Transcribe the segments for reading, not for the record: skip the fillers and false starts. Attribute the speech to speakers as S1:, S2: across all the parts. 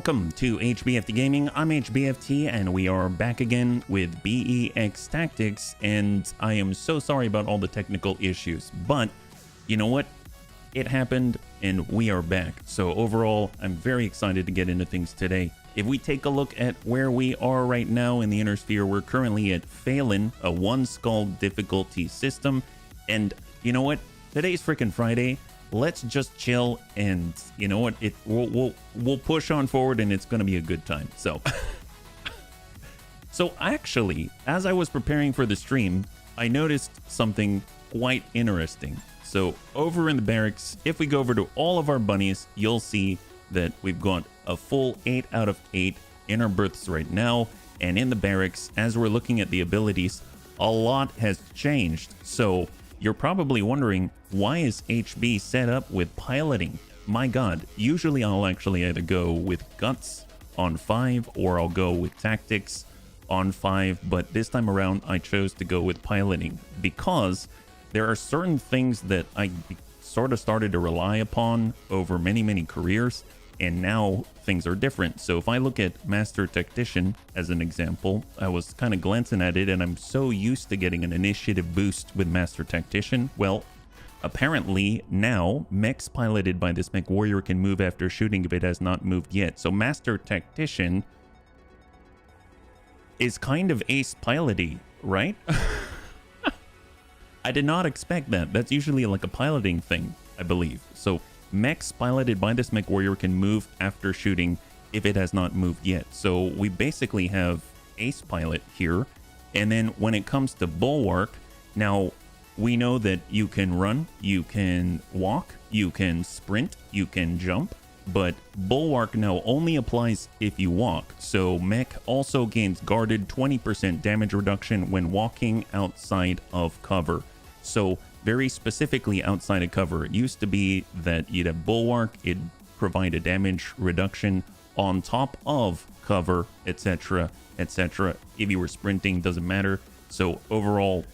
S1: Welcome to HBFT Gaming. I'm HBFT and we are back again with BEX Tactics, and I am so sorry about all the technical issues, but you know what? It happened and we are back. So overall, I'm very excited to get into things today. If we take a look at where we are right now in the inner sphere, we're currently at Phelan, a one skull difficulty system. And you know what? Today's freaking Friday. Let's just chill, and you know what? We'll push on forward, and it's going to be a good time. So, actually, as I was preparing for the stream, I noticed something quite interesting. So over in the barracks, if we go over to all of our bunnies, you'll see that we've got a full 8 out of 8 in our berths right now. And in the barracks, as we're looking at the abilities, a lot has changed. So you're probably wondering, why is HB set up with piloting? My god, usually I'll actually either go with guts on 5 or I'll go with tactics on 5, but this time around I chose to go with piloting because there are certain things that I sort of started to rely upon over many careers, and now things are different. So if I look at Master Tactician as an example, I was kind of glancing at it and I'm so used to getting an initiative boost with Master Tactician. Well, apparently now mechs piloted by this mech warrior can move after shooting if it has not moved yet. So Master Tactician is kind of ace piloty, right? I did not expect that. That's usually like a piloting thing, I believe. So mechs piloted by this mech warrior can move after shooting if it has not moved yet. So we basically have ace pilot here. And then when it comes to bulwark, now we know that you can run, you can walk, you can sprint, you can jump, but bulwark now only applies if you walk. So mech also gains guarded 20% damage reduction when walking outside of cover. So very specifically outside of cover. It used to be that you'd have bulwark, it'd provide a damage reduction on top of cover, etc, etc. If you were sprinting, doesn't matter. So overall,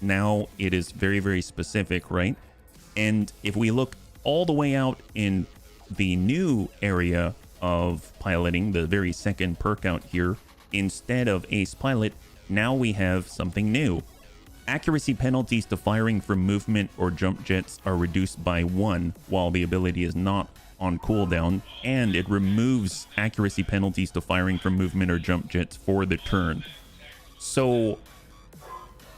S1: now it is very specific, right? And if we look all the way out in the new area of piloting, the very second perk out here, instead of ace pilot, now we have something new. Accuracy penalties to firing from movement or jump jets are reduced by 1 while the ability is not on cooldown, and it removes accuracy penalties to firing from movement or jump jets for the turn. So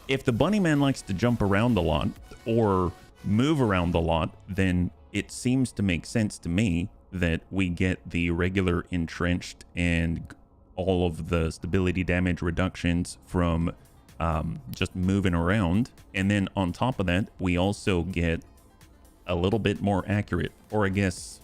S1: if the bunny man likes to jump around a lot or move around a lot, then it seems to make sense to me that we get the regular entrenched and all of the stability damage reductions from just moving around. And then on top of that, we also get a little bit more accurate, or I guess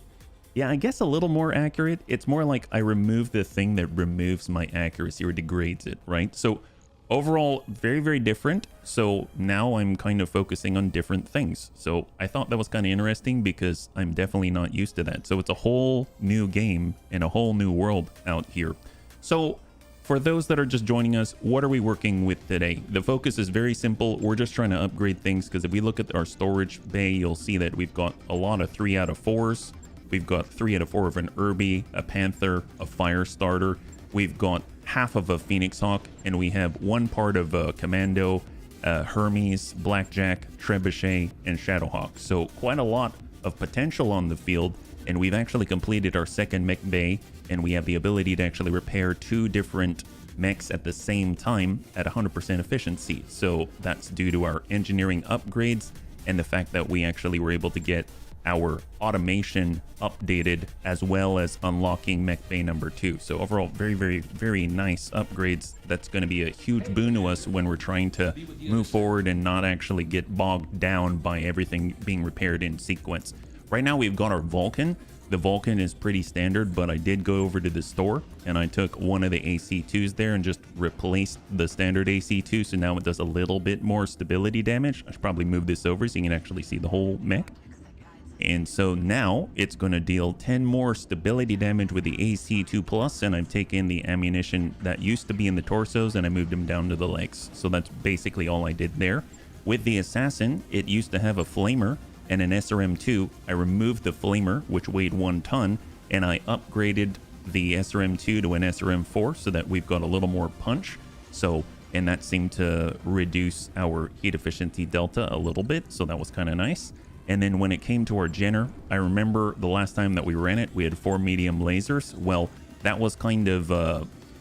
S1: a little more accurate. It's more like I remove the thing that removes my accuracy or degrades it, right? So overall, very different. So now I'm kind of focusing on different things. So I thought that was kind of interesting because I'm definitely not used to that. So it's a whole new game and a whole new world out here. So for those that are just joining us, what are we working with today? The focus is very simple. We're just trying to upgrade things, because if we look at our storage bay, you'll see that we've got a lot of 3 out of 4s. We've got 3 out of 4 of an Irby, a Panther, a Fire Starter. We've got half of a Phoenix Hawk, and we have 1 part of a Commando, Hermes, Blackjack, Trebuchet, and Shadowhawk. So quite a lot of potential on the field, and we've actually completed our second mech bay, and we have the ability to actually repair 2 different mechs at the same time at 100% efficiency. So that's due to our engineering upgrades and the fact that we actually were able to get our automation updated, as well as unlocking mech bay number 2. So overall, very nice upgrades. That's going to be a huge boon to us when we're trying to move forward and not actually get bogged down by everything being repaired in sequence. Right now we've got our Vulcan. The Vulcan is pretty standard, but I did go over to the store and I took one of the AC2s there and just replaced the standard AC2, so now it does a little bit more stability damage. I should probably move this over so you can actually see the whole mech. And so now it's going to deal 10 more stability damage with the AC2 Plus, and I've taken the ammunition that used to be in the torsos and I moved them down to the legs. So that's basically all I did there. With the Assassin, it used to have a Flamer and an SRM2. I removed the Flamer, which weighed 1 ton, and I upgraded the SRM2 to an SRM4 so that we've got a little more punch. So, and that seemed to reduce our heat efficiency delta a little bit. So that was kind of nice. And then when it came to our Jenner, I remember the last time that we ran it, we had 4 medium lasers. Well, that was kind of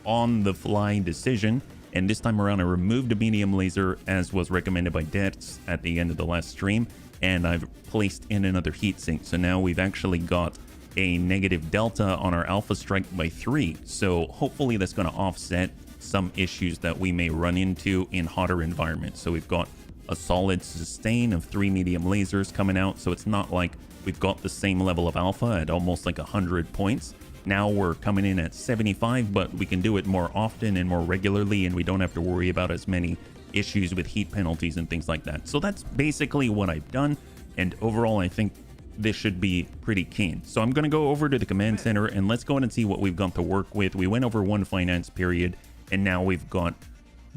S1: on the fly decision. And this time around, I removed a medium laser as was recommended by Dets at the end of the last stream. And I've placed in another heatsink. So now we've actually got a negative delta on our alpha strike by 3. So hopefully that's going to offset some issues that we may run into in hotter environments. So we've got a solid sustain of 3 medium lasers coming out. So it's not like we've got the same level of alpha at almost like 100 points. Now we're coming in at 75, but we can do it more often and more regularly, and we don't have to worry about as many issues with heat penalties and things like that. So that's basically what I've done. And overall, I think this should be pretty keen. So I'm going to go over to the command center and let's go in and see what we've got to work with. We went over one finance period and now we've got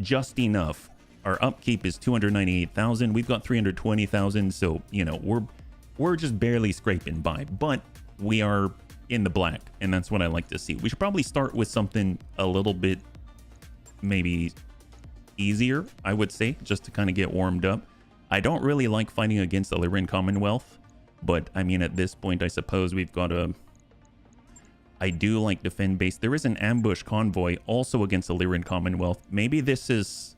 S1: just enough. Our upkeep is 298,000. We've got 320,000. So, you know, we're just barely scraping by, but we are in the black. And that's what I like to see. We should probably start with something a little bit maybe easier, I would say, just to kind of get warmed up. I don't really like fighting against the Lyran Commonwealth, but I mean, at this point, I suppose we've got a... I do like defend base. There is an ambush convoy also against the Lyran Commonwealth. Maybe this is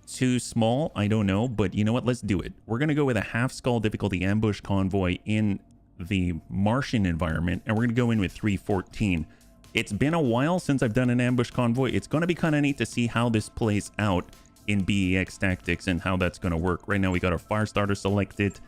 S1: too small, I don't know, but you know what, let's do it. We're gonna go with a half skull difficulty ambush convoy in the Martian environment, and we're gonna go in with 314. It's been a while since I've done an ambush convoy. It's gonna be kind of neat to see how this plays out in BEX Tactics and how that's gonna work. Right now we got our Firestarter selected,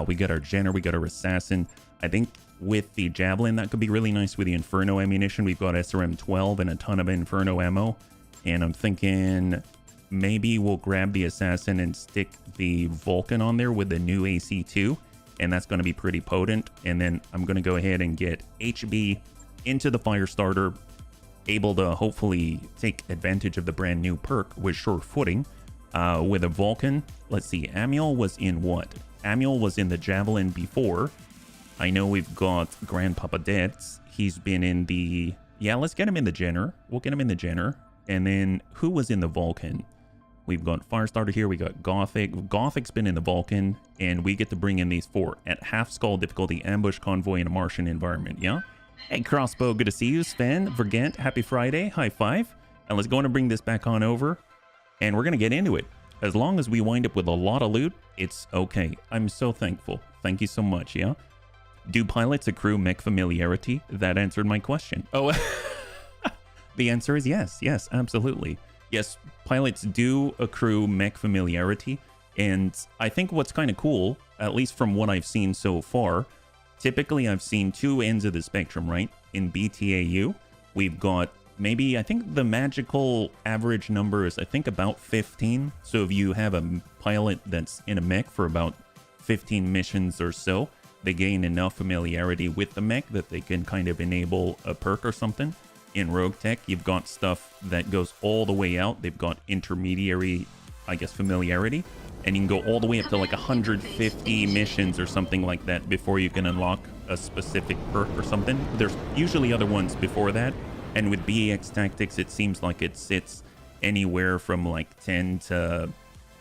S1: we got our Jenner, we got our Assassin. I think with the Javelin, that could be really nice with the Inferno ammunition. We've got SRM12 and a ton of Inferno ammo, and I'm thinking maybe we'll grab the Assassin and stick the Vulcan on there with the new AC2, and that's going to be pretty potent. And then I'm going to go ahead and get HB into the Firestarter, able to hopefully take advantage of the brand new perk with Sure Footing with a Vulcan. Let's see, Amiel was in what? Amiel was in the Javelin before. I know we've got Grandpapa Dets. He's been in the... Yeah, let's get him in the Jenner. We'll get him in the Jenner. And then who was in the Vulcan? We've got Firestarter here. We got Gothic. Gothic's been in the Vulcan, and we get to bring in these 4 at half skull difficulty ambush convoy in a Martian environment. Yeah. Hey, Crossbow, good to see you. Sven, Vergant, happy Friday. High five. And let's go and bring this back on over, and we're gonna get into it. As long as we wind up with a lot of loot, it's okay. I'm so thankful. Thank you so much. Yeah. Do pilots accrue mech familiarity? That answered my question. Oh, the answer is yes. Yes, absolutely. Yes, pilots do accrue mech familiarity, and I think what's kind of cool, at least from what I've seen so far, typically I've seen 2 ends of the spectrum, right? In BTAU, we've got maybe, I think the magical average number is, I think, about 15. So if you have a pilot that's in a mech for about 15 missions or so, they gain enough familiarity with the mech that they can kind of enable a perk or something. In Rogue Tech, you've got stuff that goes all the way out. They've got intermediary, I guess, familiarity, and you can go all the way up to like 150 missions or something like that before you can unlock a specific perk or something. There's usually other ones before that, and with BEX Tactics, it seems like it sits anywhere from like 10 to...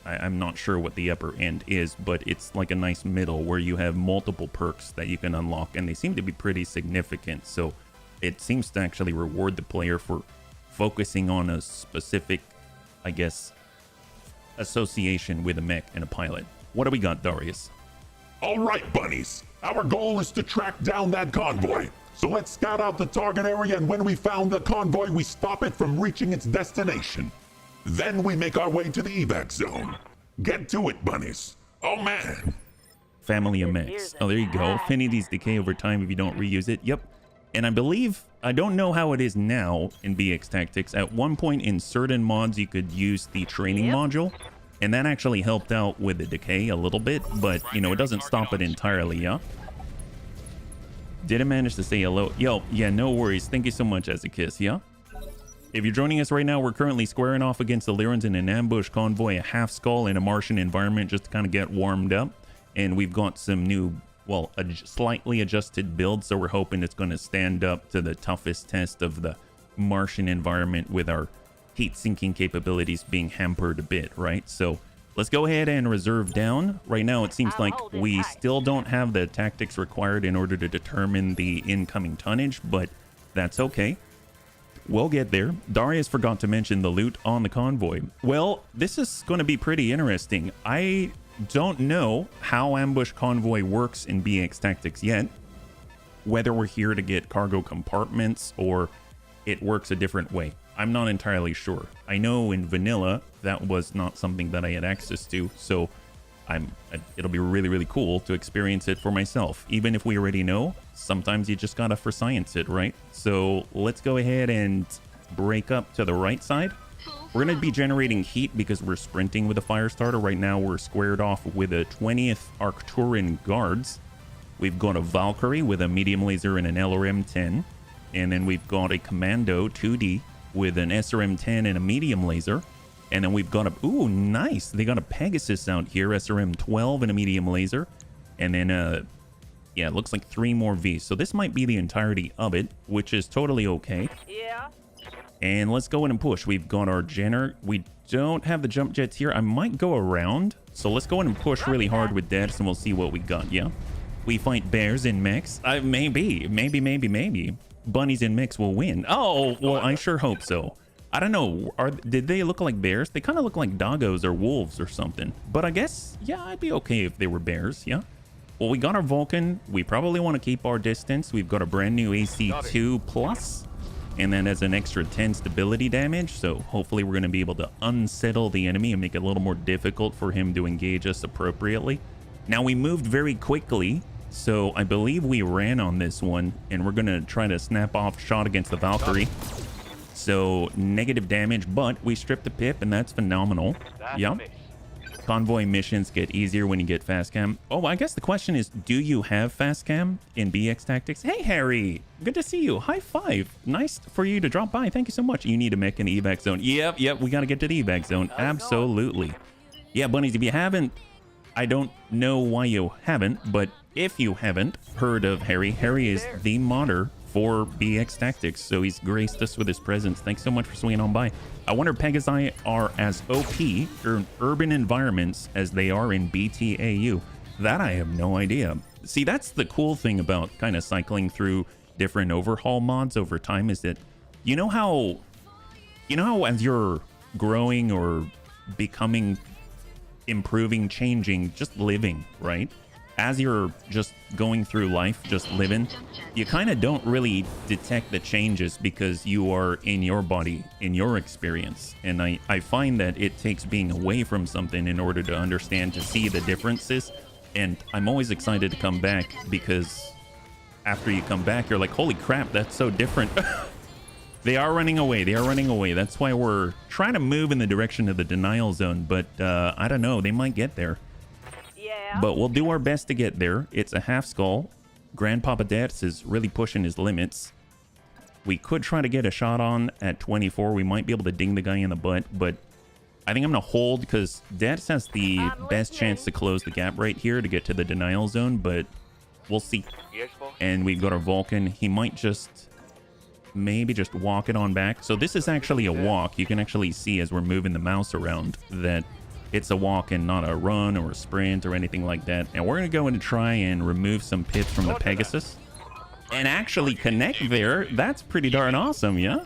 S1: I'm not sure what the upper end is, but it's like a nice middle where you have multiple perks that you can unlock, and they seem to be pretty significant. So it seems to actually reward the player for focusing on a specific, I guess, association with a mech and a pilot. What do we got, Darius?
S2: All right, bunnies. Our goal is to track down that convoy. So let's scout out the target area, and when we found the convoy, we stop it from reaching its destination. Then we make our way to the evac zone. Get to it, bunnies. Oh, man.
S1: Family of mechs. Oh, there you go. Affinities decay over time if you don't reuse it. Yep. And I believe, I don't know how it is now in BEX Tactics. At one point in certain mods, you could use the training module, and that actually helped out with the decay a little bit, but, you know, it doesn't stop it entirely, yeah? Didn't manage to say hello. Yo, yeah, no worries. Thank you so much, as a kiss, yeah? If you're joining us right now, we're currently squaring off against the Lyrans in an ambush convoy, a half skull in a Martian environment, just to kind of get warmed up. And we've got some new well, a slightly adjusted build, so we're hoping it's going to stand up to the toughest test of the Martian environment with our heat sinking capabilities being hampered a bit, right? So let's go ahead and reserve down. Right now, it seems like we still don't have the tactics required in order to determine the incoming tonnage, but that's okay. We'll get there. Darius forgot to mention the loot on the convoy. Well, this is going to be pretty interesting. I don't know how ambush convoy works in BEX Tactics yet. Whether we're here to get cargo compartments or it works a different way. I'm not entirely sure. I know in vanilla that was not something that I had access to, so it'll be really, really cool to experience it for myself. Even if we already know, sometimes you just gotta for science it, right? So let's go ahead and break up to the right side. We're gonna be generating heat because we're sprinting with a fire starter. Right now we're squared off with a 20th Arcturian Guards. We've got a Valkyrie with a medium laser and an LRM-10. And then we've got a Commando 2D with an SRM-10 and a medium laser. And then we've got a... Ooh, nice. They got a Pegasus out here, SRM-12 and a medium laser. And then, yeah, it looks like 3 more Vs. So this might be the entirety of it, which is totally okay.
S3: Yeah.
S1: And let's go in and push. We've got our Jenner. We don't have the jump jets here. I might go around. So let's go in and push really hard with deaths and we'll see what we got, yeah? We fight bears in mechs? Maybe. Bunnies in mechs will win. Oh, well, I sure hope so. I don't know. Did they look like bears? They kind of look like doggos or wolves or something. But I guess, yeah, I'd be okay if they were bears, yeah? Well, we got our Vulcan. We probably want to keep our distance. We've got a brand new AC2 Plus. And then as an extra 10 stability damage. So hopefully we're going to be able to unsettle the enemy and make it a little more difficult for him to engage us appropriately. Now, we moved very quickly. So I believe we ran on this one. And we're going to try to snap off shot against the Valkyrie. So negative damage, but we stripped the pip, and that's phenomenal. Yep. Convoy missions get easier when you get fast cam. Oh, I guess the question is, do you have fast cam in BEX Tactics? Hey, Harry, good to see you. High five. Nice for you to drop by. Thank you so much. You need to make an evac zone. Yep, we got to get to the evac zone. Absolutely. Yeah, bunnies, if you haven't, I don't know why you haven't, but if you haven't heard of Harry, Harry is the modder for BEX Tactics, so he's graced us with his presence. Thanks so much for swinging on by. I wonder if Pegasi are as OP in urban environments as they are in BTAU. That I have no idea. See, that's the cool thing about kind of cycling through different overhaul mods over time is that you know how as you're growing or becoming, improving, changing, just living, right? As you're just going through life, just living, you kind of don't really detect the changes because you are in your body, in your experience. And I find that it takes being away from something in order to understand, to see the differences. And I'm always excited to come back because after you come back, you're like, holy crap, that's so different. They are running away. They are running away. That's why we're trying to move in the direction of the denial zone. But I don't know. They might get there. But we'll do our best to get there. It's a half skull. Grandpapa Dats is really pushing his limits. We could try to get a shot on at 24. We might be able to ding the guy in the butt, but I think I'm going to hold because Dats has the best chance to close the gap right here to get to the denial zone, but we'll see. And we've got our Vulcan. He might just maybe just walk it on back. So this is actually a walk. You can actually see as we're moving the mouse around that it's a walk and not a run or a sprint or anything like that. And we're going to go in and try and remove some pips from the Pegasus and actually connect there. That's pretty darn awesome, yeah?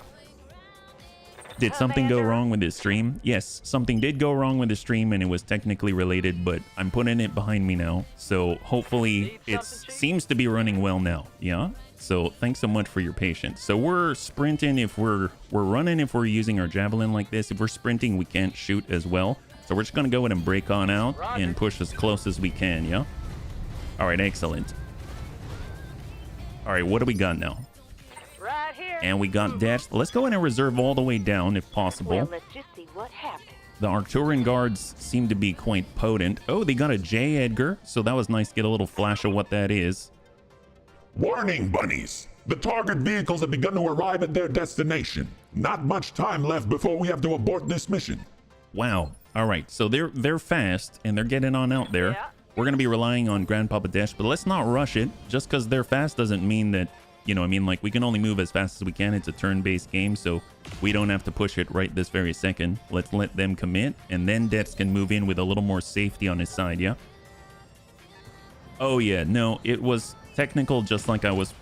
S1: Did something go wrong with this stream? Yes, something did go wrong with the stream and it was technically related, but I'm putting it behind me now. So hopefully it seems to be running well now, yeah? So thanks so much for your patience. So we're sprinting if we're running if we're using our javelin like this. If we're sprinting, we can't shoot as well. So we're just going to go in and break on out and push as close as we can, yeah? All right, excellent. All right, what do we got now?
S3: Right here.
S1: And we got dash. Let's go in and reserve all the way down if possible.
S3: Well, let's just see what happens.
S1: The Arcturian guards seem to be quite potent. Oh, they got a J Edgar, so that was nice to get a little flash of what that is.
S2: Warning, bunnies! The target vehicles have begun to arrive at their destination. Not much time left before we have to abort this mission.
S1: Wow. All right, so they're fast and they're getting on out there.
S3: Yeah.
S1: we're going to be relying on Grandpapa Dash, but let's not rush it. Just because they're fast doesn't mean that, you know, I mean, like, we can only move as fast as we can. It's a turn-based game, so we don't have to push it right this very second. Let's let them commit, and then Dets can move in with a little more safety on his side, yeah? Oh, yeah, no, it was technical just like I was.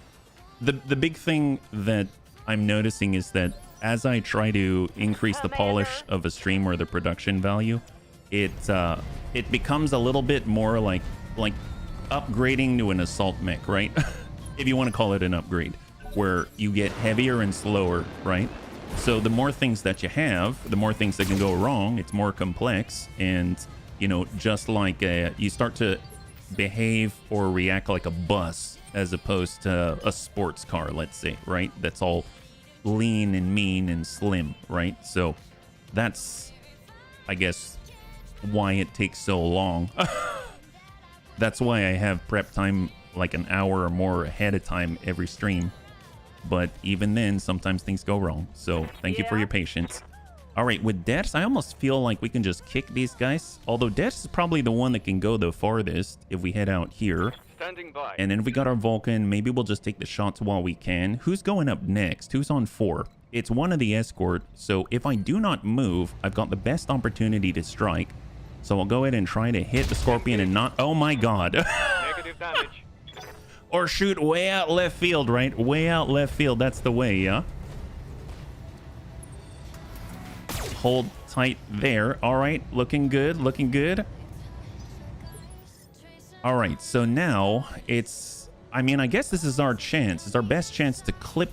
S1: The big thing that I'm noticing is that as I try to increase the polish of a stream or the production value, it becomes a little bit more like upgrading to an assault mech, right? If you want to call it an upgrade, where you get heavier and slower, right? So the more things that you have, the more things that can go wrong. It's more complex, and you know, just like you start to behave or react like a bus as opposed to a sports car, let's say, right? That's all lean and mean and slim, right? So that's, I guess, why it takes so long. That's why I have prep time like an hour or more ahead of time every stream. But even then, sometimes things go wrong. So thank you for your patience. All right, with Dets, I almost feel like we can just kick these guys. Although Dets is probably the one that can go the farthest if we head out here.
S4: Standing by.
S1: And then if we got our Vulcan, maybe we'll just take the shots while we can. Who's going up next? Who's on 4? It's one of the escort. So if I do not move, I've got the best opportunity to strike. So I'll go ahead and try to hit the Scorpion and not... Oh my god.
S4: Negative damage.
S1: Or shoot way out left field, right? Way out left field. That's the way, yeah? Hold tight there. All right. Looking good. Looking good. All right. So now it's... I mean, I guess this is our chance. It's our best chance to clip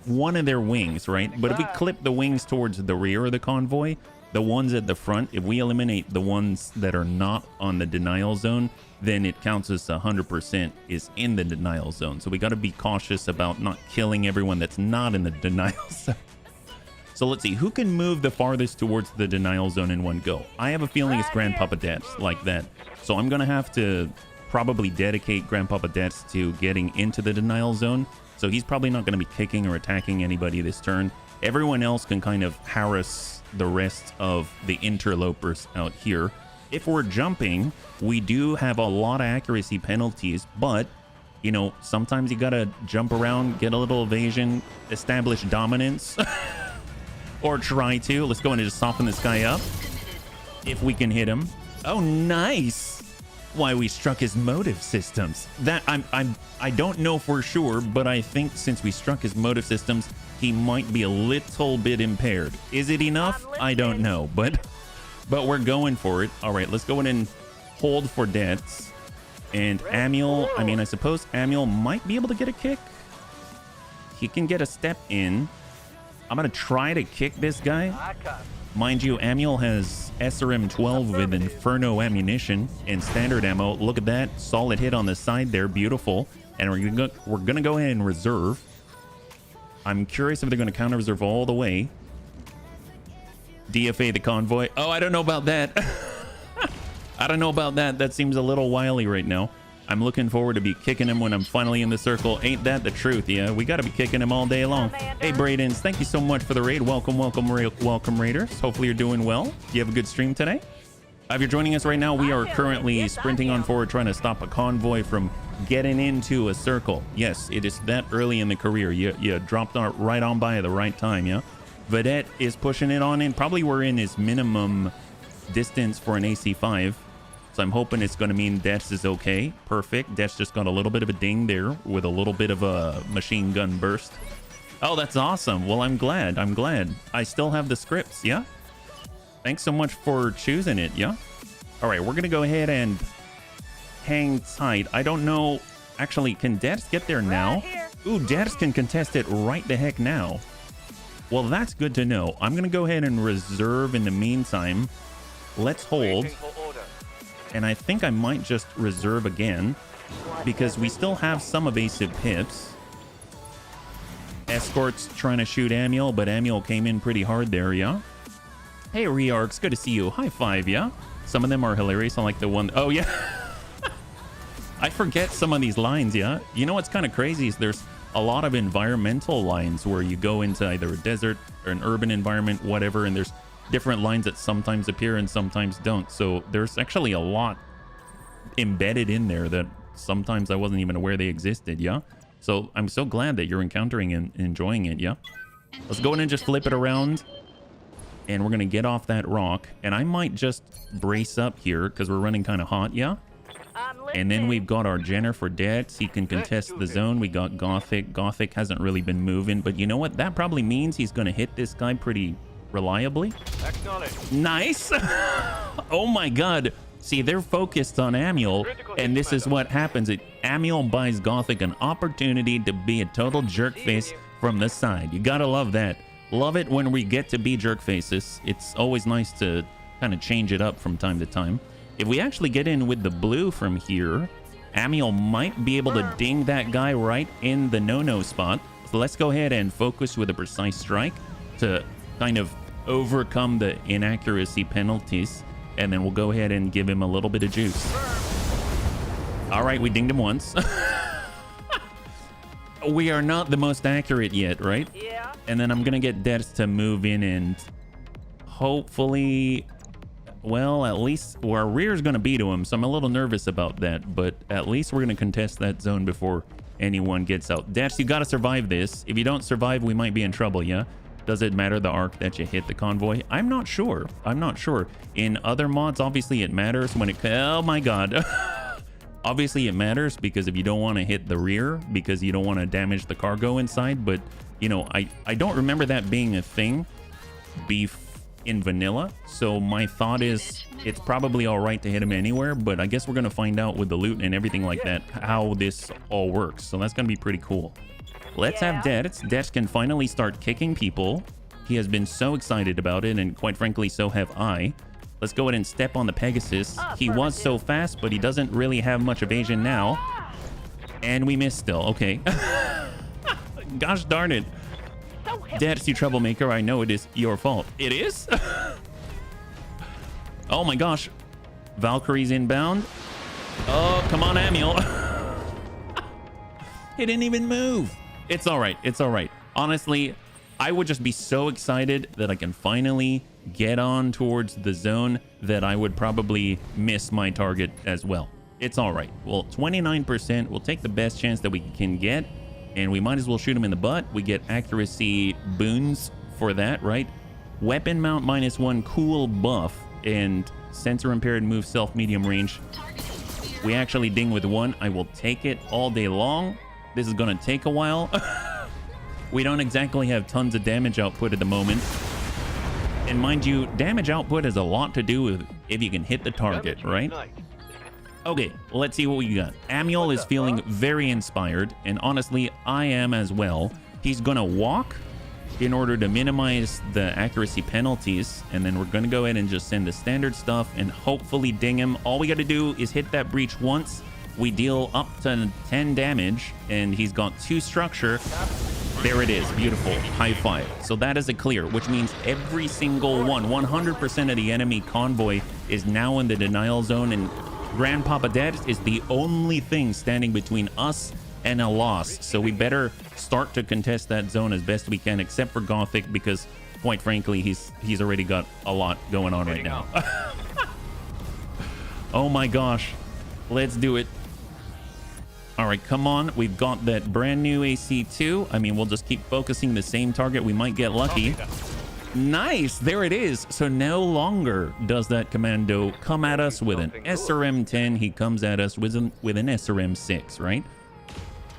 S1: one of their wings, right? But if we clip the wings towards the rear of the convoy, the ones at the front, if we eliminate the ones that are not on the denial zone, then it counts as 100% is in the denial zone. So we got to be cautious about not killing everyone that's not in the denial zone. So let's see, who can move the farthest towards the denial zone in one go? I have a feeling it's Grandpapa Dets like that. So I'm going to have to probably dedicate Grandpapa Dets to getting into the denial zone. So he's probably not going to be kicking or attacking anybody this turn. Everyone else can kind of harass the rest of the interlopers out here. If we're jumping, we do have a lot of accuracy penalties, but, you know, sometimes you gotta jump around, get a little evasion, establish dominance, or try to. Let's go in and just soften this guy up, if we can hit him. Oh, nice! Why, we struck his motive systems. That, I don't know for sure, but I think since we struck his motive systems, he might be a little bit impaired. Is it enough? I don't know, but we're going for it. All right, let's go in and hold for Dets. And Amiel, I mean, I suppose Amiel might be able to get a kick. He can get a step in. I'm going to try to kick this guy. Mind you, Amiel has SRM-12 with Inferno ammunition and standard ammo. Look at that. Solid hit on the side there. Beautiful. And we're going to go ahead and reserve. I'm curious if they're going to counter reserve all the way. DFA the convoy. Oh, I don't know about that. I don't know about that. That seems a little wily right now. I'm looking forward to be kicking him when I'm finally in the circle. Ain't that the truth? Yeah, we got to be kicking him all day long. Hey, Bradens, thank you so much for the raid. Welcome, welcome, Raiders. Hopefully you're doing well. You have a good stream today. If you're joining us right now, we are currently sprinting on forward, trying to stop a convoy from getting into a circle. Yes, it is that early in the career. You dropped right on by at the right time, yeah? Vedette is pushing it on in. Probably we're in his minimum distance for an AC5. So I'm hoping it's going to mean Dets is okay. Perfect. Dets just got a little bit of a ding there with a little bit of a machine gun burst. Oh, that's awesome. Well, I'm glad. I'm glad. I still have the scripts, yeah? Thanks so much for choosing it, yeah? All right, we're going to go ahead and hang tight. I don't know. Actually, can Dets get there now? Ooh, Dets can contest it right the heck now. Well, that's good to know. I'm going to go ahead and reserve in the meantime. Let's hold. And I think I might just reserve again because we still have some evasive hits. Escort's trying to shoot Amiel, but Amiel came in pretty hard there, yeah? Hey, Rearks, good to see you. High five, yeah? Some of them are hilarious. I like the one... Oh, yeah. I forget some of these lines, yeah? You know what's kind of crazy is there's a lot of environmental lines where you go into either a desert or an urban environment, whatever, and there's different lines that sometimes appear and sometimes don't. So there's actually a lot embedded in there that sometimes I wasn't even aware they existed, yeah? So I'm so glad that you're encountering and enjoying it, yeah? Let's go in and just flip it around. And we're going to get off that rock. And I might just brace up here because we're running kind of hot, yeah? And then we've got our Jenner for Dex. He can contest the zone. We got Gothic. Gothic hasn't really been moving. But you know what? That probably means he's going to hit this guy pretty reliably. Nice. Oh my god. See, they're focused on Amiel. And this is what happens. Amiel buys Gothic an opportunity to be a total jerk face from the side. You got to love that. Love it when we get to be jerk faces. It's always nice to kind of change it up from time to time. If we actually get in with the blue from here, Amiel might be able to ding that guy right in the no-no spot. So let's go ahead and focus with a precise strike to kind of overcome the inaccuracy penalties. And then we'll go ahead and give him a little bit of juice. All right, we dinged him once. We are not the most accurate yet, right?
S3: Yeah.
S1: And then I'm going to get Dex to move in and hopefully, well, at least our rear is going to be to him. So I'm a little nervous about that, but at least we're going to contest that zone before anyone gets out. Dex, you got to survive this. If you don't survive, we might be in trouble, yeah? Does it matter the arc that you hit the convoy? I'm not sure. I'm not sure. In other mods, obviously it matters when it... Oh my god. Obviously it matters because if you don't want to hit the rear because you don't want to damage the cargo inside, but you know, I don't remember that being a thing in vanilla. So my thought is it's probably all right to hit him anywhere, but I guess we're going to find out with the loot and everything like that how this all works. So that's going to be pretty cool. Let's have Dex. Dex can finally start kicking people. He has been so excited about it, and quite frankly, so have I. Let's go ahead and step on the Pegasus. He was so fast, but he doesn't really have much evasion now. And we missed still. Okay. Gosh darn it. Dex, you troublemaker. I know it is your fault. It is? Oh my gosh. Valkyrie's inbound. Oh, come on, Amiel. He didn't even move. It's all right. It's all right. Honestly, I would just be so excited that I can finally get on towards the zone that I would probably miss my target as well. It's all right. Well, 29%. We'll take the best chance that we can get, and we might as well shoot him in the butt. We get accuracy boons for that, right? Weapon mount -1 cool buff and sensor impaired move self medium range. We actually ding with 1. I will take it all day long. This is going to take a while. We don't exactly have tons of damage output at the moment. And mind you, damage output has a lot to do with if you can hit the target, right? Okay, let's see what we got. Amiel is feeling very inspired, and honestly, I am as well. He's going to walk in order to minimize the accuracy penalties, and then we're going to go ahead and just send the standard stuff and hopefully ding him. All we got to do is hit that breach once. We deal up to 10 damage, and he's got 2 structure. There it is. Beautiful. High five. So that is a clear, which means every single one, 100% of the enemy convoy is now in the denial zone, and Grandpapa Dex is the only thing standing between us and a loss. So we better start to contest that zone as best we can, except for Gothic, because quite frankly, he's already got a lot going on right now. Oh my gosh. Let's do it. All right, come on. We've got that brand new AC2. I mean, we'll just keep focusing the same target. We might get lucky. Nice. There it is. So no longer does that commando come at us with an SRM-10. He comes at us with an SRM-6, right?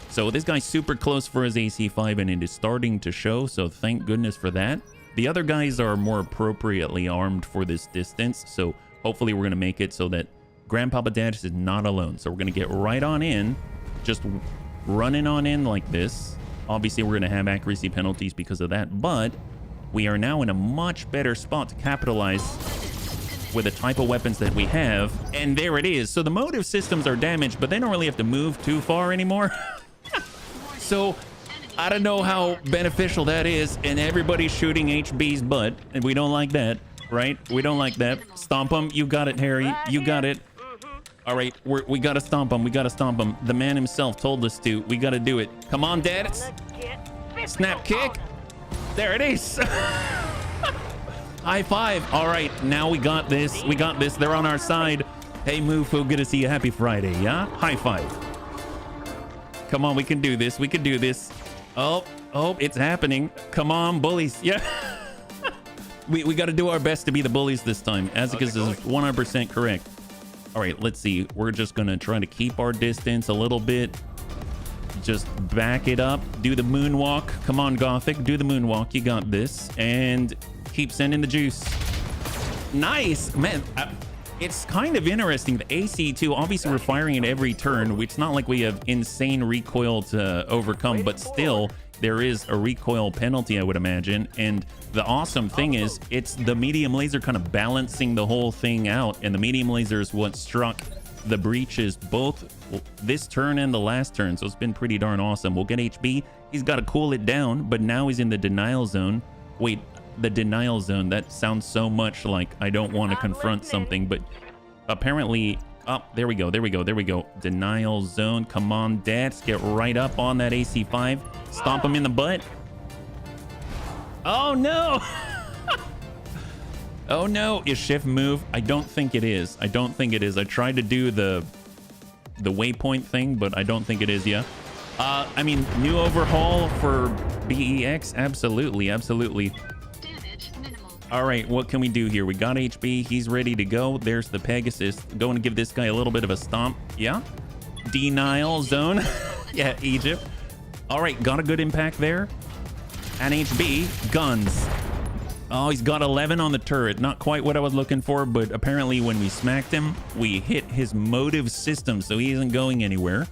S1: So this guy's super close for his AC5, and it is starting to show. So thank goodness for that. The other guys are more appropriately armed for this distance. So hopefully we're going to make it so that Grandpapa Dex is not alone. So we're going to get right on in. Just running on in like this. Obviously, we're going to have accuracy penalties because of that, but we are now in a much better spot to capitalize with the type of weapons that we have. And there it is. So the motive systems are damaged, but they don't really have to move too far anymore. So I don't know how beneficial that is. And everybody's shooting HB's butt, and we don't like that, right? We don't like that. Stomp him. You got it, Harry. You got it. All right, we got to stomp him. We got to stomp him. The man himself told us to. We got to do it. Come on, Dex. Snap kick. There it is. High five. All right, now we got this. We got this. They're on our side. Hey, Moofo, good to see you. Happy Friday, yeah? High five. Come on, we can do this. We can do this. Oh, it's happening. Come on, bullies. Yeah. we got to do our best to be the bullies this time. Azicus is 100% correct. All right, let's see. We're just going to try to keep our distance a little bit. Just back it up. Do the moonwalk. Come on, Gothic. Do the moonwalk. You got this. And keep sending the juice. Nice. Man, it's kind of interesting. The AC2, obviously we're firing at every turn. It's not like we have insane recoil to overcome, but still there is a recoil penalty, I would imagine. And the awesome thing is it's the medium laser kind of balancing the whole thing out. And the medium laser is what struck the breaches both this turn and the last turn. So it's been pretty darn awesome. We'll get HB. He's got to cool it down, but now he's in the denial zone. Wait. The denial zone, that sounds so much like I don't want to confront something, but apparently there we go. Denial zone. Come on, Dads, get right up on that AC5. Stomp him in the butt. Oh no. Oh no. Is shift move? I don't think it is. I tried to do the waypoint thing, but I don't think it is. Yeah. I mean, new overhaul for BEX. Absolutely. All right, what can we do here? We got HB. He's ready to go. There's the Pegasus. Going to give this guy a little bit of a stomp. Yeah. Denial zone. Yeah, Egypt. All right, got a good impact there. And HB, guns. Oh, he's got 11 on the turret. Not quite what I was looking for, but apparently when we smacked him, we hit his motive system, so he isn't going anywhere.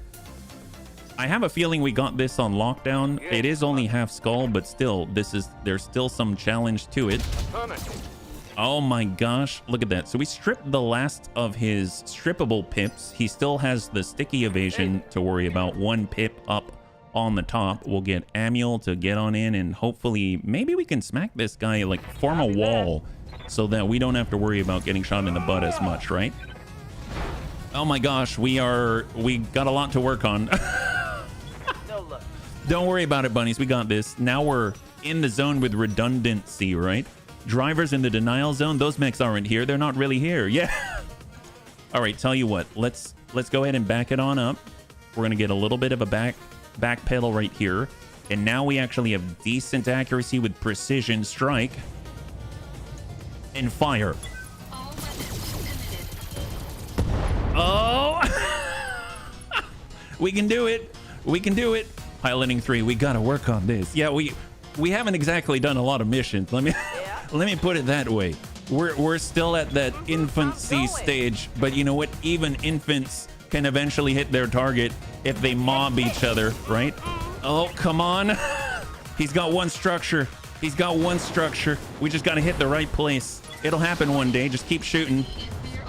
S1: I have a feeling we got this on lockdown. It is only half skull, but still, there's still some challenge to it. Oh my gosh, look at that. So we stripped the last of his strippable pips. He still has the sticky evasion to worry about. 1 pip up on the top. We'll get Amiel to get on in, and hopefully maybe we can smack this guy, like form a wall so that we don't have to worry about getting shot in the butt as much, right? Oh my gosh, we got a lot to work on. Don't worry about it, bunnies. We got this. Now we're in the zone with redundancy, right? Drivers in the denial zone. Those mechs aren't here. They're not really here. Yeah. All right. Tell you what. Let's go ahead and back it on up. We're gonna get a little bit of a back pedal right here, and now we actually have decent accuracy with precision strike and fire. Oh, we can do it. We can do it. Piloting 3, we gotta work on this. Yeah, we haven't exactly done a lot of missions. Let me put it that way. We're still at that infancy stage, but you know what? Even infants can eventually hit their target if they mob each other, right? Oh, come on. He's got one structure. We just gotta hit the right place. It'll happen one day. Just keep shooting.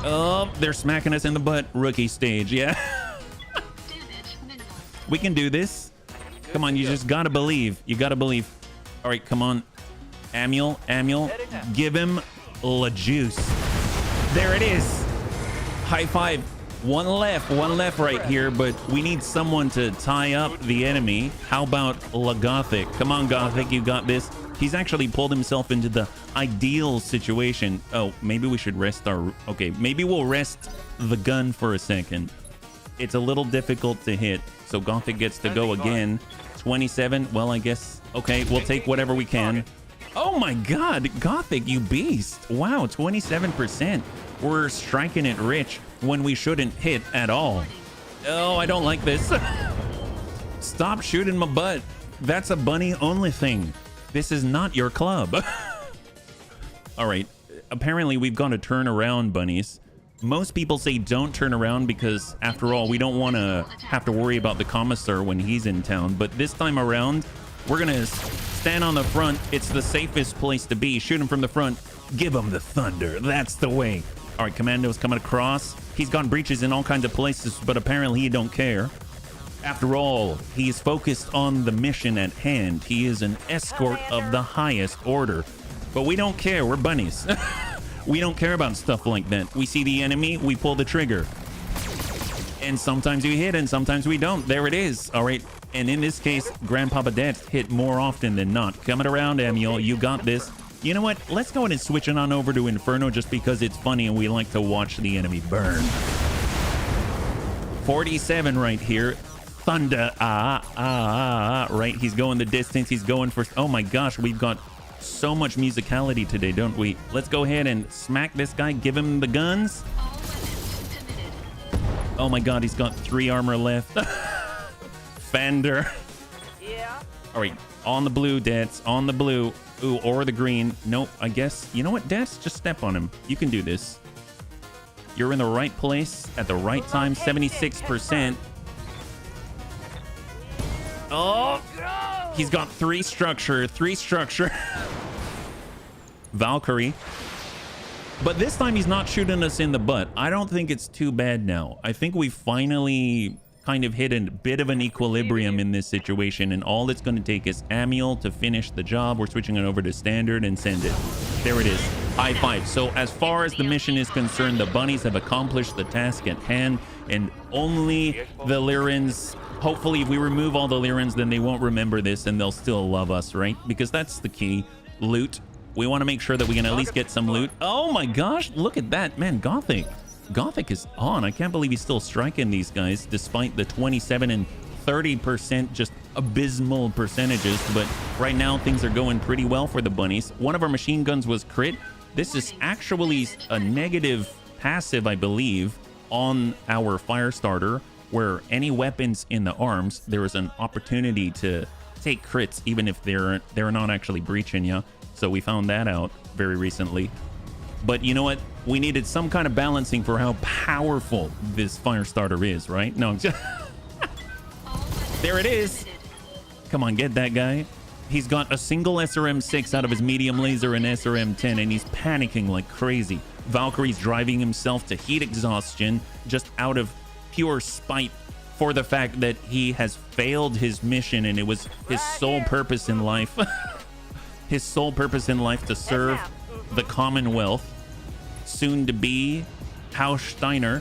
S1: Oh, they're smacking us in the butt. Rookie stage, yeah. We can do this. Come on, you just gotta believe. You gotta believe. All right, come on. Amiel, give him la juice. There it is. High five. One left right here, but we need someone to tie up the enemy. How about La Gothic? Come on, Gothic, you got this. He's actually pulled himself into the ideal situation. Oh, maybe we should rest our... Okay, maybe we'll rest the gun for a second. It's a little difficult to hit, so Gothic gets to go again. 27, well, I guess... Okay, we'll take whatever we can. Oh my god, Gothic, you beast. Wow, 27%. We're striking it rich when we shouldn't hit at all. Oh, I don't like this. Stop shooting my butt. That's a bunny-only thing. This is not your club. All right, apparently we've got to turn around, bunnies. Most people say don't turn around because, after all, we don't want to have to worry about the commissar when he's in town. But this time around, we're going to stand on the front. It's the safest place to be. Shoot him from the front. Give him the thunder. That's the way. All right, Commando's coming across. He's got breaches in all kinds of places, but apparently he don't care. After all, he's focused on the mission at hand. He is an escort of the highest order. But we don't care. We're bunnies. We don't care about stuff like that. We see the enemy, we pull the trigger. And sometimes we hit and sometimes we don't. There it is. All right. And in this case, Grandpapa Dad hit more often than not. Coming around, Amiel. You got this. You know what? Let's go ahead and switch it on over to Inferno just because it's funny and we like to watch the enemy burn. 47 right here. Thunder. Right? He's going the distance. He's going for... Oh my gosh, we've got so much musicality today, don't we? Let's go ahead and smack this guy. Give him the guns. Oh my god, he's got 3 armor left. Fender.
S3: Yeah.
S1: All right, on the blue, Dets. On the blue. Ooh, or the green. Nope, I guess. You know what, Dets? Just step on him. You can do this. You're in the right place at the right time. 76%. Oh, he's got 3 structure. 3 structure. Valkyrie. But this time he's not shooting us in the butt. I don't think it's too bad now. I think we finally kind of hit a bit of an equilibrium in this situation, and all it's going to take is Amiel to finish the job. We're switching it over to standard and send it. There it is. High five. So as far as the mission is concerned, the bunnies have accomplished the task at hand, and only the Lyrans... Hopefully, if we remove all the Lyrans, then they won't remember this and they'll still love us, right? Because that's the key. Loot. We want to make sure that we can at least get some loot. Oh my gosh, look at that. Man, Gothic. Gothic is on. I can't believe he's still striking these guys despite the 27 and 30% just abysmal percentages. But right now, things are going pretty well for the bunnies. One of our machine guns was crit. This is actually a negative passive, I believe, on our fire starter, where any weapons in the arms, there is an opportunity to take crits even if they're not actually breaching you. So we found that out very recently. But you know what? We needed some kind of balancing for how powerful this fire starter is, right? No, I'm just... There it is. Come on, get that guy. He's got a single SRM-6 out of his medium laser and SRM-10, and he's panicking like crazy. Valkyrie's driving himself to heat exhaustion just out of pure spite for the fact that he has failed his mission, and it was his sole purpose in life. His sole purpose in life to serve the Commonwealth, soon to be House Steiner.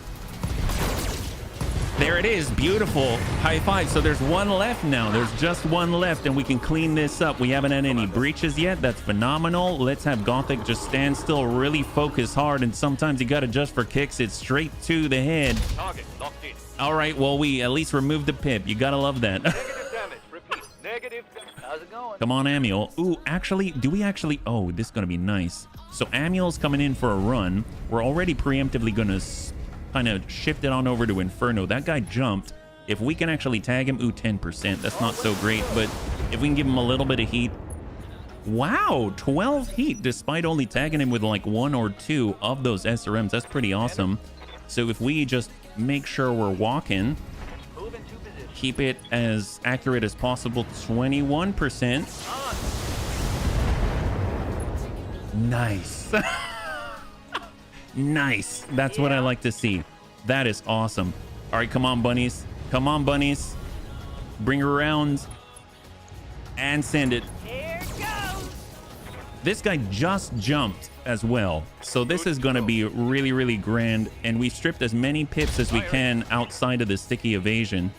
S1: There it is. Beautiful. High five. So there's one left now. There's just one left, and we can clean this up. We haven't had any breaches yet. That's phenomenal. Let's have Gothic just stand still, really focus hard, and sometimes you got to just for kicks it straight to the head.
S4: Target locked in.
S1: All right, well, we at least removed the pip. You got to love that.
S4: Negative damage. Repeat. Negative. How's it going?
S1: Come on, Amiel. Ooh, actually, do we actually... Oh, this is going to be nice. So Amiel's coming in for a run. We're already preemptively going to kind of shift it on over to Inferno. That guy jumped. If we can actually tag him... Ooh, 10%. That's not so great, but if we can give him a little bit of heat... Wow, 12 heat, despite only tagging him with like 1 or 2 of those SRMs. That's pretty awesome. So if we just make sure we're walking... Keep it as accurate as possible. 21%. Nice. Nice. That's what I like to see. That is awesome. All right, come on, bunnies. Come on, bunnies. Bring her around. And send it.
S3: Here it goes.
S1: This guy just jumped as well. So this is going to be really, really grand. And we've stripped as many pips as we can outside of the sticky evasion.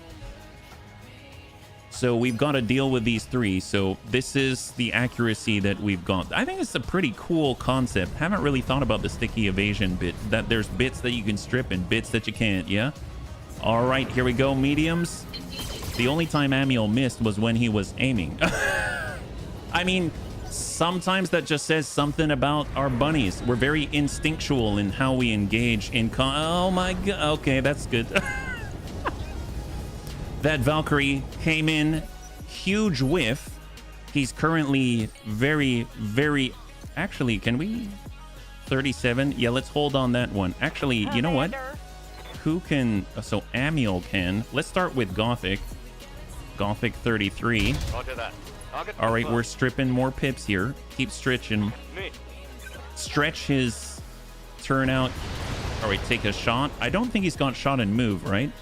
S1: So we've got to deal with these 3. So this is the accuracy that we've got. I think it's a pretty cool concept. Haven't really thought about the sticky evasion bit. That there's bits that you can strip and bits that you can't, yeah? All right, here we go, mediums. The only time Amiel missed was when he was aiming. I mean, sometimes that just says something about our bunnies. We're very instinctual in how we engage in oh my god. Okay, that's good. That Valkyrie came in, huge whiff. He's currently very, very... Actually, can we... 37? Yeah, let's hold on that one. Actually, you know what? Who can... So Amiel can. Let's start with Gothic. Gothic 33.
S4: Roger that.
S1: All right, we're stripping more pips here. Keep stretching.
S4: Me.
S1: Stretch his turnout. All right, take a shot. I don't think he's got shot and move, right?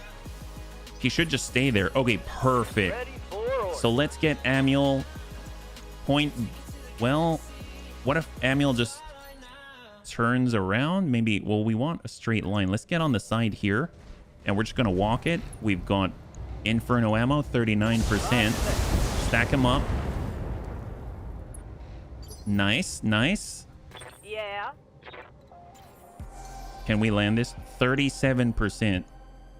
S1: He should just stay there. Okay, perfect.
S4: Ready for order.
S1: So let's get Amiel point. Well, what if Amiel just turns around? Maybe, well, we want a straight line. Let's get on the side here, and we're just going to walk it. We've got Inferno ammo, 39%. Stack him up. Nice, nice.
S3: Yeah.
S1: Can we land this? 37%.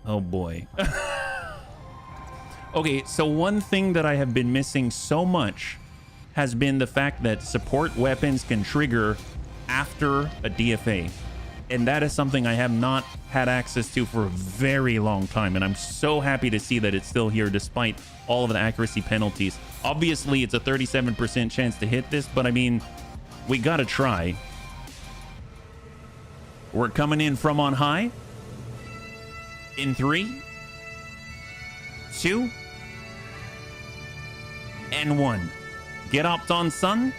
S1: Oh boy. Okay, so one thing that I have been missing so much has been the fact that support weapons can trigger after a DFA. And that is something I have not had access to for a very long time. And I'm so happy to see that it's still here despite all of the accuracy penalties. Obviously, it's a 37% chance to hit this, but I mean, we gotta try. We're coming in from on high. In 3, 2, and 1. Get opt on, son.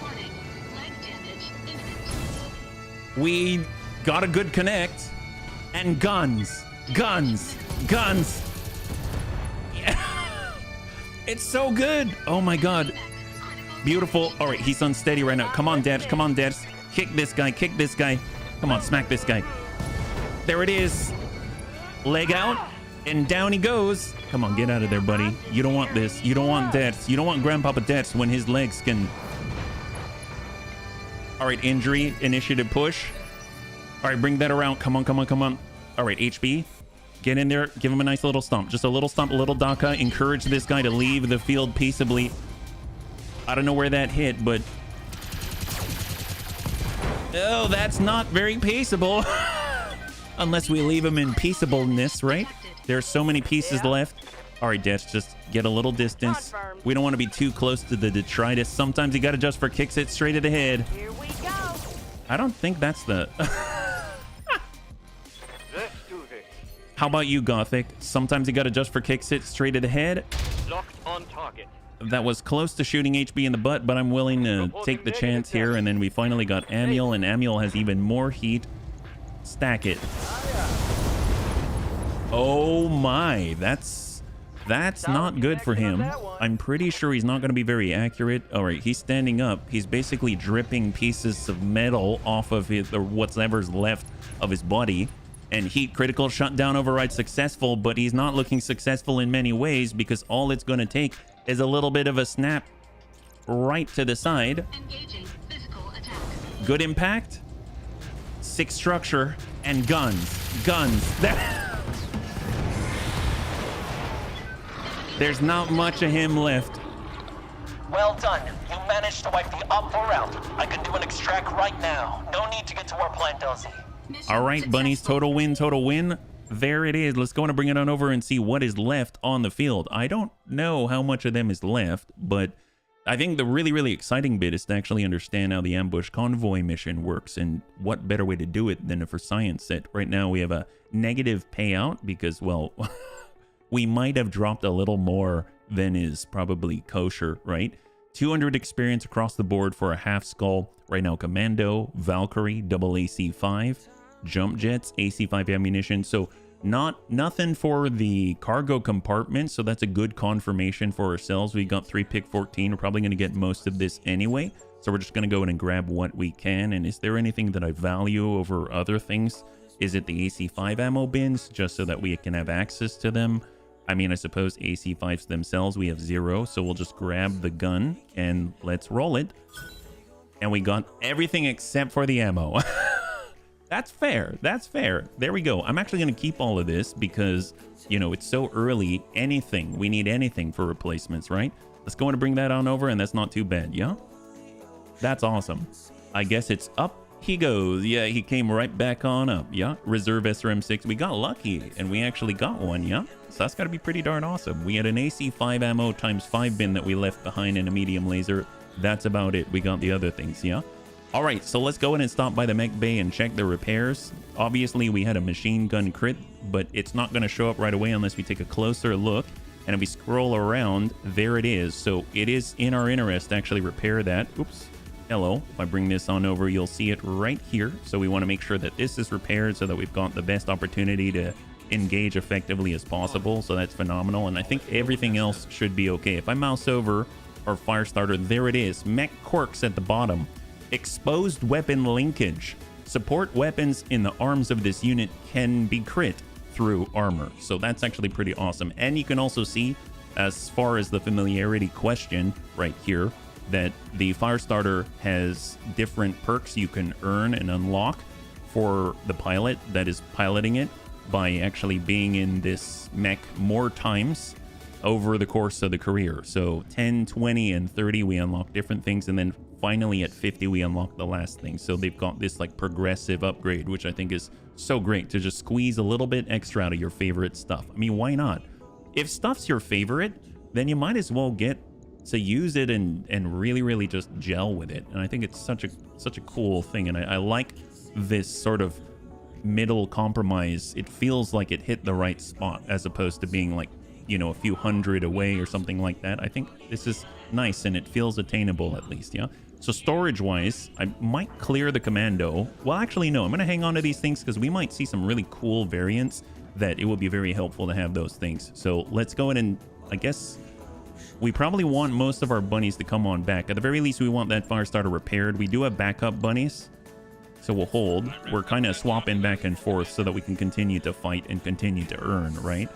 S5: Warning, leg damage imminent.
S1: We got a good connect. And guns. Guns. Guns. Yeah. It's so good. Oh my god. Beautiful. All right, he's unsteady right now. Come on, Debs. Come on, Debs. Kick this guy. Kick this guy. Come on, smack this guy. There it is. Leg out. And down he goes. Come on, get out of there, buddy. You don't want this. You don't want deaths. You don't want Grandpapa deaths when his legs can... All right, injury, initiative push. All right, bring that around. Come on, come on, come on. All right, HB. Get in there. Give him a nice little stomp. Just a little stomp, a little DACA. Encourage this guy to leave the field peaceably. I don't know where that hit, but... Oh, that's not very peaceable. Unless we leave him in peaceableness, right? There's so many pieces left. All right, Desh, just get a little distance.
S3: Confirmed.
S1: We don't want to be too close to the detritus. Sometimes you got to adjust for kicks it straight to the head.
S3: Here we go.
S1: I don't think that's the...
S4: Let's do this.
S1: How about you, Gothic? Sometimes you got to adjust for kicks it straight to the head.
S4: Locked on target.
S1: That was close to shooting HB in the butt, but I'm willing to take the chance here. And then we finally got Amiel, and Amiel has even more heat. Stack it. Oh my, that's not good for him. I'm pretty sure he's not going to be very accurate. All right, he's standing up. He's basically dripping pieces of metal off of his, or whatever's left of his body. And heat critical, shutdown override successful, but he's not looking successful in many ways because all it's going to take is a little bit of a snap right to the side.
S5: Engaging physical attack.
S1: Good impact. 6 structure and guns. Guns. There's not much of him left.
S6: Well done. You managed to wipe the op 4 out. I can do an extract right now. No need to get to our plant LZ.
S5: Mission
S1: All right, bunnies.
S5: successful.
S1: Total win, total win. There it is. Let's go and bring it on over and see what is left on the field. I don't know how much of them is left, but I think the really, really exciting bit is to actually understand how the ambush convoy mission works, and what better way to do it than for science set. Right now we have a negative payout because, well, we might have dropped a little more than is probably kosher, right? 200 experience across the board for a half skull. Right now, Commando, Valkyrie, double AC5, jump jets, AC5 ammunition. So nothing for the cargo compartment. So that's a good confirmation for ourselves. We got 3 pick 14. We're probably going to get most of this anyway. So we're just going to go in and grab what we can. And is there anything that I value over other things? Is it the AC5 ammo bins, just so that we can have access to them? I mean, I suppose AC5s themselves, we have 0, so we'll just grab the gun and let's roll it. And we got everything except for the ammo. That's fair. That's fair. There we go. I'm actually going to keep all of this because, you know, it's so early. Anything. We need anything for replacements, right? Let's go and bring that on over, and that's not too bad, yeah? That's awesome. I guess it's up. He goes. Yeah, he came right back on up. Yeah, reserve SRM6. We got lucky, and we actually got one. Yeah, so that's got to be pretty darn awesome. We had an AC5 ammo times 5 bin that we left behind in a medium laser. That's about it. We got the other things. Yeah. All right, so let's go in and stop by the mech bay and check the repairs. Obviously, we had a machine gun crit, but it's not going to show up right away unless we take a closer look. And if we scroll around, there it is. So it is in our interest to actually repair that. Oops. Hello. If I bring this on over, you'll see it right here. So we want to make sure that this is repaired so that we've got the best opportunity to engage effectively as possible. So that's phenomenal. And I think everything else should be okay. If I mouse over our fire starter, there it is. Mech quirks at the bottom. Exposed weapon linkage. Support weapons in the arms of this unit can be crit through armor. So that's actually pretty awesome. And you can also see, as far as the familiarity question right here, that the Firestarter has different perks you can earn and unlock for the pilot that is piloting it by actually being in this mech more times over the course of the career. So 10, 20, and 30, we unlock different things, and then finally at 50, we unlock the last thing. So they've got this like progressive upgrade, which I think is so great to just squeeze a little bit extra out of your favorite stuff. I mean, why not? If stuff's your favorite, then you might as well get to use it and really just gel with it. And I think it's such a cool thing, and I like this sort of middle compromise. It feels like it hit the right spot as opposed to being like, you know, a few hundred away or something like that. I think this is nice and it feels attainable at least. Yeah. So storage wise, I might clear the commando. Well, actually, no, I'm going to hang on to these things because we might see some really cool variants that it would be very helpful to have those things. So let's go ahead and, I guess we probably want most of our bunnies to come on back. At the very least, we want that Firestarter repaired. We do have backup bunnies, so we'll hold. We're kind of swapping back and forth so that we can continue to fight and continue to earn, right?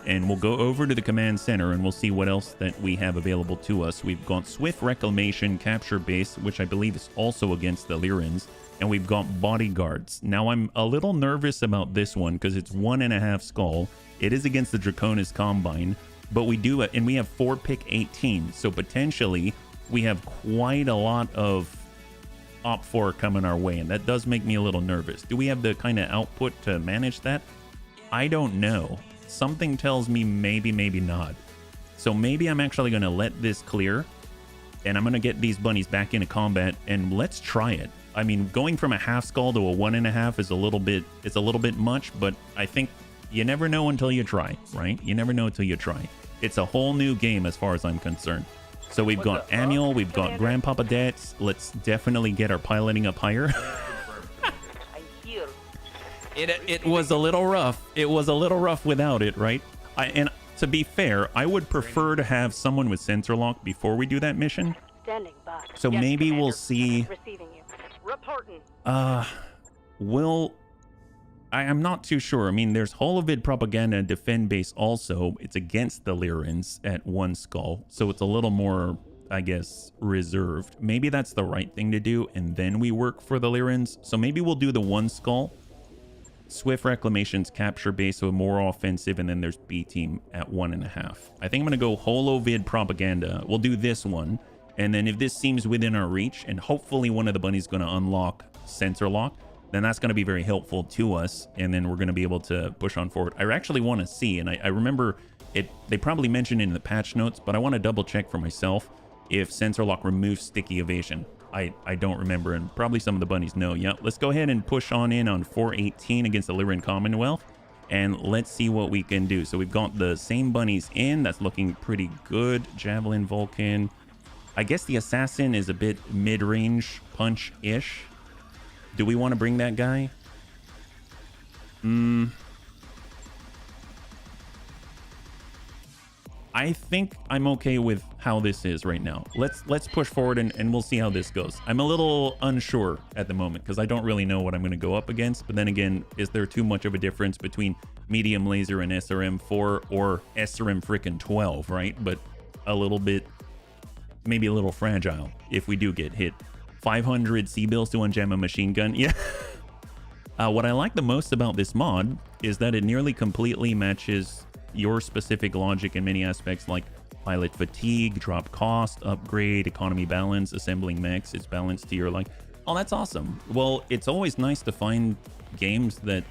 S1: And we'll go over to the command center and we'll see what else that we have available to us. We've got Swift Reclamation, Capture Base, which I believe is also against the Lyrans. And we've got Bodyguards. Now, I'm a little nervous about this one because it's 1.5 skull. It is against the Draconis Combine, but we do it, and we have 4 pick 18. So potentially, we have quite a lot of Op 4 coming our way, and that does make me a little nervous. Do we have the kind of output to manage that? I don't know. Something tells me maybe not. So maybe I'm actually going to let this clear, and I'm going to get these bunnies back into combat, and let's try it. I mean, going from a half skull to a 1.5 is a little bit much, but I think you never know until you try, right? You never know until you try. It's a whole new game as far as I'm concerned. So we've got Amiel, we've got Grandpapa Dets. Let's definitely get our piloting up higher.
S3: I'm here.
S1: It was a little rough. It was a little rough without it, right? And to be fair, I would prefer to have someone with sensor lock before we do that mission.
S3: Standing by.
S1: So
S3: Yes,
S1: maybe we'll
S3: Commander.
S1: see.
S3: Receiving you. Reporting.
S1: I'm not too sure. I mean, there's Holovid Propaganda and Defend Base also. It's against the Lyrans at 1 skull. So it's a little more, I guess, reserved. Maybe that's the right thing to do, and then we work for the Lyrans. So maybe we'll do the 1 skull. Swift Reclamation's Capture Base, so more offensive, and then there's B-Team at 1.5. I think I'm going to go Holovid Propaganda. We'll do this one, and then if this seems within our reach, and hopefully one of the bunnies going to unlock Sensor Lock, then that's going to be very helpful to us, and then we're going to be able to push on forward. I actually want to see, and I remember it. They probably mentioned it in the patch notes, but I want to double check for myself if Sensor Lock removes sticky evasion. I don't remember, and probably some of the bunnies know. Yeah, let's go ahead and push on in on 418 against the Lyran Commonwealth, and let's see what we can do. So we've got the same bunnies in. That's looking pretty good. Javelin, Vulcan. I guess the Assassin is a bit mid-range punch-ish. Do we want to bring that guy? I think I'm okay with how this is right now. Let's push forward and we'll see how this goes. I'm a little unsure at the moment because I don't really know what I'm going to go up against. But then again, is there too much of a difference between medium laser and SRM4 or SRM frickin' 12, right? But a little bit, maybe a little fragile if we do get hit. 500 C-bills to unjam a machine gun. Yeah. What I like the most about this mod is that it nearly completely matches your specific logic in many aspects, like pilot fatigue, drop cost, upgrade, economy balance, assembling mechs. It's balanced to your like. Oh, that's awesome. Well, it's always nice to find games that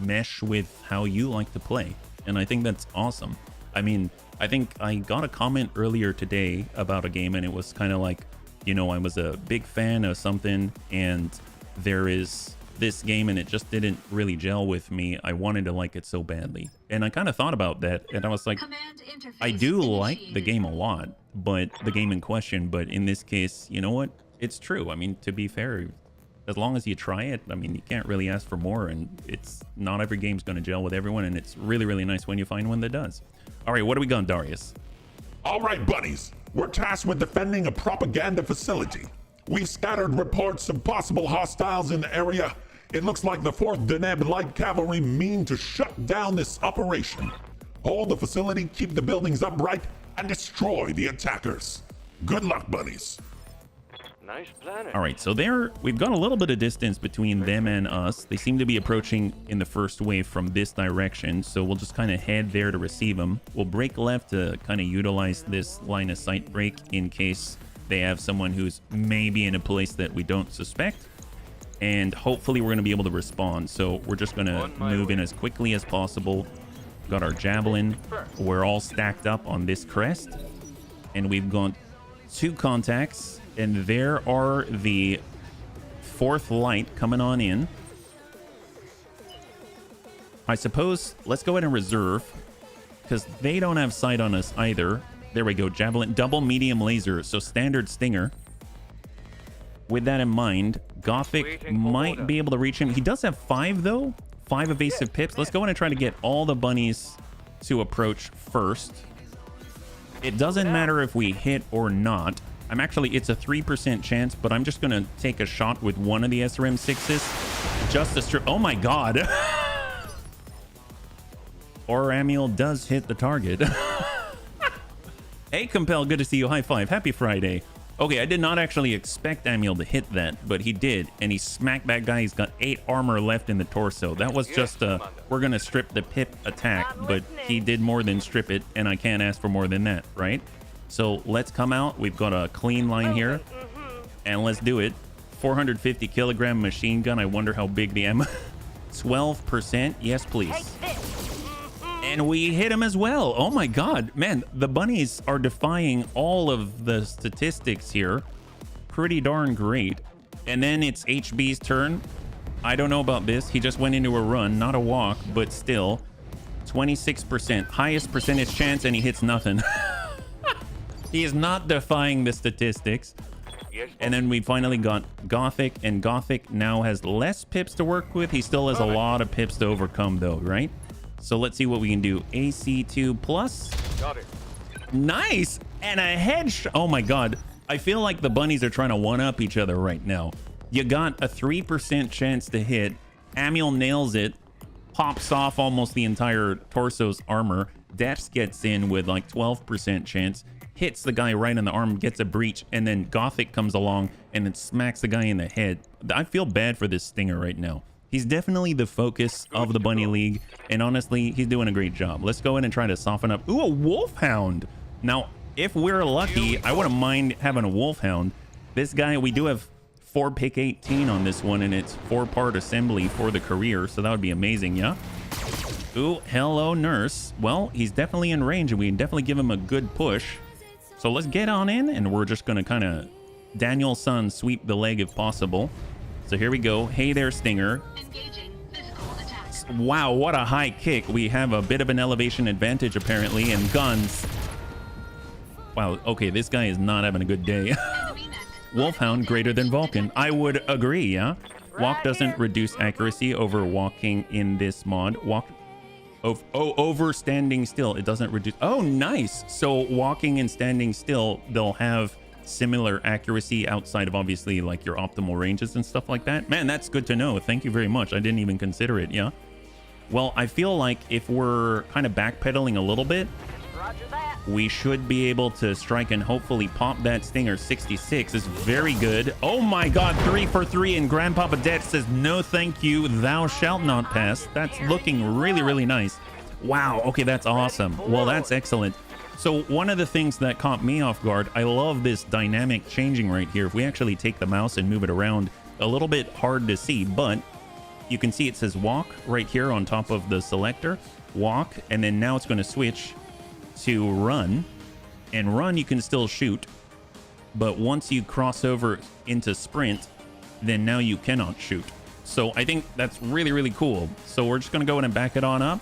S1: mesh with how you like to play. And I think that's awesome. I mean, I think I got a comment earlier today about a game, and it was kind of like, you know, I was a big fan of something and there is this game and it just didn't really gel with me. I wanted to like it so badly. And I kind of thought about that and I was like, I do like the game a lot, but the game in question, but in this case, you know what? It's true. I mean, to be fair, as long as you try it, I mean, you can't really ask for more, and it's not every game's going to gel with everyone, and it's really, really nice when you find one that does. All right, what do we got, Darius?
S2: All right, buddies. We're tasked with defending a propaganda facility. We've scattered reports of possible hostiles in the area. It looks like the 4th Deneb Light Cavalry mean to shut down this operation. Hold the facility, keep the buildings upright, and destroy the attackers. Good luck, bunnies.
S4: Nice planet.
S1: All right, so we've got a little bit of distance between them and us. They seem to be approaching in the first wave from this direction, so we'll just kind of head there to receive them. We'll break left to kind of utilize this line of sight break in case they have someone who's maybe in a place that we don't suspect. And hopefully we're going to be able to respond. So we're just going to move in as quickly as possible. Got our javelin. We're all stacked up on this crest. And we've got 2 contacts. And there are the 4th light coming on in. I suppose let's go ahead and reserve, because they don't have sight on us either. There we go. Javelin, double medium laser. So standard stinger. With that in mind, Gothic might be able to reach him. He does have 5 though. 5 evasive pips. Let's go in and try to get all the bunnies to approach first. It doesn't matter if we hit or not. It's a 3% chance, but I'm just going to take a shot with one of the SRM-6s just to strip. Oh my god. Or Amiel does hit the target. Hey, Compel, good to see you. High five. Happy Friday. Okay, I did not actually expect Amiel to hit that, but he did, and he smacked that guy. He's got 8 armor left in the torso. That was just we're gonna strip the pip attack, but he did more than strip it, and I can't ask for more than that, right? So let's come out. We've got a clean line here, and let's do it. 450 kilogram machine gun. I wonder how big the ammo. 12%. Yes, please. And we hit him as well. Oh my god, man, the bunnies are defying all of the statistics here. Pretty darn great. And then it's HB's turn. I don't know about this. He just went into a run, not a walk, but still 26%, highest percentage chance, and he hits nothing. He is not defying the statistics. And then we finally got Gothic, and Gothic now has less pips to work with. He still has a lot of pips to overcome though, right? So let's see what we can do. AC2 plus.
S4: Got it.
S1: Nice. And a headshot. Oh my god. I feel like the bunnies are trying to one-up each other right now. You got a 3% chance to hit. Amiel nails it. Pops off almost the entire torso's armor. Dex gets in with like 12% chance. Hits the guy right in the arm, gets a breach, and then Gothic comes along and then smacks the guy in the head. I feel bad for this Stinger right now. He's definitely the focus of the Bunny League, and honestly, he's doing a great job. Let's go in and try to soften up. Ooh, a Wolfhound. Now, if we're lucky, I wouldn't mind having a Wolfhound. This guy, we do have 4 pick 18 on this one, and it's 4-part assembly for the career, so that would be amazing, yeah? Ooh, hello, Nurse. Well, he's definitely in range, and we can definitely give him a good push. So let's get on in, and we're just going to kind of Daniel-san sweep the leg if possible. So here we go. Hey there, Stinger.
S5: Engaging physical attack.
S1: Wow, what a high kick. We have a bit of an elevation advantage, apparently, and guns. Wow, okay, this guy is not having a good day.
S5: Enemy mech.
S1: Wolfhound greater than Vulcan. I would agree, yeah? Walk doesn't reduce accuracy over walking in this mod. Walk... over standing still. It doesn't reduce... Oh, nice. So walking and standing still, they'll have similar accuracy outside of obviously like your optimal ranges and stuff like that. Man, that's good to know. Thank you very much. I didn't even consider it, yeah? Well, I feel like if we're kind of backpedaling a little bit,
S3: Roger that.
S1: we should be able to strike and hopefully pop that Stinger. 66 is very good. Oh my god, 3 for 3, and Grandpapa Det says no thank you, thou shalt not pass. That's looking really, really nice. Wow, okay, that's awesome. Well, that's excellent. So one of the things that caught me off guard, I love this dynamic changing right here. If we actually take the mouse and move it around, a little bit hard to see, but you can see it says walk right here on top of the selector. Walk, and then now it's going to switch to run. And run, you can still shoot, but once you cross over into sprint, then now you cannot shoot. So I think that's really, really cool. So we're just going to go in and back it on up.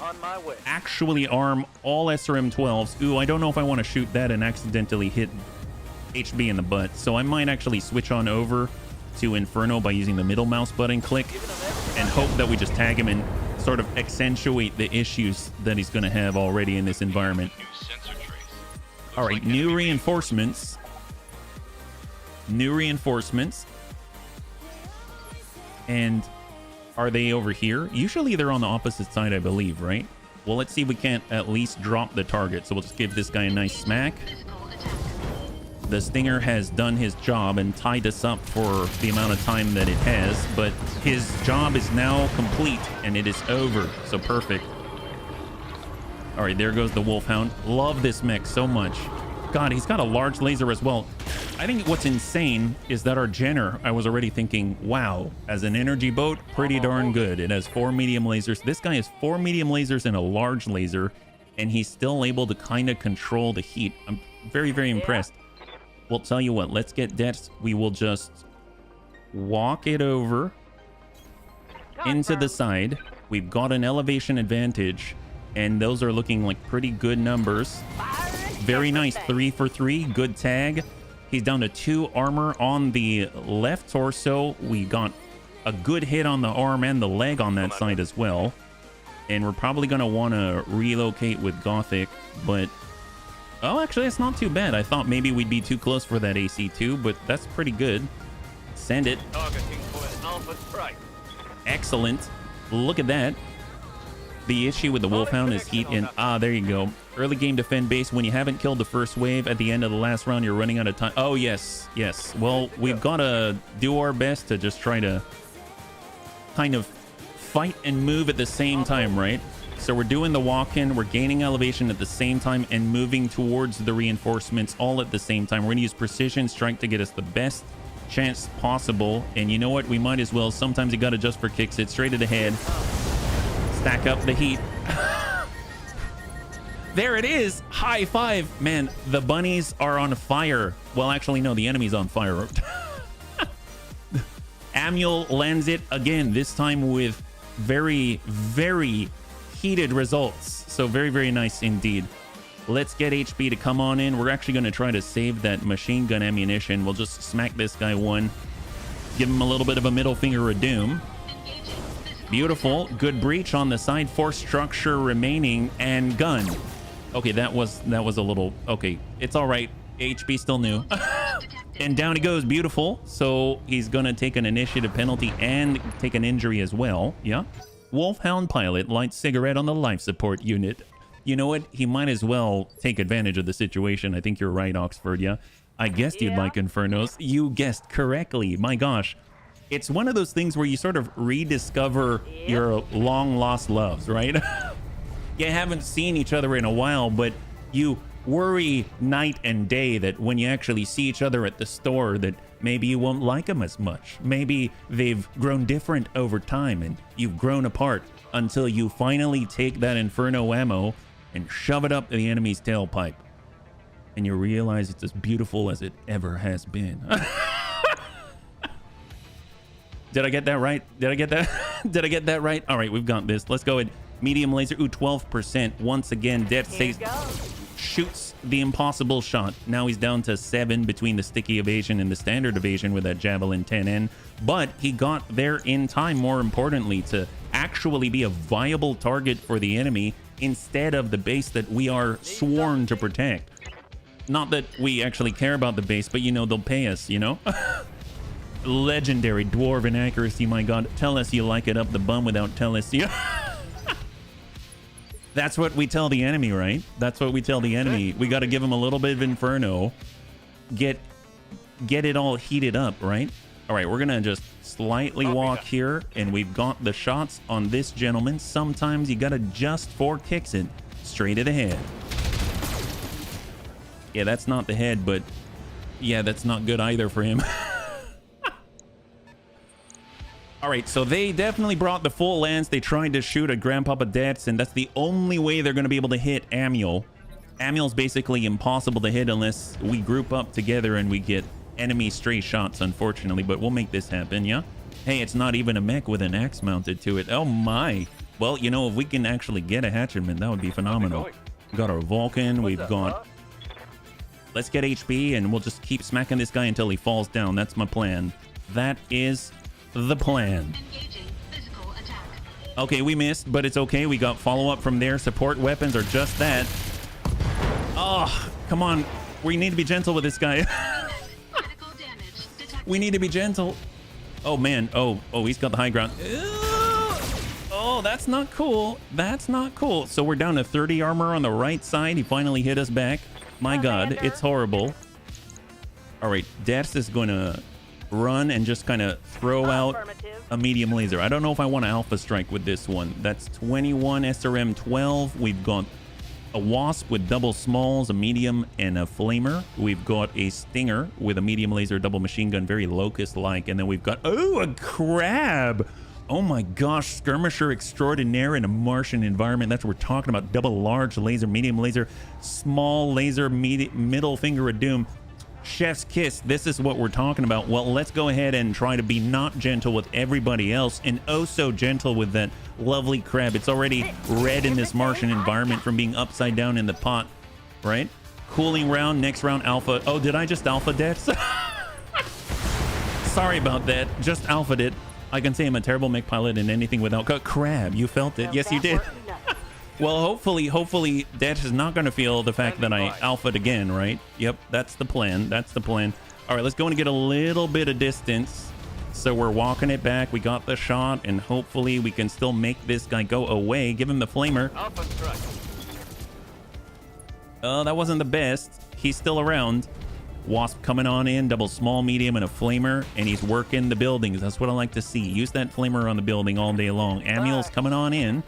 S4: On my way.
S1: Actually arm all SRM-12s. Ooh, I don't know if I want to shoot that and accidentally hit HB in the butt. So I might actually switch on over to Inferno by using the middle mouse button click and hope that we just tag him and sort of accentuate the issues that he's going to have already in this environment. All right, new reinforcements. New reinforcements. And are they over here? Usually they're on the opposite side, I believe, right? Well, let's see if we can't at least drop the target. So we'll just give this guy a nice smack.
S5: Physical attack.
S1: The Stinger has done his job and tied us up for the amount of time that it has, but his job is now complete and it is over. So perfect. All right, there goes the Wolfhound. Love this mech so much. God, he's got a large laser as well. I think what's insane is that our Jenner, I was already thinking, wow, as an energy boat, pretty darn good. It has 4 medium lasers. This guy has 4 medium lasers and a large laser, and he's still able to kind of control the heat. I'm very, very impressed. Well, tell you what, let's get debts. We will just walk it over into the side. We've got an elevation advantage, and those are looking like pretty good numbers. Very nice. 3 for 3. Good tag. He's down to 2 armor on the left torso. We got a good hit on the arm and the leg on that side as well. And we're probably going to want to relocate with Gothic, but... Oh, actually, it's not too bad. I thought maybe we'd be too close for that AC2, but that's pretty good. Send it.
S4: Targeting for an alpha strike.
S1: Excellent. Look at that. The issue with the Wolfhound is heat and... Ah, there you go. Early game defend base. When you haven't killed the first wave at the end of the last round, you're running out of time. Oh, yes. Yes. Well, we've got to do our best to just try to kind of fight and move at the same time, right? So we're doing the walk-in, we're gaining elevation at the same time and moving towards the reinforcements all at the same time. We're going to use precision strike to get us the best chance possible. And you know what? We might as well. Sometimes you got to just for kicks it straight to the head. Stack up the heat. There it is. High five. Man, the bunnies are on fire. Well, actually, no, the enemy's on fire. Manuel lands it again, this time with very, very heated results. So very, very nice indeed. Let's get HB to come on in. We're actually going to try to save that machine gun ammunition. We'll just smack this guy one. Give him a little bit of a middle finger of doom. Beautiful. Good breach on the side. Force structure remaining and gun. Okay, that was a little... Okay, it's all right. HB still new. And down he goes. Beautiful. So he's going to take an initiative penalty and take an injury as well. Yeah. Wolfhound pilot lights cigarette on the life support unit. You know what? He might as well take advantage of the situation. I think you're right, Oxford. Yeah. I guessed you'd like Infernos. You guessed correctly. My gosh. It's one of those things where you sort of rediscover your long lost loves, right? You haven't seen each other in a while, but you worry night and day that when you actually see each other at the store that maybe you won't like them as much. Maybe they've grown different over time and you've grown apart until you finally take that Inferno ammo and shove it up the enemy's tailpipe. And you realize it's as beautiful as it ever has been. Did I get that right? Did I get that? Did I get that right? All right, we've got this. Let's go at medium laser. Ooh, 12%. Once again, Death says shoots the impossible shot. Now he's down to 7 between the sticky evasion and the standard evasion with that Javelin 10N. But he got there in time, more importantly, to actually be a viable target for the enemy instead of the base that we are sworn to protect. Not that we actually care about the base, but, you know, they'll pay us, you know? Legendary dwarven accuracy, my god. Tell us you like it up the bum without tell us you... That's what we tell the enemy, right? That's what we tell the enemy. We got to give them a little bit of Inferno. Get it all heated up, right? All right, we're going to just slightly walk here, and we've got the shots on this gentleman. Sometimes you got to just for kicks it straight to the head. Yeah, that's not the head, but yeah, that's not good either for him. All right, so they definitely brought the full lance. They tried to shoot at Grandpapa Debts, and that's the only way they're going to be able to hit Manuel. Manuel's basically impossible to hit unless we group up together and we get enemy stray shots, unfortunately, but we'll make this happen, yeah? Hey, it's not even a mech with an axe mounted to it. Oh, my. Well, you know, if we can actually get a hatchetman, that would be phenomenal. We've got our Vulcan. We've got... Let's get HP, and we'll just keep smacking this guy until he falls down. That's my plan. That is... the plan. Okay, we missed, but it's okay. We got follow-up from there. Support weapons are just that. Oh, come on. We need to be gentle with this guy. We need to be gentle. Oh, man. Oh, he's got the high ground. Oh, that's not cool. That's not cool. So we're down to 30 armor on the right side. He finally hit us back. My God, it's horrible. All right, Death is going to run and just kind of throw out
S3: Affirmative.
S1: a medium laser. I don't know if I want to alpha strike with this one. That's 21 SRM 12. We've got a Wasp with double smalls, a medium, and a flamer. We've got a Stinger with a medium laser, double machine gun, very Locust-like. And then we've got, oh, a Crab. Oh my gosh, skirmisher extraordinaire in a Martian environment. That's what we're talking about. Double large laser, medium laser, small laser, middle finger of doom. Chef's kiss. This is what we're talking about. Well, let's go ahead and try to be not gentle with everybody else and oh so gentle with that lovely crab. It's already red in this Martian environment from being upside down in the pot, right? Cooling round, next round alpha. Oh, did I just alpha deaths? Sorry about that. Just alpha'd it. I can say I'm a terrible mech pilot and anything without crab. You felt it. Yes, you did. Well, hopefully Dash is not going to feel the fact that I alpha'd again, right? Yep, that's the plan. That's the plan. All right, let's go and get a little bit of distance. So we're walking it back. We got the shot, and hopefully we can still make this guy go away. Give him the flamer.
S4: Alpha strike.
S1: That wasn't the best. He's still around. Wasp coming on in, double small, medium, and a flamer, and he's working the buildings. That's what I like to see. Use that flamer on the building all day long. Amiel's coming on in.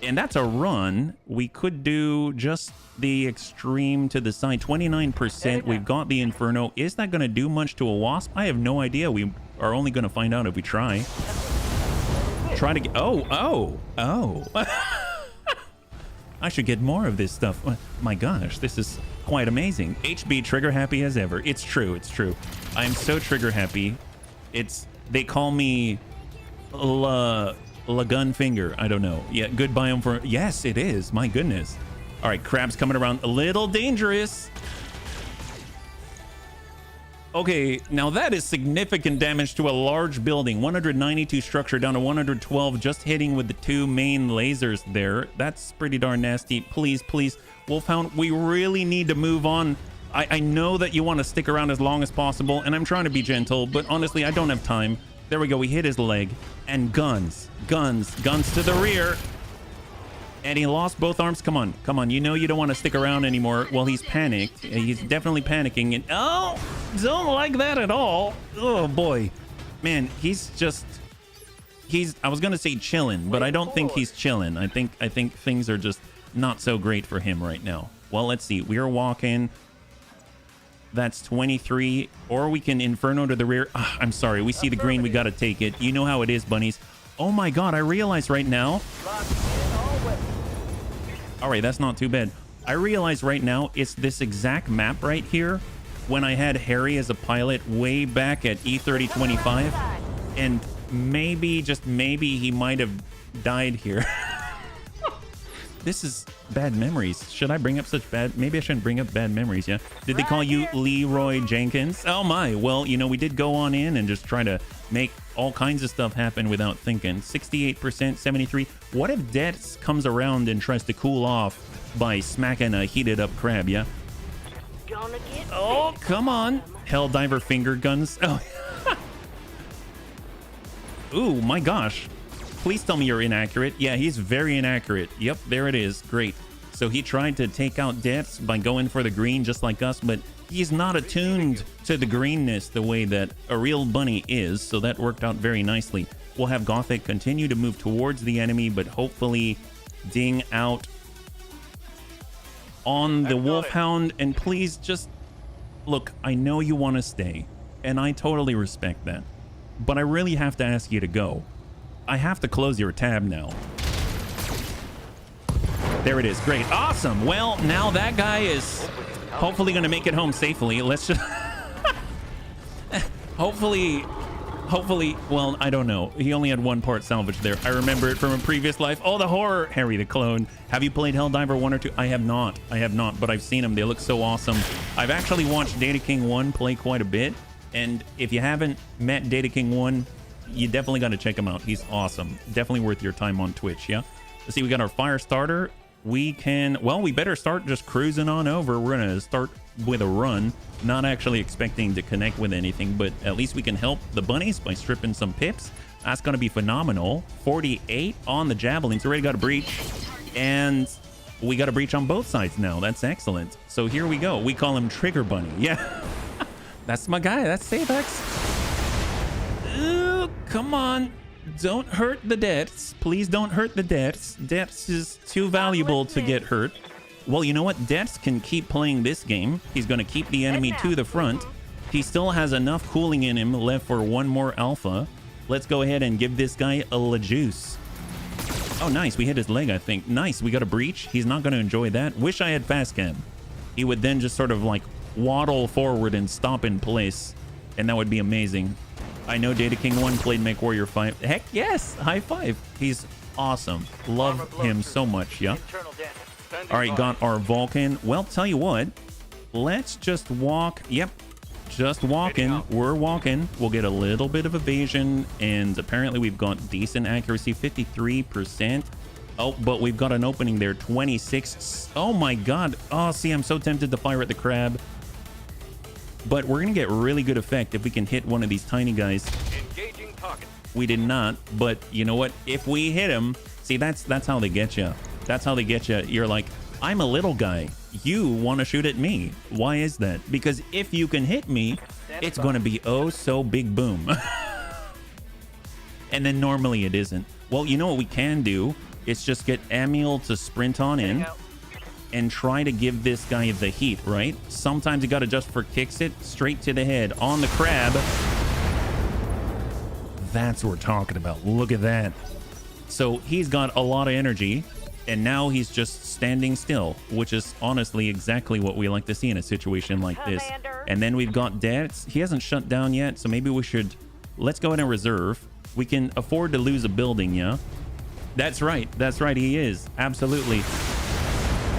S1: And that's a run. We could do just the extreme to the side. 29%. We've got the Inferno. Is that going to do much to a Wasp? I have no idea. We are only going to find out if we try. Try to get... Oh. I should get more of this stuff. My gosh, this is quite amazing. HB trigger happy as ever. It's true. It's true. I'm so trigger happy. They call me... Gun finger. I don't know. Yeah, good biome for... Yes, it is. My goodness. All right, crab's coming around. A little dangerous. Okay, now that is significant damage to a large building. 192 structure down to 112, just hitting with the two main lasers there. That's pretty darn nasty. Please, Wolfhound, we really need to move on. I know that you want to stick around as long as possible, and I'm trying to be gentle, but honestly, I don't have time. There we go. We hit his leg. And guns to the rear. And he lost both arms. Come on. You know you don't want to stick around anymore. Well, he's panicked. He's definitely panicking. And oh, don't like that at all. Oh boy, man, I was gonna say chilling, but I don't think he's chilling. I think things are just not so great for him right now. Well, let's see. We are walking. That's 23, or we can Inferno to the rear. I'm sorry. We see the green. We got to take it. You know how it is, bunnies. Oh my God. I realize right now. All right. That's not too bad. I realize right now it's this exact map right here when I had Harry as a pilot way back at E3025. And maybe, just maybe, he might have died here. This is bad memories. Should I bring up such bad... Maybe I shouldn't bring up bad memories, yeah? Did they call you Leroy Jenkins? Oh my. Well, you know, we did go on in and just try to make all kinds of stuff happen without thinking. 68%, 73. What if Deaths comes around and tries to cool off by smacking a heated up crab, yeah?
S3: Gonna get
S1: Oh, come on. Helldiver finger guns. Oh. Ooh, my gosh. Please tell me you're inaccurate. Yeah, he's very inaccurate. Yep, there it is. Great. So he tried to take out Deaths by going for the green just like us, but he's not attuned to the greenness the way that a real bunny is, so that worked out very nicely. We'll have Gothic continue to move towards the enemy, but hopefully ding out on the Wolfhound. And please just... Look, I know you want to stay, and I totally respect that, but I really have to ask you to go. I have to close your tab now. There it is. Great. Awesome. Well, now that guy is hopefully going to make it home safely. Let's just... hopefully, well, I don't know. He only had one part salvage there. I remember it from a previous life. Oh, the horror. Harry the clone. Have you played Helldiver 1 or 2? I have not, but I've seen them. They look so awesome. I've actually watched Data King 1 play quite a bit. And if you haven't met Data King 1, you definitely got to check him out. He's awesome. Definitely worth your time on Twitch, yeah? Let's see, we got our fire starter. We better start just cruising on over. We're going to start with a run. Not actually expecting to connect with anything, but at least we can help the bunnies by stripping some pips. That's going to be phenomenal. 48 on the javelins. Already got a breach. And we got a breach on both sides now. That's excellent. So here we go. We call him Trigger Bunny. Yeah. That's my guy. That's Sabex. Ooh, come on. Don't hurt the Dets. Please don't hurt the Dets. Dets is too valuable to get hurt. Well, you know what? Dets can keep playing this game. He's going to keep the enemy to the front. He still has enough cooling in him left for one more alpha. Let's go ahead and give this guy a la juice. Oh, nice. We hit his leg, I think. Nice. We got a breach. He's not going to enjoy that. Wish I had fast cam. He would then just sort of like waddle forward and stop in place. And that would be amazing. I know Data King 1 played Mech Warrior 5. Heck yes. High five. He's awesome. Love him so much. Yeah. All right. Got our Vulcan. Well, tell you what. Let's just walk. Yep. Just walking. We're walking. We'll get a little bit of evasion, and apparently we've got decent accuracy, 53%. Oh, but we've got an opening there, 26. Oh my god. Oh, see, I'm so tempted to fire at the crab, but we're gonna get really good effect if we can hit one of these tiny guys.
S4: Engaging target.
S1: We did not, but you know what? If we hit him, see, that's how they get you. That's how they get you. You're like, I'm a little guy. You want to shoot at me. Why is that? Because if you can hit me, it's going to be oh so big boom. And then normally it isn't. Well, you know what we can do? It's just get Amiel to sprint on in and try to give this guy the heat, right? Sometimes you got to just for kicks it straight to the head on the crab. That's what we're talking about. Look at that. So he's got a lot of energy. And now he's just standing still, which is honestly exactly what we like to see in a situation like this. And then we've got Dets. He hasn't shut down yet, so maybe we should... Let's go ahead and reserve. We can afford to lose a building, yeah? That's right. That's right. He is. Absolutely.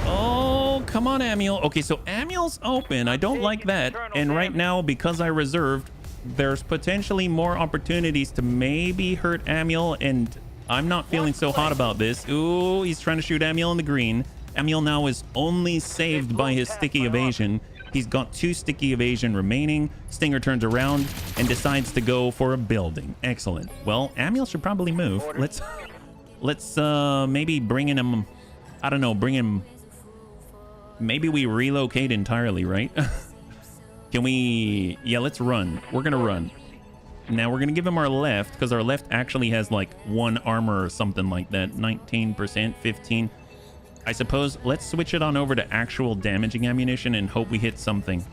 S1: Oh, come on, Amiel. Okay, so Amiel's open. I don't like that. And right now, because I reserved, there's potentially more opportunities to maybe hurt Amiel, and... I'm not feeling so hot about this. Ooh, he's trying to shoot Amiel in the green. Amiel now is only saved by his sticky evasion. He's got 2 sticky evasion remaining. Stinger turns around and decides to go for a building. Excellent. Well, Amiel should probably move. Let's maybe bring in him. I don't know, bring him. Maybe we relocate entirely, right? Can we? Yeah, let's run. We're gonna run. Now we're going to give him our left, because our left actually has like 1 armor or something like that. 19%, 15. I suppose let's switch it on over to actual damaging ammunition and hope we hit something.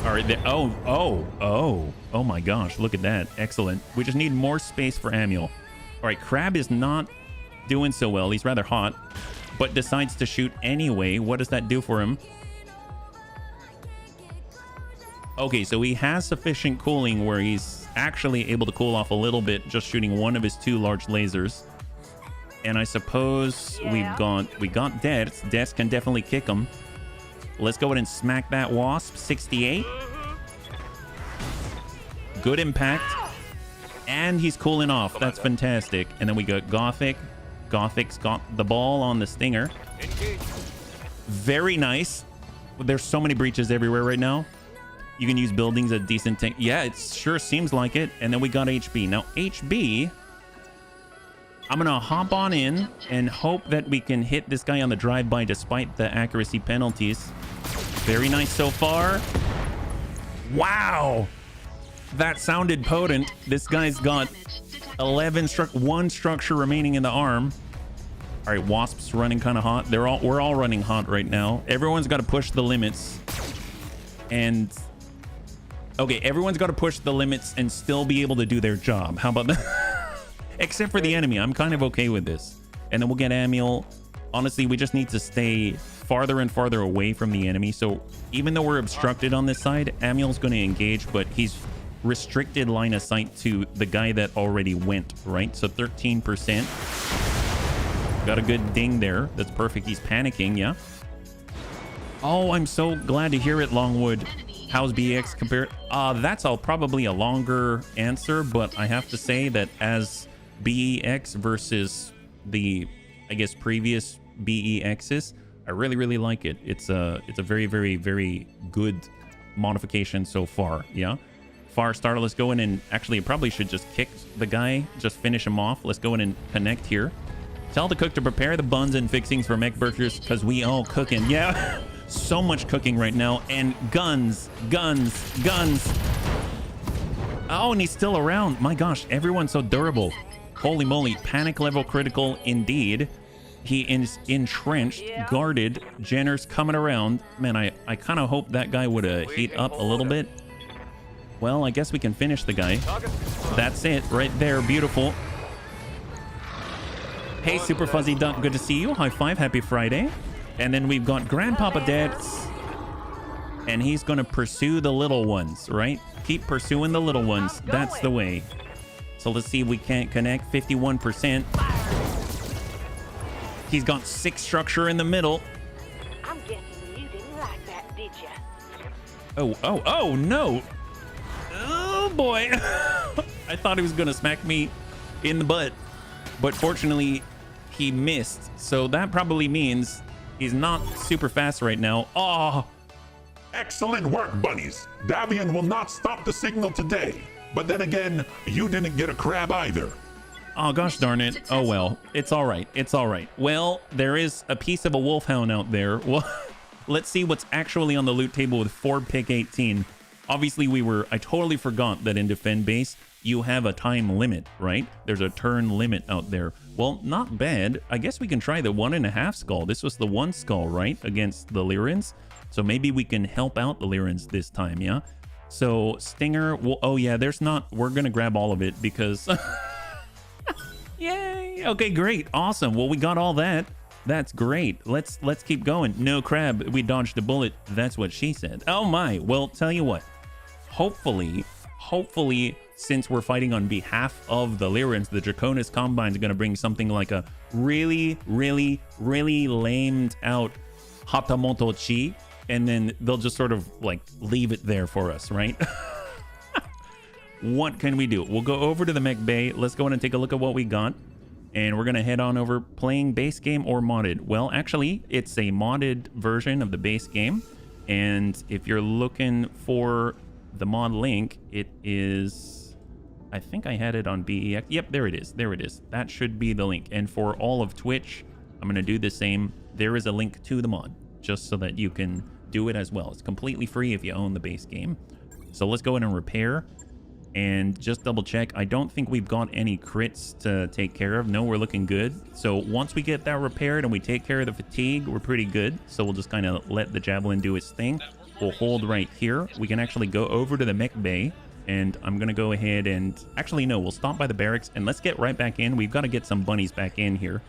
S1: All right. Oh my gosh. Look at that. Excellent. We just need more space for Amiel. All right. Crab is not doing so well. He's rather hot, but decides to shoot anyway. What does that do for him? Okay, so he has sufficient cooling where he's actually able to cool off a little bit just shooting one of his 2 large lasers. And I suppose we got Dets. Dets can definitely kick him. Let's go ahead and smack that Wasp. 68. Good impact. And he's cooling off. That's fantastic. And then we got Gothic. Gothic's got the ball on the Stinger. Very nice. There's so many breaches everywhere right now. You can use buildings at decent tank. Yeah, it sure seems like it. And then we got HB. Now, HB, I'm going to hop on in and hope that we can hit this guy on the drive-by despite the accuracy penalties. Very nice so far. Wow. That sounded potent. This guy's got 1 structure remaining in the arm. All right, Wasp's running kind of hot. We're all running hot right now. Everyone's got to push the limits. And... okay, everyone's got to push the limits and still be able to do their job. How about that? Except for the enemy. I'm kind of okay with this. And then we'll get Amiel. Honestly, we just need to stay farther and farther away from the enemy. So even though we're obstructed on this side, Amiel's going to engage, but he's restricted line of sight to the guy that already went, right? So 13%. Got a good ding there. That's perfect. He's panicking, yeah? Oh, I'm so glad to hear it, Longwood. How's BEX compared? That's probably a longer answer, but I have to say that as BEX versus the, I guess, previous BEXs, I really like it. It's a very, very, very good modification so far. Yeah. Far starter. Let's go in and actually it probably should just kick the guy, just finish him off. Let's go in and connect here. Tell the cook to prepare the buns and fixings for mech burgers because we all cooking. Yeah. So much cooking right now. And guns. Oh, and he's still around. My gosh, everyone's so durable. Holy moly, panic level critical indeed. He is entrenched, guarded. Jenner's coming around. Man, I kind of hope that guy would heat up a little bit. Well, I guess we can finish the guy. That's it right there. Beautiful. Hey, Super Fuzzy Duck. Good to see you. High five. Happy Friday. And then we've got Grandpapa Dance. And he's going to pursue the little ones, right? Keep pursuing the little ones. That's the way. So let's see if we can't connect. 51%. He's got 6 structure in the middle.
S3: I'm guessing you didn't like that, did ya?
S1: Oh, no. Oh, boy. I thought he was going to smack me in the butt. But fortunately, he missed. So that probably means he's not super fast right now. Oh,
S2: Excellent work, bunnies. Davian will not stop the signal today. But then again, you didn't get a crab either.
S1: oh gosh darn it. Oh, well, it's all right. It's all right. Well, there is a piece of a wolfhound out there. Well, let's see what's actually on the loot table with Ford Pick 18. Obviously, I totally forgot that in Defend Base, you have a time limit, right? There's a turn limit out there. Well, not bad. I guess we can try the 1.5 skull. This was the 1 skull, right? Against the Lyrans. So maybe we can help out the Lyrans this time, yeah? So Stinger, well, oh yeah, we're gonna grab all of it because... Yay! Okay, great, awesome. Well, we got all that. That's great. Let's keep going. No crab, we dodged a bullet. That's what she said. Oh my, well, tell you what. Hopefully, since we're fighting on behalf of the Lyrans, the Draconis Combine is gonna bring something like a really lamed out Hatamoto Chi. And then they'll just sort of like leave it there for us, right? What can we do? We'll go over to the mech bay. Let's go in and take a look at what we got. And we're going to head on over playing base game or modded. Well, actually, it's a modded version of the base game. And if you're looking for the mod link, it is... I think I had it on BEX. Yep, there it is. There it is. That should be the link. And for all of Twitch, I'm going to do the same. There is a link to the mod, just so that you can do it as well. It's completely free if you own the base game. So let's go in and repair and just double check. I don't think we've got any crits to take care of. No, we're looking good. So once we get that repaired and we take care of the fatigue, we're pretty good. So we'll just kind of let the javelin do its thing. We'll hold right here. We can actually go over to the mech bay, and I'm gonna go ahead and actually no, we'll stop by the barracks and let's get right back in. We've got to get some bunnies back in here.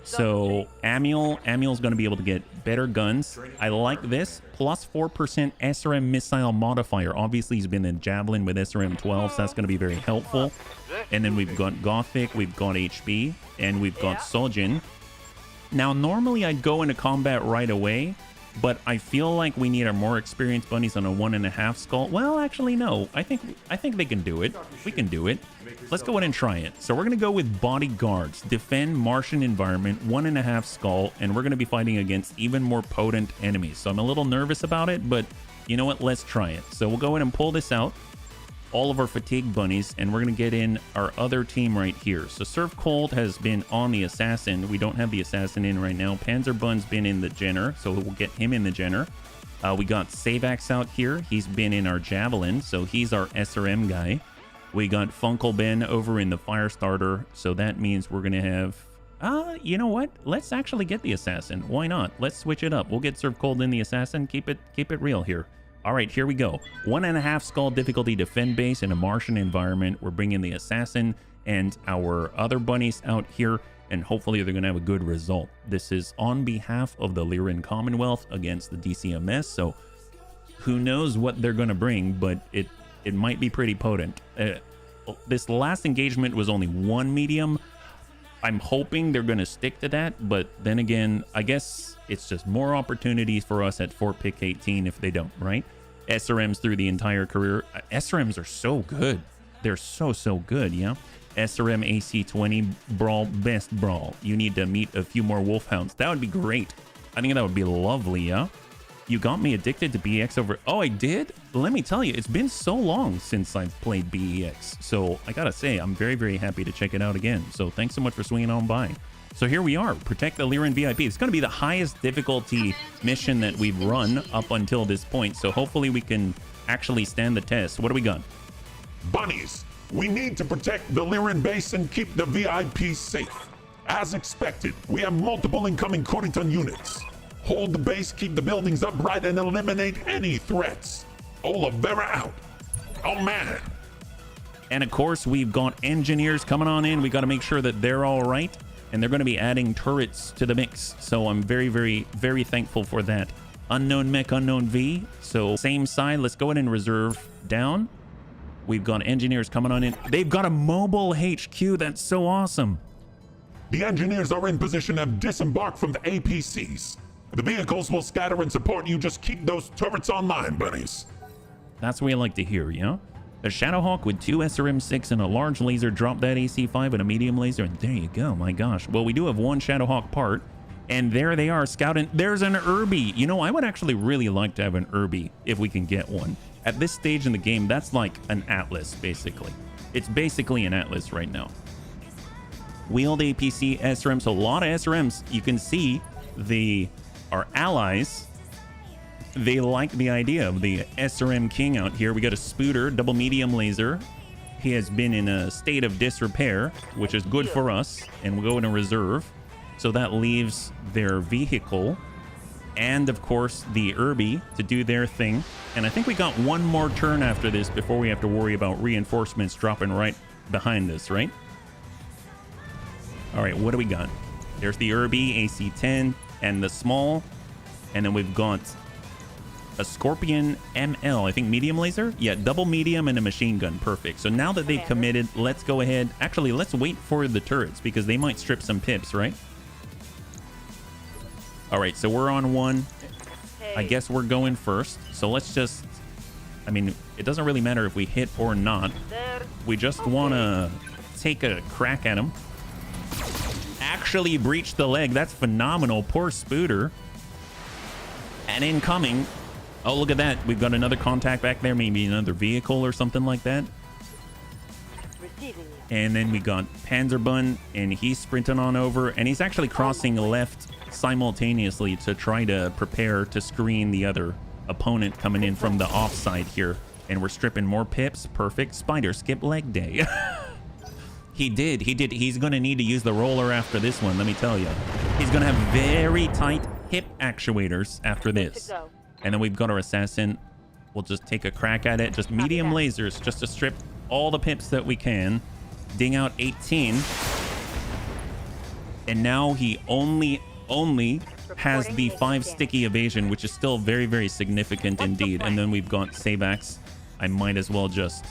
S1: So Amiel's going to be able to get better guns. I like this. Plus 4% SRM missile modifier. Obviously, he's been in Javelin with SRM 12, so that's going to be very helpful. And then we've got Gothic, we've got HB, and we've got Sojin. Now, normally I'd go into combat right away, but I feel like we need our more experienced bunnies on a 1.5 skull. Well, actually, no. I think they can do it. We can do it. Let's go ahead and try it. So we're going to go with bodyguards, defend Martian environment, 1.5 skull, and we're going to be fighting against even more potent enemies. So I'm a little nervous about it, but you know what? Let's try it. So we'll go ahead and pull this out, all of our fatigue bunnies, and we're going to get in our other team right here. So Surf Cold has been on the assassin. We don't have the assassin in right now. Panzer Bun's been in the Jenner, so we'll get him in the Jenner. We got Savax out here. He's been in our Javelin, so he's our SRM guy. We got Funkle Ben over in the Firestarter, so that means we're going to have... you know what? Let's actually get the Assassin. Why not? Let's switch it up. We'll get Surf Cold in the Assassin. Keep it real here. All right, here we go. 1.5 skull difficulty defend base in a Martian environment. We're bringing the Assassin and our other bunnies out here, and hopefully they're going to have a good result. This is on behalf of the Lyran Commonwealth against the DCMS, so who knows what they're going to bring, but it might be pretty potent. This last engagement was only 1 medium. I'm hoping they're going to stick to that, but then again, I guess it's just more opportunities for us at Fort Pick 18 if they don't, right? SRMs through the entire career. SRMs are so good. They're so good, yeah? SRM AC-20 Brawl, best Brawl. You need to meet a few more Wolfhounds. That would be great. I think that would be lovely, yeah? You got me addicted to BEX over... Oh, I did? Let me tell you, it's been so long since I've played BEX. So I gotta say, I'm very happy to check it out again. So thanks so much for swinging on by. So here we are, protect the Lyran VIP. It's going to be the highest difficulty mission that we've run up until this point. So hopefully we can actually stand the test. What do we got?
S2: Bunnies, we need to protect the Lyran base and keep the VIP safe. As expected, we have multiple incoming Coriton units. Hold the base, keep the buildings upright, and eliminate any threats. Oliveira out. Oh man.
S1: And of course, we've got engineers coming on in. We got to make sure that they're all right. And they're going to be adding turrets to the mix. So I'm very, very, very thankful for that. Unknown mech, unknown V. So same side. Let's go ahead and reserve down. We've got engineers coming on in. They've got a mobile HQ. That's so awesome.
S2: The engineers are in position and have disembarked from the APCs. The vehicles will scatter and support you. Just keep those turrets online, bunnies.
S1: That's what we like to hear, you know? A Shadowhawk with 2 SRM-6 and a large laser. Drop that AC-5 and a medium laser. And there you go. My gosh. Well, we do have one Shadowhawk part. And there they are scouting. There's an Irby. You know, I would actually really like to have an Irby if we can get one. At this stage in the game, that's like an Atlas, basically. It's basically an Atlas right now. Wheeled APC SRMs. So a lot of SRMs. You can see our allies, they like the idea of the SRM King out here. We got a Spooter, double medium laser. He has been in a state of disrepair, which is good for us. And we'll go in a reserve. So that leaves their vehicle and, of course, the Irby to do their thing. And I think we got one more turn after this before we have to worry about reinforcements dropping right behind us, right? All right, what do we got? There's the Irby, AC-10, and the small. And then we've got a Scorpion ML, I think medium laser? Yeah, double medium and a machine gun. Perfect. So now that they've committed, let's go ahead. Actually, let's wait for the turrets because they might strip some pips, right? All right, so we're on one. I guess we're going first. So let's just, I mean, it doesn't really matter if we hit or not. We just want to take a crack at them. Actually breached the leg. That's phenomenal. Poor Spooter. And incoming. Oh, look at that. We've got another contact back there. Maybe another vehicle or something like that. And then we got Panzerbun, and he's sprinting on over. And he's actually crossing left simultaneously to try to prepare to screen the other opponent coming in from the offside here. And we're stripping more pips. Perfect. Spider skip leg day. He did. He's going to need to use the roller after this one, let me tell you. He's going to have very tight hip actuators after this. And then we've got our assassin. We'll just take a crack at it. Just medium lasers just to strip all the pips that we can. Ding out 18. And now he only has the 5 sticky evasion, which is still very, very significant indeed. And then we've got Sabax. I might as well just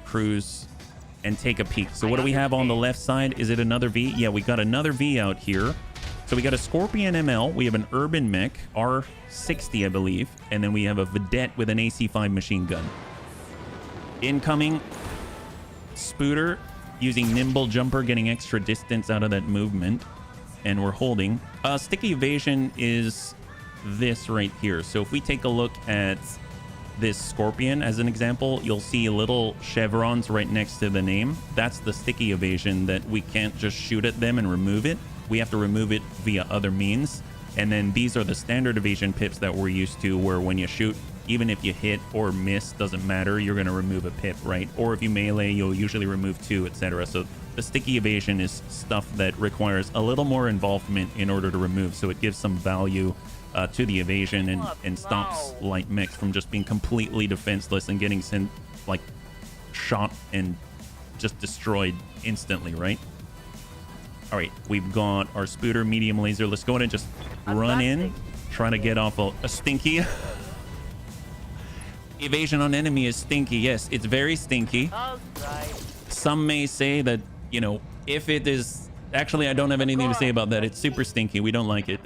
S1: cruise and take a peek. So what do we have on the left side? Is it another V? Yeah, we got another V out here. So we got a Scorpion ML. We have an Urban Mech, R60, I believe. And then we have a Vedette with an AC-5 machine gun. Incoming Spooter using Nimble Jumper, getting extra distance out of that movement. And we're holding. Sticky evasion is this right here. So if we take a look at this Scorpion as an example, you'll see little chevrons right next to the name. That's the sticky evasion that we can't just shoot at them and remove it. We have to remove it via other means. And then these are the standard evasion pips that we're used to, where when you shoot, even if you hit or miss, doesn't matter, you're going to remove a pip, right? Or if you melee, you'll usually remove 2, etc. So the sticky evasion is stuff that requires a little more involvement in order to remove. So it gives some value to the evasion and stops light mechs from just being completely defenseless and getting sent, like, shot and just destroyed instantly, right? All right, we've got our Spooter medium laser. Let's go ahead and just run in, try to get off a stinky. Evasion on enemy is stinky. Yes, it's very stinky. Some may say that, you know, if it is... Actually, I don't have anything to say about that. It's super stinky. We don't like it.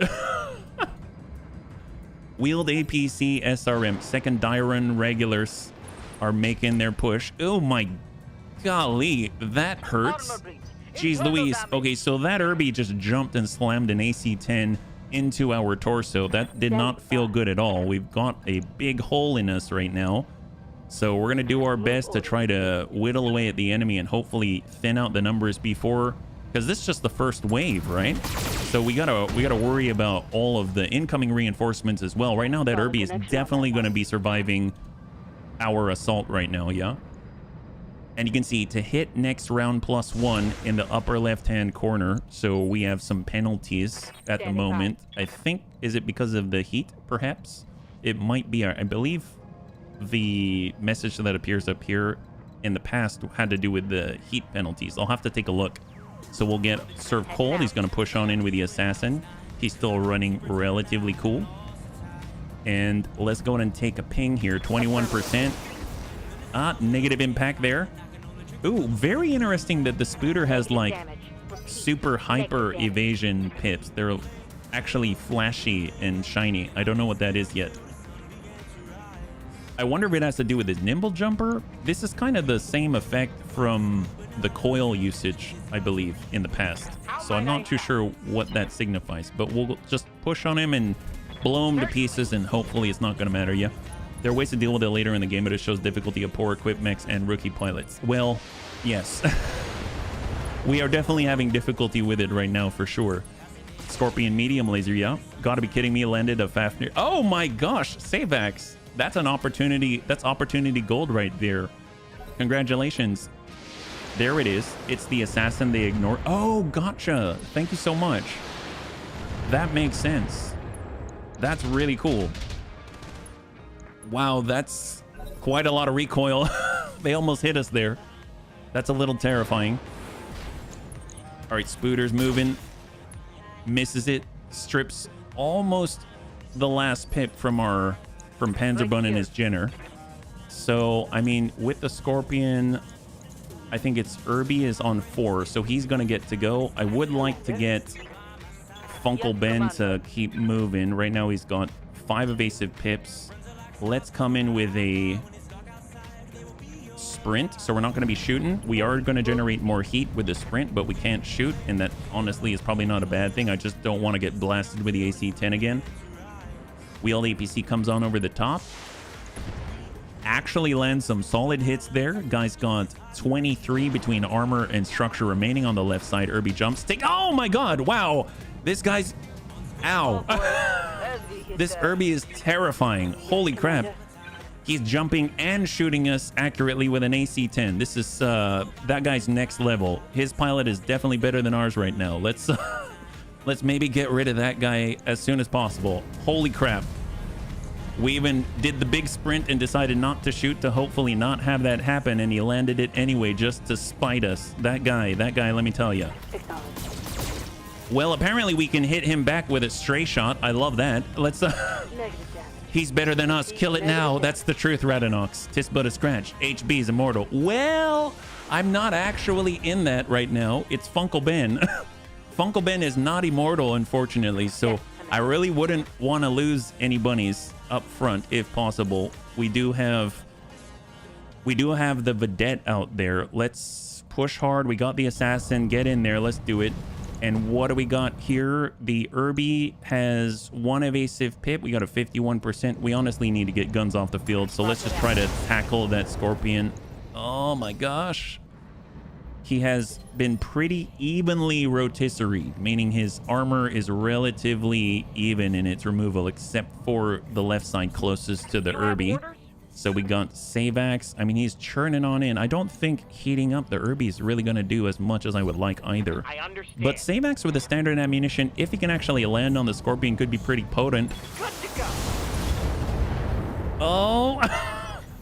S1: Wheeled APC SRM. Second Dyron regulars are making their push. Oh my golly, that hurts. Jeez Louise. Okay, so that Irby just jumped and slammed an AC-10 into our torso. That did not feel good at all. We've got a big hole in us right now. So we're going to do our best to try to whittle away at the enemy and hopefully thin out the numbers before because this is just the first wave, right? So we gotta worry about all of the incoming reinforcements as well. Right now, that Irby is definitely going to be surviving our assault right now, yeah? And you can see to hit next round +1 in the upper left-hand corner. So we have some penalties at the moment. I think, is it because of the heat, perhaps? It might be. I believe the message that appears up here in the past had to do with the heat penalties. I'll have to take a look. So we'll get serve cold. He's going to push on in with the assassin. He's still running relatively cool. And let's go ahead and take a ping here. 21%. Negative impact there. Ooh, very interesting that the Spooter has like super hyper evasion pips. They're actually flashy and shiny. I don't know what that is yet. I wonder if it has to do with his nimble jumper. This is kind of the same effect from the coil usage, I believe, in the past. So I'm not too sure what that signifies, but we'll just push on him and blow him to pieces, and hopefully it's not going to matter. Yeah, there are ways to deal with it later in the game, but it shows difficulty of poor equipped mechs and rookie pilots. Well, yes. We are definitely having difficulty with it right now for sure. Scorpion medium laser, yeah. Gotta be kidding me, landed a Fafnir. Oh my gosh, Savax. That's an opportunity. That's opportunity gold right there. Congratulations. There it is. It's the assassin they ignore. Oh, gotcha. Thank you so much. That makes sense. That's really cool. Wow, that's quite a lot of recoil. They almost hit us there. That's a little terrifying. All right, Spooter's moving. Misses it. Strips almost the last pip from Panzerbun and his Jenner. So, I mean, with the Scorpion, I think it's Irby is on 4, so he's going to get to go. I would like to get Funkle Ben to keep moving. Right now, he's got 5 evasive pips. Let's come in with a sprint, so we're not going to be shooting. We are going to generate more heat with the sprint, but we can't shoot, and that honestly is probably not a bad thing. I just don't want to get blasted with the AC-10 again. Wheeled APC comes on over the top. Actually lands some solid hits there. Guy's got 23 between armor and structure remaining on the left side. Irby jumps. Oh my god, wow. This guy's... Ow. This Irby is terrifying. Holy crap. He's jumping and shooting us accurately with an AC-10. This is that guy's next level. His pilot is definitely better than ours right now. Let's maybe get rid of that guy as soon as possible. Holy crap. We even did the big sprint and decided not to shoot to hopefully not have that happen, and he landed it anyway just to spite us. That guy, let me tell you. Well, apparently we can hit him back with a stray shot. I love that. Let's he's better than us. Kill it now. That's the truth, Radinox. Tis but a scratch. HB is immortal. Well, I'm not actually in that right now. It's Funkle Ben. Funkle Ben is not immortal, unfortunately, so I really wouldn't want to lose any bunnies up front if possible. We do have the Vedette out there. Let's push hard. We got the assassin. Get in there. Let's do it. And what do we got here? The Irby has 1 evasive pip. We got a 51%. We honestly need to get guns off the field, so let's just try to tackle that Scorpion. Oh my gosh. He has been pretty evenly rotisserie, meaning his armor is relatively even in its removal, except for the left side closest to the Irby. So we got Savax. I mean, he's churning on in. I don't think heating up the Irby is really going to do as much as I would like either.
S4: I understand.
S1: But Savax with the standard ammunition, if he can actually land on the Scorpion, could be pretty potent.
S4: Good to go.
S1: Oh,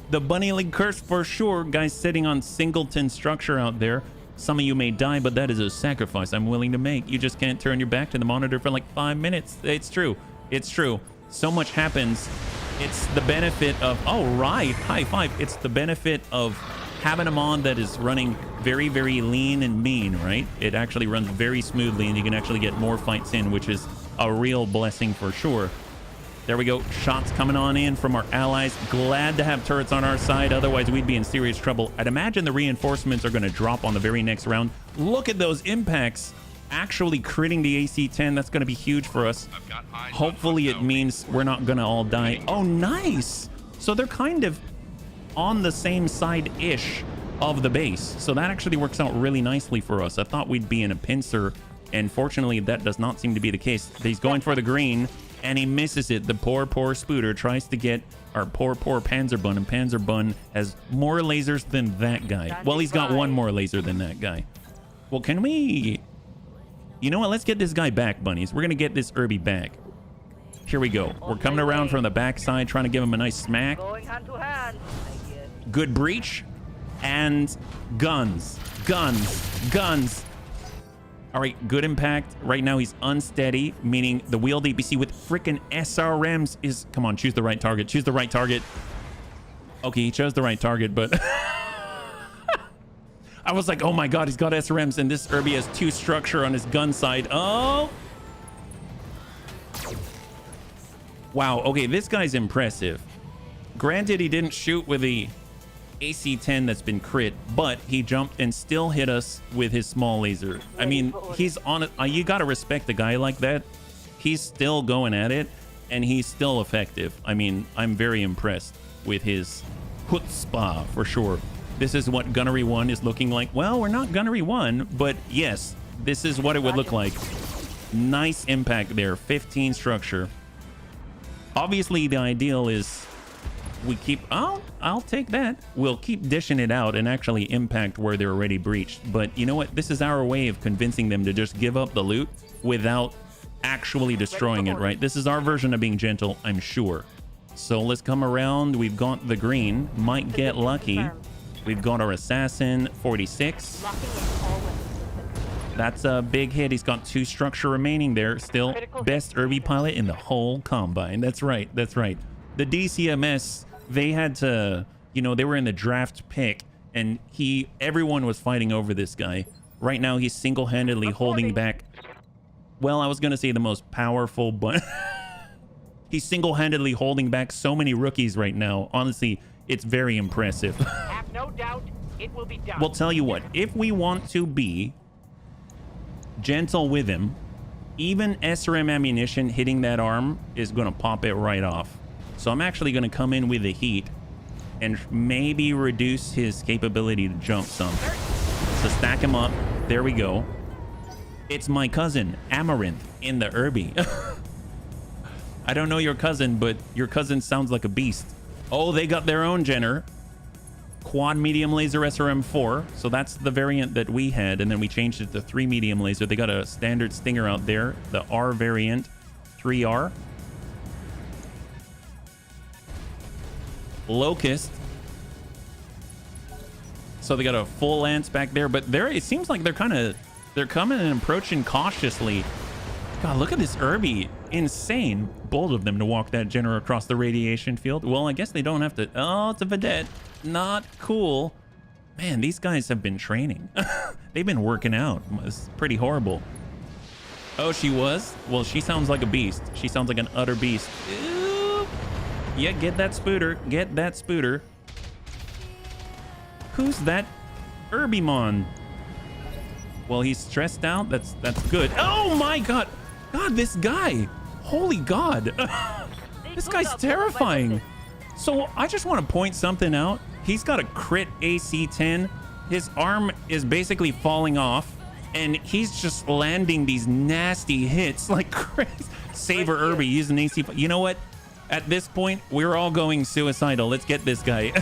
S1: the Bunny League curse for sure. Guys sitting on singleton structure out there. Some of you may die, but that is a sacrifice I'm willing to make. You just can't turn your back to the monitor for like 5 minutes. It's true. It's true. So much happens. It's the benefit of, oh, right, high five. It's the benefit of having a mod that is running very, very lean and mean, right? It actually runs very smoothly, and you can actually get more fights in, which is a real blessing for sure. There we go. Shots coming on in from our allies. Glad to have turrets on our side. Otherwise, we'd be in serious trouble. I'd imagine the reinforcements are going to drop on the very next round. Look at those impacts. Actually critting the AC-10. That's going to be huge for us. Hopefully, it means we're not going to all die. Oh, nice. So they're kind of on the same side-ish. of the base. So that actually works out really nicely for us. I thought we'd be in a pincer, and fortunately that does not seem to be the case. He's going for the green, and he misses it. The poor Spooter tries to get our poor Panzerbun, and Panzerbun has more lasers than that guy. Well, he's got one more laser than that guy. Well, can we... You know what? Let's get this guy back, bunnies. We're going to get this Irby back. Here we go. We're coming around from the backside, trying to give him a nice smack.
S3: Going hand to hand, I guess.
S1: Good breach. And guns. All right, good impact. Right now he's unsteady, meaning the wheeled APC with freaking SRMs is... Come on, choose the right target. Choose the right target. Okay, he chose the right target, but... I was like, oh my god, he's got SRMs, and this Irby has 2 structure on his gun side. Oh! Wow, okay, this guy's impressive. Granted, he didn't shoot with the AC-10 that's been crit, but he jumped and still hit us with his small laser. I mean, he's on it. You gotta respect a guy like that. He's still going at it, and he's still effective. I mean, I'm very impressed with his chutzpah, for sure. This is what Gunnery 1 is looking like. Well, we're not Gunnery 1, but yes, this is what it would look like. Nice impact there, 15 structure. Obviously, the ideal is we keep... I'll take that. We'll keep dishing it out and actually impact where they're already breached. But you know what? This is our way of convincing them to just give up the loot without actually destroying it, right? This is our version of being gentle, I'm sure. So let's come around. We've got the green. Might get lucky. We've got our assassin, 46. That's a big hit. He's got 2 structure remaining there. Still best Irby pilot in the whole combine. That's right. That's right. The DCMS, they had to, you know, they were in the draft pick, and everyone was fighting over this guy. Right now, he's single-handedly holding back. Well, I was going to say the most powerful, but he's single-handedly holding back so many rookies right now. Honestly, it's very impressive.
S3: Have no doubt it will be done.
S1: We'll tell you what, if we want to be gentle with him, even SRM ammunition hitting that arm is going to pop it right off. So I'm actually going to come in with the heat and maybe reduce his capability to jump some. So stack him up. There we go. It's my cousin, Amaranth, in the Irby. I don't know your cousin, but your cousin sounds like a beast. Oh, they got their own Jenner. Quad medium laser SRM4. So that's the variant that we had, and then we changed it to 3 medium laser. They got a standard Stinger out there, the R variant, 3R. Locust. So they got a full lance back there, but it seems like they're coming and approaching cautiously. God, look at this Irby. Insane. Bold of them to walk that Jenner across the radiation field. Well, I guess they don't have to. Oh, it's a vedette. Not cool. Man, these guys have been training. They've been working out. It's pretty horrible. Oh, she was? Well, she sounds like a beast. She sounds like an utter beast. Ooh. Yeah, get that Spooter. Get that Spooter. Who's that Irbymon? Well, he's stressed out. That's good. Oh my god. God, this guy. Holy god. This guy's terrifying. So I just want to point something out. He's got a crit AC-10. His arm is basically falling off, and he's just landing these nasty hits like crazy. Saver Irby using AC. You know what? At this point, we're all going suicidal. Let's get this guy.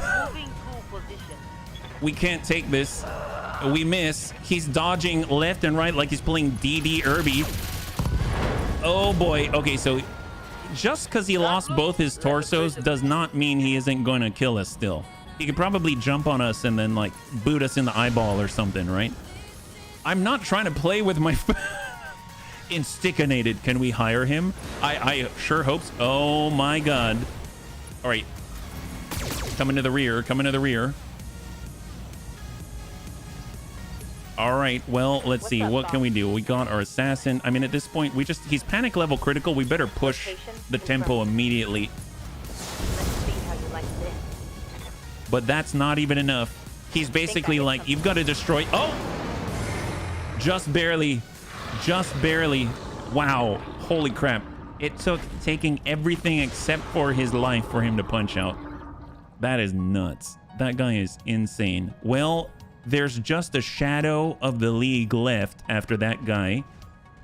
S1: We can't take this. We miss. He's dodging left and right like he's playing DD Irby. Oh boy. Okay, so just because he lost both his torsos does not mean he isn't going to kill us still. He could probably jump on us and then like boot us in the eyeball or something, right? I'm not trying to play with my... Insticinated. Can we hire him? I sure hope so. Oh my god. All right. Coming to the rear. Coming to the rear. All right, well, let's see. What can we do? We got our assassin. I mean, at this point, he's panic level critical. We better push the tempo immediately. But that's not even enough. He's basically like, you've got to destroy... Oh! Just barely. Just barely. Wow. Holy crap. It took taking everything except for his life for him to punch out. That is nuts. That guy is insane. Well, there's just a shadow of the league left after that guy.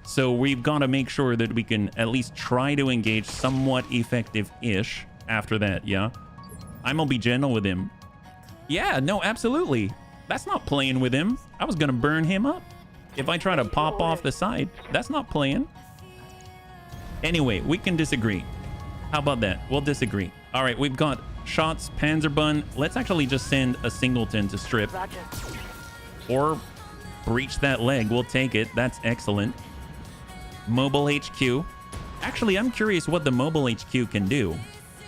S1: So we've got to make sure that we can at least try to engage somewhat effective-ish after that, yeah? I'm gonna be gentle with him. Yeah, no, absolutely. That's not playing with him. I was gonna burn him up. If I try to pop off the side, that's not playing. Anyway, we can disagree. How about that? We'll disagree. All right, we've got shots, Panzerbun. Let's actually just send a singleton to strip.
S3: Roger.
S1: Or breach that leg. We'll take it. That's excellent. Mobile HQ. Actually, I'm curious what the mobile HQ can do.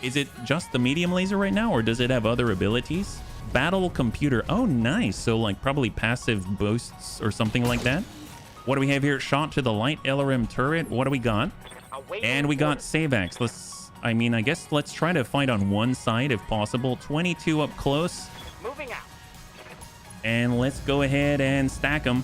S1: Is it just the medium laser right now, or does it have other abilities? Battle computer. Oh, nice. So like probably passive boosts or something like that. What do we have here? Shot to the light LRM turret. What do we got? And we got Savax. I guess let's try to fight on one side if possible. 22 up close.
S3: Moving out.
S1: And let's go ahead and stack them.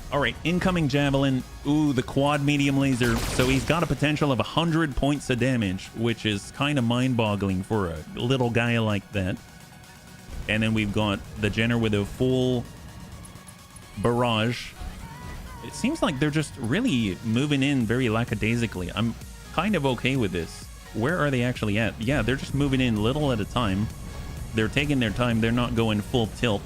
S1: All right, incoming javelin. Ooh, the quad medium laser. So he's got a potential of 100 points of damage, which is kind of mind-boggling for a little guy like that. And then we've got the Jenner with a full barrage. It seems like they're just really moving in very lackadaisically. I'm kind of okay with this. Where are they actually at? Yeah, they're just moving in little at a time. They're taking their time. They're not going full tilt.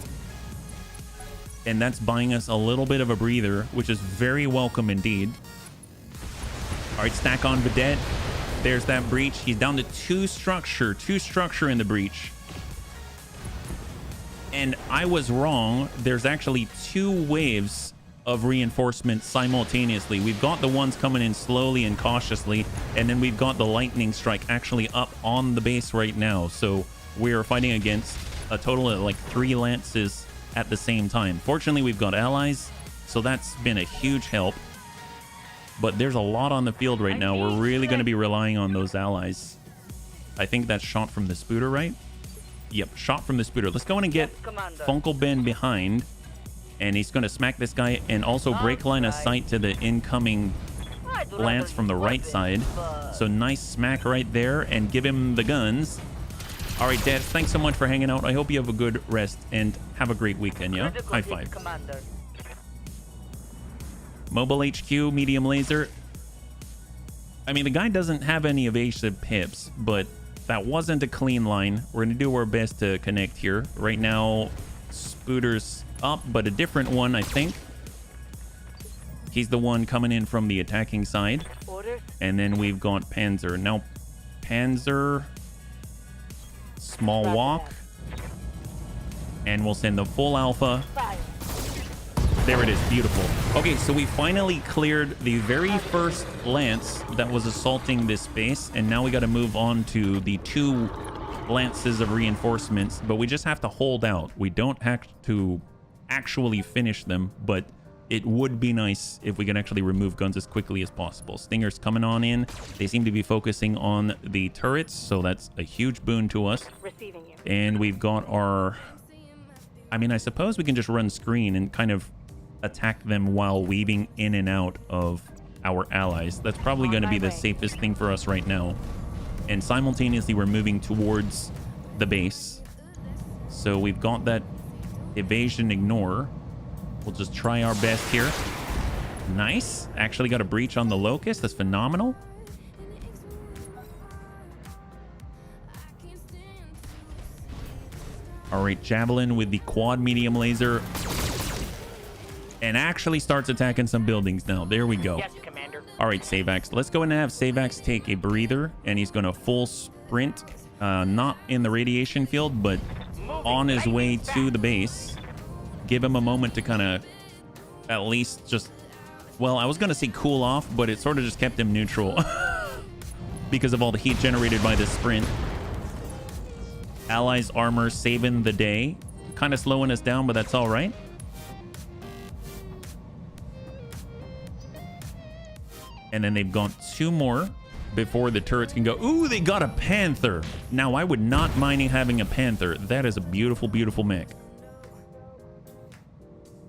S1: And that's buying us a little bit of a breather, which is very welcome indeed. All right, stack on Vedette. There's that breach. He's down to two structure in the breach. And I was wrong. There's actually two waves of reinforcements simultaneously. We've got the ones coming in slowly and cautiously, and then we've got the lightning strike actually up on the base right now. So we're fighting against a total of like 3 lances at the same time. Fortunately, we've got allies, so that's been a huge help. But there's a lot on the field right now. We're really going to be relying on those allies. I think that's shot from the Spooter, right? Yep, shot from the Spooter. Let's go in and get Funkel Ben behind. And he's going to smack this guy and also break line of sight to the incoming lance from the right side. So nice smack right there and give him the guns. All right, Dad, thanks so much for hanging out. I hope you have a good rest and have a great weekend, yeah? High five. Mobile HQ, medium laser. I mean, the guy doesn't have any evasive pips, but that wasn't a clean line. We're going to do our best to connect here. Right now, Spooter's up, but a different one, I think. He's the one coming in from the attacking side.
S3: Orders.
S1: And then we've got Panzer. Now, Panzer... Small walk, and we'll send the full alpha.
S3: Fire.
S1: There it is. Beautiful. Okay, so we finally cleared the very first lance that was assaulting this base, and now we got to move on to the 2 lances of reinforcements, but we just have to hold out. We don't have to actually finish them, but it would be nice if we could actually remove guns as quickly as possible. Stinger's coming on in. They seem to be focusing on the turrets, so that's a huge boon to us.
S3: Receiving you.
S1: And we've got our... I mean, I suppose we can just run screen and kind of attack them while weaving in and out of our allies. That's probably going to be the safest thing for us right now. And simultaneously, we're moving towards the base. So we've got that evasion ignore. We'll just try our best here. Nice. Actually got a breach on the Locust. That's phenomenal. All right, Javelin with the quad medium laser. And actually starts attacking some buildings now. There we go.
S3: Yes, Commander.
S1: All right, Savax. Let's go and have Savax take a breather. And he's going to full sprint. Not in the radiation field, but on his way to the base. Give him a moment to kind of at least just, well, I was going to say cool off, but it sort of just kept him neutral because of all the heat generated by this sprint. Allies armor saving the day. Kind of slowing us down, but that's all right. And then they've got 2 more before the turrets can go. Ooh, they got a Panther. Now, I would not mind having a Panther. That is a beautiful, beautiful mech.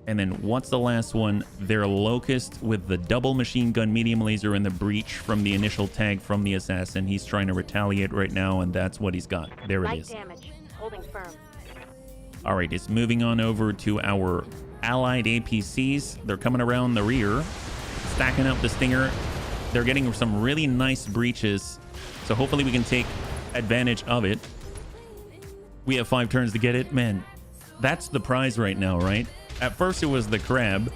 S1: And then what's the last one? Their Locust with the double machine gun, medium laser, and the breach from the initial tag from the assassin. He's trying to retaliate right now, and that's what he's got. There it
S3: Light
S1: is.
S3: damage. Holding firm.
S1: All right, it's moving on over to our allied APCs. They're coming around the rear, stacking up the Stinger. They're getting some really nice breaches, so hopefully we can take advantage of it. We have 5 turns to get it. Man, that's the prize right now, right? At first it was the crab.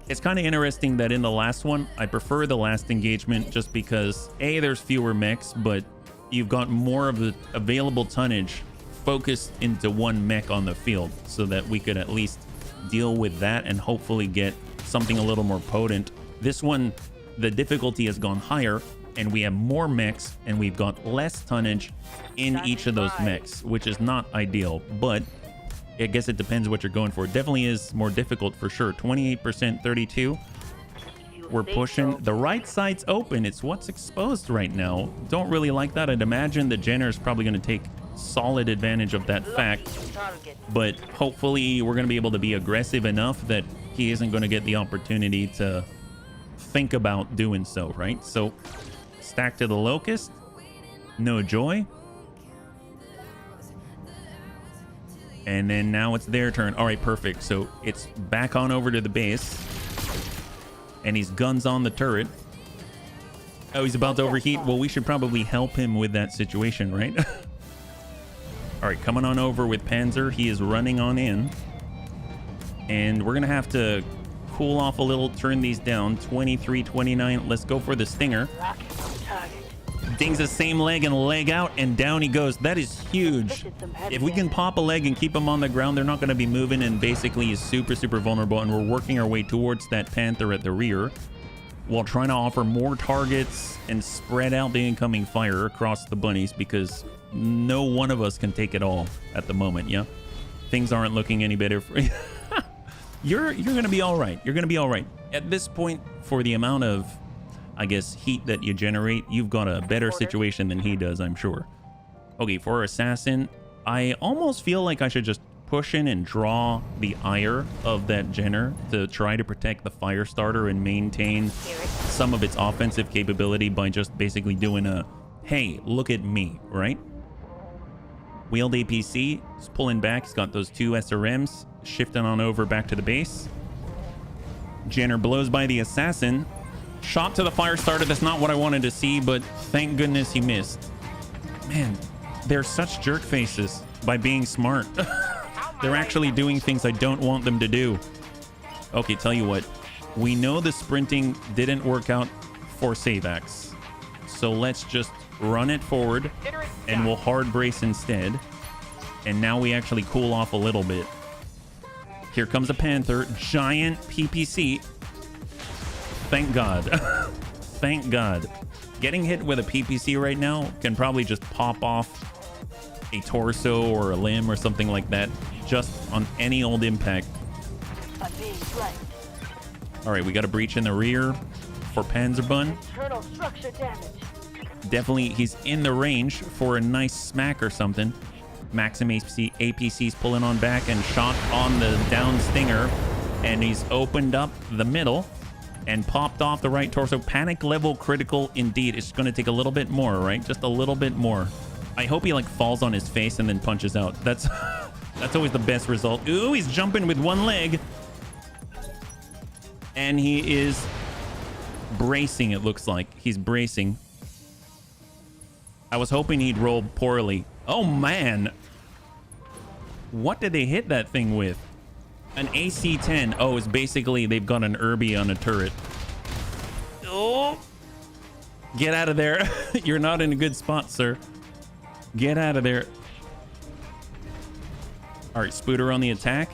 S1: It's kind of interesting that in the last one, I prefer the last engagement just because A, there's fewer mechs, but you've got more of the available tonnage focused into one mech on the field, so that we could at least deal with that and hopefully get something a little more potent. This one, the difficulty has gone higher, and we have more mechs, and we've got less tonnage in each of those mechs, which is not ideal, but I guess it depends what you're going for. It definitely is more difficult for sure. 28%, 32. We're pushing. The right side's open. It's what's exposed right now. Don't really like that. I'd imagine the Jenner's probably going to take solid advantage of that fact, but hopefully we're going to be able to be aggressive enough that he isn't going to get the opportunity to think about doing so, right? So stack to the Locust. No joy. And then now it's their turn. All right, perfect. So it's back on over to the base. And he's guns on the turret. Oh, he's about to overheat. Well, we should probably help him with that situation, right? All right, coming on over with Panzer. He is running on in. And we're going to have to cool off a little, turn these down. 23, 29. Let's go for the Stinger.
S3: Rocket on target.
S1: Dings the same leg and leg out, and down he goes. That is huge. If we can pop a leg and keep him on the ground, they're not going to be moving, and basically he's super, super vulnerable, and we're working our way towards that Panther at the rear while trying to offer more targets and spread out the incoming fire across the bunnies, because no one of us can take it all at the moment. Yeah, things aren't looking any better for you're gonna be all right. You're gonna be all right at this point. For the amount of, I guess, heat that you generate, you've got a better situation than he does, I'm sure. Okay, for Assassin, I almost feel like I should just push in and draw the ire of that Jenner to try to protect the fire starter and maintain some of its offensive capability by just basically doing a, hey, look at me, right? Wheeled APC is pulling back. He's got those 2 SRMs shifting on over back to the base. Jenner blows by the Assassin. Shot to the fire starter. That's not what I wanted to see, but thank goodness he missed. Man, they're such jerk faces by being smart. They're actually doing things I don't want them to do. Okay, tell you what. We know the sprinting didn't work out for Savax. So let's just run it forward and we'll hard brace instead. And now we actually cool off a little bit. Here comes a Panther. Giant PPC. Thank God. Thank God. Getting hit with a PPC right now can probably just pop off a torso or a limb or something like that, just on any old impact.
S3: I'm being flanked.
S1: All right, we got a breach in the rear for Panzerbun.
S3: Internal structure damage.
S1: Definitely, he's in the range for a nice smack or something. Maxim APC's pulling on back and shot on the down Stinger, and he's opened up the middle and popped off the right torso. Panic level critical indeed. It's going to take a little bit more, right? Just a little bit more. I hope he like falls on his face and then punches out. That's always the best result. Ooh, he's jumping with one leg. And he is bracing, it looks like. He's bracing. I was hoping he'd roll poorly. Oh, man. What did they hit that thing with? An AC-10. Oh, it's basically they've got an Irby on a turret. Oh. Get out of there. You're not in a good spot, sir. Get out of there. All right, Spooter on the attack.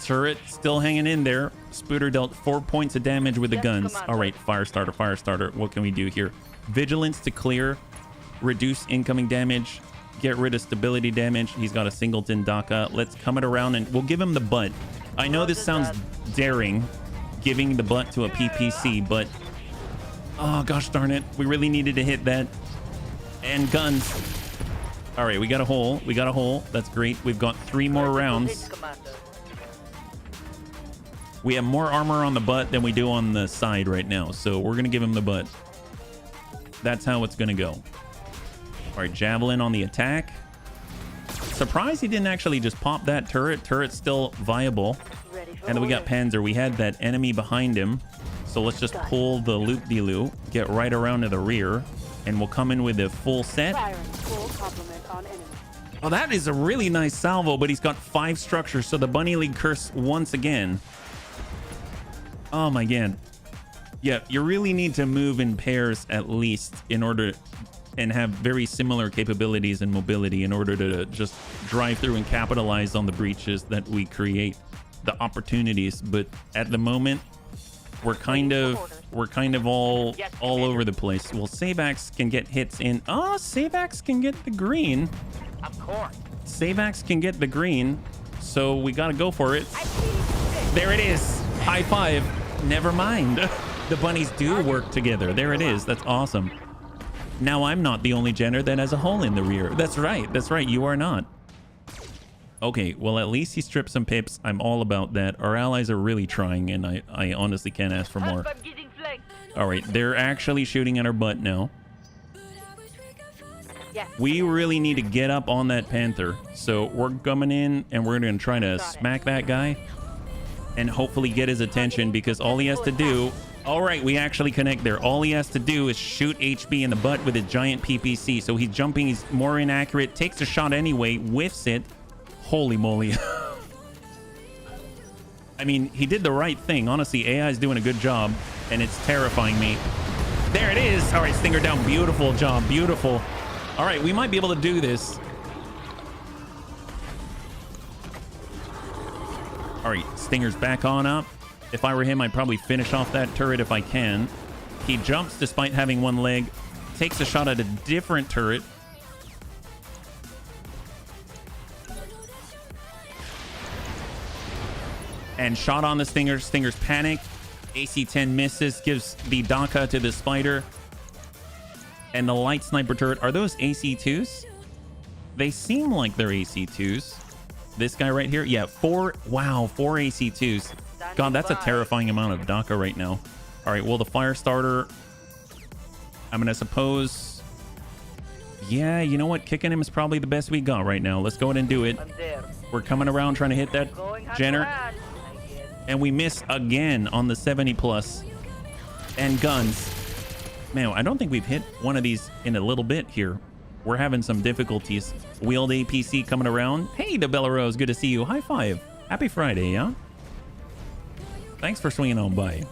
S1: Turret still hanging in there. Spooter dealt 4 points of damage with the guns. All right, fire starter, fire starter. What can we do here? Vigilance to clear. Reduce incoming damage. Get rid of stability damage. He's got a singleton DACA. Let's come it around and we'll give him the butt. I know this sounds daring, giving the butt to a PPC, but oh gosh darn it, we really needed to hit that. And guns. All right, we got a hole. We got a hole. That's great. We've got 3 more rounds. We have more armor on the butt than we do on the side right now. So we're going to give him the butt. That's how it's going to go. All right, javelin on the attack. Surprised he didn't actually just pop that turret. Turret's still viable. And then we got Panzer. We had that enemy behind him. So let's just pull the loop-de-loo, get right around to the rear, and we'll come in with a full set. Oh, that is a really nice salvo, but he's got 5 structures. So the Bunny League curse once again. Oh my god. Yeah, you really need to move in pairs at least in order and have very similar capabilities and mobility in order to just drive through and capitalize on the breaches that we create, the opportunities. But at the moment, we're kind of all over the place. Well, Savax can get hits in. Oh, Savax can get the green.
S4: Of course.
S1: Savax can get the green, so we gotta go for it. There it is. High five. Never mind. The bunnies do work together. There it is. That's awesome. Now I'm not the only Jenner that has a hole in the rear. That's right. That's right. You are not. Okay, well, at least he stripped some pips. I'm all about that. Our allies are really trying, and I honestly can't ask for more. All right, they're actually shooting at our butt now. We really need to get up on that Panther. So we're coming in, and we're going to try to smack that guy and hopefully get his attention, because all he has to do... All right, we actually connect there. All he has to do is shoot HB in the butt with his giant PPC. So he's jumping, he's more inaccurate, takes a shot anyway, whiffs it. Holy moly. I mean, he did the right thing. Honestly, AI is doing a good job, and it's terrifying me. There it is. All right, Stinger down. Beautiful job. Beautiful. All right, we might be able to do this. All right, Stinger's back on up. If I were him, I'd probably finish off that turret if I can. He jumps despite having 1 leg. Takes a shot at a different turret. And shot on the Stinger. Stinger's panic. AC-10 misses. Gives the Daka to the Spider. And the light sniper turret. Are those AC-2s? They seem like they're AC-2s. This guy right here. Yeah, 4. Wow, 4 AC-2s. God, that's a terrifying amount of Daka right now. All right, well, the fire starter, I'm going to suppose... Yeah, you know what? Kicking him is probably the best we got right now. Let's go ahead and do it. We're coming around trying to hit that Jenner. And we miss again on the 70 plus. And guns. Man, I don't think we've hit one of these in a little bit here. We're having some difficulties. Wheeled APC coming around. Hey, the Belarus, good to see you. High five. Happy Friday, yeah? Thanks for swinging on by.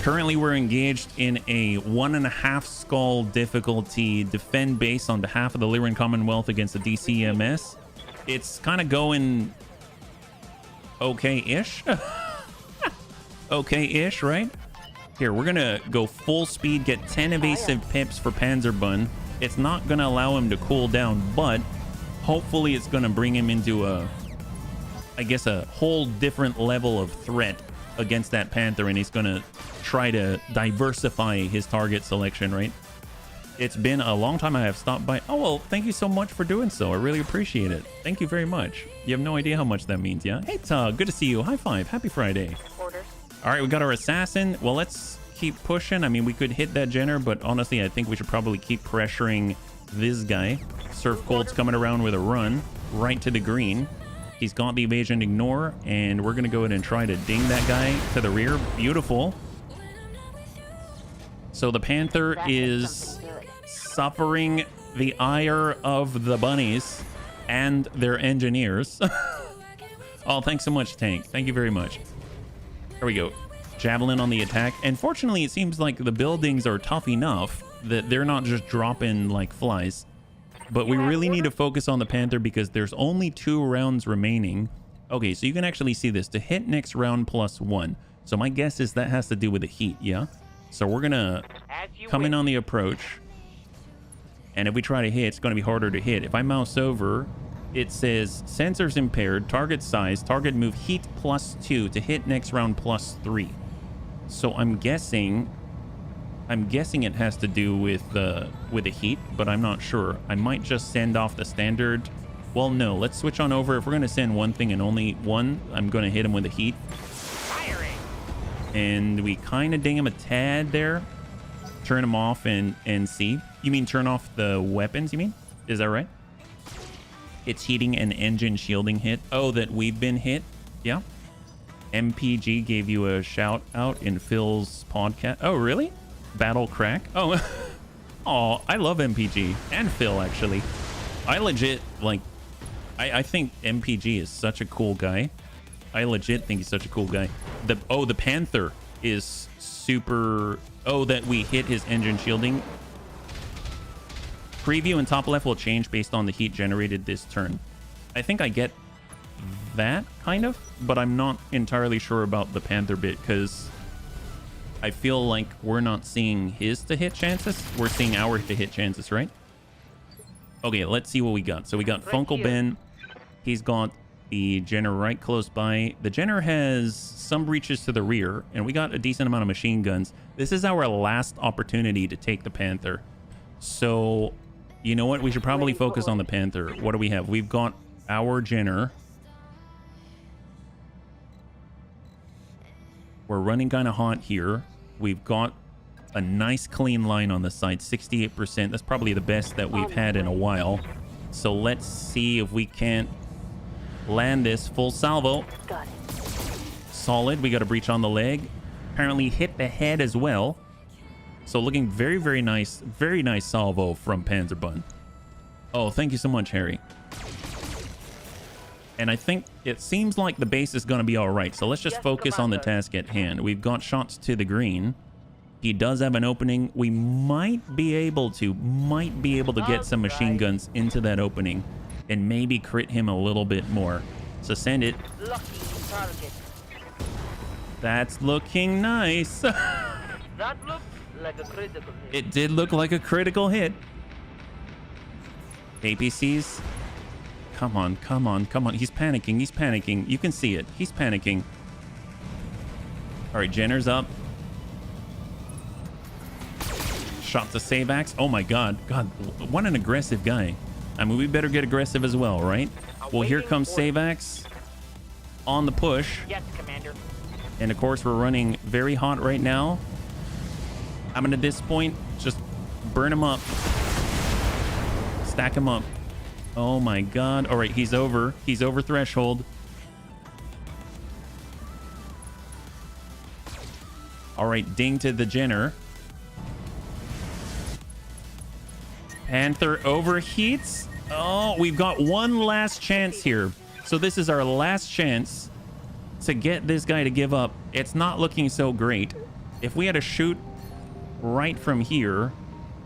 S1: Currently, we're engaged in a 1.5 skull difficulty defend base on behalf of the Lyran Commonwealth against the DCMS. It's kind of going okay-ish. Okay-ish, right? Here, we're going to go full speed, get 10 evasive pips for Panzerbun. It's not going to allow him to cool down, but hopefully it's going to bring him into I guess a whole different level of threat against that Panther, and he's going to try to diversify his target selection, right? It's been a long time I have stopped by. Oh, well, thank you so much for doing so. I really appreciate it. Thank you very much. You have no idea how much that means, yeah? Hey, Tug, good to see you. High five. Happy Friday.
S3: Orders.
S1: All right, we got our assassin. Well, let's keep pushing. I mean, we could hit that Jenner, but honestly, I think we should probably keep pressuring this guy. Surf Cold's coming around with a run right to the green. He's got the evasion ignore, and we're going to go ahead and try to ding that guy to the rear. Beautiful. So the Panther is suffering the ire of the bunnies and their engineers. Oh, thanks so much, Tank. Thank you very much. There we go. Javelin on the attack. And fortunately, it seems like the buildings are tough enough that they're not just dropping like flies. But we really need to focus on the Panther because there's only 2 rounds remaining. Okay, so you can actually see this. To hit next round +1. So my guess is that has to do with the heat, yeah? So we're going to come in on the approach. And if we try to hit, it's going to be harder to hit. If I mouse over, it says sensors impaired, target size, target move, heat +2 to hit next round +3. So I'm guessing I'm guessing it has to do with the heat, but I'm not sure. I might just send off the standard. Well, no, let's switch on over. If we're going to send one thing and only one, I'm going to hit him with the heat.
S4: Firing.
S1: And we kind of ding him a tad there. Turn him off and see. You mean turn off the weapons, you mean? Is that right? It's heating and engine shielding hit. Oh, that we've been hit? Yeah. MPG gave you a shout out in Phil's podcast. Oh, really? Battle Crack? Oh, oh, I love MPG and Phil, actually. I legit, like, I think MPG is such a cool guy. I legit think he's such a cool guy. The Panther is super... Oh, that we hit his engine shielding. Preview and top left will change based on the heat generated this turn. I think I get that, kind of, but I'm not entirely sure about the Panther bit, because I feel like we're not seeing his to hit chances. We're seeing our to hit chances, right? Okay, let's see what we got. So we got Funkle Ben. He's got the Jenner right close by. The Jenner has some breaches to the rear, and we got a decent amount of machine guns. This is our last opportunity to take the Panther. So, you know what? We should probably focus on the Panther. What do we have? We've got our Jenner. We're running kind of hot here. We've got a nice clean line on the side, 68%. That's probably the best that we've had in a while. So let's see if we can't land this full salvo.
S3: Got it.
S1: Solid. We got a breach on the leg. Apparently hit the head as well. So looking very, very nice. Very nice salvo from Panzerbun. Oh, thank you so much, Harry. And I think it seems like the base is going to be all right. So let's just focus on the task at hand. We've got shots to the green. He does have an opening. We might be able to get some machine guns into that opening and maybe crit him a little bit more. So send it.
S3: Lucky target.
S1: That's looking nice.
S3: That looked like a critical hit.
S1: It did look like a critical hit. APCs. Come on, come on, come on. He's panicking. He's panicking. You can see it. He's panicking. All right, Jenner's up. Shot to save axe. Oh my God. God, what an aggressive guy. I mean, we better get aggressive as well, right? Well, here comes save axe on the push.
S3: Yes, Commander.
S1: And of course, we're running very hot right now. I'm gonna, at this point, just burn him up. Stack him up. Oh my God. All right, he's over. He's over threshold. All right, ding to the Jenner. Panther overheats. Oh, we've got one last chance here. So this is our last chance to get this guy to give up. It's not looking so great. If we had to shoot right from here,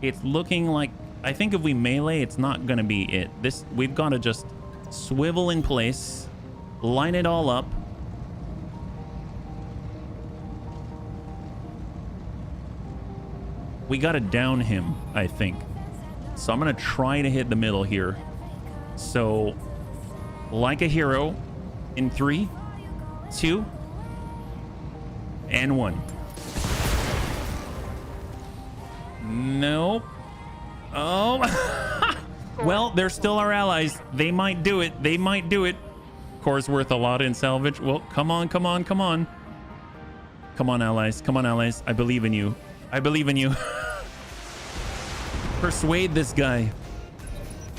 S1: it's looking like, I think if we melee, it's not gonna be it. This, we've got to just swivel in place, line it all up. We got to down him, I think. So I'm gonna try to hit the middle here. So, like a hero, in 3, 2, and 1. Nope. Oh. Well, they're still our allies. They might do it. They might do it. Core's worth a lot in salvage. Well, come on, come on, come on. Come on, allies. Come on, allies. I believe in you. I believe in you. Persuade this guy.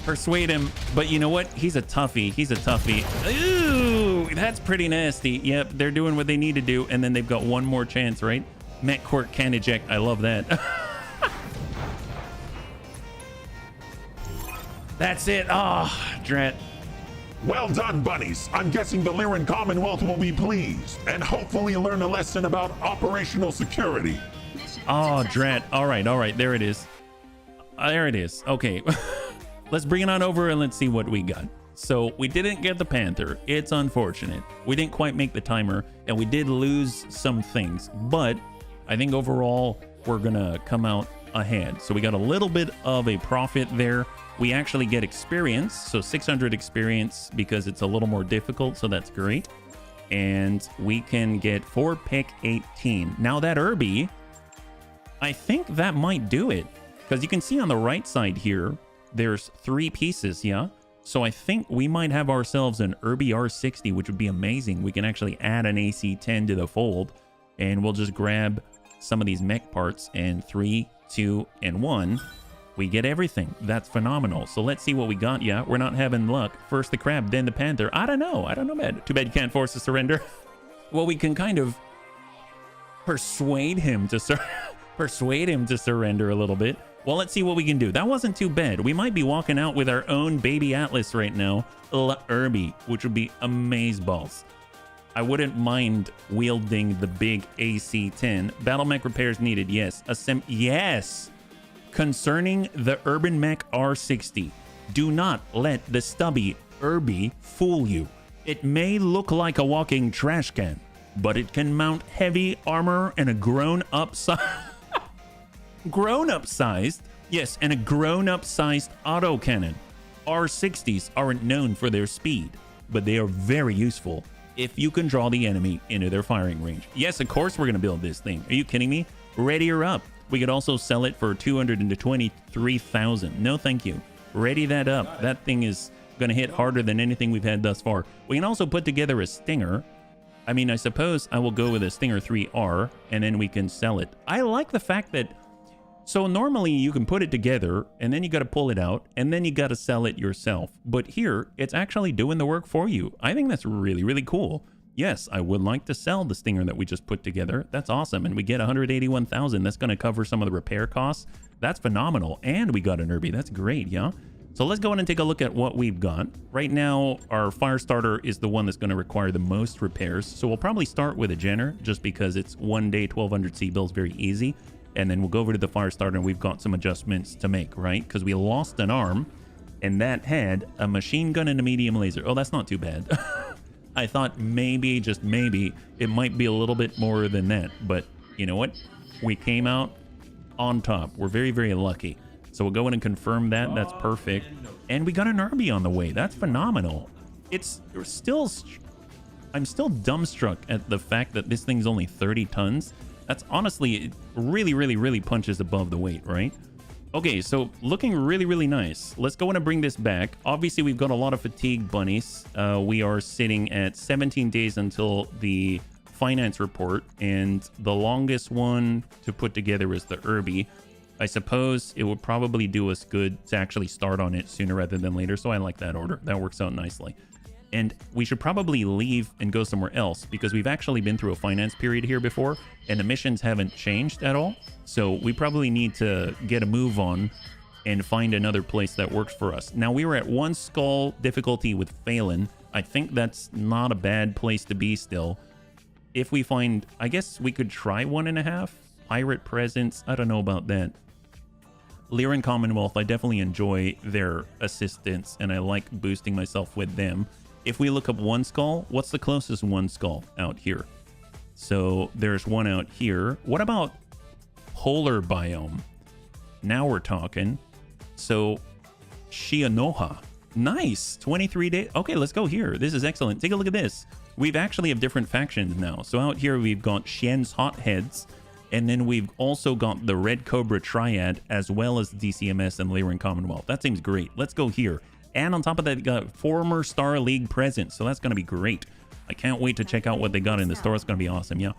S1: Persuade him. But you know what? He's a toughie. He's a toughie. Ooh, that's pretty nasty. Yep, they're doing what they need to do. And then they've got one more chance, right? Met Court can eject. I love that. That's it. Oh, drat.
S2: Well done, bunnies. I'm guessing the Lyran Commonwealth will be pleased and hopefully learn a lesson about operational security.
S1: Oh, drat. All right, all right. There it is. There it is. Okay. Let's bring it on over and let's see what we got. So we didn't get the Panther. It's unfortunate. We didn't quite make the timer and we did lose some things, but I think overall we're gonna come out ahead. So we got a little bit of a profit there. We actually get experience, so 600 experience because it's a little more difficult, so that's great. And we can get 4 pick 18. Now that Irby, I think that might do it. Because you can see on the right side here, there's 3 pieces, yeah? So I think we might have ourselves an Irby R60, which would be amazing. We can actually add an AC-10 to the fold, and we'll just grab some of these mech parts, and 3, 2, and 1, we get everything. That's phenomenal. So let's see what we got. Yeah, we're not having luck. First the crab, then the panther. I don't know, man. Too bad you can't force a surrender. Well, we can kind of persuade him to surrender a little bit. Well, let's see what we can do. That wasn't too bad. We might be walking out with our own baby Atlas right now, Irby, which would be amazeballs. I wouldn't mind wielding the big AC-10. Battle mech repairs needed, yes. Yes! Concerning the Urban Mech R60, do not let the stubby Irby fool you. It may look like a walking trash can, but it can mount heavy armor and a grown-up sized, yes, and a grown-up sized autocannon. R60s aren't known for their speed, but they are very useful if you can draw the enemy into their firing range. Yes, of course we're going to build this thing. Are you kidding me? Ready or up. We could also sell it for 223,000. No, thank you. Ready that up. That thing is going to hit harder than anything we've had thus far. We can also put together a Stinger. I mean, I suppose I will go with a Stinger 3R, and then we can sell it. I like the fact that, so normally you can put it together, and then you got to pull it out, and then you got to sell it yourself. But here, it's actually doing the work for you. I think that's really, really cool. Yes, I would like to sell the Stinger that we just put together. That's awesome. And we get 181,000. That's going to cover some of the repair costs. That's phenomenal. And we got an Irby. That's great, yeah? So let's go in and take a look at what we've got. Right now, our fire starter is the one that's going to require the most repairs. So we'll probably start with a Jenner, just because it's 1 day 1200 C bills, very easy. And then we'll go over to the fire starter, and we've got some adjustments to make, right? Because we lost an arm, and that had a machine gun and a medium laser. Oh, that's not too bad. I thought maybe, just maybe, it might be a little bit more than that. But you know what? We came out on top. We're very, very lucky. So we'll go in and confirm that. That's perfect. And we got an Irby on the way. That's phenomenal. It's still... I'm still dumbstruck at the fact that this thing's only 30 tons. That's honestly, it really, really, really punches above the weight, right? Okay, so looking really, really nice. Let's go in and bring this back. Obviously, we've got a lot of fatigue bunnies. We are sitting at 17 days until the finance report, and the longest one to put together is the Irby. I suppose it would probably do us good to actually start on it sooner rather than later, so I like that order. That works out nicely. And we should probably leave and go somewhere else, because we've actually been through a finance period here before, and the missions haven't changed at all. So we probably need to get a move on and find another place that works for us. Now, we were at 1 skull difficulty with Phelan. I think that's not a bad place to be still. If we find, I guess we could try 1.5. Pirate presence, I don't know about that. Lear and Commonwealth, I definitely enjoy their assistance, and I like boosting myself with them. If we look up 1 skull, what's the closest 1 skull out here? So there's one out here. What about polar biome? Now we're talking. So Shianoha. Nice. 23 days. Okay, let's go here. This is excellent. Take a look at this. We've actually have different factions now. So out here we've got Xian's Hotheads, and then we've also got the Red Cobra Triad, as well as DCMS and Lear and Commonwealth. That seems great. Let's go here. And on top of that, they got former Star League presence, so that's going to be great. I can't wait to check out what they got in the store. It's going to be awesome, yeah.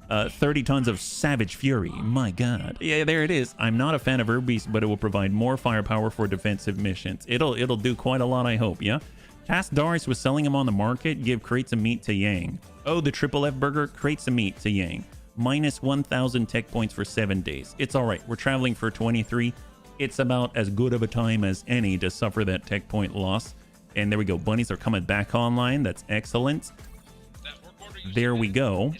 S1: 30 tons of Savage Fury. My God. Yeah, there it is. I'm not a fan of Irby's, but it will provide more firepower for defensive missions. It'll do quite a lot, I hope, yeah? Task Doris was selling them on the market. Give crates of meat to Yang. Oh, the Triple F burger? Crates of meat to Yang. Minus 1,000 tech points for 7 days. It's all right. We're traveling for 23. It's about as good of a time as any to suffer that tech point loss. And there we go. Bunnies are coming back online. That's excellent. There we go.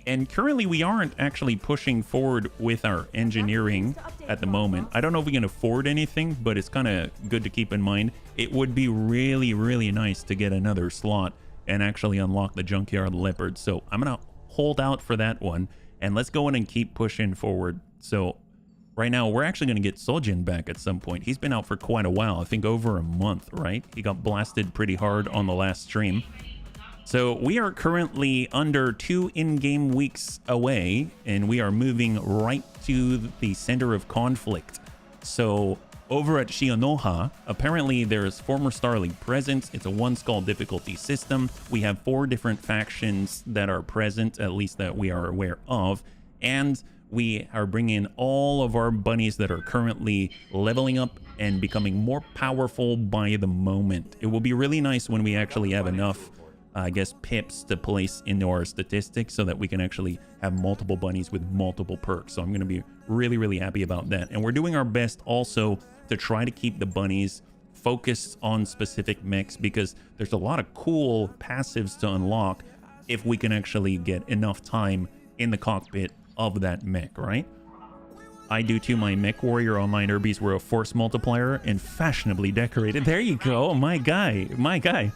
S1: And currently we aren't actually pushing forward with our engineering at the moment. I don't know if we can afford anything, but it's kind of good to keep in mind. It would be really, really nice to get another slot and actually unlock the Junkyard Leopard. So I'm going to hold out for that one. And let's go in and keep pushing forward. So right now, we're actually going to get Sojin back at some point. He's been out for quite a while. I think over a month, right? He got blasted pretty hard on the last stream. So we are currently under 2 in-game weeks away, and we are moving right to the center of conflict. So over at Shionoha, apparently there's former Star League presence. It's a 1 skull difficulty system. We have 4 different factions that are present, at least that we are aware of. And we are bringing all of our bunnies that are currently leveling up and becoming more powerful by the moment. It will be really nice when we actually have enough, I guess, pips to place into our statistics so that we can actually have multiple bunnies with multiple perks. So I'm going to be really, really happy about that. And we're doing our best also to try to keep the bunnies focused on specific mechs, because there's a lot of cool passives to unlock if we can actually get enough time in the cockpit of that mech, right? I do too. My mech warrior online Urbies were a force multiplier and fashionably decorated. There you go. My guy.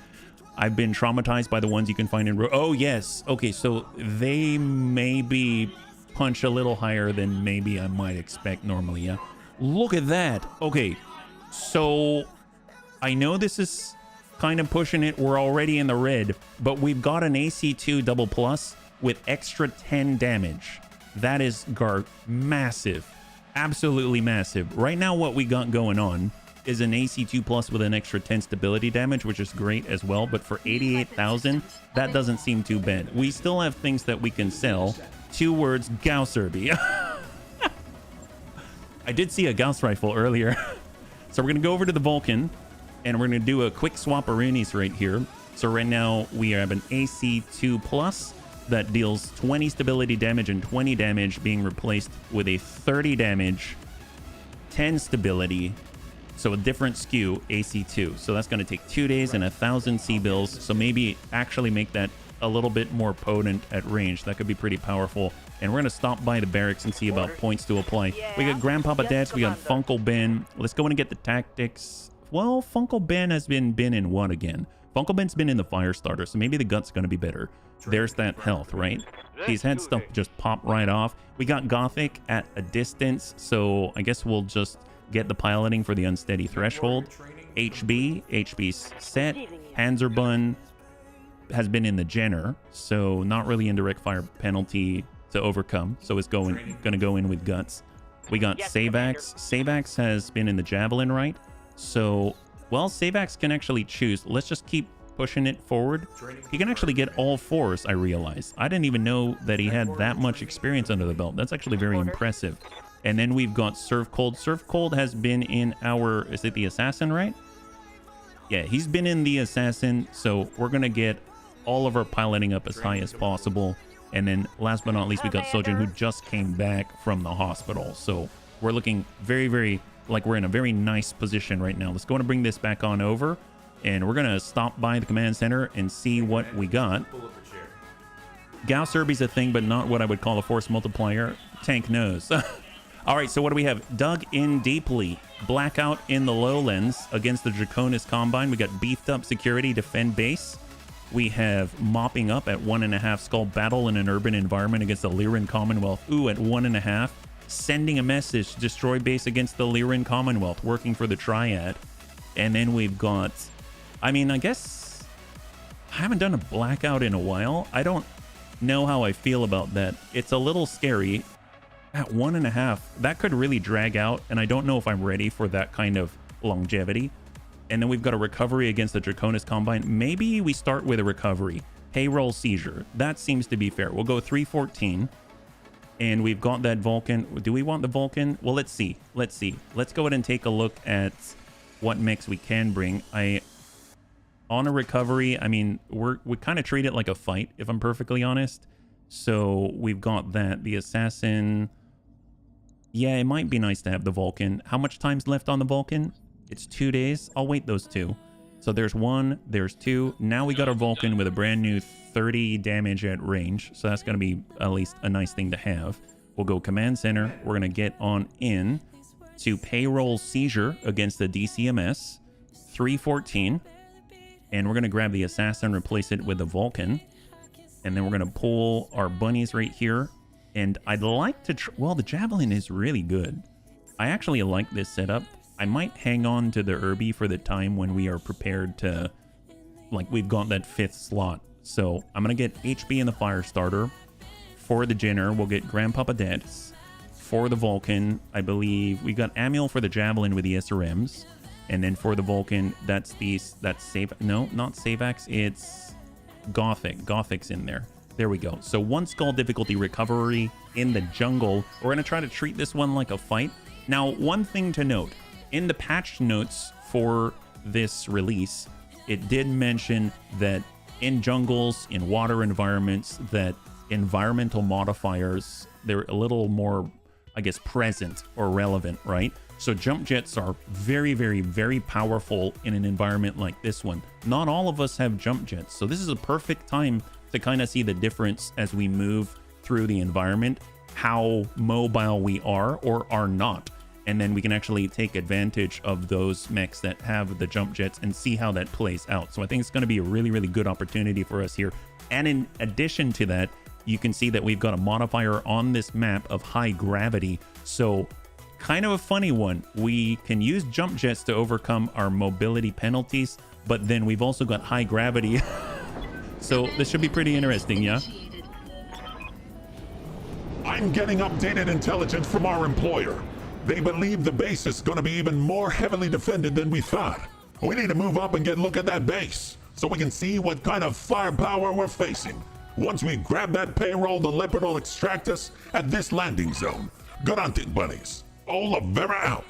S1: I've been traumatized by the ones you can find in... Oh, yes. Okay, so they maybe punch a little higher than maybe I might expect normally, yeah? Look at that. Okay, so I know this is kind of pushing it. We're already in the red, but we've got an AC2 double plus with extra 10 damage. That is massive. Absolutely massive. Right now, what we got going on is an AC2 plus with an extra 10 stability damage, which is great as well. But for 88,000, that doesn't seem too bad. We still have things that we can sell. 2 words, Gauss Irby. I did see a Gauss rifle earlier. So we're going to go over to the Vulcan, and we're going to do a quick swap-a-roonies right here. So right now, we have an AC2 plus that deals 20 stability damage and 20 damage, being replaced with a 30 damage, 10 stability, so a different SKU, AC2. So that's going to take 2 days and 1,000 C-bills. So maybe actually make that a little bit more potent at range. That could be pretty powerful. And we're going to stop by the barracks and see about points to apply. We got Grandpapa Dads, we got Funkle Ben. Let's go in and get the tactics. Well, Funkle Ben has been in what again? Funkle Ben's been in the fire starter, so maybe the gut's going to be better. There's that health, right? These head stuff just pop right off. We got Gothic at a distance, so I guess we'll just get the piloting for the unsteady threshold. HB's set. Panzerbun has been in the Jenner, so not really in direct fire penalty to overcome, so it's going to go in with guts. We got Savax. Savax has been in the Javelin, right? So, well, Savax can actually choose. Let's just keep pushing it forward. He can actually get all 4s, I realized. I didn't even know that he had that much experience under the belt. That's actually very impressive. And then we've got Surf Cold. Surf Cold has been in our... Is it the Assassin, right? Yeah, he's been in the Assassin, so we're going to get all of our piloting up as high as possible. And then last but not least, we got Sojin, who just came back from the hospital. So we're looking very, very... like we're in a very nice position right now. Let's go and bring this back on over. And we're going to stop by the command center and see what we got. Gauss Irby's a thing, but not what I would call a force multiplier. Tank knows. All right, so what do we have? Dug in deeply. Blackout in the lowlands against the Draconis Combine. We got beefed up security, defend base. We have mopping up at 1.5 skull, battle in an urban environment against the Lyran Commonwealth. Ooh, at 1.5. Sending a message, destroy base against the Lyran Commonwealth, working for the Triad. And then we've got... I mean, I guess I haven't done a blackout in a while. I don't know how I feel about that. It's a little scary. At 1.5, that could really drag out, and I don't know if I'm ready for that kind of longevity. And then we've got a recovery against the Draconis Combine. Maybe we start with a recovery. Payroll seizure. That seems to be fair. We'll go 314. And we've got that Vulcan. Do we want the Vulcan? Well, let's see. Let's go ahead and take a look at what mix we can bring. On a recovery, I mean, we kind of treat it like a fight, if I'm perfectly honest. So we've got that. The Assassin. Yeah, it might be nice to have the Vulcan. How much time's left on the Vulcan? It's 2 days. I'll wait those 2. So there's 1, there's 2. Now we got our Vulcan with a brand new 30 damage at range. So that's going to be at least a nice thing to have. We'll go command center. We're going to get on in to payroll seizure against the DCMS. 314. And we're going to grab the Assassin, replace it with the Vulcan. And then we're going to pull our bunnies right here. And I'd like to... well, the Javelin is really good. I actually like this setup. I might hang on to the Irby for the time when we are prepared to... like, we've got that 5th slot. So I'm going to get HB in the fire starter. For the Jenner, we'll get Grandpapa Dad's. for the Vulcan, I believe we got Amiel for the Javelin with the SRMs. And then for the Vulcan, that's Save. No, not Savax. It's Gothic. Gothic's in there. There we go. So 1 skull difficulty recovery in the jungle. We're going to try to treat this one like a fight. Now, one thing to note. In the patch notes for this release, it did mention that in jungles, in water environments, that environmental modifiers, they're a little more, I guess, present or relevant, right? So jump jets are very, very, very powerful in an environment like this one. Not all of us have jump jets, so this is a perfect time to kind of see the difference as we move through the environment, how mobile we are or are not. And then we can actually take advantage of those mechs that have the jump jets and see how that plays out. So I think it's going to be a really, really good opportunity for us here. And in addition to that, you can see that we've got a modifier on this map of high gravity. So kind of a funny one. We can use jump jets to overcome our mobility penalties, but then we've also got high gravity. So this should be pretty interesting, yeah?
S2: I'm getting updated intelligence from our employer. They believe the base is going to be even more heavily defended than we thought. We need to move up and get a look at that base so we can see what kind of firepower we're facing. Once we grab that payroll, the Leopard will extract us at this landing zone. Good hunting, buddies. Oliveira out.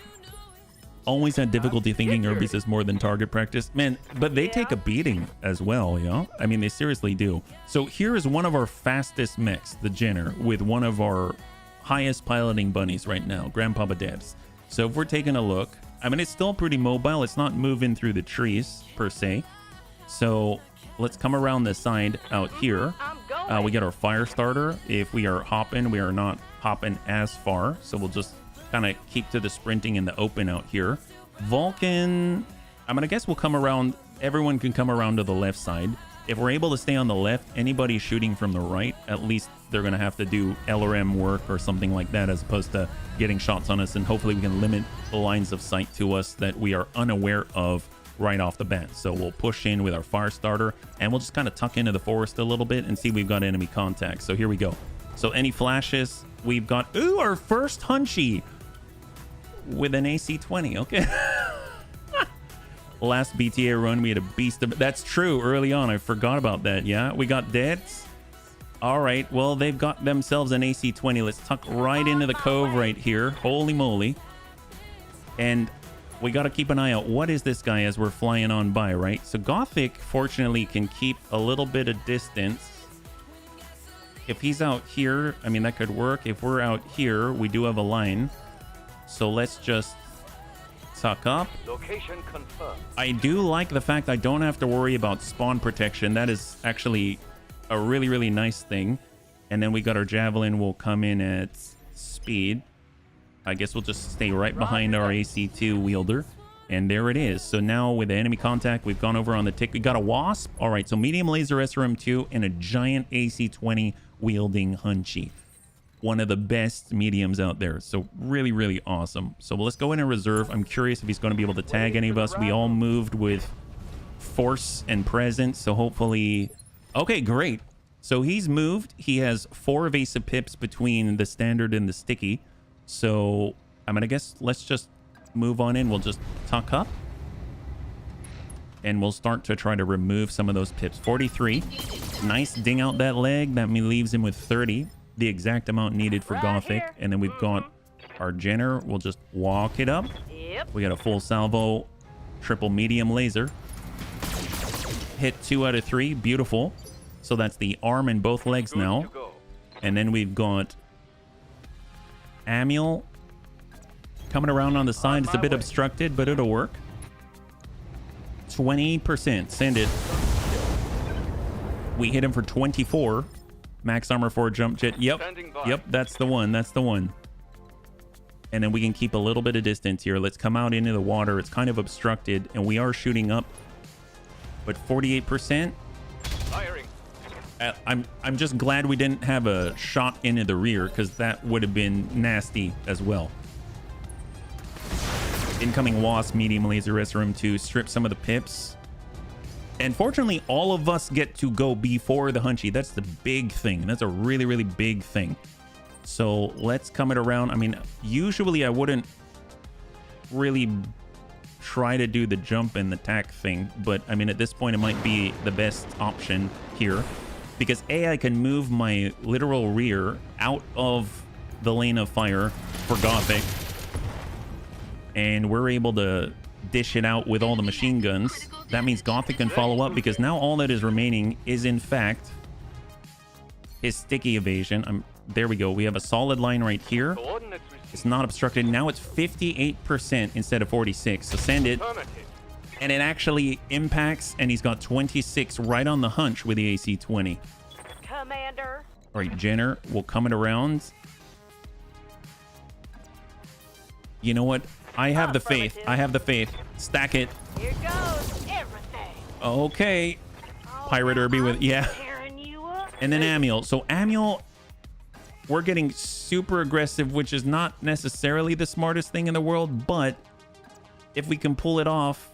S1: Always had difficulty thinking Herbies is more than target practice. Man, but they take a beating as well, you know? I mean, they seriously do. So here is one of our fastest mechs, the Jenner, with one of our highest piloting bunnies right now, Grandpapa Debs. So if we're taking a look, I mean, it's still pretty mobile. It's not moving through the trees, per se. So let's come around the side out here. We get our fire starter. If we are hopping, we are not hopping as far. So we'll just kind of keep to the sprinting in the open out here. Vulcan, I mean, I guess we'll come around. Everyone can come around to the left side. If we're able to stay on the left, anybody shooting from the right, at least they're going to have to do LRM work or something like that, as opposed to getting shots on us. And hopefully we can limit the lines of sight to us that we are unaware of right off the bat. So we'll push in with our fire starter and we'll just kind of tuck into the forest a little bit and see if we've got enemy contact. So here we go. So any flashes, we've got, ooh, our first Hunchy with an AC-20. Okay. Last BTA run, we had a beast of, that's true, early on. I forgot about that. Yeah, we got deads. All right, well, they've got themselves an AC-20. Let's tuck right into the cove right here. Holy moly. And we got to keep an eye out. What is this guy as we're flying on by, right? So Gothic, fortunately, can keep a little bit of distance. If he's out here, I mean, that could work. If we're out here, we do have a line. So let's just tuck up.
S4: Location confirmed.
S1: I do like the fact I don't have to worry about spawn protection. That is actually a really, really nice thing. And then we got our Javelin will come in at speed. I guess we'll just stay right behind our AC-2 wielder. And there it is. So now with the enemy contact, we've gone over on the tick. We got a Wasp. All right, so medium laser SRM-2 and a giant AC-20 wielding Hunchy. One of the best mediums out there. So really, really awesome. So let's go in and reserve. I'm curious if he's going to be able to tag any of us. We all moved with force and presence. So hopefully... Okay, great. So he's moved. He has 4 evasive pips between the standard and the sticky. So, I mean, I guess let's just move on in. We'll just tuck up. And we'll start to try to remove some of those pips. 43. Nice ding out that leg. That leaves him with 30. The exact amount needed for Gothic. And then we've got our Jenner. We'll just walk it up.
S3: Yep.
S1: We got a full salvo. Triple medium laser. Hit 2 out of 3. Beautiful. So that's the arm and both legs now. And then we've got Amiel coming around on the side. It's a bit obstructed, but it'll work. 20%. Send it. We hit him for 24. Max armor for a jump jet. Yep. Yep, that's the one. That's the one. And then we can keep a little bit of distance here. Let's come out into the water. It's kind of obstructed, and we are shooting up. But 48%.
S4: Firing.
S1: I'm just glad we didn't have a shot into the rear, because that would have been nasty as well. Incoming Wasp, medium laser SRM-2, strip some of the pips. And fortunately, all of us get to go before the Hunchy. That's the big thing. That's a really, really big thing. So let's come it around. I mean, usually I wouldn't really try to do the jump and the tack thing, but I mean, at this point, it might be the best option here because A, I can move my literal rear out of the lane of fire for Gothic, and we're able to dish it out with all the machine guns. That means Gothic can follow up because now all that is remaining is in fact his sticky evasion. There we go. We have a solid line right here. It's not obstructed. Now it's 58% instead of 46. So send it. And it actually impacts, and he's got 26 right on the hunch with the AC-20.
S3: Commander.
S1: All right, Jenner, we'll come it around. You know what? I have the faith. I have the faith. Stack it.
S3: Here goes everything.
S1: Okay.
S3: Oh,
S1: Pirate
S3: now
S1: Irby with,
S3: I'm
S1: yeah.
S3: tearing you up.
S1: And then Amiel. So Amiel, we're getting super aggressive, which is not necessarily the smartest thing in the world, but if we can pull it off,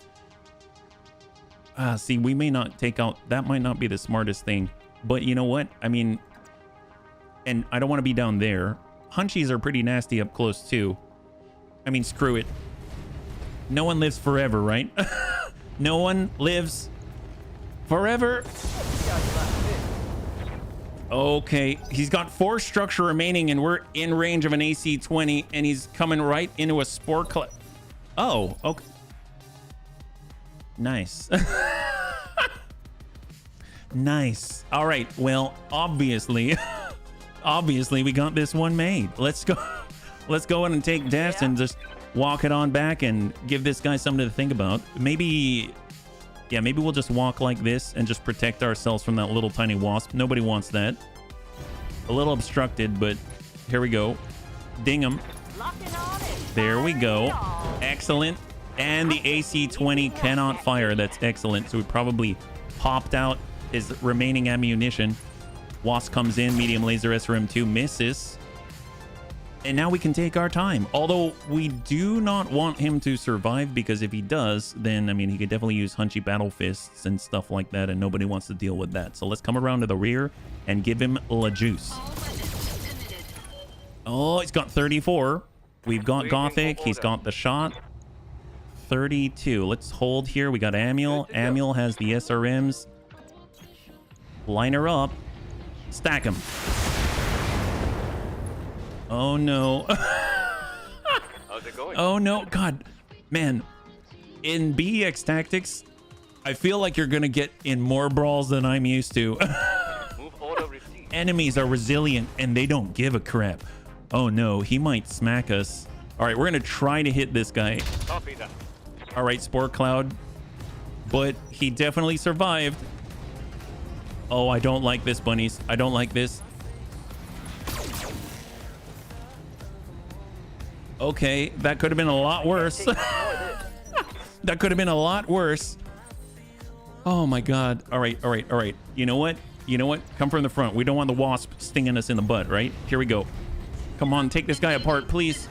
S1: see, we may not take out, that might not be the smartest thing, but you know what? I mean, and I don't want to be down there. Hunchies are pretty nasty up close too. I mean, screw it. No one lives forever, right? No one lives forever. Okay, he's got 4 structure remaining, and we're in range of an AC-20, and he's coming right into a spore cloud. Oh, okay. Nice. Nice. All right, well, obviously, we got this one made. Let's go in and take deaths and just walk it on back and give this guy something to think about. Maybe we'll just walk like this and just protect ourselves from that little tiny wasp. Nobody wants that. A little obstructed, but here we go. Ding him. There we go. Excellent. And the AC-20 cannot fire. That's excellent. So we probably popped out his remaining ammunition. Wasp comes in. Medium laser SRM2 misses. And now we can take our time. Although we do not want him to survive, because if he does, then, I mean, he could definitely use Hunchy Battle Fists and stuff like that, and nobody wants to deal with that. So let's come around to the rear and give him La Juice. Oh, he's got 34. We've got Gothic. He's got the shot. 32. Let's hold here. We got Amiel. Amiel has the SRMs. Line her up. Stack him. Oh no.
S4: How's it going?
S1: Oh no. God, man, in BEX Tactics, I feel like you're gonna get in more brawls than I'm used to.
S4: Move order received.
S1: Enemies are resilient and they don't give a crap. Oh no, he might smack us. All right, we're gonna try to hit this guy.
S4: Copy that.
S1: All right, Spore Cloud, but he definitely survived. Oh, I don't like this, bunnies. I don't like this. Okay, that could have been a lot worse. That could have been a lot worse. Oh my God. All right, all right, all right. You know what? You know what? Come from the front. We don't want the wasp stinging us in the butt, right? Here we go. Come on, take this guy apart, please.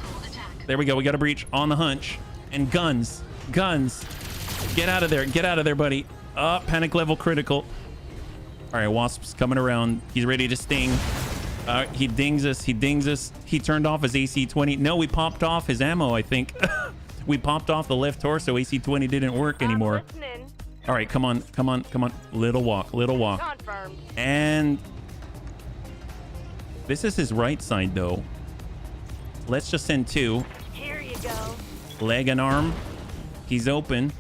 S1: There we go. We got a breach on the hunch. And guns. Guns. Get out of there. Get out of there, buddy. Panic level critical. All right, wasp's coming around. He's ready to sting. He dings us. He dings us. He turned off his AC-20. No, we popped off his ammo, I think. We popped off the left torso. AC-20 didn't work anymore. All right, come on. Come on. Come on. Little walk. Little walk.
S3: Confirmed.
S1: And this is his right side, though. Let's just send 2.
S3: Here you go.
S1: Leg and arm. He's open.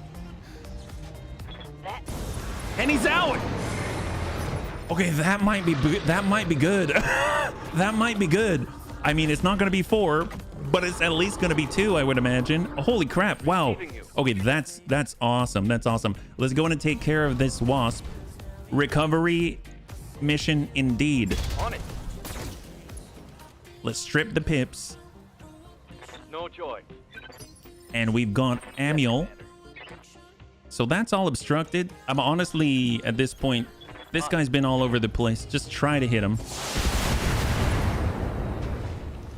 S3: That
S1: And he's out. Okay, that might be good. That might be good. That might be good. I mean, it's not going to be 4, but it's at least going to be 2, I would imagine. Holy crap. Wow. Okay, that's awesome. That's awesome. Let's go in and take care of this wasp. Recovery mission indeed.
S4: On it.
S1: Let's strip the pips.
S4: No joy.
S1: And we've got Amiel. So that's all obstructed. I'm honestly, at this point, this guy's been all over the place. Just try to hit him.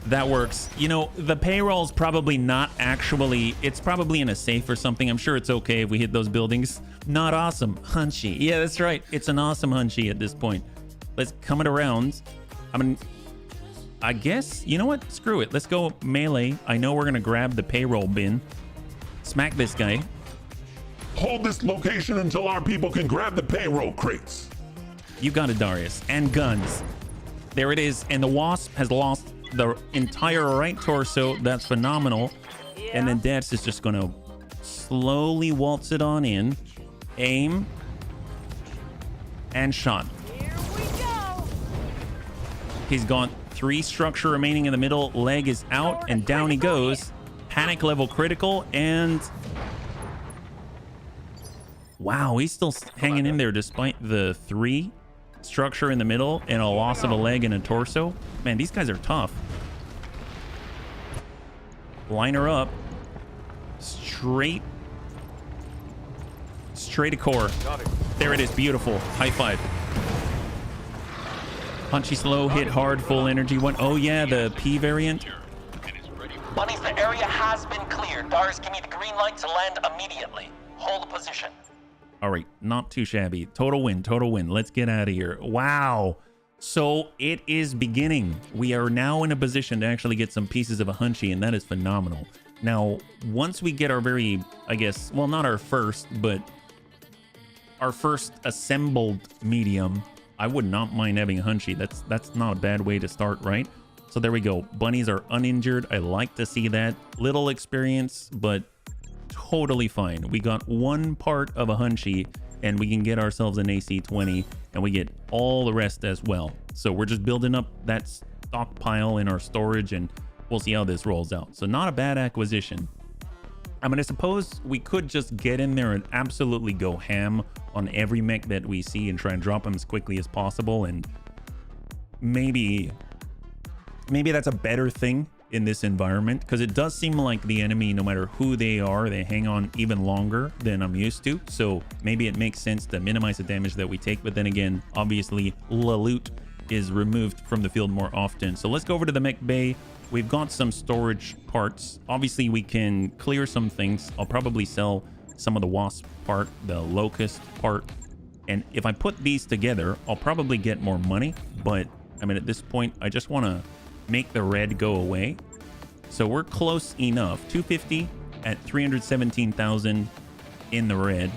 S1: That works. You know, the payroll's probably not actually, it's probably in a safe or something. I'm sure it's okay if we hit those buildings. Not awesome. Hunchy. Yeah, that's right. It's an awesome hunchy at this point. Let's come it around. I guess, you know what? Screw it. Let's go melee. I know we're going to grab the payroll bin. Smack this guy.
S2: Hold this location until our people can grab the payroll crates.
S1: You got it, Darius. And guns. There it is. And the Wasp has lost the entire right torso. That's phenomenal. And then Dex is just going to slowly waltz it on in. Aim. And shot.
S3: Here we go.
S1: He's got 3 structure remaining in the middle. Leg is out and down he goes. Panic level critical and... Wow, he's still hanging in there despite the 3 structure in the middle and a loss of a leg and a torso. Man, these guys are tough. Line her up. Straight to core. There it is. Beautiful. High five. Punchy slow, hit hard, full energy one. Oh yeah, the P variant.
S6: Bunnies, the area has been cleared. Dars, give me the green light to land immediately. Hold the position.
S1: All right, not too shabby. Total win, total win. Let's get out of here. Wow. So it is beginning. We are now in a position to actually get some pieces of a hunchy, and that is phenomenal. Now, once we get our very, I guess, well, not our first, but our first assembled medium, I would not mind having a hunchy. That's not a bad way to start, right? So there we go. Bunnies are uninjured. I like to see that. Little experience, but totally fine. We got 1 part of a hunchy and we can get ourselves an AC-20 and we get all the rest as well. So we're just building up that stockpile in our storage and we'll see how this rolls out. So not a bad acquisition. I mean, I suppose we could just get in there and absolutely go ham on every mech that we see and try and drop them as quickly as possible. And maybe that's a better thing in this environment, because it does seem like the enemy, no matter who they are, they hang on even longer than I'm used to. So maybe it makes sense to minimize the damage that we take. But then again, obviously, la loot is removed from the field more often. So let's go over to the mech bay. We've got some storage parts. Obviously, we can clear some things. I'll probably sell some of the Wasp part, the Locust part. And if I put these together, I'll probably get more money. But I mean, at this point, I just want to make the red go away. So we're close enough. 250 at 317,000 in the red.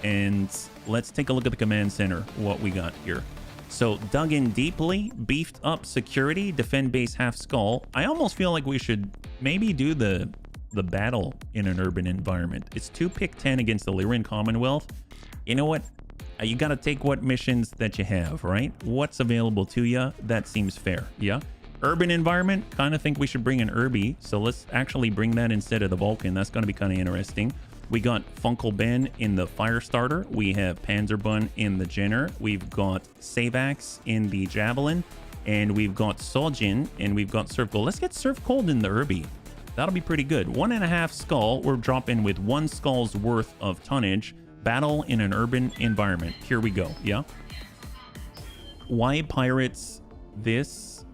S1: And let's take a look at the command center, what we got here. So dug in deeply, beefed up security, defend base half skull. I almost feel like we should maybe do the battle in an urban environment. It's 2 pick 10 against the Lyran Commonwealth. You know what? You got to take what missions that you have, right? What's available to you? That seems fair. Yeah. Urban environment, kind of think we should bring an Irby. So let's actually bring that instead of the Vulcan. That's going to be kind of interesting. We got Funkel Ben in the Firestarter. We have Panzerbun in the Jenner. We've got Savax in the Javelin. And we've got Sojin. And we've got Surf Gold. Let's get Surf Cold in the Irby. That'll be pretty good. 1.5 skull. We're dropping with 1 skull's worth of tonnage. Battle in an urban environment. Here we go. Yeah. Why Pirates this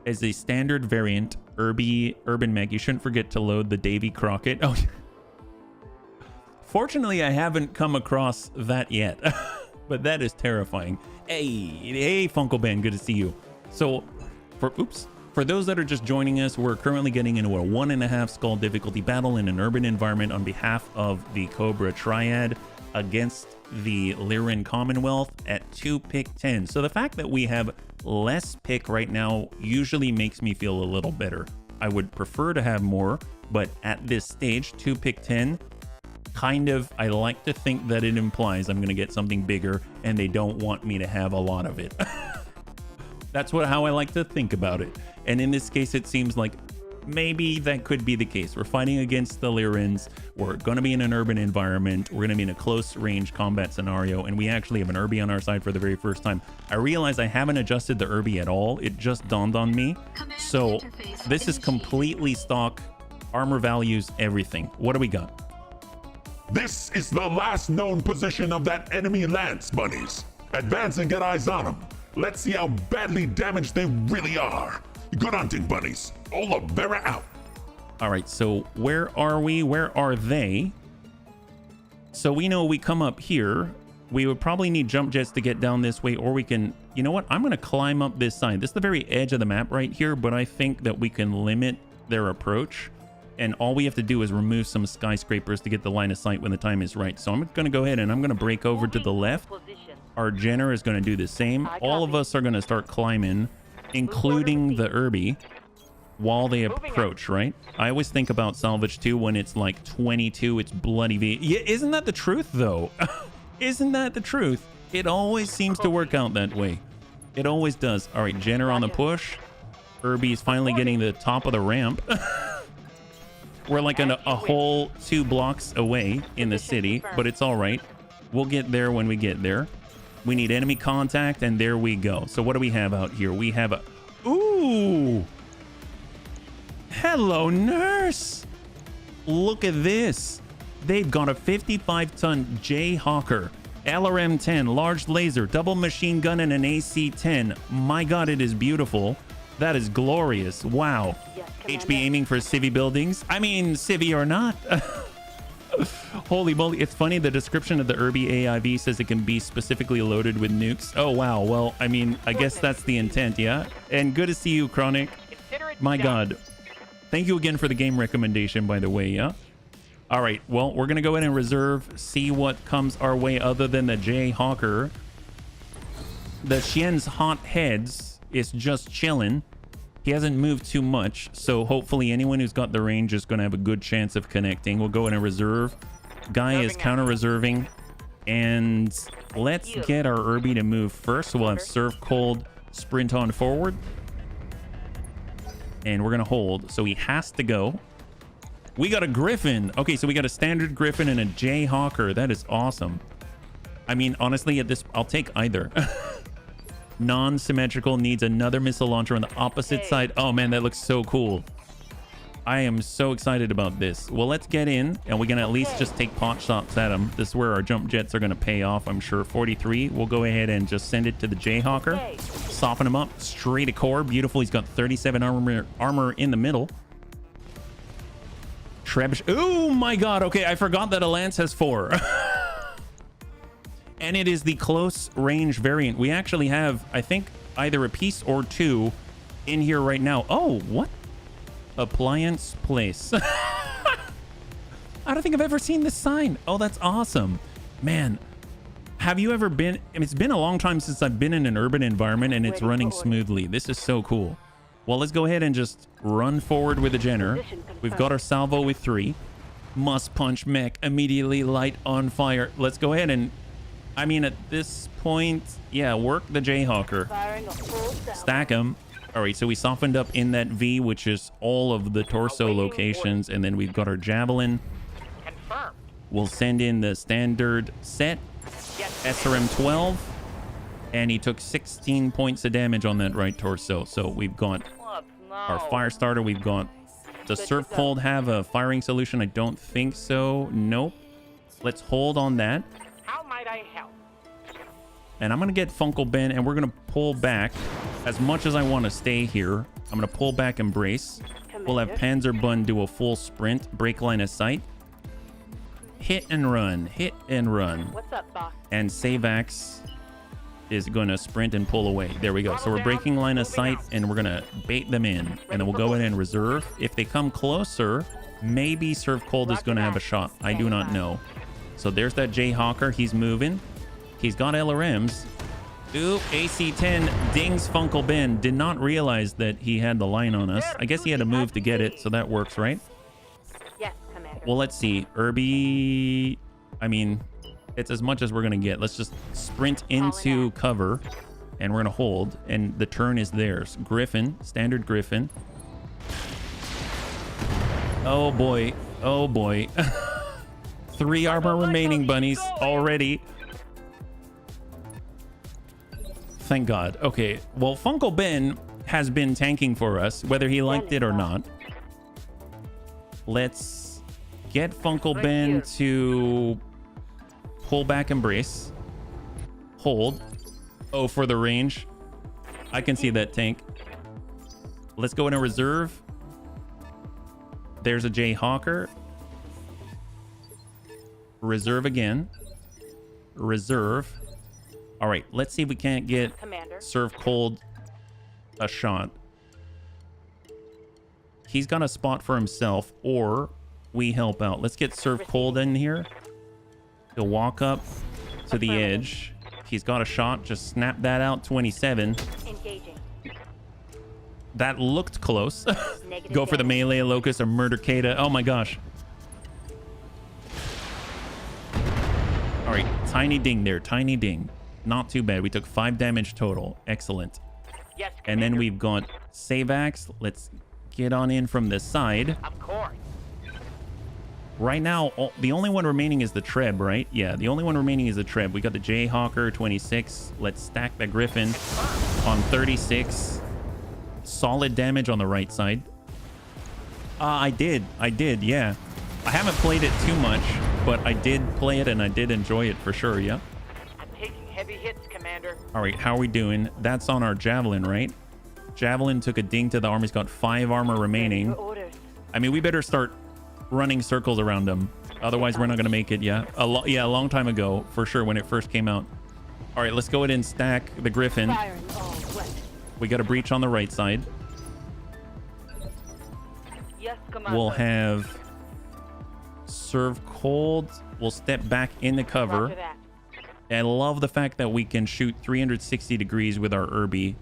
S1: as a standard variant Irby urban mech? You shouldn't forget to load the Davy Crockett. Oh, fortunately, I haven't come across that yet, but that is terrifying. Hey, Funkel Ben, good to see you. So, for those that are just joining us, we're currently getting into a 1.5 skull difficulty battle in an urban environment on behalf of the Cobra Triad against the Lyran Commonwealth at 2 pick 10. So the fact that we have less pick right now usually makes me feel a little better. I would prefer to have more, but at this stage, 2 pick 10, kind of, I like to think that it implies I'm going to get something bigger and they don't want me to have a lot of it. That's how I like to think about it. And in this case, it seems like maybe that could be the case. We're fighting against the Lyrans. We're going to be in an urban environment. We're going to be in a close range combat scenario. And we actually have an Irby on our side for the very first time. I realize I haven't adjusted the Irby at all. It just dawned on me. So this is completely stock. Armor values, everything. What do we got?
S2: This is the last known position of that enemy lance, bunnies. Advance and get eyes on them. Let's see how badly damaged they really are. Good hunting, bunnies. Olivera out.
S1: All right, so where are we? Where are they? So we know we come up here. We would probably need jump jets to get down this way, or we can You know what? I'm going to climb up this side. This is the very edge of the map right here, but I think that we can limit their approach. And all we have to do is remove some skyscrapers to get the line of sight when the time is right. So I'm going to go ahead and I'm going to break over to the left. Our Jenner is going to do the same. All of us are going to start climbing, including the Irby, while they approach, right? I always think about salvage 2 when it's like 22, it's bloody V. Yeah, isn't that the truth, though? Isn't that the truth? It always seems to work out that way. It always does. All right, Jenner on the push. Irby's finally getting the top of the ramp. We're like a whole 2 blocks away in the city, but it's all right. We'll get there when we get there. We need enemy contact, and there we go. So what do we have out here? We have a... Ooh! Hello, nurse! Look at this. They've got a 55-ton Jayhawker, LRM-10, large laser, double machine gun, and an AC-10. My God, it is beautiful. That is glorious. Wow. HB aiming for civvy buildings. I mean, civvy or not. Holy moly. It's funny. The description of the Irby AIV says it can be specifically loaded with nukes. Oh, wow. Well, I mean, I guess that's the intent, yeah? And good to see you, Chronic. My God. Thank you again for the game recommendation, by the way, yeah? All right. Well, we're going to go ahead and reserve, see what comes our way other than the Jayhawker. The Xian's hot heads is just chilling. He hasn't moved too much, so hopefully anyone who's got the range is going to have a good chance of connecting. We'll go ahead and reserve. Guy is counter-reserving. And let's get our Irby to move first. So we'll have serve cold, sprint on forward. And we're going to hold. So he has to go. We got a Griffin. Okay, so we got a standard Griffin and a Jayhawker. That is awesome. I mean, honestly, at this, I'll take either. Non-symmetrical needs another missile launcher on the opposite side. Oh man, that looks so cool. I am so excited about this. Well, let's get in and we can at least just take pot shots at him. This is where our jump jets are going to pay off, I'm sure. 43. We'll go ahead and just send it to the Jayhawker. Soften him up straight to core. Beautiful. He's got 37 armor in the middle. Trebuchet. Oh my God. Okay, I forgot that a Lance has 4. And it is the close range variant. We actually have, I think, either a piece or 2 in here right now. Oh, what? Appliance place. I don't think I've ever seen this sign. Oh, that's awesome. Man, have you ever been... I mean, it's been a long time since I've been in an urban environment and it's running smoothly. This is so cool. Well, let's go ahead and just run forward with the Jenner. We've got our salvo with 3. Must punch mech. Immediately light on fire. Let's go ahead and... I mean, at this point, yeah, work the Jayhawker. Stack him. All right, so we softened up in that V, which is all of the torso locations. And then we've got our Javelin. We'll send in the standard set. SRM-12. And he took 16 points of damage on that right torso. So we've got our fire starter. We've got... Does Surf Cold have a firing solution? I don't think so. Nope. Let's hold on that.
S4: How might I help?
S1: And I'm going to get Funkle Ben, and we're going to pull back. As much as I want to stay here, I'm going to pull back and brace. We'll have Panzerbun do a full sprint, break line of sight. Hit and run, hit and run.
S3: What's up, boss?
S1: And Savax is going to sprint and pull away. There we go. So we're breaking line of sight, and we're going to bait them in. And then we'll go ahead and reserve. If they come closer, maybe Surf Cold is going to have a shot. I do not know. So there's that Jayhawker. He's moving. He's got LRMs. Ooh, AC-10 dings Funkle Ben. Did not realize that he had the line on us. I guess he had to move to get it, so that works, right?
S3: Yes, Commander.
S1: Well, let's see. Irby... I mean, it's as much as we're going to get. Let's just sprint into cover, and we're going to hold, and the turn is theirs. Griffin. Standard Griffin. Oh, boy. Oh, boy. 3 armor remaining, bunnies, already. Thank God. Okay, well, Funkle Ben has been tanking for us, whether he liked it or not. Let's get Funkle Ben to pull back and brace. Hold. Oh, for the range. I can see that tank. Let's go in a reserve. There's a Jayhawker. Reserve again. Reserve. All right, let's see if we can't get
S3: Commander.
S1: Serve Cold a shot. He's got a spot for himself, or we help out. Let's get Serve Cold in here. He'll walk up to the edge. He's got a shot. Just snap that out. 27.
S3: Engaging.
S1: That looked close.
S3: Negative
S1: Go for the
S3: damage.
S1: melee locust or murder Kata. Oh my gosh. All right, tiny ding there. Tiny ding. Not too bad. We took 5 damage total. Excellent.
S3: Yes,
S1: And then
S3: Commander.
S1: we've got Savax. Let's get on in from this side.
S3: Of course.
S1: Right now, the only one remaining is the Treb, right? Yeah, the only one remaining is the Treb. We got the Jayhawker, 26. Let's stack the Griffin on 36. Solid damage on the right side. I did, yeah. I haven't played it too much, but I did play it and I did enjoy it for sure, yeah.
S3: I'm taking heavy hits, Commander.
S1: All right, how are we doing? That's on our Javelin, right? Javelin took a ding to the arm. He's got 5 armor remaining.
S3: For orders.
S1: I mean, we better start running circles around him. Otherwise, we're not going to make it, yeah. A long time ago, for sure, when it first came out. All right, let's go ahead and stack the Griffin.
S3: Firing all weapons.
S1: We got a breach on the right side.
S3: Yes, Commander.
S1: We'll have Serve Cold. We'll step back in the cover.
S3: Roger that.
S1: I love the fact that we can shoot 360 degrees with our Irby.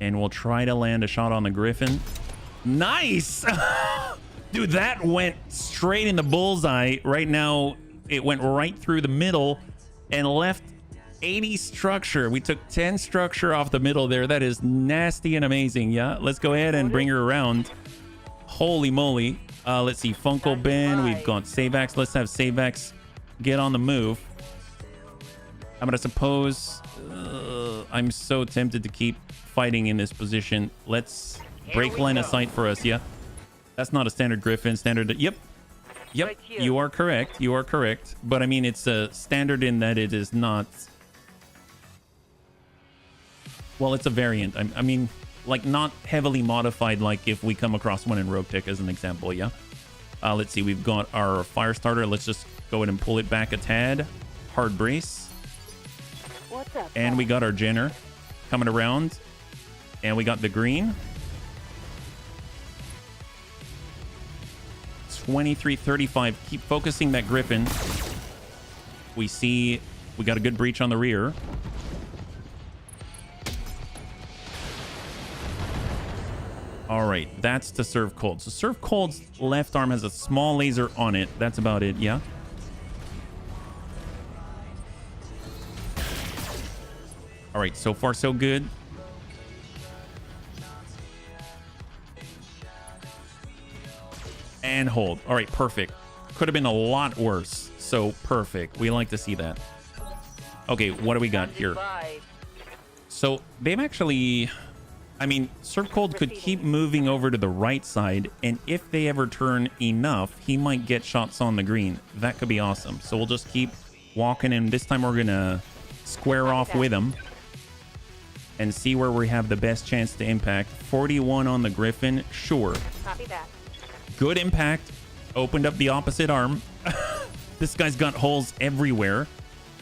S1: And we'll try to land a shot on the Griffin. Nice! Dude, that went straight in the bullseye. Right now, it went right through the middle and left 80 structure. We took 10 structure off the middle there. That is nasty and amazing, yeah? Let's go ahead and bring her around. Holy moly. Let's see, Funko Ben. We've got Savax. Let's have Savax get on the move. I'm gonna suppose I'm so tempted to keep fighting in this position. Let's break line of sight for us, yeah? That's not a standard Griffin. Standard. Yep.
S3: Right here.
S1: You are correct. You are correct. But I mean, it's a standard in that it is not. Well, it's a variant. I mean, like not heavily modified. Like if we come across one in Rogue Tech as an example, yeah. Let's see. We've got our fire starter. Let's just go ahead and pull it back a tad. Hard brace.
S3: What's up?
S1: And we got our Jenner coming around. And we got the green. 23-35. Keep focusing that Griffin. We see we got a good breach on the rear. All right, that's to Serve Cold. So Serve Cold's left arm has a small laser on it. That's about it, yeah. All right, so far so good. And hold. All right, perfect. Could have been a lot worse. So perfect. We like to see that. Okay, what do we got here? So they've actually, I mean, Serve Cold could keep moving over to the right side, and if they ever turn enough, he might get shots on the green. That could be awesome. So we'll just keep walking, and this time we're gonna square off with him and see where we have the best chance to impact. 41 on the Griffin, sure.
S3: Copy that.
S1: Good impact. Opened up the opposite arm. This guy's got holes everywhere.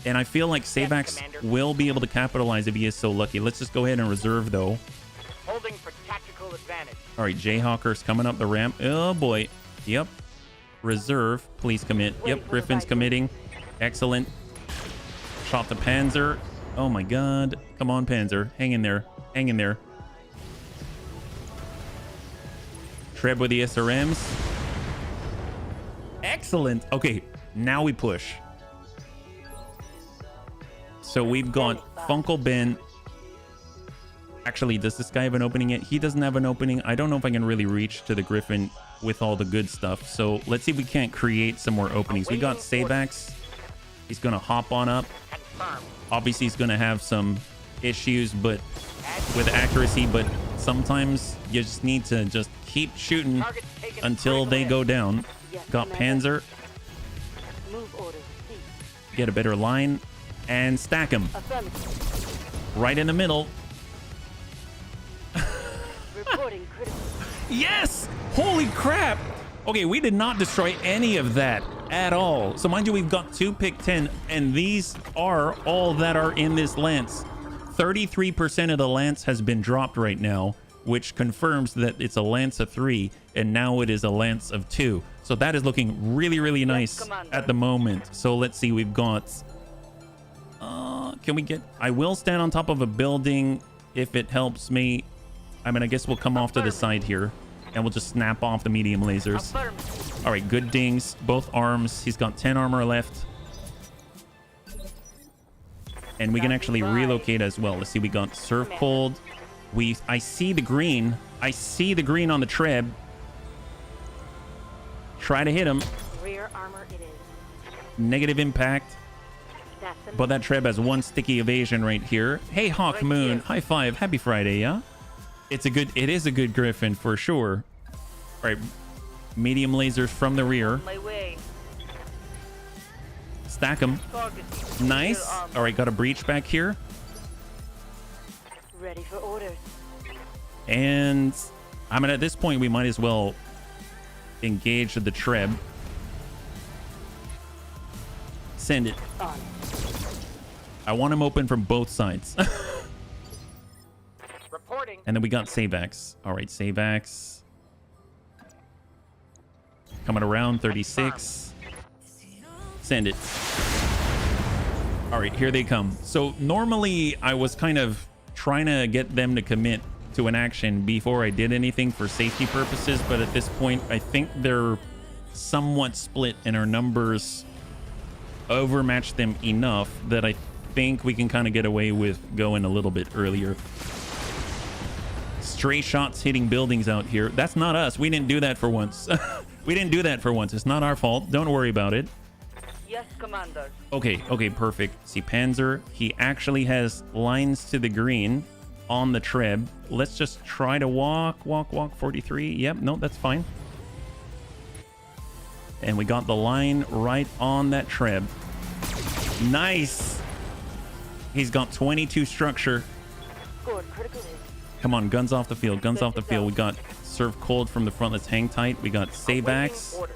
S1: And I feel like Savax
S3: Commander.
S1: will be able to capitalize if he is so lucky. Let's just go ahead and reserve, though.
S3: Holding for tactical advantage.
S1: All right, Jayhawker's coming up the ramp. Oh, boy. Yep. Reserve. Please commit. Yep, Griffin's committing. Excellent. Shot the Panzer. Oh, my God. Come on, Panzer. Hang in there. Hang in there. Treb with the SRMs. Excellent. Okay, now we push. So we've got Funko Ben. Actually, does this guy have an opening yet? He doesn't have an opening. I don't know if I can really reach to the Griffin with all the good stuff. So let's see if we can't create some more openings. We got Savax. He's going to hop on up.
S3: Confirm.
S1: Obviously, he's going to have some issues but with accuracy, but sometimes you just need to just keep shooting
S3: Target's taken
S1: until they go down.
S3: Yes,
S1: Got
S3: Commander.
S1: Panzer.
S3: Move orders received.
S1: Get a better line and stack him
S3: Affirmative.
S1: right in the middle.
S3: Reporting critical.
S1: Yes! Holy crap! Okay, we did not destroy any of that at all. So mind you, we've got 2 pick 10, and these are all that are in this lance. 33% of the lance has been dropped right now, which confirms that it's a lance of 3, and now it is a lance of 2. So that is looking really, really nice at the moment. So let's see, we've got... can we get... I will stand on top of a building if it helps me. I mean, I guess we'll come off to the side here, and we'll just snap off the medium lasers. All right, good dings. Both arms. He's got 10 armor left. And we can actually relocate as well. Let's see, we got Surf Cold. I see the green. I see the green on the Treb. Try to hit him.
S3: Rear armor it is.
S1: Negative impact.
S3: That's a
S1: But that Treb has 1 sticky evasion right here. Hey, Hawk
S3: Right
S1: Moon.
S3: here.
S1: High five. Happy Friday, yeah? It is a good Griffin for sure. All right. Medium lasers from the rear.
S3: my way.
S1: Stack them.
S3: Target.
S1: Nice.
S3: Rear armor.
S1: All right, got a breach back here.
S3: Ready for orders.
S1: And I mean, at this point, we might as well engage the Treb. Send it.
S3: On.
S1: I want him open from both sides.
S6: Reporting.
S1: And then we got Savax. All right, Savax. Coming around, 36. Send it. All right, here they come. So normally I was kind of trying to get them to commit to an action before I did anything for safety purposes, but at this point, I think they're somewhat split and our numbers overmatch them enough that I think we can kind of get away with going a little bit earlier. Stray shots hitting buildings out here. That's not us. We didn't do that for once. We didn't do that for once. It's not our fault. Don't worry about it.
S3: Yes, Commander.
S1: Okay, perfect. See, Panzer, he actually has lines to the green on the Treb. Let's just try to walk 43. Yep, no, that's fine. And we got the line right on that Treb. Nice. He's got 22 structure.
S3: Good, critical hit.
S1: Come on, guns off the field, guns off the field. We got Serve Cold from the front. Let's hang tight. We got Savax,
S3: Orders.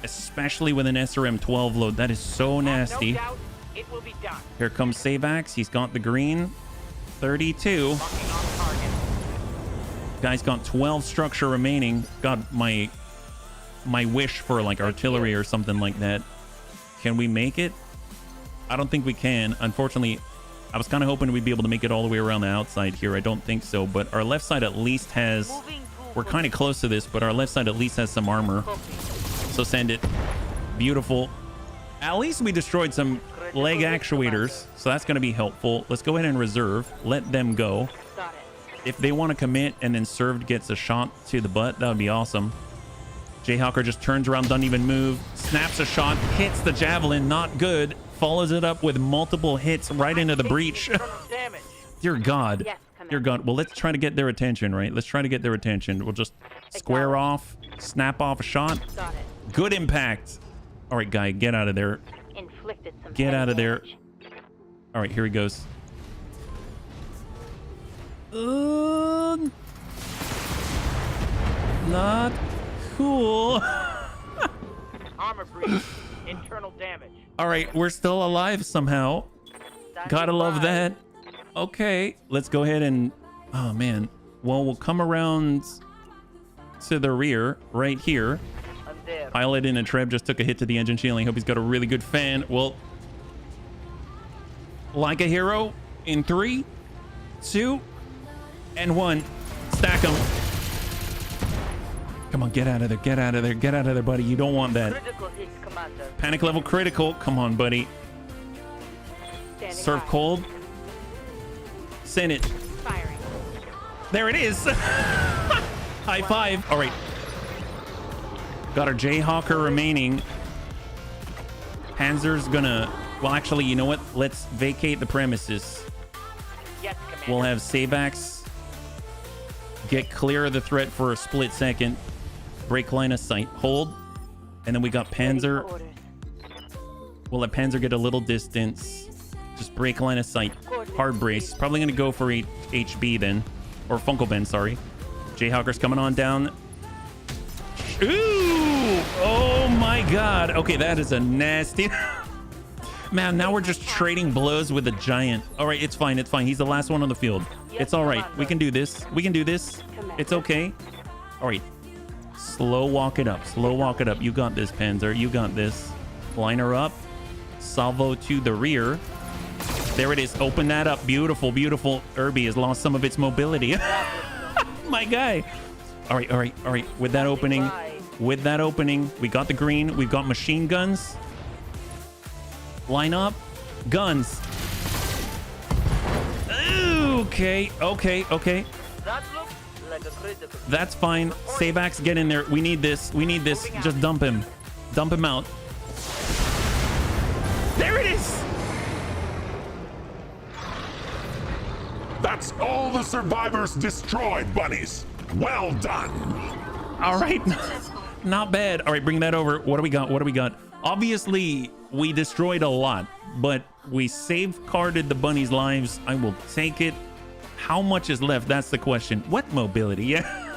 S1: especially with an SRM-12 load. That is so nasty.
S6: No doubt it will be done.
S1: Here comes Savax. He's got the green. 32.
S6: Locking on target.
S1: Guy's got 12 structure remaining. Got my wish for like artillery or something like that. Can we make it? I don't think we can. Unfortunately, I was kind of hoping we'd be able to make it all the way around the outside here. I don't think so, but our left side at least has... We're kind of close to this, but our left side at least has some armor. So send it. Beautiful. At least we destroyed some leg actuators, so that's going to be helpful. Let's go ahead and reserve. Let them go.
S3: Got it.
S1: If they want to commit and then served gets a shot to the butt, that would be awesome. Jayhawker just turns around, doesn't even move, snaps a shot, hits the javelin, not good, follows it up with multiple hits right into the breach.
S6: Damage.
S1: Dear God.
S3: Yes, Commander.
S1: Dear God. Well, let's try to get their attention, right? Let's try to get their attention. We'll just square off, snap off a shot.
S3: Got it.
S1: Good impact. All right, guy, get out of there.
S3: Inflicted some
S1: Get
S3: heavy
S1: out of there.
S3: damage.
S1: All right, here he goes. Not cool.
S6: Armor breach. Internal damage.
S1: All right, we're still alive somehow. Gotta love that. Okay, let's go ahead and... Oh, man. Well, we'll come around to the rear right here.
S6: I'm there.
S1: Pilot in a Treb just took a hit to the engine shielding. Hope he's got a really good fan. Well, like a hero in 3, 2, and 1. Stack them. Come on, get out of there. Get out of there. Get out of there, buddy. You don't want that.
S3: Critical hit, Commander.
S1: Panic level critical. Come on, buddy.
S3: Standing
S1: Serve
S3: by.
S1: cold. Send it.
S3: Firing.
S1: There it is. High five. All right. Got our Jayhawker remaining. Panzer's gonna... Well, actually, you know what? Let's vacate the premises.
S6: Yes, Commander.
S1: We'll have Savax get clear of the threat for a split second. Break line of sight. Hold. And then we got
S3: Ready for
S1: Panzer.
S3: orders.
S1: We'll let Panzer get a little distance. Just break line of sight. Hard brace. Probably going to go for HB then. Or Funkelben, sorry. Jayhawker's coming on down. Ooh! Oh my god. Okay, that is a nasty... Man, now we're just trading blows with a giant. All right, it's fine. It's fine. He's the last one on the field. It's all right. We can do this. We can do this. It's okay. All right. Slow walk it up. Slow walk it up. You got this, Panzer. You got this. Line her up. Salvo to the rear. There it is. Open that up. Beautiful, beautiful. Irby has lost some of its mobility. My guy. All right, all right, all right. With that opening, we got the green. We've got machine guns. Line up. Guns. Okay, okay, okay.
S7: That looks like a critical.
S1: That's fine. Savax, get in there. We need this. We need this. Just dump him. Dump him out. There it is.
S2: That's all the survivors destroyed, bunnies. Well done.
S1: All right. Not bad. All right, bring that over. What do we got? What do we got? Obviously, we destroyed a lot, but we safeguarded the bunnies' lives. I will take it. How much is left? That's the question. What mobility? Yeah.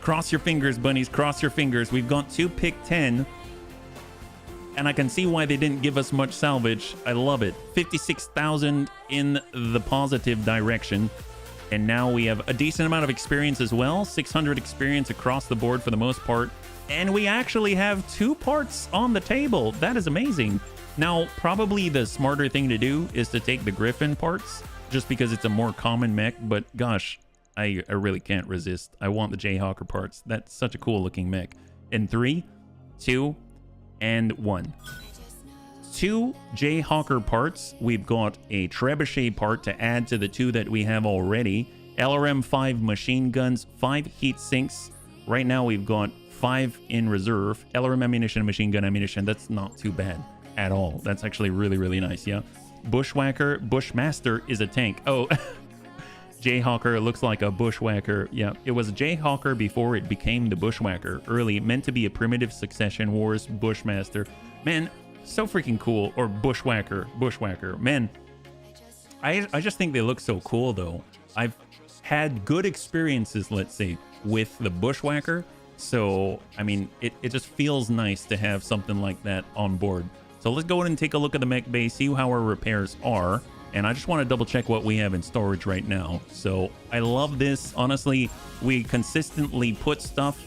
S1: Cross your fingers, bunnies. Cross your fingers. We've got 2 pick 10. And I can see why they didn't give us much salvage. I love it. 56,000 in the positive direction. And now we have a decent amount of experience as well. 600 experience across the board for the most part. And we actually have 2 parts on the table. That is amazing. Now, probably the smarter thing to do is to take the Griffin parts, just because it's a more common mech. But gosh, I really can't resist. I want the Jayhawker parts. That's such a cool looking mech. In 3, 2, and 1. 2 Jayhawker parts. We've got a Trebuchet part to add to the 2 that we have already. LRM 5 machine guns, 5 heat sinks. Right now we've got 5 in reserve. LRM ammunition and machine gun ammunition. That's not too bad at all. That's actually really, really nice. Yeah. Bushwhacker. Bushmaster is a tank. Oh, Jayhawker looks like a bushwhacker. Yeah, it was a Jayhawker before it became the bushwhacker. Early, meant to be a primitive succession wars bushmaster. Man, so freaking cool. Or bushwhacker. Man, I just think they look so cool though. I've had good experiences, let's say, with the bushwhacker. So, I mean, it just feels nice to have something like that on board. So let's go ahead and take a look at the mech bay, see how our repairs are. And I just want to double check what we have in storage right now. So I love this. Honestly, we consistently put stuff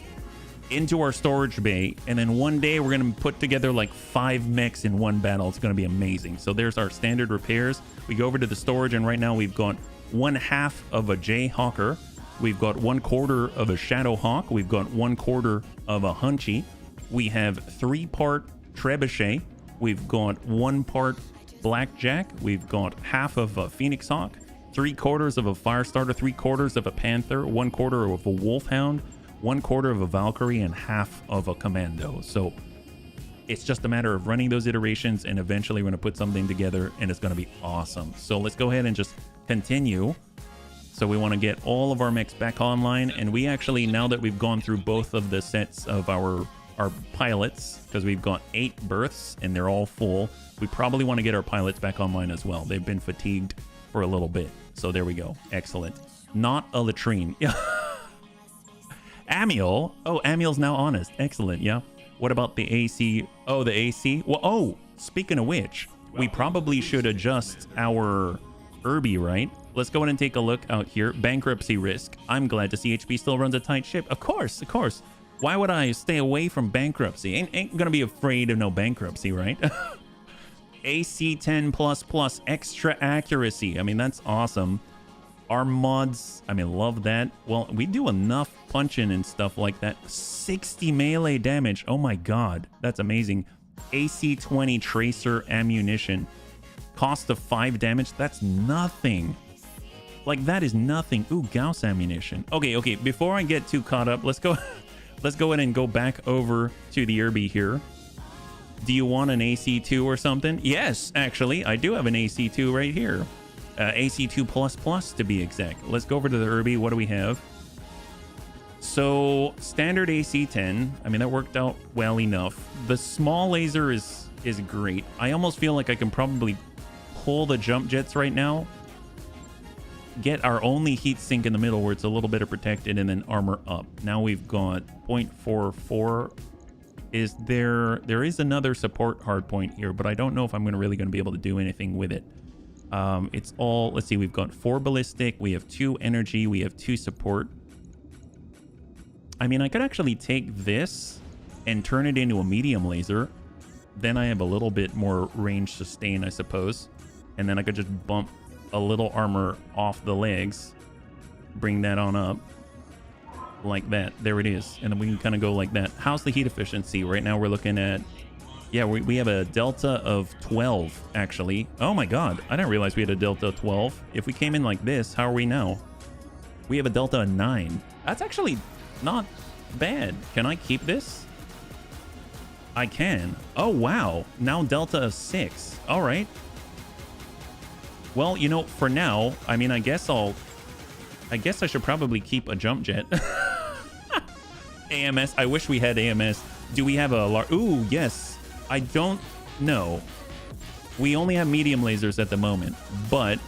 S1: into our storage bay. And then one day we're going to put together like 5 mechs in one battle. It's going to be amazing. So there's our standard repairs. We go over to the storage, and right now we've got 1/2 of a Jayhawker. We've got 1/4 of a Shadowhawk. We've got 1/4 of a Hunchy. We have 3-part Trebuchet. We've got 1 part Blackjack. We've got 1/2 of a Phoenix Hawk, 3/4 of a Firestarter, 3/4 of a Panther, 1/4 of a Wolfhound, 1/4 of a Valkyrie, and 1/2 of a Commando. So it's just a matter of running those iterations, and eventually we're going to put something together, and it's going to be awesome. So let's go ahead and just continue. So we want to get all of our mechs back online, and we actually, now that we've gone through both of the sets of our pilots, because we've got 8 berths and they're all full, we probably want to get our pilots back online as well. They've been fatigued for a little bit. So there we go. Excellent. Not a latrine. Yeah. Amiel. Oh, Amiel's now honest. Excellent. Yeah. What about the AC? Oh, the AC. Well, oh, speaking of which, we probably should adjust our Irby, right? Let's go in and take a look out here. Bankruptcy risk. I'm glad to see HP still runs a tight ship. Of course, of course. Why would I stay away from bankruptcy? Ain't gonna be afraid of no bankruptcy, right? AC 10++ extra accuracy. I mean, that's awesome. Our mods, I mean, love that. Well, we do enough punching and stuff like that. 60 melee damage. Oh my god, that's amazing. AC 20 tracer ammunition. Cost of 5 damage. That's nothing. Like, that is nothing. Ooh, Gauss ammunition. Okay, before I get too caught up, let's go ahead and go back over to the Irby here. Do you want an AC2 or something? Yes, actually, I do have an AC2 right here. AC2++ to be exact. Let's go over to the Irby. What do we have? So, standard AC10. I mean, that worked out well enough. The small laser is great. I almost feel like I can probably pull the jump jets right now. Get our only heat sink in the middle where it's a little bit protected, and then armor up. Now we've got 0.44 is there is another support hardpoint here, but I don't know if I'm really going to be able to do anything with it. It's all, let's see, we've got 4 ballistic, we have 2 energy, we have 2 support. I mean, I could actually take this and turn it into a medium laser. Then I have a little bit more range sustain, I suppose. And then I could just bump a little armor off the legs, bring that on up like that. There it is. And then we can kind of go like that. How's the heat efficiency? Right now we're looking at, yeah, we have a delta of 12, actually. Oh my god, I didn't realize we had a delta of 12. If we came in like this, how are we now? We have a delta of 9. That's actually not bad. Can I keep this? I can. Oh wow, now delta of 6. All right. Well, you know, for now, I mean, I guess I should probably keep a jump jet. AMS. I wish we had AMS. Do we have a large? Ooh, yes. I don't know. We only have medium lasers at the moment, but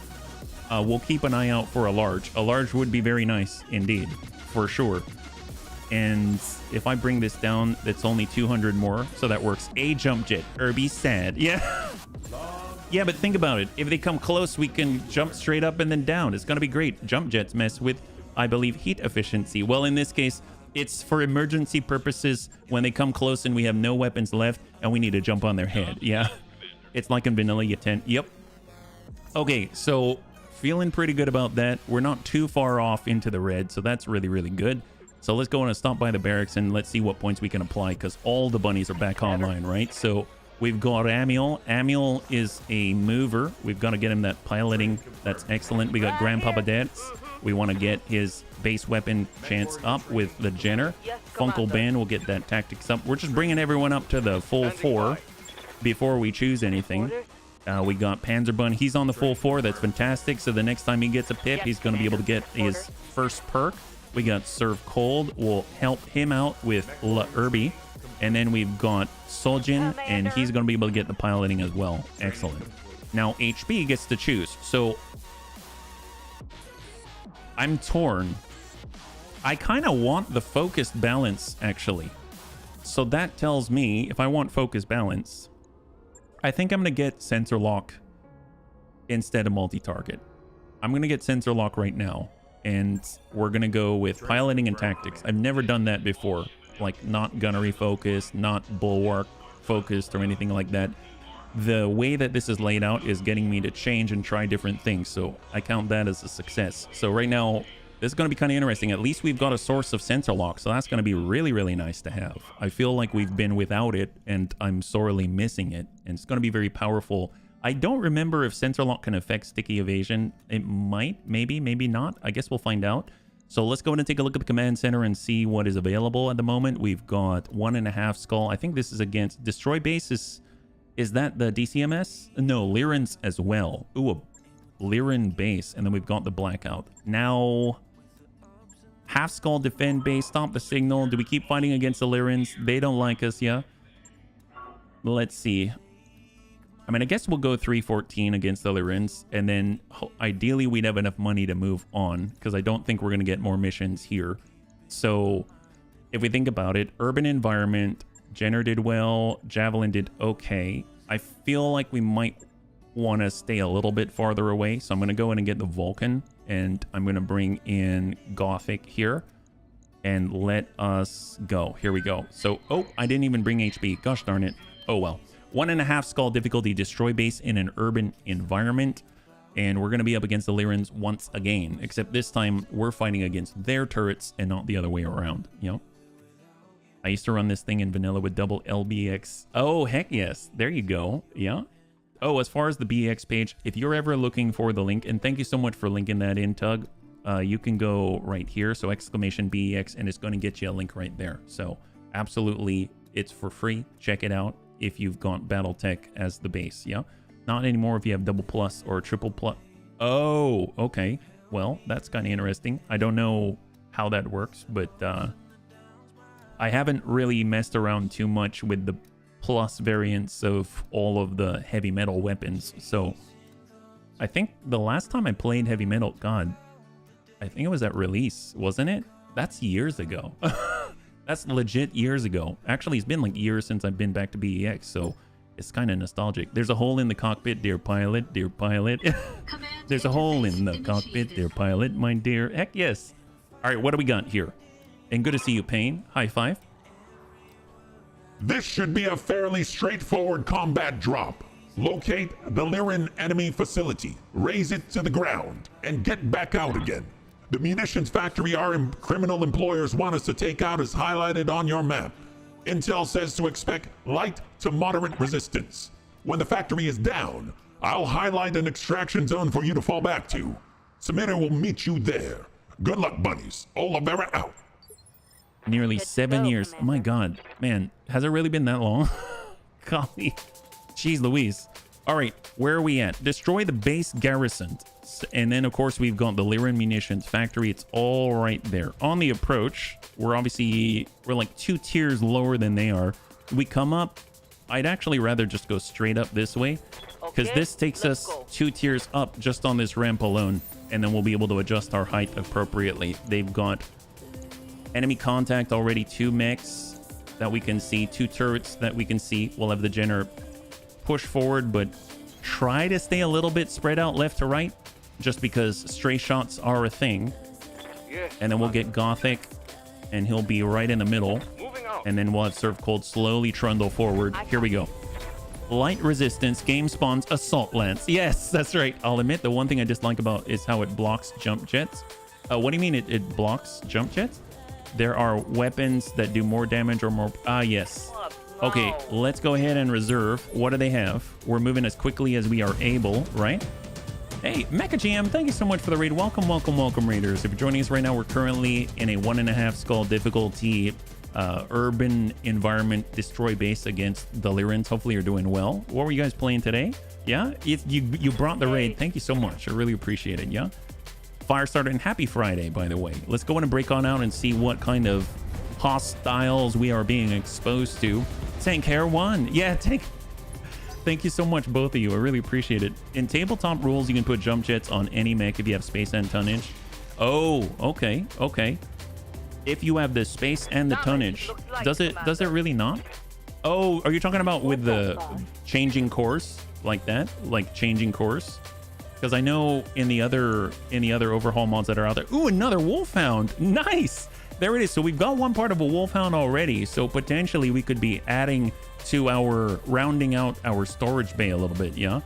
S1: we'll keep an eye out for a large. A large would be very nice indeed, for sure. And if I bring this down, that's only 200 more, so that works. A jump jet. Irby sad. Yeah. Yeah, but think about it. If they come close, we can jump straight up and then down. It's going to be great. Jump jets mess with, I believe, heat efficiency. Well, in this case, it's for emergency purposes when they come close and we have no weapons left and we need to jump on their head. Yeah. It's like in vanilla, you tend. Yep. Okay, so feeling pretty good about that. We're not too far off into the red, so that's really, really good. So let's go and stop by the barracks and let's see what points we can apply, because all the bunnies are back online, right? So we've got Amiel. Amiel is a mover. We've got to get him that piloting. That's excellent. We got Grandpapa Dance. We want to get his base weapon chance up with the Jenner. Funkle Ben will get that tactics up. We're just bringing everyone up to the full 4 before we choose anything. We got Panzerbun. He's on the full 4. That's fantastic. So the next time he gets a pip, he's going to be able to get his first perk. We got Serve Cold. We'll help him out with La Irby. And then we've got Soljin, and he's going to be able to get the piloting as well. Excellent. Now, HB gets to choose. So I'm torn. I kind of want the focused balance, actually. So that tells me if I want focused balance, I think I'm going to get sensor lock instead of multi-target. I'm going to get sensor lock right now. And we're going to go with piloting and tactics. I've never done that before. Like, not gunnery focused, not bulwark focused or anything like that. The way that this is laid out is getting me to change and try different things. So I count that as a success. So right now, this is going to be kind of interesting. At least we've got a source of sensor lock. So that's going to be really, really nice to have. I feel like we've been without it and I'm sorely missing it. And it's going to be very powerful. I don't remember if sensor lock can affect sticky evasion. It might, maybe not. I guess we'll find out. So let's go ahead and take a look at the command center and see what is available at the moment. We've got 1.5 skull. I think this is against destroy base. Is that the DCMS? No, Lyran's as well. Ooh, a Lyran base. And then we've got the blackout. Now, half skull defend base, stop the signal. Do we keep fighting against the Lyrans? They don't like us, yeah? Let's see. I mean, I guess we'll go 314 against the Lyrans, and then ideally we'd have enough money to move on, because I don't think we're going to get more missions here. So if we think about it, urban environment, Jenner did well, Javelin did okay. I feel like we might want to stay a little bit farther away, so I'm going to go in and get the Vulcan, and I'm going to bring in Gothic here, and let us go. Here we go. So, oh, I didn't even bring HB. Gosh darn it. Oh, well. 1.5 skull difficulty destroy base in an urban environment, and we're going to be up against the Lyrans once again, except this time we're fighting against their turrets and not the other way around. You know, I used to run this thing in vanilla with double LBX. Oh heck yes, there you go. Yeah. Oh, as far as the BEX page, if you're ever looking for the link, and thank you so much for linking that in, Tug, you can go right here, so exclamation BEX, and it's going to get you a link right there. So absolutely, it's for free. Check it out if you've got Battletech as the base. Yeah, not anymore if you have double plus or triple plus. Oh, okay. Well, that's kind of interesting. I don't know how that works, but I haven't really messed around too much with the plus variants of all of the heavy metal weapons. So I think the last time I played heavy metal, God, I think it was at release, wasn't it? That's years ago. That's legit years ago. Actually, it's been like years since I've been back to BEX, so it's kind of nostalgic. There's a hole in the cockpit, dear pilot, dear pilot. There's a hole in the cockpit, dear pilot, my dear. Heck yes. All right, what do we got here? And good to see you, Payne. High five.
S2: This should be a fairly straightforward combat drop. Locate the Lyran enemy facility, raise it to the ground, and get back out again. The munitions factory our criminal employers want us to take out is highlighted on your map. Intel says to expect light to moderate resistance. When the factory is down, I'll highlight an extraction zone for you to fall back to. Samira will meet you there. Good luck, bunnies. Olivera out.
S1: Nearly 7 years. Oh my God, man, has it really been that long? Golly, jeez Louise. All right, where are we at? Destroy the base garrison. And then, of course, we've got the Lyran munitions factory. It's all right there. On the approach, we're like 2 tiers lower than they are. We come up. I'd actually rather just go straight up this way, because this takes us 2 tiers up just on this ramp alone. And then we'll be able to adjust our height appropriately. They've got enemy contact already, 2 mechs that we can see, 2 turrets that we can see. We'll have the Jenner push forward, but try to stay a little bit spread out left to right, just because stray shots are a thing. And then we'll get Gothic, and he'll be right in the middle. And then we'll have Serve Cold slowly trundle forward. Here we go. Light resistance, game spawns, assault lance. Yes, that's right. I'll admit the one thing I dislike about is how it blocks jump jets. What do you mean it blocks jump jets? There are weapons that do more damage or more. Yes. Okay, let's go ahead and reserve. What do they have? We're moving as quickly as we are able, right? Hey, Mecha GM, thank you so much for the raid. Welcome, welcome, welcome, raiders. If you're joining us right now, we're currently in a 1.5 skull difficulty urban environment destroy base against the Lyrans. Hopefully you're doing well. What were you guys playing today? Yeah, you brought the raid. Thank you so much. I really appreciate it. Yeah. Firestarter, and happy Friday, by the way. Let's go in and break on out and see what kind of hostiles we are being exposed to. Tank Hair 1. Yeah, Tank. Thank you so much, both of you. I really appreciate it. In tabletop rules, you can put jump jets on any mech if you have space and tonnage. Oh, okay, okay. If you have the space and the tonnage, does it really not? Oh, are you talking about with the changing course like that? Like changing course? Because I know in the other overhaul mods that are out there. Ooh, another Wolfhound. Nice. There it is. So we've got one part of a Wolfhound already. So potentially we could be adding to rounding out our storage bay a little bit. Yeah.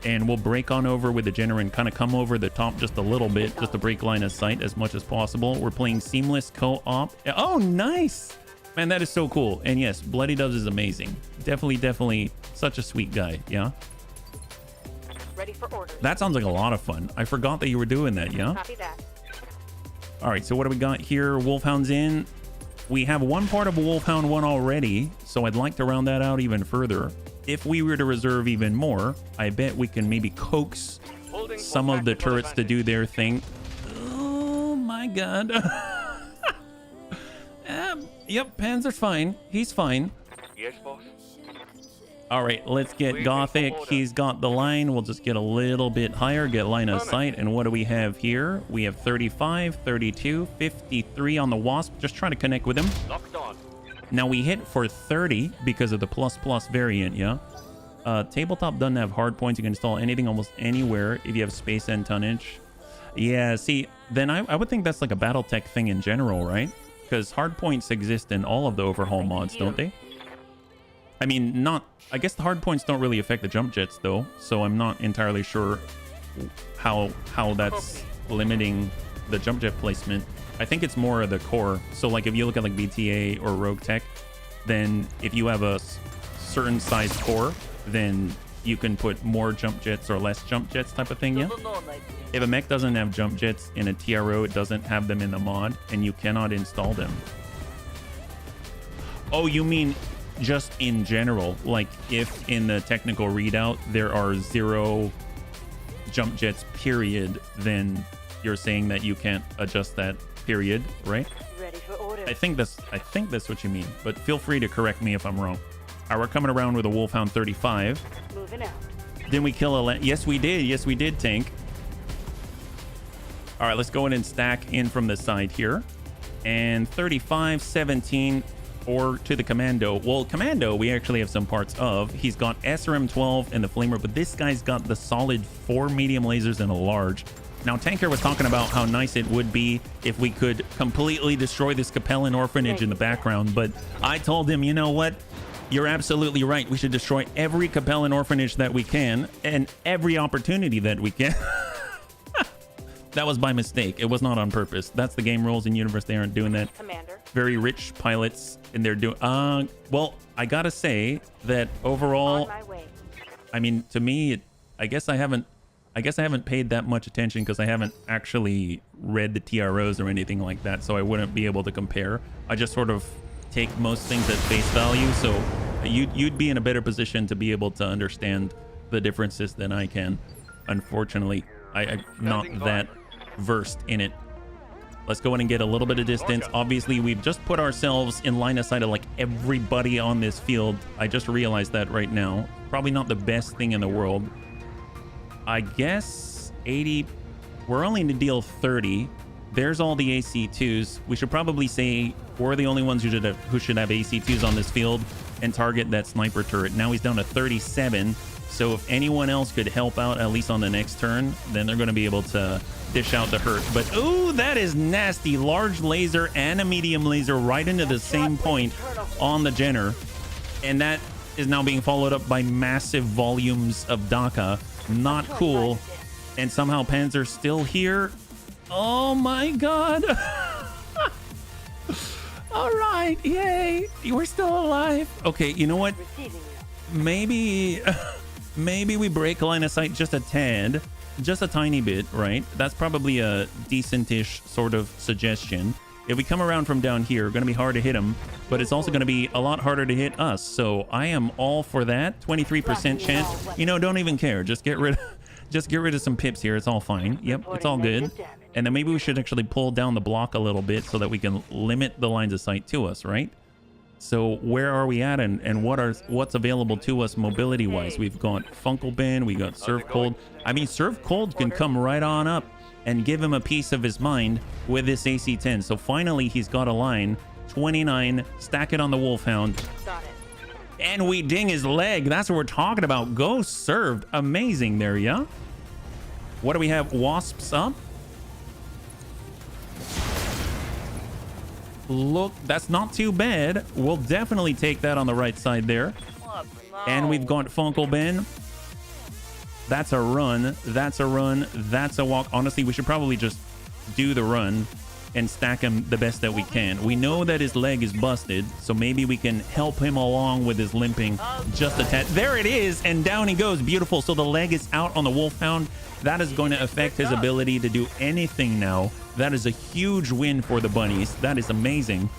S1: And we'll break on over with the Jenner and kind of come over the top just a little bit, just to break line of sight as much as possible. We're playing seamless co-op. Oh, nice. Man, that is so cool. And yes, Bloody Doves is amazing. Definitely such a sweet guy. Yeah.
S3: Ready for orders.
S1: That sounds like a lot of fun. I forgot that you were doing that. Yeah.
S3: Copy that.
S1: All right. So what do we got here? Wolfhound's in. We have one part of a Wolfhound 1 already. So I'd like to round that out even further. If we were to reserve even more, I bet we can maybe coax some of the turrets to do their thing. Oh my God. Yep, Panzer's fine. He's fine.
S4: Yes, boss.
S1: All right, let's get Gothic. He's got the line. We'll just get a little bit higher, get line of sight. And what do we have here? We have 35, 32, 53 on the Wasp. Just trying to connect with him.
S4: Locked on.
S1: Now we hit for 30 because of the plus variant, yeah? Tabletop doesn't have hard points. You can install anything almost anywhere if you have space and tonnage. Yeah, see, then I would think that's like a Battletech thing in general, right? Because hard points exist in all of the overhaul mods, don't they? I mean, I guess the hard points don't really affect the jump jets, though. So I'm not entirely sure how that's limiting the jump jet placement. I think it's more of the core. So like if you look at like BTA or Rogue Tech, then if you have a certain size core, then you can put more jump jets or less jump jets type of thing, yeah? If a mech doesn't have jump jets in a TRO, it doesn't have them in the mod, and you cannot install them. Oh, you mean just in general? Like if in the technical readout there are 0 jump jets, period, then you're saying that you can't adjust that, period, right?
S3: Ready for orders.
S1: I think that's what you mean, but feel free to correct me if I'm wrong. All right, we're coming around with a Wolfhound 35.
S3: Moving out.
S1: Didn't we kill a... Yes, we did. Yes, we did, Tank. All right, let's go in and stack in from the side here. And 35-17 or to the Commando. Well, Commando, we actually have some parts of. He's got SRM-12 and the Flamer, but this guy's got the solid 4 medium lasers and a large. Now, Tanker was talking about how nice it would be if we could completely destroy this Capellan orphanage in the background, but I told him, you know what? You're absolutely right. We should destroy every Capellan orphanage that we can and every opportunity that we can. That was by mistake. It was not on purpose. That's the game rules in universe. They aren't doing that.
S3: Commander.
S1: Very rich pilots, and they're doing. Well, I gotta say that overall,
S3: On my way.
S1: I mean, to me, I guess I haven't paid that much attention because I haven't actually read the TROs or anything like that, so I wouldn't be able to compare. I just sort of take most things at face value, so you'd be in a better position to be able to understand the differences than I can. Unfortunately, I'm not that versed in it. Let's go in and get a little bit of distance. Obviously, we've just put ourselves in line of sight of like everybody on this field. I just realized that right now. Probably not the best thing in the world. I guess 80. We're only in the deal 30. There's all the AC2s. We should probably say we're the only ones who should have AC2s on this field and target that sniper turret. Now he's down to 37. So if anyone else could help out, at least on the next turn, then they're going to be able to dish out the hurt. But, ooh, that is nasty. Large laser and a medium laser right into the same point on the Jenner. And that is now being followed up by massive volumes of DACA. Not cool. And somehow Panzer's still here. Oh, my God. All right. Yay. We're still alive. Okay, you know what?
S3: Receiving
S1: Maybe...
S3: you.
S1: Maybe we break line of sight just a tad, just a tiny bit, right? That's probably a decent-ish sort of suggestion. If we come around from down here, going to be hard to hit them, but it's also going to be a lot harder to hit us. So I am all for that. 23% chance. You know, don't even care. Just get rid of some pips here. It's all fine. Yep, it's all good. And then maybe we should actually pull down the block a little bit so that we can limit the lines of sight to us, right? So where are we at, and what's available to us mobility wise? We've got Funkelben, we got Serve Cold. I mean, Serve Cold can come right on up and give him a piece of his mind with this AC-10. So finally he's got a line. 29, stack it on the Wolfhound,
S3: Got it.
S1: and we ding his leg. That's what we're talking about. Go served. Amazing there, yeah. What do we have? Wasps up. Look, that's not too bad. We'll definitely take that on the right side there. And we've got Funkelben. That's a run. That's a run. That's a walk. Honestly, we should probably just do the run and stack him the best that we can. We know that his leg is busted, so maybe we can help him along with his limping just a tad. There it is, and down he goes. Beautiful. So the leg is out on the Wolfhound. That is going to affect his ability to do anything now. That is a huge win for the bunnies. That is amazing.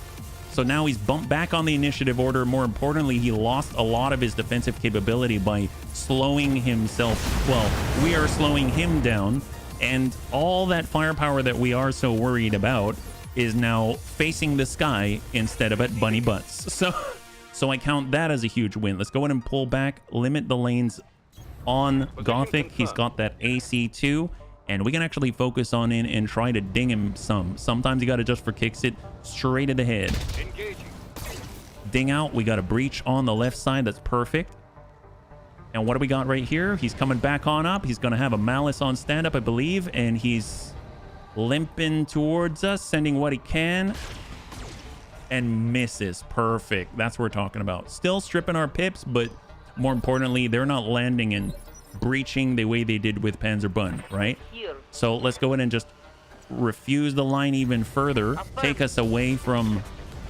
S1: So now he's bumped back on the initiative order. More importantly, he lost a lot of his defensive capability by slowing himself. Well, we are slowing him down, and all that firepower that we are so worried about is now facing the sky instead of at bunny butts. So I count that as a huge win. Let's go ahead and pull back, limit the lanes on Gothic. He's got that AC2, and we can actually focus on in and try to ding him some. Sometimes you got to just for kicks it straight at the head.
S4: Engaging.
S1: Ding out. We got a breach on the left side. That's perfect. And what do we got right here? He's coming back on up. He's going to have a Malice on stand-up, I believe, and he's limping towards us, sending what he can, and misses. Perfect. That's what we're talking about. Still stripping our pips, but more importantly, they're not landing and breaching the way they did with Panzerbund, right? So let's go in and just refuse the line even further, take us away from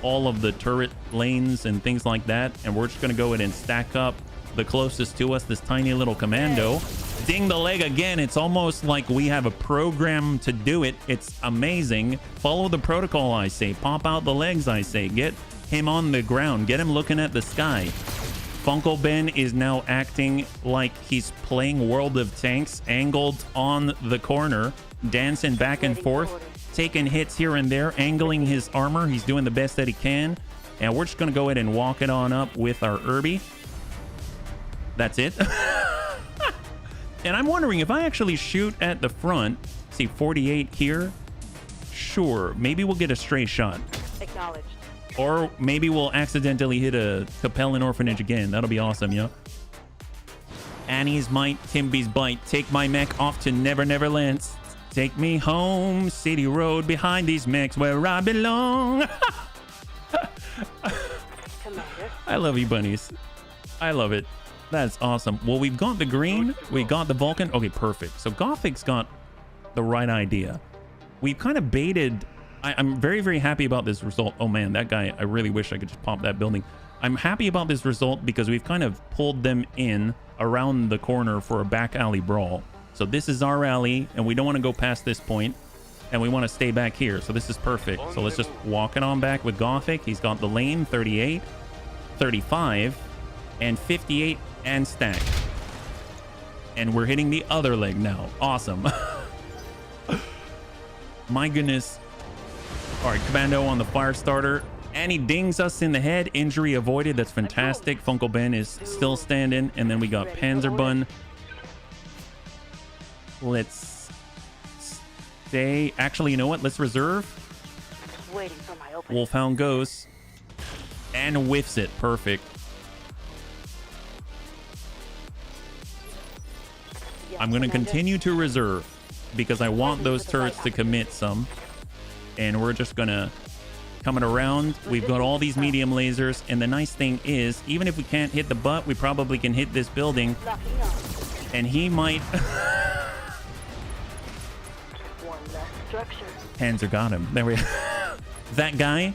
S1: all of the turret lanes and things like that, and we're just going to go in and stack up the closest to us, this tiny little commando. Ding the leg again. It's almost like we have a program to do it. It's amazing. Follow the protocol, I say. Pop out the legs, I say. Get him on the ground. Get him looking at the sky. Funkelben is now acting like he's playing World of Tanks, angled on the corner, dancing back and forth, taking hits here and there, angling his armor. He's doing the best that he can. And we're just going to go ahead and walk it on up with our Irby. That's it. And I'm wondering if I actually shoot at the front, see 48 here, Sure, maybe we'll get a stray shot.
S3: Acknowledged.
S1: Or maybe we'll accidentally hit a Capellan orphanage again. That'll be awesome, yeah? Annie's might, Timby's bite. Take my mech off to Never Never Lands. Take me home, city road behind these mechs where I belong.
S3: Commander.
S1: I love you, bunnies. I love it. That's awesome. Well, we've got the green. We got the Vulcan. Okay, perfect. So Gothic's got the right idea. We've kind of baited. I'm very, very happy about this result. Oh, man, that guy, I really wish I could just pop that building. I'm happy about this result because we've kind of pulled them in around the corner for a back alley brawl. So this is our alley, and we don't want to go past this point, and we want to stay back here. So this is perfect. So let's just walk it on back with Gothic. He's got the lane, 38, 35, and 58, and stack. And we're hitting the other leg now. Awesome. My goodness. All right, Commando on the fire starter. And he dings us in the head. Injury avoided. That's fantastic. Funko Ben is still standing. And then we got Panzerbun. Let's stay. Actually, you know what? Let's reserve.
S3: Waiting for my open.
S1: Wolfhound goes. And whiffs it. Perfect.
S3: Yes,
S1: I'm going to
S3: Commander.
S1: continue to reserve because I want those turrets to commit some. And we're just going to coming around. We've got all these medium lasers. And the nice thing is, even if we can't hit the butt, we probably can hit this building.
S3: Locking on.
S1: And he might...
S3: One less structure.
S1: Panzer got him. There we That guy,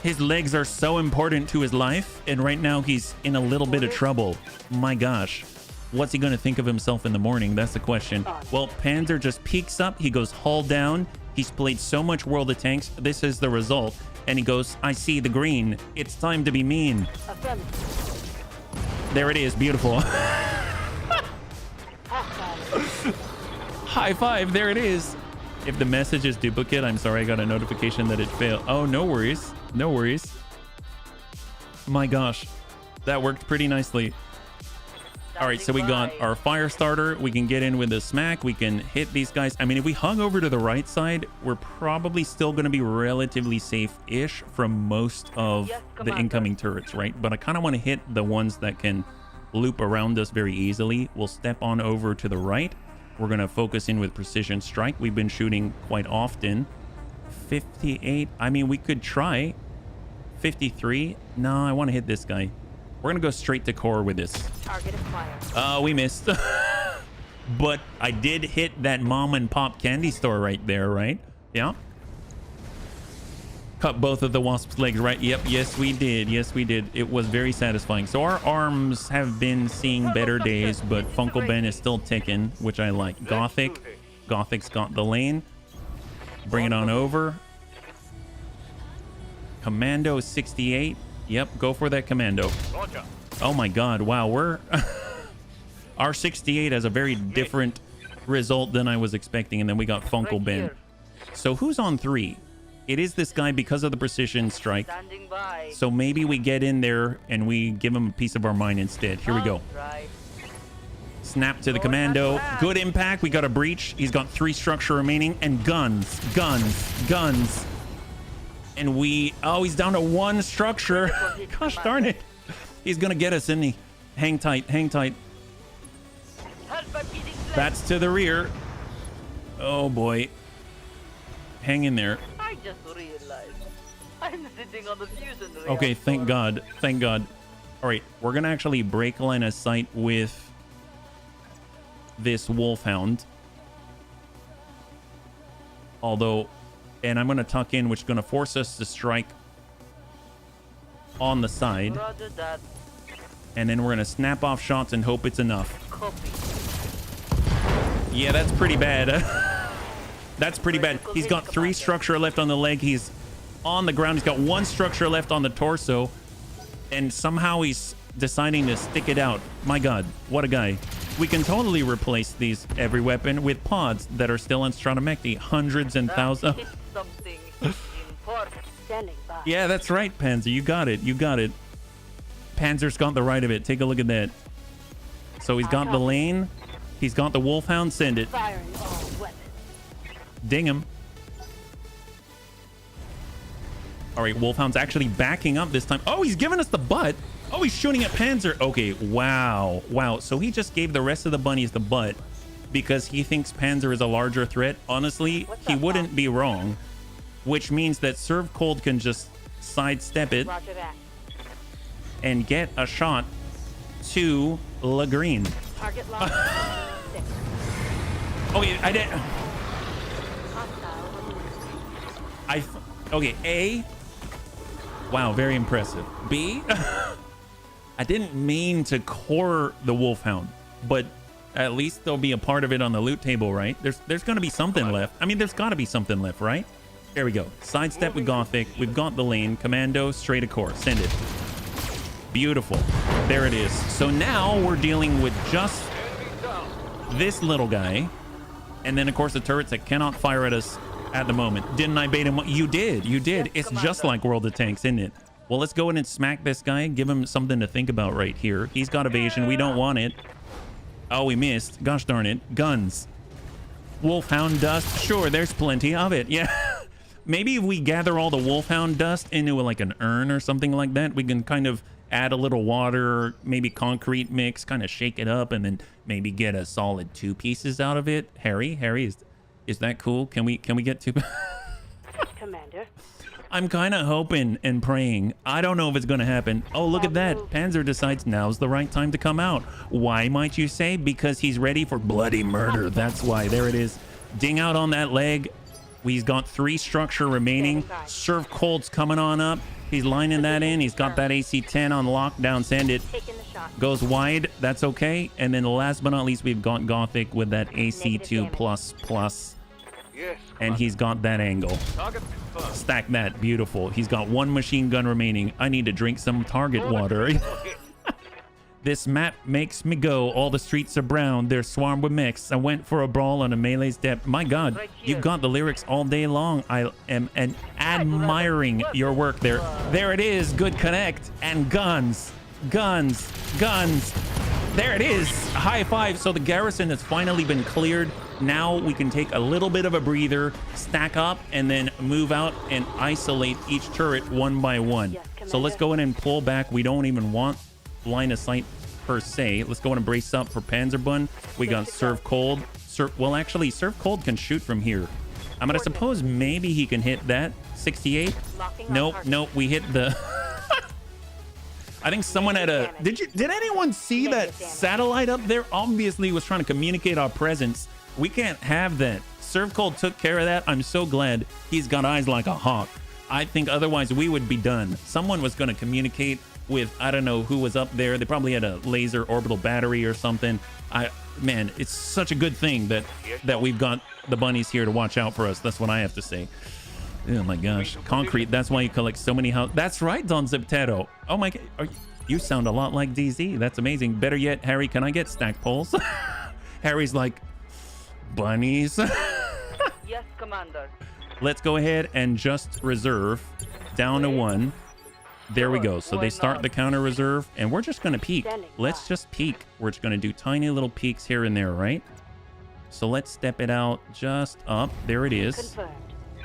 S1: his legs are so important to his life. And right now he's in a little bit of trouble. My gosh. What's he going to think of himself in the morning? That's the question. Well, Panzer just peeks up. He goes hull down. He's played so much World of Tanks. This is the result. And he goes, I see the green. It's time to be mean.
S3: Affirmative.
S1: There it is. Beautiful. High five. There it is. If the message is duplicate, I'm sorry. I got a notification that it failed. Oh, no worries. No worries. My gosh. That worked pretty nicely. All right, so we got our fire starter. We can get in with the smack. We can hit these guys. I mean, if we hung over to the right side, we're probably still going to be relatively safe-ish from most of the incoming turrets, right? But I kind of want to hit the ones that can loop around us very easily. We'll step on over to the right. We're going to focus in with precision strike. We've been shooting quite often. 58. I mean, we could try. 53. No, I want to hit this guy. We're going to go straight to core with this.
S3: Target acquired.
S1: Oh, we missed. But I did hit that mom and pop candy store right there, right? Yeah. Cut both of the wasp's legs, right? Yep. Yes, we did. Yes, we did. It was very satisfying. So our arms have been seeing better days, but Funko Ben is still ticking, which I like. Gothic. Gothic's got the lane. Bring it on over. Commando 68. Yep, go for that Commando.
S4: Roger.
S1: Oh my god, wow, we're... Our 68 has a very different result than I was expecting, and then we got Funko Ben. So who's on 3? It is this guy because of the precision strike.
S7: Standing by.
S1: So maybe we get in there and we give him a piece of our mind instead. Here we go.
S7: Right.
S1: Snap to the Commando. Good impact. We got a breach. He's got 3 structure remaining, and guns, guns, guns. And we... Oh, he's down to 1 structure. Gosh darn it. He's going to get us, isn't he? Hang tight. Hang tight. That's to the rear. Oh, boy. Hang in there.
S7: I just realized I'm sitting on the fusion reactor.
S1: Okay, thank God. Thank God. All right, we're going to actually break line of sight with this Wolfhound. Although... And I'm going to tuck in, which is going to force us to strike on the side.
S7: Roger that.
S1: And then we're going to snap off shots and hope it's enough.
S7: Copy.
S1: Yeah, that's pretty bad. That's pretty bad. He's got 3 structure left on the leg. He's on the ground. He's got 1 structure left on the torso. And somehow he's deciding to stick it out. My God, what a guy. We can totally replace these every weapon with pods that are still on Stratomecti. Hundreds and thousands.
S7: That is something important.
S3: Standing by.
S1: Yeah, that's right, Panzer. You got it. You got it. Panzer's got the right of it. Take a look at that. So he's got the lane. He's got the Wolfhound. Send it.
S3: Firing all weapons.
S1: Ding him. All right, Wolfhound's actually backing up this time. Oh, he's giving us the butt. Oh, he's shooting at Panzer. Okay, wow. Wow, so he just gave the rest of the bunnies the butt because he thinks Panzer is a larger threat. Honestly, he wouldn't be wrong, which means that Serve Cold can just sidestep it
S3: Roger that.
S1: and get a shot to La Green.
S3: Target locked. 6.
S1: Okay, I did.
S3: Hostile removed.
S1: Okay, A. Wow, very impressive. B. I didn't mean to core the Wolfhound, but at least there'll be a part of it on the loot table, right? There's going to be something left. I mean, there's got to be something left, right? There we go. Sidestep with Gothic. We've got the lane. Commando, straight to core. Send it. Beautiful. There it is. So now we're dealing with just this little guy. And then, of course, the turrets that cannot fire at us at the moment. Didn't I bait him? You did. You did. It's just like World of Tanks, isn't it? Well, let's go in and smack this guy. Give him something to think about right here. He's got evasion. We don't want it. Oh, we missed. Gosh darn it. Guns. Wolfhound dust. Sure, there's plenty of it. Yeah. Maybe if we gather all the Wolfhound dust into like an urn or something like that, we can kind of add a little water, maybe concrete mix, kind of shake it up, and then maybe get a solid 2 pieces out of it. Harry, is that cool? Can we get 2?
S3: Commander.
S1: I'm kind of hoping and praying. I don't know if it's going to happen. Oh, look at that. Panzer decides now's the right time to come out. Why, might you say? Because he's ready for bloody murder. That's why. There it is. Ding out on that leg. He's got 3 structure remaining. Serve Cold's coming on up. He's lining that in. He's got that AC-10 on lockdown. Send it.
S3: Taking the shot.
S1: Goes wide. That's okay. And then last but not least, we've got Gothic with that AC2++.
S4: Yes.
S1: And he's got that angle.
S4: Target confirmed.
S1: Stack that. Beautiful. He's got 1 machine gun remaining. I need to drink some target water. This map makes me go. All the streets are brown. They're swarmed with mechs. I went for a brawl on a melee's depth. My God, you've got the lyrics all day long. I am admiring your work there. There it is. Good connect. And guns. Guns. Guns. There it is. High five. So the garrison has finally been cleared. Now we can take a little bit of a breather, stack up, and then move out and isolate each turret one by one. So let's go in and pull back. We don't even want line of sight per se. Let's go in and brace up for Panzerbun. We got Serve Cold. Well, actually, Serve Cold can shoot from here. I'm gonna suppose maybe he can hit that 68. Nope. We hit the. I think someone had a. Did anyone see that satellite up there? Obviously, was trying to communicate our presence. We can't have that. Serve Cold took care of that. I'm so glad he's got eyes like a hawk. I think otherwise we would be done. Someone was going to communicate with, I don't know who was up there. They probably had a laser orbital battery or something. Man, it's such a good thing that we've got the bunnies here to watch out for us. That's what I have to say. Oh my gosh. Concrete. That's why you collect so many houses. That's right, Don Ziptetto. Oh my God. You sound a lot like DZ. That's amazing. Better yet, Harry, can I get stack poles? Harry's like, bunnies.
S7: Yes, Commander.
S1: Let's go ahead and just reserve down to 1. There we go. So they start the counter reserve, and we're just going to peek. Let's just peek. We're just going to do tiny little peeks here and there, right? So let's step it out just up. There it is.
S3: Confirmed.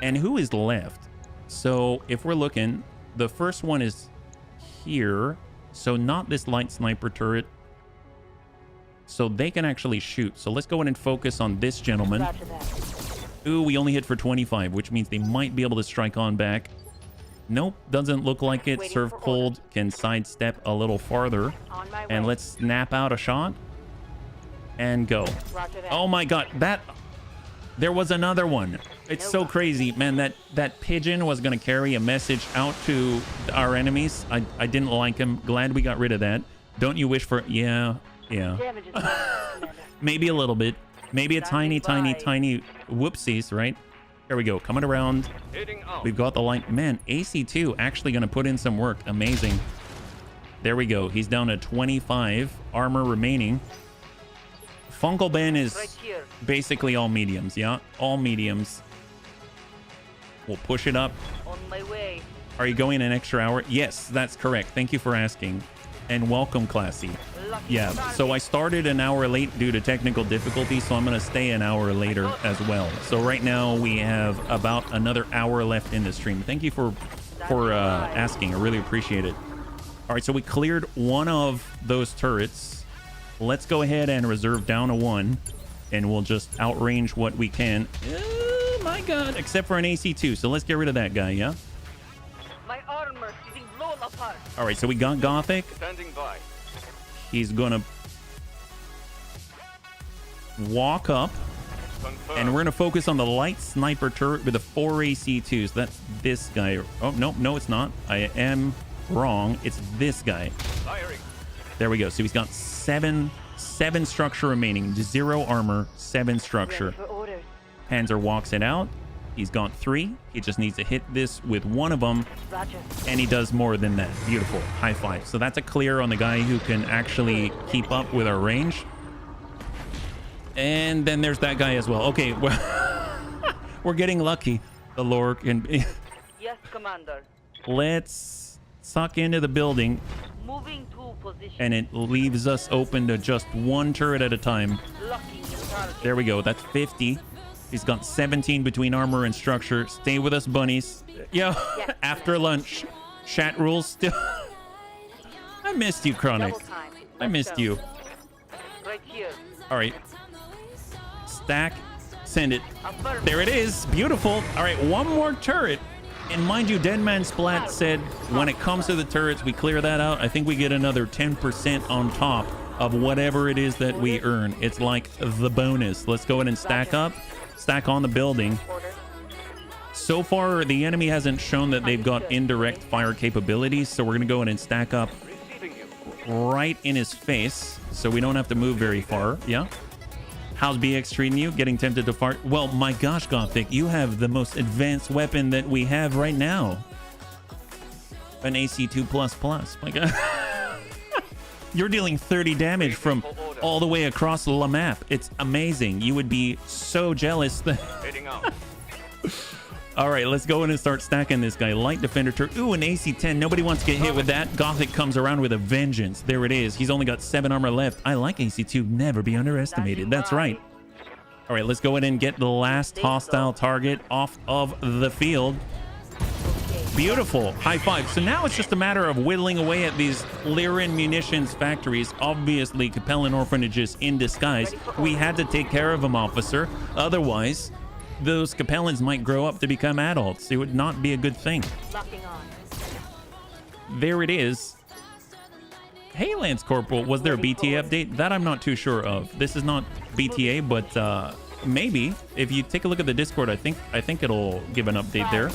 S1: And who is left? So if we're looking, the first one is here. So not this light sniper turret. So they can actually shoot. So let's go in and focus on this gentleman.
S3: Roger that.
S1: Ooh, we only hit for 25, which means they might be able to strike on back. Nope, doesn't look like it. Serve Cold can sidestep a little farther.
S3: On my way.
S1: And let's snap out a shot and go.
S3: Roger that.
S1: Oh my God, there was another one. It's so crazy, man. That pigeon was gonna carry a message out to our enemies. I didn't like him. Glad we got rid of that. Don't you wish for? Yeah.
S3: Damage is done, Commander.
S1: Maybe a little bit. Maybe a tiny whoopsies, right? There we go. Coming around.
S4: Heading out.
S1: We've got the line. Man, AC2 actually going to put in some work. Amazing. There we go. He's down to 25 armor remaining. Fungal Ben is
S7: Right here.
S1: basically all mediums. Yeah, all mediums. We'll push it up.
S7: On my way.
S1: Are you going an extra hour? Yes, that's correct. Thank you for asking. And welcome, Classy.
S7: Lucky
S1: Yeah, so I started an hour late due to technical difficulty, so I'm going to stay an hour later as well. So right now we have about another hour left in the stream. Thank you for for asking. I really appreciate it. All right, so we cleared one of those turrets. Let's go ahead and reserve down a one, and we'll just outrange what we can. Oh my God, except for an AC2. So let's get rid of that guy, yeah?
S7: My armor is getting blown apart.
S1: All right, so we got Gothic.
S4: Standing by.
S1: He's gonna walk up,
S4: Confirmed.
S1: and we're gonna focus on the light sniper turret with the 4 AC2s. That's this guy. Oh, no, it's not. I am wrong. It's this guy.
S4: Firing.
S1: There we go. So he's got seven structure remaining. 0 armor, 7 structure.
S3: Ready for orders.
S1: Panzer walks it out. He's got 3. He just needs to hit this with one of them,
S3: Roger.
S1: and he does more than that. Beautiful. High five. So that's a clear on the guy who can actually keep up with our range. And then there's that guy as well. Okay, we're getting lucky. The lore can be.
S7: Yes, Commander.
S1: Let's suck into the building,
S7: Moving to position.
S1: and it leaves us open to just one turret at a time.
S7: Locking the target.
S1: There we go. That's 50. He's got 17 between armor and structure. Stay with us, bunnies. Yo, after lunch. Chat rules still. I missed you, Chronic.
S7: Double time.
S1: I missed you.
S7: Right here.
S1: All right. Stack. Send it.
S7: Affirmative.
S1: There it is. Beautiful. All right, one more turret. And mind you, Deadman Splat said when it comes to the turrets, we clear that out. I think we get another 10% on top of whatever it is that we earn. It's like the bonus. Let's go ahead and stack up. Stack on the building.
S7: Order.
S1: So far, the enemy hasn't shown that they've got indirect fire capabilities. So we're going to go ahead and stack up
S4: Receiving you.
S1: right in his face. So we don't have to move very far. Yeah. How's BX treating you? Getting tempted to fart? Well, my gosh, Gothic, you have the most advanced weapon that we have right now. An AC2++. My God. You're dealing 30 damage from all the way across the map. It's amazing. You would be so jealous.
S4: Heading out.
S1: All right, let's go in and start stacking this guy. Light defender turret. Ooh, an AC10. Nobody wants to get hit with that. Gothic comes around with a vengeance. There it is. He's only got 7 armor left. I like AC2. Never be underestimated. That's right. All right, let's go in and get the last hostile target off of the field. Beautiful. High five. So now it's just a matter of whittling away at these Lyran munitions factories. Obviously, Capellan orphanages in disguise. We had to take care of them, officer. Otherwise, those Capellans might grow up to become adults. It would not be a good thing.
S3: Locking on.
S1: There it is. Hey, Lance Corporal, was there a BTA update? That I'm not too sure of. This is not BTA, but maybe. If you take a look at the Discord, I think it'll give an update there.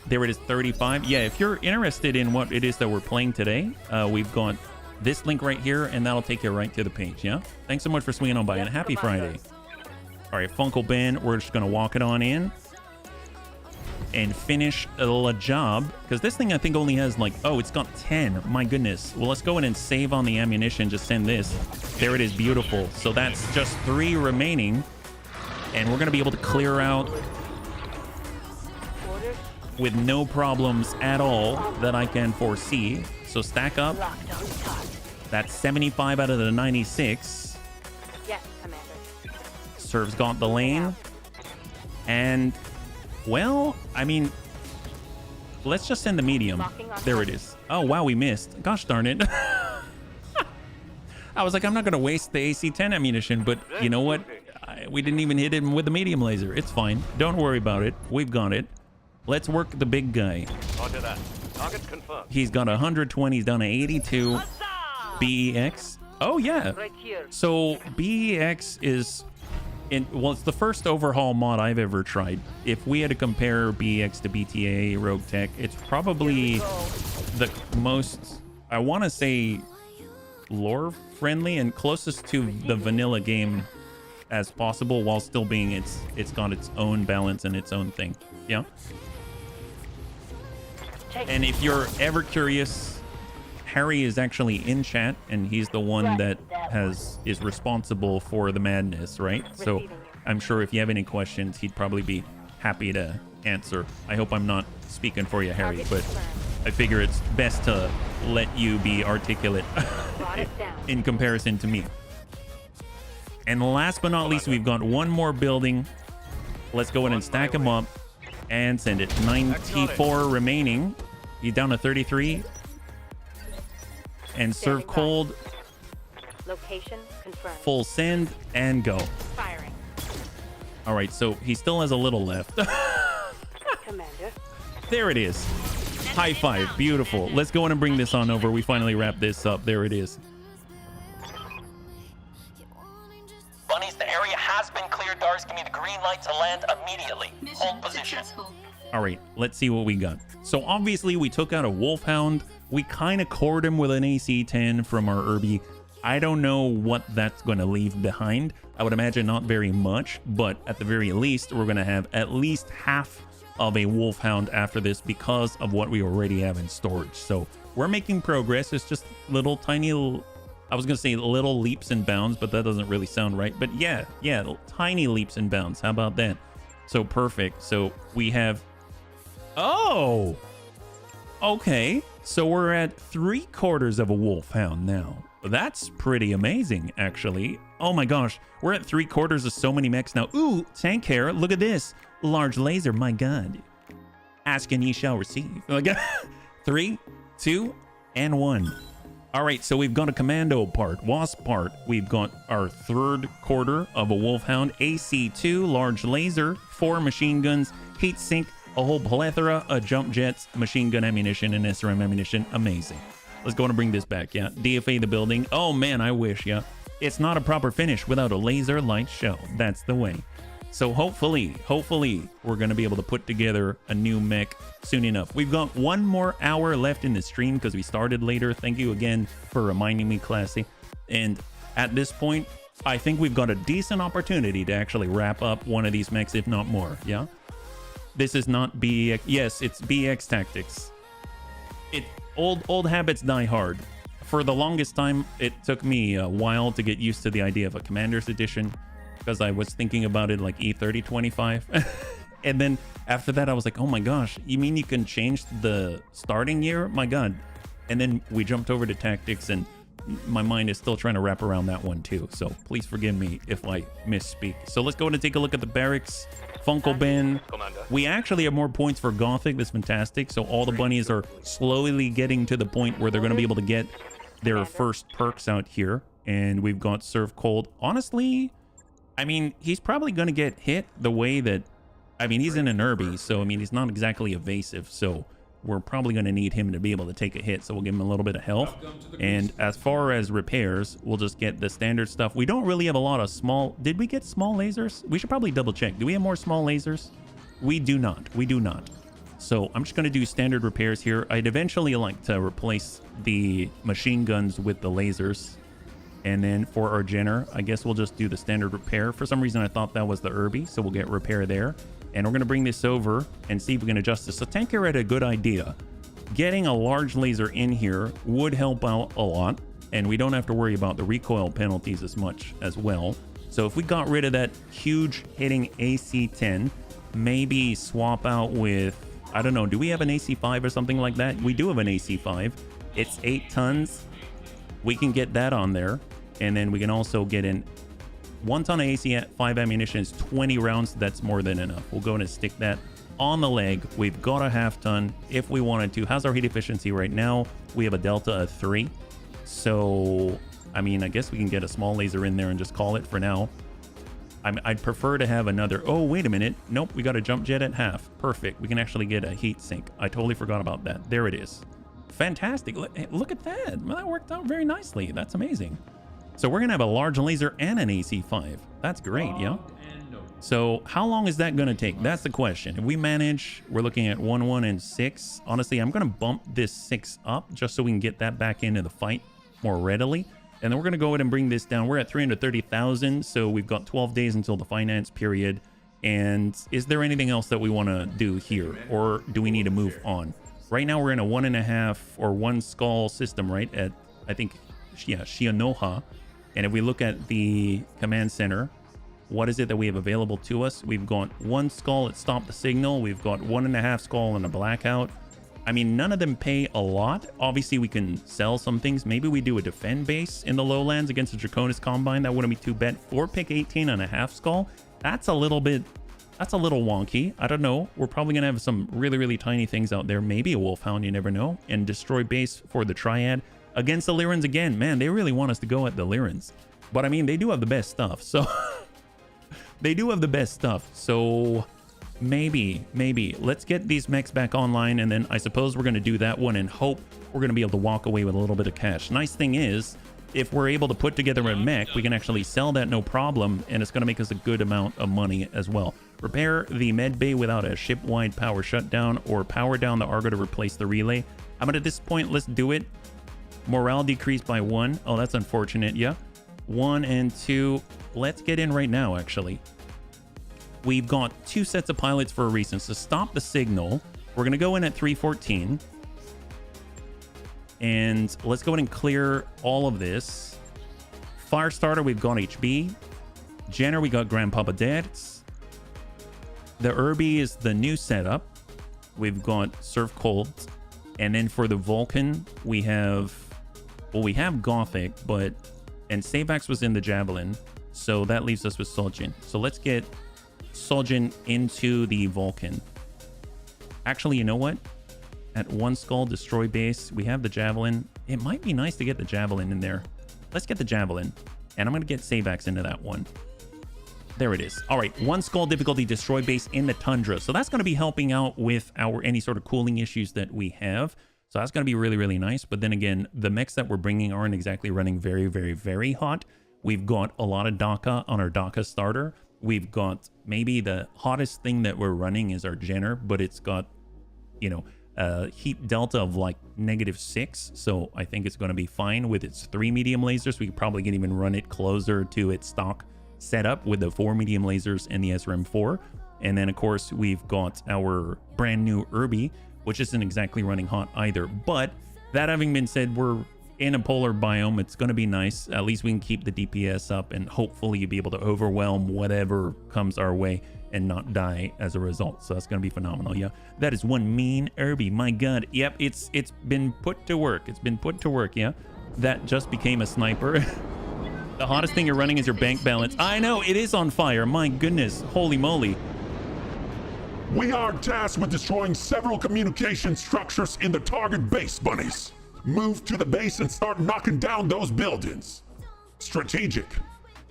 S1: There it is, 35. Yeah, if you're interested in what it is that we're playing today, we've got this link right here, and that'll take you right to the page, yeah? Thanks so much for swinging on by, and happy Friday. All right, Funkle Ben, we're just going to walk it on in and finish the job, because this thing I think only has like, oh, it's got 10. My goodness. Well, let's go in and save on the ammunition. Just send this. There it is. Beautiful. So that's just 3 remaining, and we're going to be able to clear out with no problems at all that I can foresee. So stack up.
S3: Locked on target.
S1: That's 75 out of the 96.
S3: Yes, Commander.
S1: Serv's got the lane. And, well, I mean, let's just send the medium. There it is. Oh, wow, we missed. Gosh darn it. I was like, I'm not going to waste the AC-10 ammunition, but you know what? We didn't even hit him with the medium laser. It's fine. Don't worry about it. We've got it. Let's work the big guy.
S4: Roger that. Target confirmed.
S1: He's got 120. He's down to 82. BEX. Oh, yeah.
S7: Right here.
S1: So BEX is... well, it's the first overhaul mod I've ever tried. If we had to compare BEX to BTA, Rogue Tech, it's probably the most, I want to say, lore-friendly and closest to the vanilla game as possible, while still being it's got its own balance and its own thing. Yeah. And if you're ever curious, Harry is actually in chat, and he's the one that is responsible for the madness, right? So I'm sure if you have any questions, he'd probably be happy to answer. I hope I'm not speaking for you, Harry, but I figure it's best to let you be articulate in comparison to me. And last but not least, we've got one more building. Let's go in and stack them up. And send it. 94 remaining. He's down to 33. And serve
S3: Standing by.
S1: cold.
S3: Location confirmed.
S1: Full send and go.
S3: Firing.
S1: All right, so he still has a little left.
S3: Commander.
S1: There it is. High five. Beautiful. Let's go in and bring this on over. We finally wrap this up. There it is.
S6: Bunnies, the area has been cleared. Dars, give me the green light to land immediately.
S5: Mission
S6: Hold position.
S5: successful.
S1: All right, let's see what we got. So obviously we took out a Wolfhound. We kind of cored him with an AC-10 from our Irby. I don't know what that's going to leave behind. I would imagine not very much, but at the very least, we're going to have at least half of a Wolfhound after this because of what we already have in storage. So we're making progress. It's just little tiny, I was going to say little leaps and bounds, but that doesn't really sound right. But yeah, tiny leaps and bounds. How about that? So perfect. So we have, oh, okay. So we're at 3/4 of a Wolfhound now. That's pretty amazing, actually. Oh my gosh, we're at 3/4 of so many mechs now. Ooh, tank hair, look at this. Large laser, my god. Ask and ye shall receive. 3, 2, and 1. All right, so we've got a commando part, wasp part. We've got our 3/4 of a Wolfhound, AC2, large laser, 4 machine guns, heat sink, a whole plethora of jump jets, machine gun ammunition, and SRM ammunition. Amazing. Let's go and bring this back, yeah. DFA the building. Oh man, I wish, yeah. It's not a proper finish without a laser light show. That's the way. So hopefully, we're going to be able to put together a new mech soon enough. We've got 1 more hour left in the stream because we started later. Thank you again for reminding me, Classy. And at this point, I think we've got a decent opportunity to actually wrap up one of these mechs, if not more, yeah? This is not BEX. Yes, it's BEX Tactics. Old habits die hard. For the longest time, it took me a while to get used to the idea of a Commander's Edition because I was thinking about it like E3025. And then after that, I was like, oh my gosh, you mean you can change the starting year? My God. And then we jumped over to Tactics and my mind is still trying to wrap around that one too. So please forgive me if I misspeak. So let's go ahead and take a look at the barracks. Funko Ben.
S4: Commander.
S1: We actually have more points for Gothic. That's fantastic. So all the bunnies are slowly getting to the point where they're going to be able to get their first perks out here. And we've got Serve Cold. Honestly, I mean, he's probably going to get hit the way that, I mean, he's in an Irby. So, I mean, he's not exactly evasive. So we're probably going to need him to be able to take a hit. So we'll give him a little bit of health. And as far as repairs, we'll just get the standard stuff. We don't really have a lot of small. Did we get small lasers? We should probably double check. Do we have more small lasers? We do not. We do not. So I'm just going to do standard repairs here. I'd eventually like to replace the machine guns with the lasers. And then for our Jenner, I guess we'll just do the standard repair. For some reason, I thought that was the Irby. So we'll get repair there. And we're going to bring this over and see if we can adjust this. So Tanker had a good idea. Getting a large laser in here would help out a lot. And we don't have to worry about the recoil penalties as much as well. So if we got rid of that huge hitting AC-10, maybe swap out with, I don't know, do we have an AC-5 or something like that? We do have an AC-5. It's 8 tons. We can get that on there. And then we can also get in 1 ton of AC-5 ammunition is 20 rounds. That's more than enough. We'll go ahead and stick that on the leg. We've got a half ton if we wanted to. How's our heat efficiency right now? We have a delta of 3. So, I mean, I guess we can get a small laser in there and just call it for now. I'd prefer to have another. Oh, wait a minute. Nope, we got a jump jet at half. Perfect. We can actually get a heat sink. I totally forgot about that. There it is. Fantastic. Look at that. Well, that worked out very nicely. That's amazing. So we're going to have a large laser and an AC-5. That's great, yeah? So how long is that going to take? That's the question. If we manage, we're looking at 1, 1, and 6. Honestly, I'm going to bump this 6 up just so we can get that back into the fight more readily. And then we're going to go ahead and bring this down. We're at 330,000, so we've got 12 days until the finance period. And is there anything else that we want to do here? Or do we need to move on? Right now, we're in a 1.5 or 1 skull system, right? At, I think, yeah, Shianoha. And if we look at the command center, what is it that we have available to us? We've got 1 skull at Stop the Signal. We've got 1.5 skull and a blackout. I mean, none of them pay a lot. Obviously, we can sell some things. Maybe we do a defend base in the lowlands against a Draconis Combine. That wouldn't be too bad. 4 pick 18 and a half skull. That's a little bit That's a little wonky. I don't know. We're probably going to have some really, really tiny things out there. Maybe a wolfhound, you never know. And destroy base for the triad. Against the Lyrans again. Man, they really want us to go at the Lyrans. But I mean, they do have the best stuff. So they do have the best stuff. So maybe. Let's get these mechs back online. And then I suppose we're going to do that one and hope we're going to be able to walk away with a little bit of cash. Nice thing is, if we're able to put together a mech, we can actually sell that no problem, and it's going to make us a good amount of money as well. Repair the med bay without a ship-wide power shutdown, or power down the Argo to replace the relay. How about at this point, let's do it. Morale decreased by 1. Oh, that's unfortunate. Yeah. 1 and 2. Let's get in right now, actually. We've got 2 sets of pilots for a reason. So stop the signal. We're going to go in at 314. And let's go ahead and clear all of this. Firestarter, we've got HB. Jenner, we got Grandpapa Dad's. The Irby is the new setup. We've got Surf Cold. And then for the Vulcan, we have... Well, we have Gothic, but... And Savax was in the Javelin. So that leaves us with Soljin. So let's get Soljin into the Vulcan. Actually, you know what? At 1 skull, destroy base. We have the Javelin. It might be nice to get the Javelin in there. Let's get the Javelin. And I'm going to get Savax into that one. There it is. All right. 1 skull difficulty, destroy base in the Tundra. So that's going to be helping out with our any sort of cooling issues that we have. So that's going to be really, really nice. But then again, the mechs that we're bringing aren't exactly running very, very, very hot. We've got a lot of DACA on our DACA starter. We've got maybe the hottest thing that we're running is our Jenner, but it's got, you know, heat delta of like -6, so I think it's going to be fine with its 3 medium lasers. We probably can even run it closer to its stock setup with the 4 medium lasers and the SRM4. And then of course we've got our brand new Irby, which isn't exactly running hot either. But that having been said, we're in a polar biome. It's going to be nice. At least we can keep the DPS up and hopefully be able to overwhelm whatever comes our way and not die as a result. So that's going to be phenomenal. Yeah, that is one mean Irby. My God. Yep, it's been put to work. It's been put to work. Yeah, that just became a sniper. The hottest thing you're running is your bank balance. I know, it is on fire. My goodness. Holy moly.
S2: We are tasked with destroying several communication structures in the target base, bunnies. Move to the base and start knocking down those buildings. Strategic.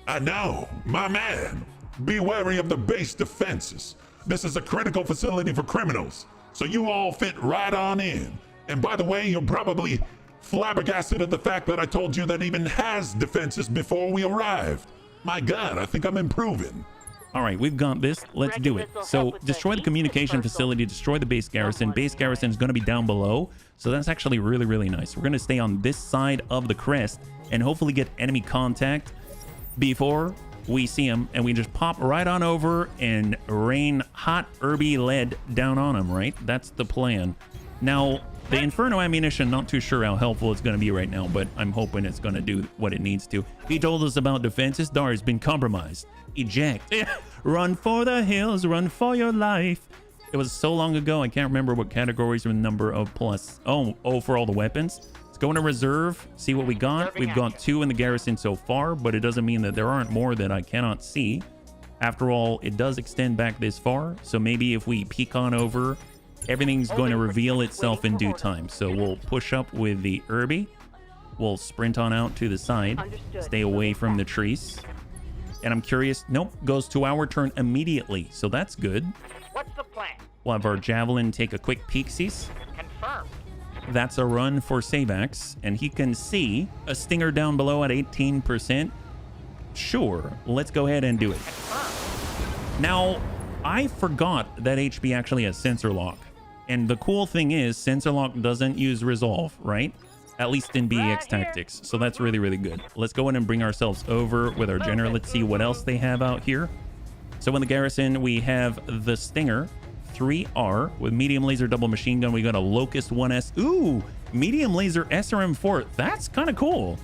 S2: I know, my man. Be wary of the base defenses. This is a critical facility for criminals, so you all fit right on in. And by the way, you're probably flabbergasted at the fact that I told you that even has defenses before we arrived. My God, I think I'm improving.
S1: All right, we've got this. Let's do it. So destroy the communication facility, destroy the base garrison. Base garrison is going to be down below. So that's actually really, really nice. We're going to stay on this side of the crest and hopefully get enemy contact before we see them. And we just pop right on over and rain hot Irby lead down on them, right? That's the plan. Now, the Inferno ammunition, not too sure how helpful it's going to be right now, but I'm hoping it's going to do what it needs to. He told us about defenses. Dar has been compromised. Eject. Run for the hills. Run for your life. It was so long ago. I can't remember what categories or number of plus. Oh, for all the weapons. Let's go into reserve. See what we got. We've got 2 in the garrison so far, but it doesn't mean that there aren't more that I cannot see. After all, it does extend back this far. So maybe if we peek on over, everything's going to reveal itself in due time. So we'll push up with the Irby. We'll sprint on out to the side. Stay away from the trees. And I'm curious. Nope. Goes to our turn immediately. So that's good.
S8: What's the plan?
S1: We'll have our Javelin take a quick peeksies.
S8: Confirmed.
S1: That's a run for Savax. And he can see a Stinger down below at 18%. Sure. Let's go ahead and do it.
S8: Confirmed.
S1: Now, I forgot that HB actually has sensor lock. And the cool thing is sensor lock doesn't use resolve, right? At least in BEX Tactics. So that's really, really good. Let's go in and bring ourselves over with our General. Let's see what else they have out here. So in the garrison, we have the Stinger 3R with medium laser double machine gun. We got a Locust 1S. Ooh, medium laser SRM4. That's kind of cool.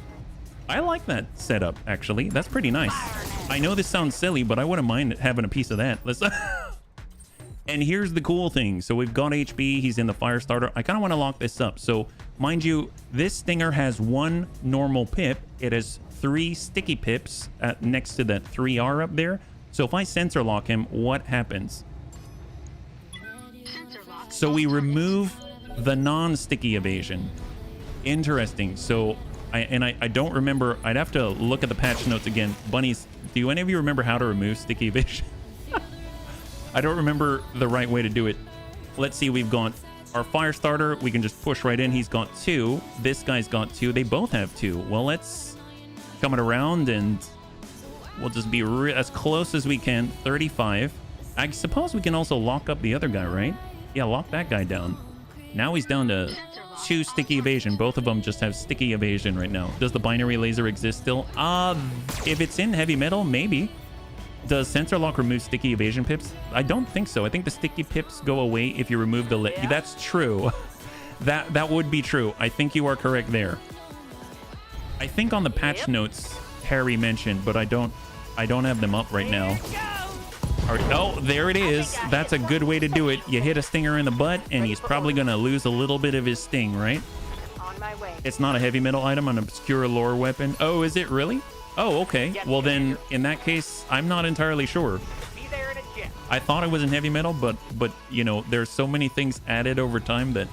S1: I like that setup, actually. That's pretty nice. I know this sounds silly, but I wouldn't mind having a piece of that. Let's... And here's the cool thing. So we've got HB. He's in the Firestarter. I kind of want to lock this up. So mind you, this Stinger has 1 normal pip. It has 3 sticky pips next to that 3R up there. So if I sensor lock him, what happens?
S5: Sensor lock.
S1: So we remove the non-sticky evasion. Interesting. So I don't remember. I'd have to look at the patch notes again. Bunnies, do any of you remember how to remove sticky evasion? I don't remember the right way to do it. Let's see. We've got our fire starter. We can just push right in. He's got 2. This guy's got 2. They both have 2. Well, let's come it around and we'll just be as close as we can. 35. I suppose we can also lock up the other guy, right? Yeah, lock that guy down. Now he's down to 2 sticky evasion. Both of them just have sticky evasion right now. Does the binary laser exist still? If it's in heavy metal, maybe. Does sensor lock remove sticky evasion pips? I don't think so. I think the sticky pips go away if you remove the That's true. That would be true. I think you are correct there. I think on the patch notes Harry mentioned, but I don't have them up right now. All right. Oh, there it is. That's a good way to do it. You hit a stinger in the butt, and he's probably going to lose a little bit of his sting, right?
S8: On my way.
S1: It's not a heavy metal item, an obscure lore weapon. Oh, is it really? Oh, okay. Well, then, in that case, I'm not entirely sure.
S8: Be there in a jet.
S1: I thought it was in heavy metal, but you know, there's so many things added over time that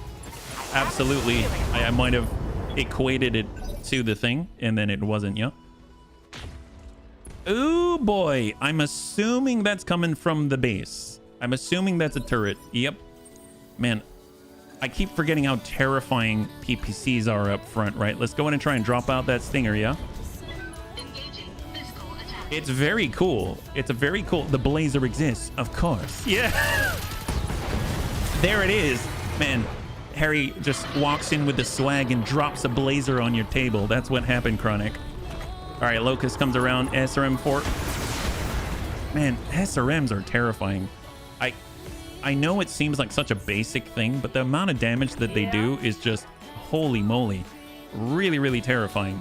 S1: absolutely I might have equated it to the thing, and then it wasn't, yeah? Ooh, boy. I'm assuming that's coming from the base. I'm assuming that's a turret. Yep. Man, I keep forgetting how terrifying PPCs are up front, right? Let's go in and try and drop out that stinger, yeah?
S5: Engaging physical attack.
S1: It's very cool. It's a very cool... The blazer exists, of course. Yeah. There it is. Man, Harry just walks in with the swag and drops a blazer on your table. That's what happened, Chronic. All right, Locust comes around. SRM4. Man, SRMs are terrifying. I know it seems like such a basic thing, but the amount of damage that they do is just holy moly. Really, really terrifying.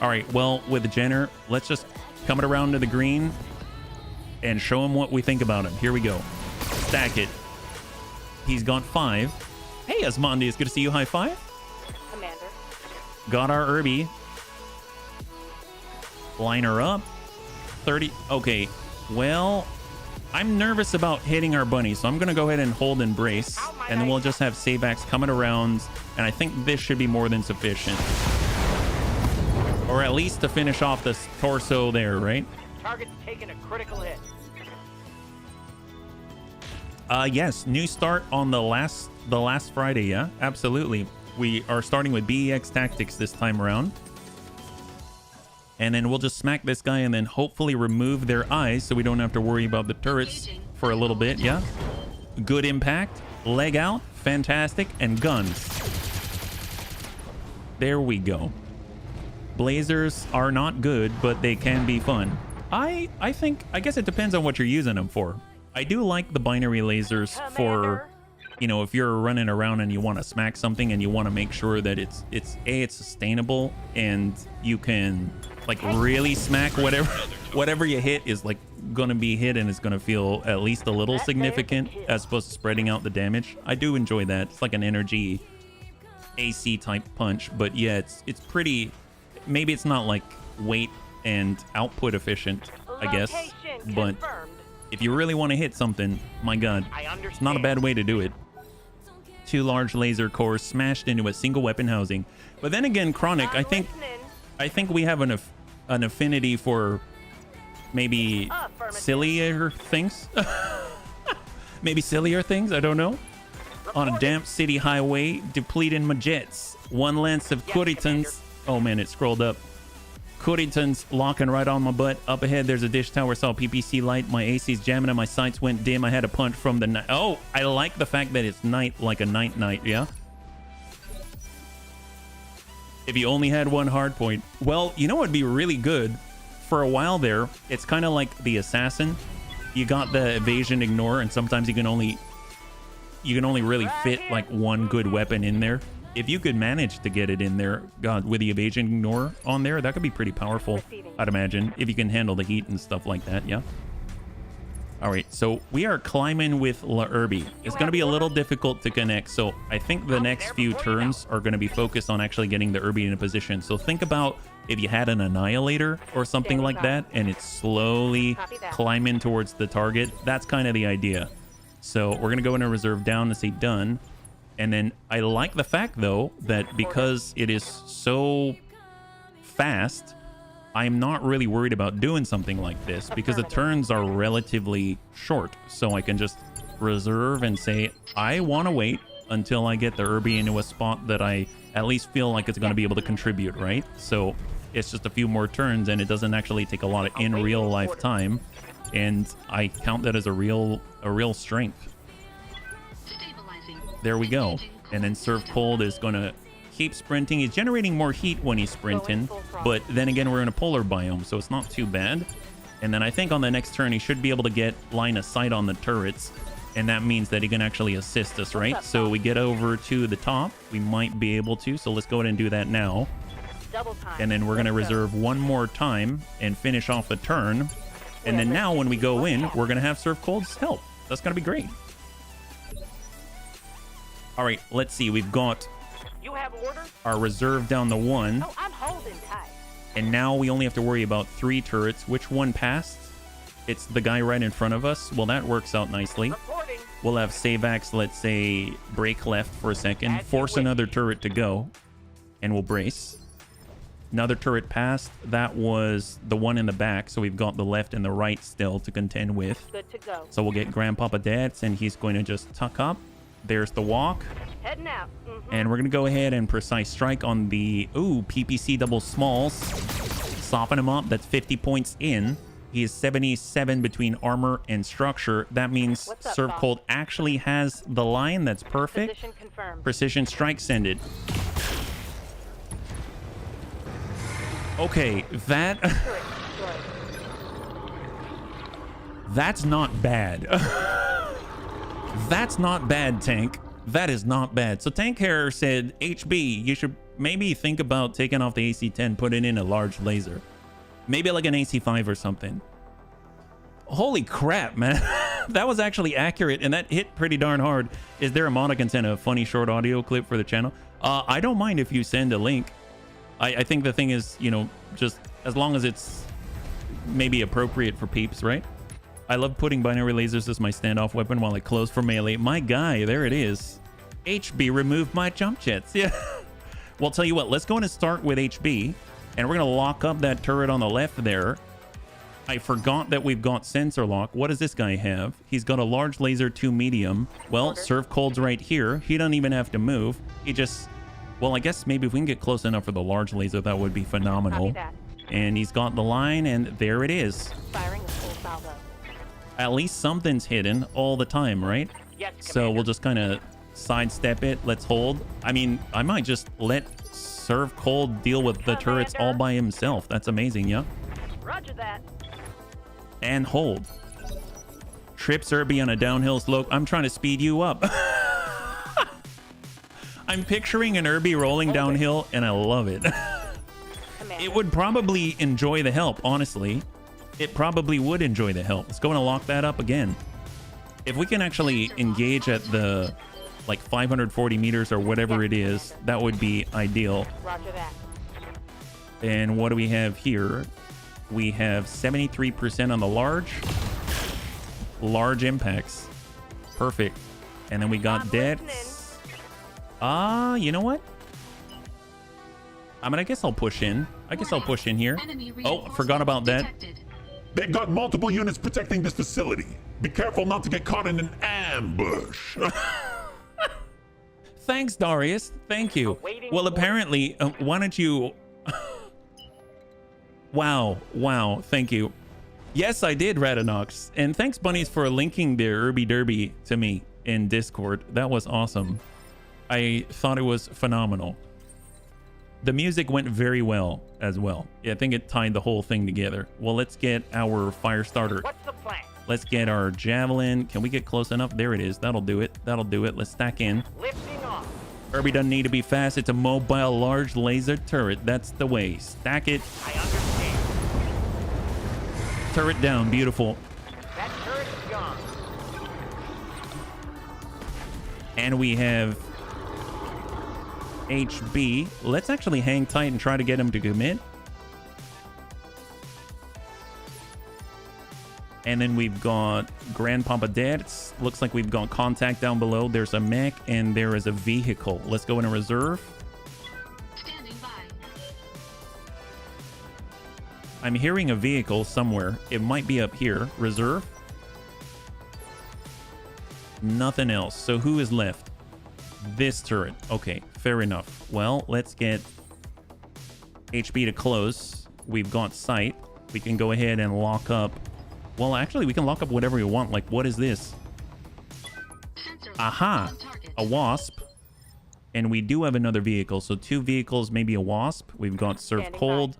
S1: All right, well, with the Jenner, let's just come it around to the green and show him what we think about him. Here we go. Stack it. He's got 5. Hey, Asmondius, good to see you. High 5.
S8: Commander.
S1: Got our Irby. Line her up. 30. Okay, well, I'm nervous about hitting our bunny, so I'm going to go ahead and hold and brace, and then we'll just have Sabax coming around, and I think this should be more than sufficient. Or at least to finish off this torso there, right?
S8: Target's taking a critical hit.
S1: Yes, new start on the last Friday, yeah? Absolutely. We are starting with BEX Tactics this time around. And then we'll just smack this guy and then hopefully remove their eyes so we don't have to worry about the turrets for a little bit, yeah? Good impact. Leg out. Fantastic. And guns. There we go. Blazers are not good, but they can be fun. I guess it depends on what you're using them for. I do like the binary lasers for, you know, if you're running around and you want to smack something and you want to make sure that it's sustainable and you can like really smack whatever you hit is like gonna be hit and it's gonna feel at least a little significant as opposed to spreading out the damage. I do enjoy that. It's like an energy AC type punch, but yeah, it's pretty. Maybe it's not like weight and output efficient, I guess, but if you really want to hit something, my god, it's not a bad way to do it. 2 large laser cores smashed into a single weapon housing. But then again, Chronic, I think we have an affinity for maybe sillier things. Maybe sillier things, I don't know. On a damp city highway, depleting my jets. 1 lance of Kuritans. Oh man, it scrolled up. Kuritans locking right on my butt. Up ahead, there's a dish tower. Saw PPC light. My AC's jamming and my sights went dim. I had a punch from the night. Oh, I like the fact that it's night, like a night, yeah? If you only had 1 hard point. Well, you know what would be really good? For a while there, it's kind of like the assassin. You got the evasion ignore, and sometimes you can only really fit like 1 good weapon in there. If you could manage to get it in there, God, with the evasion ignore on there, that could be pretty powerful, I'd imagine, if you can handle the heat and stuff like that, yeah? All right, so we are climbing with La Irby. It's going to be a little difficult to connect, so I think the next few turns are going to be focused on actually getting the Irby in a position. So think about if you had an annihilator or something
S8: Standing
S1: like
S8: by.
S1: that, and it's slowly
S8: Copy that.
S1: climbing towards the target. That's kind of the idea. So we're gonna go into reserve down and say done. And then I like the fact though that because it is so fast, I'm not really worried about doing something like this because the turns are relatively short. So I can just reserve and say, I want to wait until I get the Irby into a spot that I at least feel like it's going to be able to contribute, right? So it's just a few more turns and it doesn't actually take a lot of in real life time. And I count that as a real strength.
S5: Stabilizing.
S1: There we go. And then Serve Cold is going to keep sprinting. He's generating more heat when he's sprinting, but then again, we're in a polar biome, so it's not too bad. And then I think on the next turn, he should be able to get line of sight on the turrets, and that means that he can actually assist us, right? So we get over to the top. We might be able to, so let's go ahead and do that now.
S8: Double time.
S1: And then we're going to reserve one more time and finish off the turn. And then now when we go in, we're going to have Serve Cold's help. That's going to be great. All right, let's see. We've got
S8: You have orders?
S1: our reserve down the one.
S8: Oh, I'm holding tight.
S1: And now we only have to worry about 3 turrets. Which one passed? It's the guy right in front of us. Well, that works out nicely.
S8: Reporting.
S1: We'll have Savax, let's say, break left for a second.
S8: As you
S1: Force
S8: wish.
S1: another turret to go. And we'll brace. Another turret passed. That was the one in the back. So we've got the left and the right still to contend with.
S8: Good to go.
S1: So we'll get Grandpapa Dance, and he's going to just tuck up. There's the walk.
S8: Heading out.
S1: And we're going to go ahead and precise strike on the, PPC double smalls. Soften him up. That's 50 points in. He is 77 between armor and structure. That means
S8: What's up,
S1: Serve
S8: boss?
S1: Cold actually has the line. That's perfect.
S8: Position confirmed.
S1: Precision strike send it. Okay, that...
S8: Turret destroyed.
S1: That's not bad. That's not bad, Tank. That is not bad. So Tank Hair said, HB, you should maybe think about taking off the AC-10, putting in a large laser. Maybe like an AC-5 or something. Holy crap, man. That was actually accurate, and that hit pretty darn hard. Is there a mod I can send a funny short audio clip for the channel? I don't mind if you send a link. I think the thing is, you know, just as long as it's maybe appropriate for peeps, right? I love putting binary lasers as my standoff weapon while I close for melee. My guy, there it is. HB removed my jump jets. Yeah. Well, tell you what, let's go in and start with HB. And we're going to lock up that turret on the left there. I forgot that we've got sensor lock. What does this guy have? He's got a large laser, 2 medium. Well, Serve Cold's right here. He doesn't even have to move. He just... Well, I guess maybe if we can get close enough for the large laser, that would be phenomenal.
S8: Copy that.
S1: And he's got the line, and there it is.
S8: Firing a full salvo.
S1: At least something's hidden all the time, right?
S8: Yes,
S1: So
S8: Commander.
S1: we'll just kind of sidestep it. Let's hold. I mean, I might just let Serve Cold deal with the turrets all by himself. That's amazing, yeah?
S8: Roger that.
S1: And hold. Trips Irby on a downhill slope. I'm trying to speed you up. I'm picturing an Irby rolling downhill, and I love it.
S8: Commander.
S1: It would probably enjoy the help, honestly. It probably would enjoy the help. Let's go and lock that up again. If we can actually engage at the like 540 meters or whatever it is, that would be ideal.
S8: Roger that.
S1: And what do we have here? We have 73% on the large impacts. Perfect. And then we got
S8: I'm
S1: deaths.
S8: listening.
S1: You know what? I guess I'll push in. I guess I'll push in here.
S5: Enemy
S1: Oh, forgot about that.
S5: detected.
S2: They got multiple units protecting this facility. Be careful not to get caught in an ambush.
S1: Thanks, Darius. Thank you.
S8: Awaiting
S1: Well,
S8: orders.
S1: apparently, why don't you... Wow. Thank you. Yes, I did, Radinox. And thanks, Bunnies, for linking the Irby Derby to me in Discord. That was awesome. I thought it was phenomenal. The music went very well as well. Yeah, I think it tied the whole thing together. Well, let's get our fire starter.
S8: What's the plan?
S1: Let's get our javelin. Can we get close enough? There it is. That'll do it. Let's stack in.
S8: Lifting off.
S1: Irby doesn't need to be fast. It's a mobile large laser turret. That's the way. Stack it.
S8: I understand.
S1: Turret down. Beautiful.
S8: That turret is gone.
S1: And we have HB. Let's actually hang tight and try to get him to commit. And then we've got Grandpapa Dad's. Looks like we've got contact down below. There's a mech and there is a vehicle. Let's go into reserve.
S5: Standing by.
S1: I'm hearing a vehicle somewhere. It might be up here. Reserve. Nothing else. So who is left? This turret. Okay, fair enough. Well, let's get HB to close. We've got sight. We can go ahead and lock up. Well, actually, we can lock up whatever we want. Like, what is this?
S5: Sensor
S1: Aha!
S5: on target.
S1: A wasp. And we do have another vehicle. So 2 vehicles, maybe a wasp. We've got Surf
S7: Standing
S1: Cold.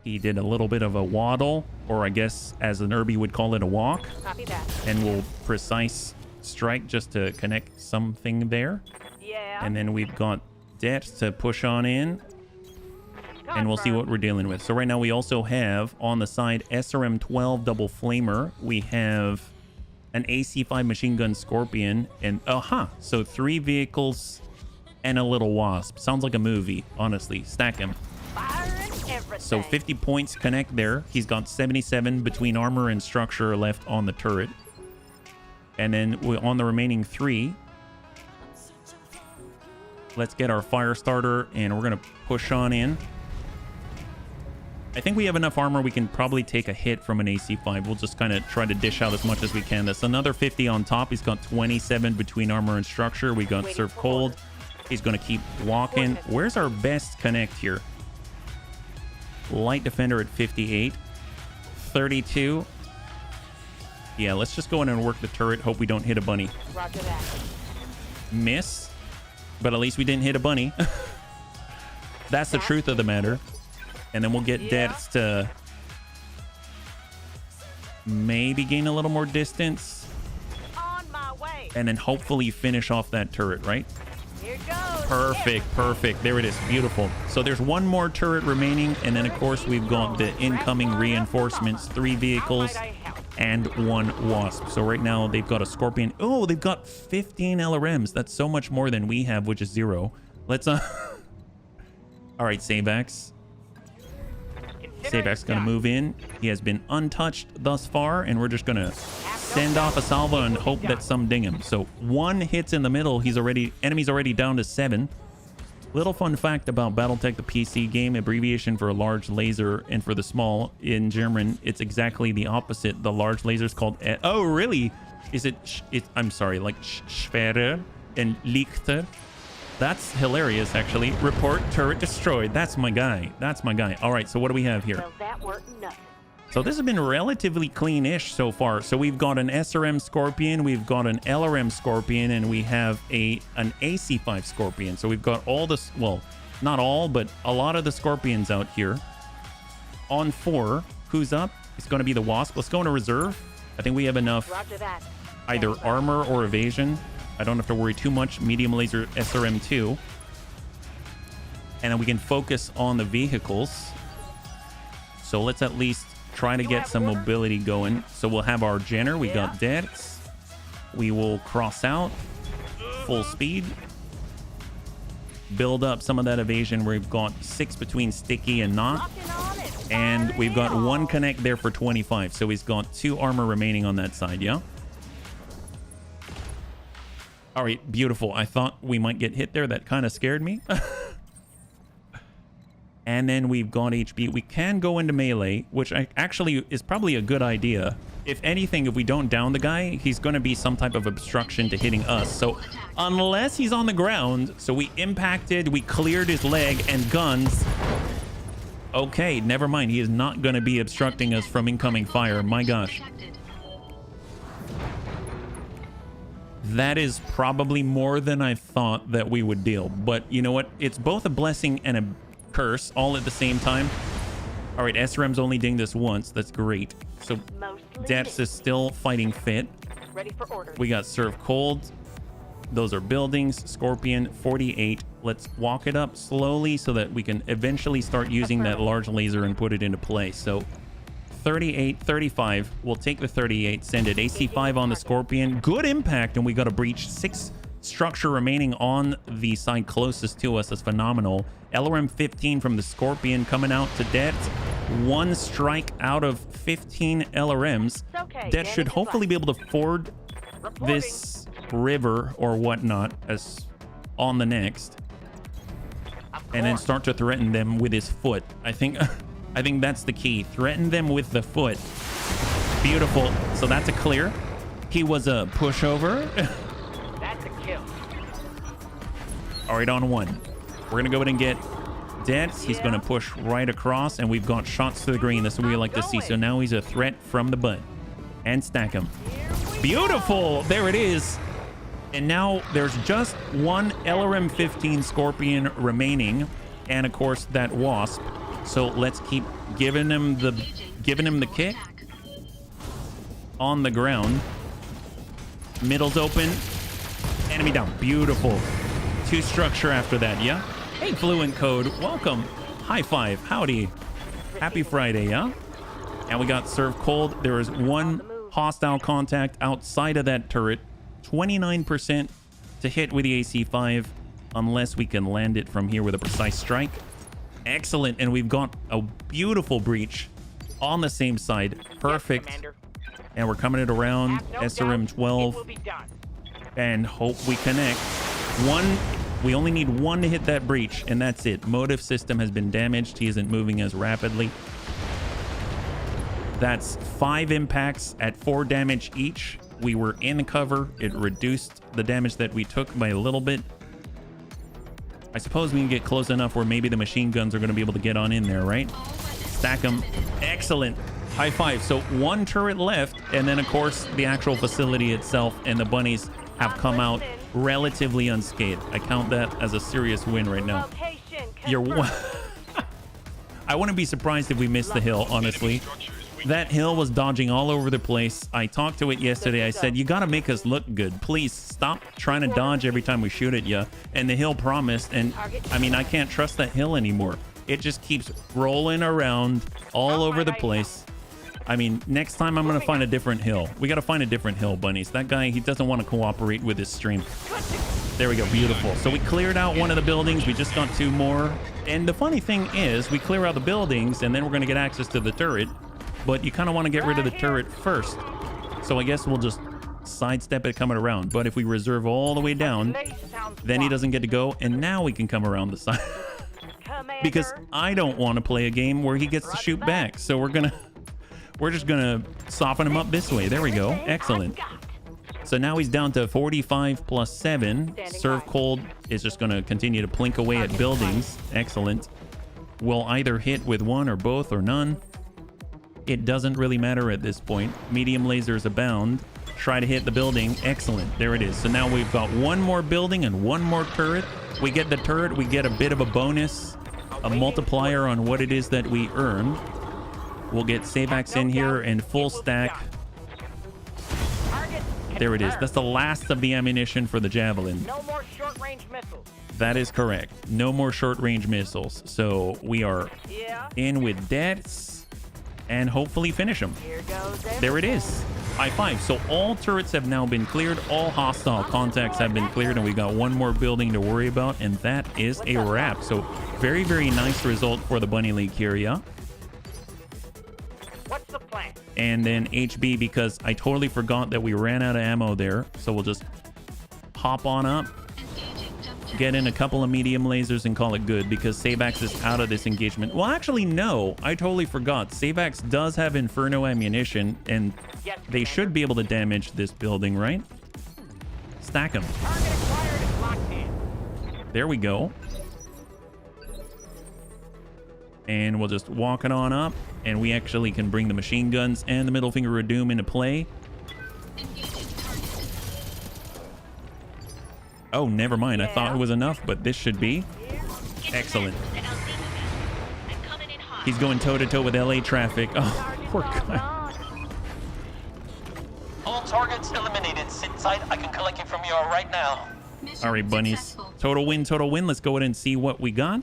S1: He did a little bit of a waddle, or I guess as an Irby would call it, a walk.
S7: Copy that.
S1: And we'll precise strike just to connect something there.
S7: Yeah.
S1: And then we've got Det to push on in. And we'll see what we're dealing with. So right now we also have on the side SRM-12 double flamer. We have an AC-5 machine gun Scorpion. And so 3 vehicles and a little wasp. Sounds like a movie, honestly. Stack him.
S7: Firing everything.
S1: So 50 points connect there. He's got 77 between armor and structure left on the turret. And then on the remaining 3, let's get our fire starter and we're going to push on in. I think we have enough armor. We can probably take a hit from an AC-5. We'll just kind of try to dish out as much as we can. That's another 50 on top. He's got 27 between armor and structure. We got Surf Cold. He's going to keep walking. Where's our best connect here? Light Defender at 58. 32. Yeah, let's just go in and work the turret. Hope we don't hit a bunny.
S7: Roger that.
S1: Miss. But at least we didn't hit a bunny. That's the truth of the matter. And then we'll get Debs to maybe gain a little more distance.
S7: On my way.
S1: And then hopefully finish off that turret, right?
S7: Here goes.
S1: Perfect, perfect. There it is. Beautiful. So there's one more turret remaining. And then, of course, we've got the incoming reinforcements. 3 vehicles and 1 wasp. So right now they've got a Scorpion. Oh, they've got 15 LRMs. That's so much more than we have, which is 0. Let's... All right, Savex. Savak's going to move in. He has been untouched thus far, and we're just going to send off a salvo and hope that some ding him. So 1 hits in the middle. Enemy's already down to 7. Little fun fact about Battletech, the PC game, abbreviation for a large laser, and for the small in German, it's exactly the opposite. The large laser is called... oh, really? Is it... I'm sorry, like Schwere and Lichter? That's hilarious, actually. Report turret destroyed. That's my guy. That's my guy. All right, so what do we have here?
S3: Well, that weren't nothing.
S1: So this has been relatively clean-ish so far. So we've got an SRM Scorpion, we've got an LRM Scorpion, and we have an AC-5 Scorpion. So we've got all this, well, not all, but a lot of the Scorpions out here. On 4, who's up? It's going to be the Wasp. Let's go into reserve. I think we have enough
S7: Roger that.
S1: either armor or evasion. I don't have to worry too much. Medium laser SRM-2. And then we can focus on the vehicles. So let's at least try to get some mobility going. So we'll have our Jenner. We got Dex. We will cross out. Full speed. Build up some of that evasion. We've got 6 between sticky and not. And we've got 1 connect there for 25. So he's got 2 armor remaining on that side, yeah? All right, beautiful. I thought we might get hit there. That kind of scared me. And then we've got HB. We can go into melee, which actually is probably a good idea. If anything, if we don't down the guy, he's going to be some type of obstruction to hitting us. So unless he's on the ground, so we impacted, we cleared his leg and guns. Okay, never mind. He is not going to be obstructing us from incoming fire. My gosh. That is probably more than I thought that we would deal. But you know what? It's both a blessing and a curse all at the same time. All right, SRM's only dinged this once. That's great. So Debs is still fighting fit.
S7: Ready for orders.
S1: We got Serve Cold. Those are buildings. Scorpion, 48. Let's walk it up slowly so that we can eventually start using that large laser and put it into play. So 38, 35. We'll take the 38, send it. AC-5 on the Scorpion. Good impact, and we got a breach. 6 structure remaining on the side closest to us. That's phenomenal. LRM 15 from the Scorpion coming out to Debt. 1 strike out of 15 LRMs.
S7: It's okay.
S1: That should
S7: damage is
S1: hopefully
S7: light.
S1: be able to ford
S7: Reporting.
S1: this river or whatnot as on the next, and then start to threaten them with his foot. I think that's the key. Threaten them with the foot. Beautiful. So that's a clear. He was a pushover.
S8: That's a kill.
S1: All right, on 1. We're gonna go ahead and get Dets. He's gonna push right across, and we've got shots to the green. That's what we like to see. So now he's a threat from the butt, and stack him. Beautiful. There it is. And now there's just 1 LRM 15 Scorpion remaining, and of course that Wasp. So let's keep giving him the kick on the ground. Middle's open. Enemy down. Beautiful. 2 structure after that, yeah? Hey, Fluent Code. Welcome. High five. Howdy. Happy Friday, yeah? And we got Serve Cold. There is 1 hostile contact outside of that turret. 29% to hit with the AC-5 unless we can land it from here with a precise strike. Excellent. And we've got a beautiful breach on the same side. Perfect.
S8: Yes, Commander.
S1: And we're coming it around.
S8: Have no
S1: SRM
S8: doubt
S1: 12.
S8: It will be done.
S1: And hope we connect. 1. We only need 1 to hit that breach, and that's it. Motive system has been damaged. He isn't moving as rapidly. That's 5 impacts at 4 damage each. We were in cover. It reduced the damage that we took by a little bit. I suppose we can get close enough where maybe the machine guns are going to be able to get on in there, right? Stack them. Excellent. High five. So 1 turret left, and then, of course, the actual facility itself and the bunnies have come out relatively unscathed. I count that as a serious win right now.
S7: Location
S1: You're
S7: confirmed.
S1: I wouldn't be surprised if we missed the hill, honestly. That hill was dodging all over the place. I talked to it yesterday. I said, you got to make us look good. Please stop trying to dodge every time we shoot at you. And the hill promised. And I mean, I can't trust that hill anymore. It just keeps rolling around all over the place. I mean, next time I'm going to find a different hill. We got to find a different hill, bunnies. That guy, he doesn't want to cooperate with his stream. There we go. Beautiful. So we cleared out one of the buildings. We just got 2 more. And the funny thing is, we clear out the buildings, and then we're going to get access to the turret. But you kind of want to get rid of the turret first. So I guess we'll just sidestep it coming around. But if we reserve all the way down, then he doesn't get to go. And now we can come around the side. Because I don't want to play a game where he gets to shoot back. So we're just gonna soften him up this way. There we go. Excellent. So now he's down to 45 plus 7. Serve Cold is just gonna continue to plink away at buildings. Excellent. We'll either hit with 1 or both or none. It doesn't really matter at this point. Medium lasers abound. Try to hit the building. Excellent. There it is. So now we've got 1 more building and 1 more turret. We get the turret. We get a bit of a bonus, a multiplier on what it is that we earn. We'll get Savax in here and full stack. There it is. That's the last of the ammunition for the Javelin.
S8: No more short-range missiles.
S1: That is correct. No more short-range missiles. So we are in with Dets and hopefully finish them.
S7: Here goes
S1: There it is. High five. So all turrets have now been cleared. All hostile contacts have been cleared, and we got 1 more building to worry about, and that is a wrap. So very, very nice result for the Bunny League here, yeah?
S8: What's the plan?
S1: And then HB, because I totally forgot that we ran out of ammo there. So we'll just hop on up, get in a couple of medium lasers, and call it good, because Savax is out of this engagement. Well, actually, no. I totally forgot. Savax does have Inferno ammunition, and they should be able to damage this building, right? Stack them.
S8: Target acquired and locked in.
S1: There we go. And we'll just walk it on up, and we actually can bring the machine guns and the middle finger of doom into play. Oh, never mind. I thought it was enough, but this should be excellent. He's going toe-to-toe with LA traffic. Oh, poor guy.
S6: All targets eliminated. Sit tight. I can collect you from here right now.
S1: All right, bunnies. Total win, total win. Let's go ahead and see what we got.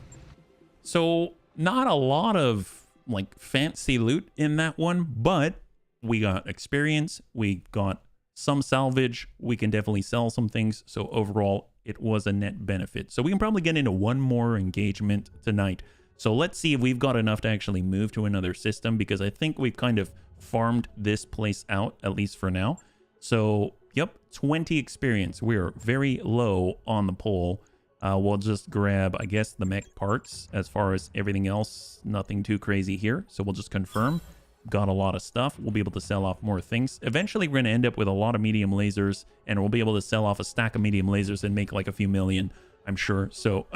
S1: So not a lot of like fancy loot in that one, but we got experience. We got some salvage. We can definitely sell some things. So overall, it was a net benefit. So we can probably get into 1 more engagement tonight. So let's see if we've got enough to actually move to another system, because I think we've kind of farmed this place out, at least for now. So, yep, 20 experience. We're very low on the poll. We'll just grab, I guess, the mech parts. As far as everything else, nothing too crazy here. So we'll just confirm. Got a lot of stuff. We'll be able to sell off more things. Eventually, we're going to end up with a lot of medium lasers, and we'll be able to sell off a stack of medium lasers and make like a few million, I'm sure. So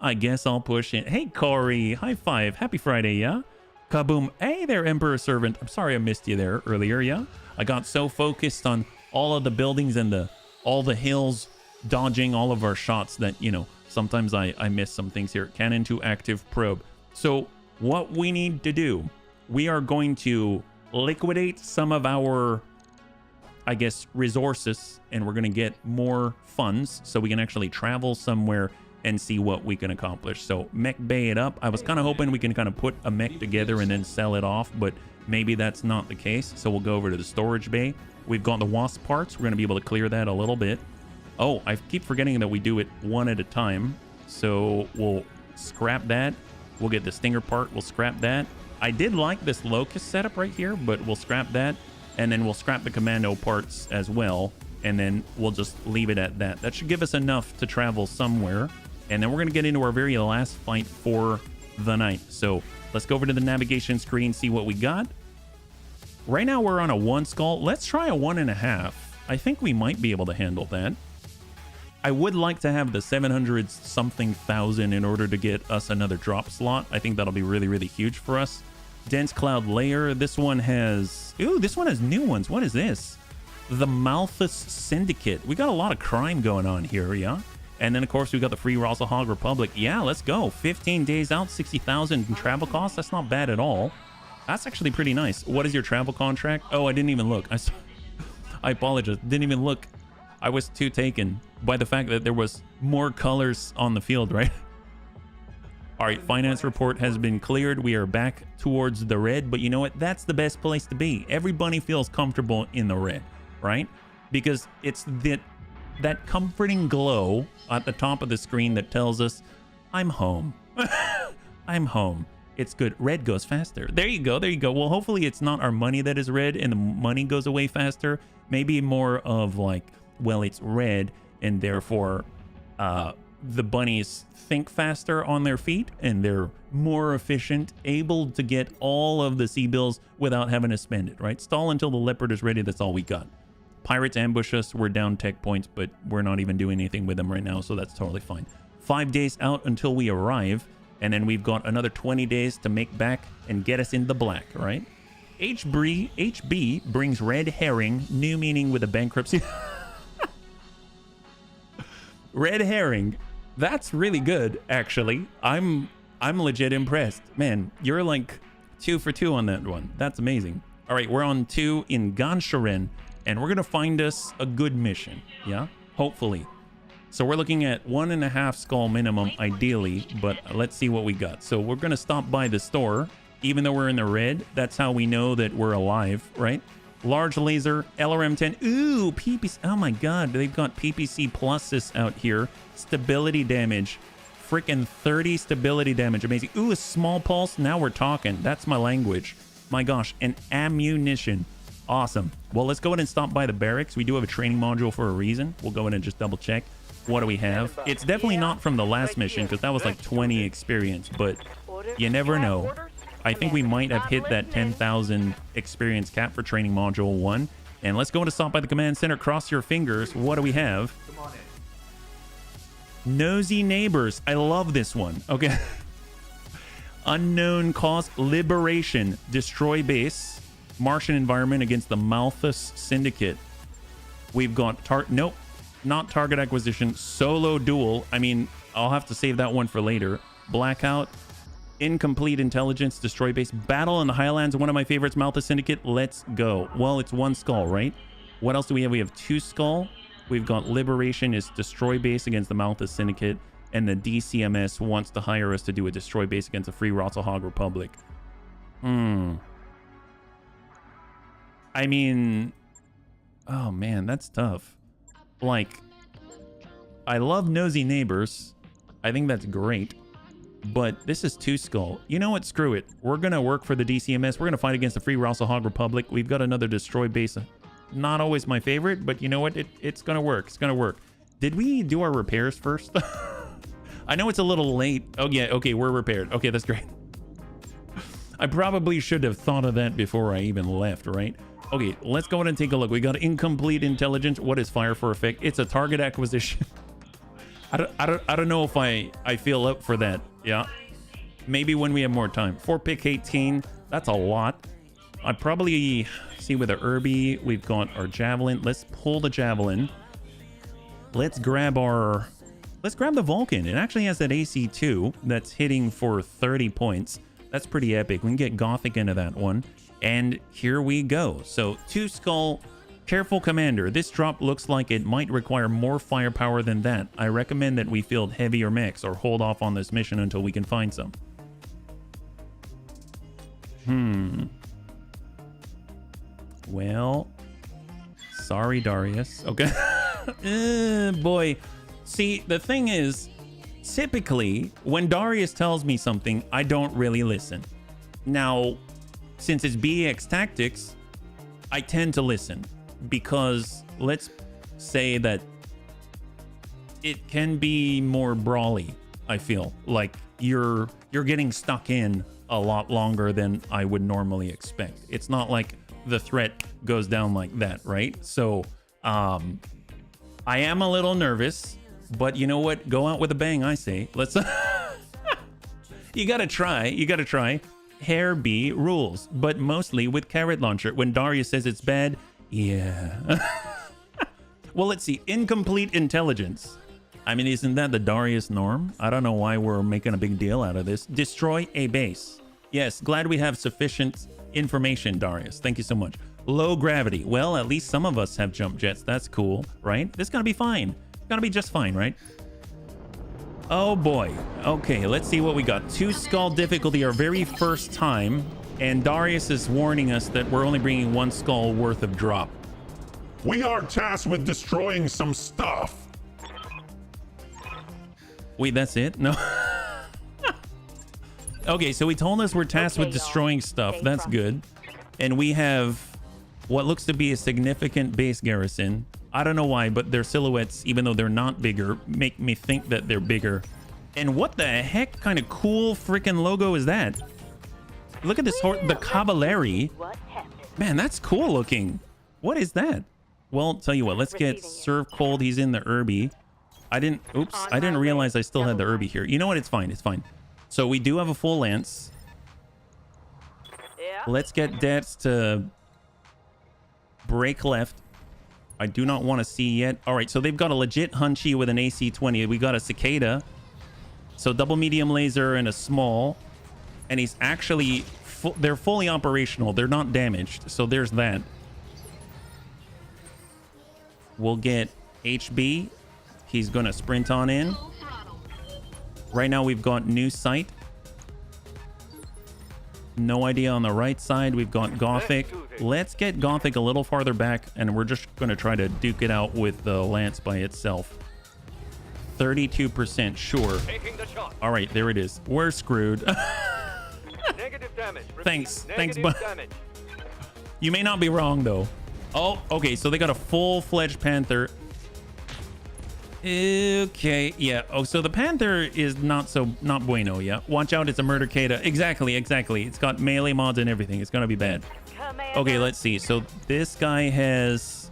S1: I guess I'll push it. Hey, Corey. High five. Happy Friday, yeah? Kaboom. Hey there, Emperor Servant. I'm sorry I missed you there earlier, yeah? I got so focused on all of the buildings and all the hills, dodging all of our shots that, you know, sometimes I miss some things here. Cannon to active probe. So what we need to do, we are going to liquidate some of our, I guess, resources, and we're going to get more funds so we can actually travel somewhere and see what we can accomplish. So mech bay it up. I was kind of hoping we can kind of put a mech together and then sell it off, but maybe that's not the case. So we'll go over to the storage bay. We've got the wasp parts. We're going to be able to clear that a little bit. Oh, I keep forgetting that we do it one at a time. So we'll scrap that. We'll get the stinger part. We'll scrap that. I did like this locust setup right here, but we'll scrap that. And then we'll scrap the commando parts as well. And then we'll just leave it at that. That should give us enough to travel somewhere. And then we're going to get into our very last fight for the night. So let's go over to the navigation screen, see what we got. Right now we're on a 1 skull. Let's try a 1.5. I think we might be able to handle that. I would like to have the 700 something thousand in order to get us another drop slot. I think that'll be really, really huge for us. Dense cloud layer. This one has... Ooh, this one has new ones. What is this? The Malthus Syndicate. We got a lot of crime going on here, yeah? And then, of course, we got the Free Hog Republic. Yeah, let's go. 15 days out, 60,000 in travel costs. That's not bad at all. That's actually pretty nice. What is your travel contract? Oh, I didn't even look. I apologize. Didn't even look. I was too taken by the fact that there was more colors on the field, right? All right, finance report has been cleared. We are back towards the red, but you know what? That's the best place to be. Everybody feels comfortable in the red, right? Because it's that comforting glow at the top of the screen that tells us, I'm home. I'm home. It's good. Red goes faster. There you go. There you go. Well, hopefully it's not our money that is red and the money goes away faster. Maybe more of like, well, it's red and therefore the bunnies think faster on their feet and they're more efficient, able to get all of the sea bills without having to spend it, right? Stall until the leopard is ready. That's all we got. Pirates ambush us. We're down tech points, but we're not even doing anything with them right now, so that's totally fine. 5 days out until we arrive, and then we've got another 20 days to make back and get us in the black, right? HB brings red herring, new meaning with a bankruptcy. Red herring. That's really good, actually. I'm legit impressed. Man, you're like 2 for 2 on that one. That's amazing. All right, we're on 2 in Gansharen, and we're going to find us a good mission, yeah? Hopefully. So we're looking at 1.5 skull minimum, ideally, but let's see what we got. So we're going to stop by the store, even though we're in the red. That's how we know that we're alive, right? Large laser, LRM-10. Ooh, PPC. Oh my God, they've got PPC pluses out here. Stability damage. Freaking 30 stability damage. Amazing. Ooh, a small pulse. Now we're talking. That's my language. My gosh, and ammunition. Awesome. Well, let's go ahead and stop by the barracks. We do have a training module for a reason. We'll go ahead and just double check. What do we have? It's definitely not from the last mission because that was like 20 experience, but you never know. I think we might have hit that 10,000 experience cap for training module 1. And let's go to stop by the command center. Cross your fingers. What do we have? Nosy neighbors. I love this one. Okay. Unknown cause. Liberation. Destroy base. Martian environment against the Malthus Syndicate. We've got nope, not target acquisition. Solo duel. I mean, I'll have to save that one for later. Blackout. Incomplete intelligence. Destroy base. Battle in the Highlands. One of my favorites. Malthus Syndicate. Let's go. Well, it's 1 skull, right? What else do we have? We have 2 skull. We've got liberation is destroy base against the Malthus Syndicate. And the DCMS wants to hire us to do a destroy base against the Free Hog Republic. I mean, oh man, that's tough. Like, I love nosy neighbors. I think that's great. But this is 2 skull. You know what? Screw it. We're going to work for the DCMS. We're going to fight against the Free Hog Republic. We've got another destroy base. Not always my favorite, but you know what? It's going to work. It's going to work. Did we do our repairs first? I know it's a little late. Oh, yeah. Okay, we're repaired. Okay, that's great. I probably should have thought of that before I even left, right? Okay, let's go ahead and take a look. We got incomplete intelligence. What is fire for effect? It's a target acquisition. I don't know if I feel up for that. Yeah, maybe when we have more time. 4-pick 18. That's a lot. I probably see with the Irby. We've got our javelin. Let's pull the javelin. Let's grab the Vulcan. It actually has that AC2 that's hitting for 30 points. That's pretty epic. We can get Gothic into that one. And here we go. So 2 skull. Careful, Commander. This drop looks like it might require more firepower than that. I recommend that we field heavier mechs or hold off on this mission until we can find some. Well, sorry, Darius. Okay. Boy. See, the thing is, typically, when Darius tells me something, I don't really listen. Now, since it's BEX Tactics, I tend to listen. Because let's say that it can be more brawly. I feel like you're getting stuck in a lot longer than I would normally expect. It's not like the threat goes down like that, right? So I am a little nervous, but you know what? Go out with a bang, I say. Let's you gotta try. Hair B rules, but mostly with Carrot Launcher. When Darius says it's bad, yeah. Well, let's see. Incomplete intelligence. I mean, isn't that the Darius norm? I don't know why we're making a big deal out of this. Destroy a base. Yes, glad we have sufficient information, Darius. Thank you so much. Low gravity. Well, at least some of us have jump jets. That's cool, right? This is gonna be fine. It's gonna be just fine, right? Oh boy. Okay, let's see what we got. 2 skull difficulty, our very first time. And Darius is warning us that we're only bringing 1 skull worth of drop.
S2: We are tasked with destroying some stuff.
S1: Wait, that's it? No. Okay, so he told us we're tasked with destroying stuff. That's good. And we have what looks to be a significant base garrison. I don't know why, but their silhouettes, even though they're not bigger, make me think that they're bigger. And what the heck kind of cool freaking logo is that? Look at this horse, the Cavalieri. Man, that's cool looking. What is that? Well, tell you what, let's get Serve Cold. He's in the Irby. I didn't realize I still had the Irby here. You know what? It's fine. It's fine. So we do have a full lance. Let's get Debs to break left. I do not want to see yet. All right, so they've got a legit Hunchy with an AC-20. We got a Cicada. So double medium laser and a small. And he's actually, they're fully operational. They're not damaged. So there's that. We'll get HB. He's going to sprint on in. Right now we've got new sight. No idea on the right side. We've got Gothic. Let's get Gothic a little farther back. And we're just going to try to duke it out with the Lance by itself. 32% sure. All right, there it is. We're screwed.
S4: Negative damage.
S1: Thanks, but you may not be wrong though. Oh, okay, so they got a full-fledged Panther. Okay, yeah. Oh, so the Panther is not bueno, yeah. Watch out, it's a murder Cata. Exactly. It's got melee mods and everything. It's gonna be bad. Okay, let's see. So this guy has,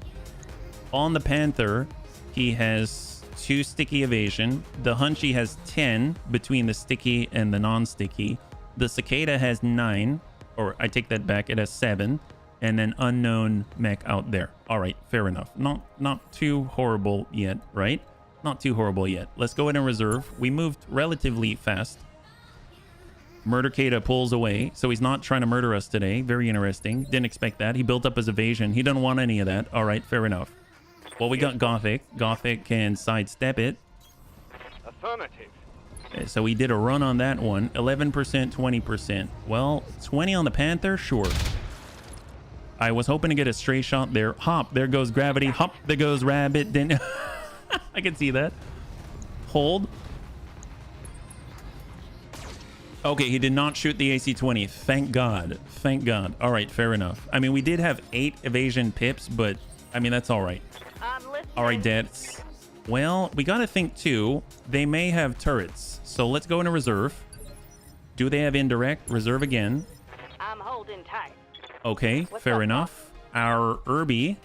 S1: on the Panther, he has 2 sticky evasion. The Hunchy has 10 between the sticky and the non-sticky. The Cicada has 9, or I take that back, it has 7, and then unknown mech out there. All right, fair enough. Not too horrible yet, right? Not too horrible yet. Let's go ahead and reserve. We moved relatively fast. Murder Cata pulls away, so he's not trying to murder us today. Very interesting. Didn't expect that. He built up his evasion. He doesn't want any of that. All right, fair enough. Well, we got Gothic. Gothic can sidestep it.
S4: Affirmative.
S1: So we did a run on that one. 11%, 20%. Well, 20 on the Panther? Sure. I was hoping to get a stray shot there. Hop, there goes gravity. Hop, there goes rabbit. Then I can see that. Hold. Okay, he did not shoot the AC-20. Thank God. Thank God. All right, fair enough. I mean, we did have 8 evasion pips, but I mean, that's all right.
S3: I'm listening.
S1: All right, Dets. Well, we got to think too. They may have turrets. So let's go into reserve. Do they have indirect? Reserve again.
S3: I'm holding tight.
S1: Okay,
S3: What's
S1: fair
S3: up,
S1: enough. Our Irby.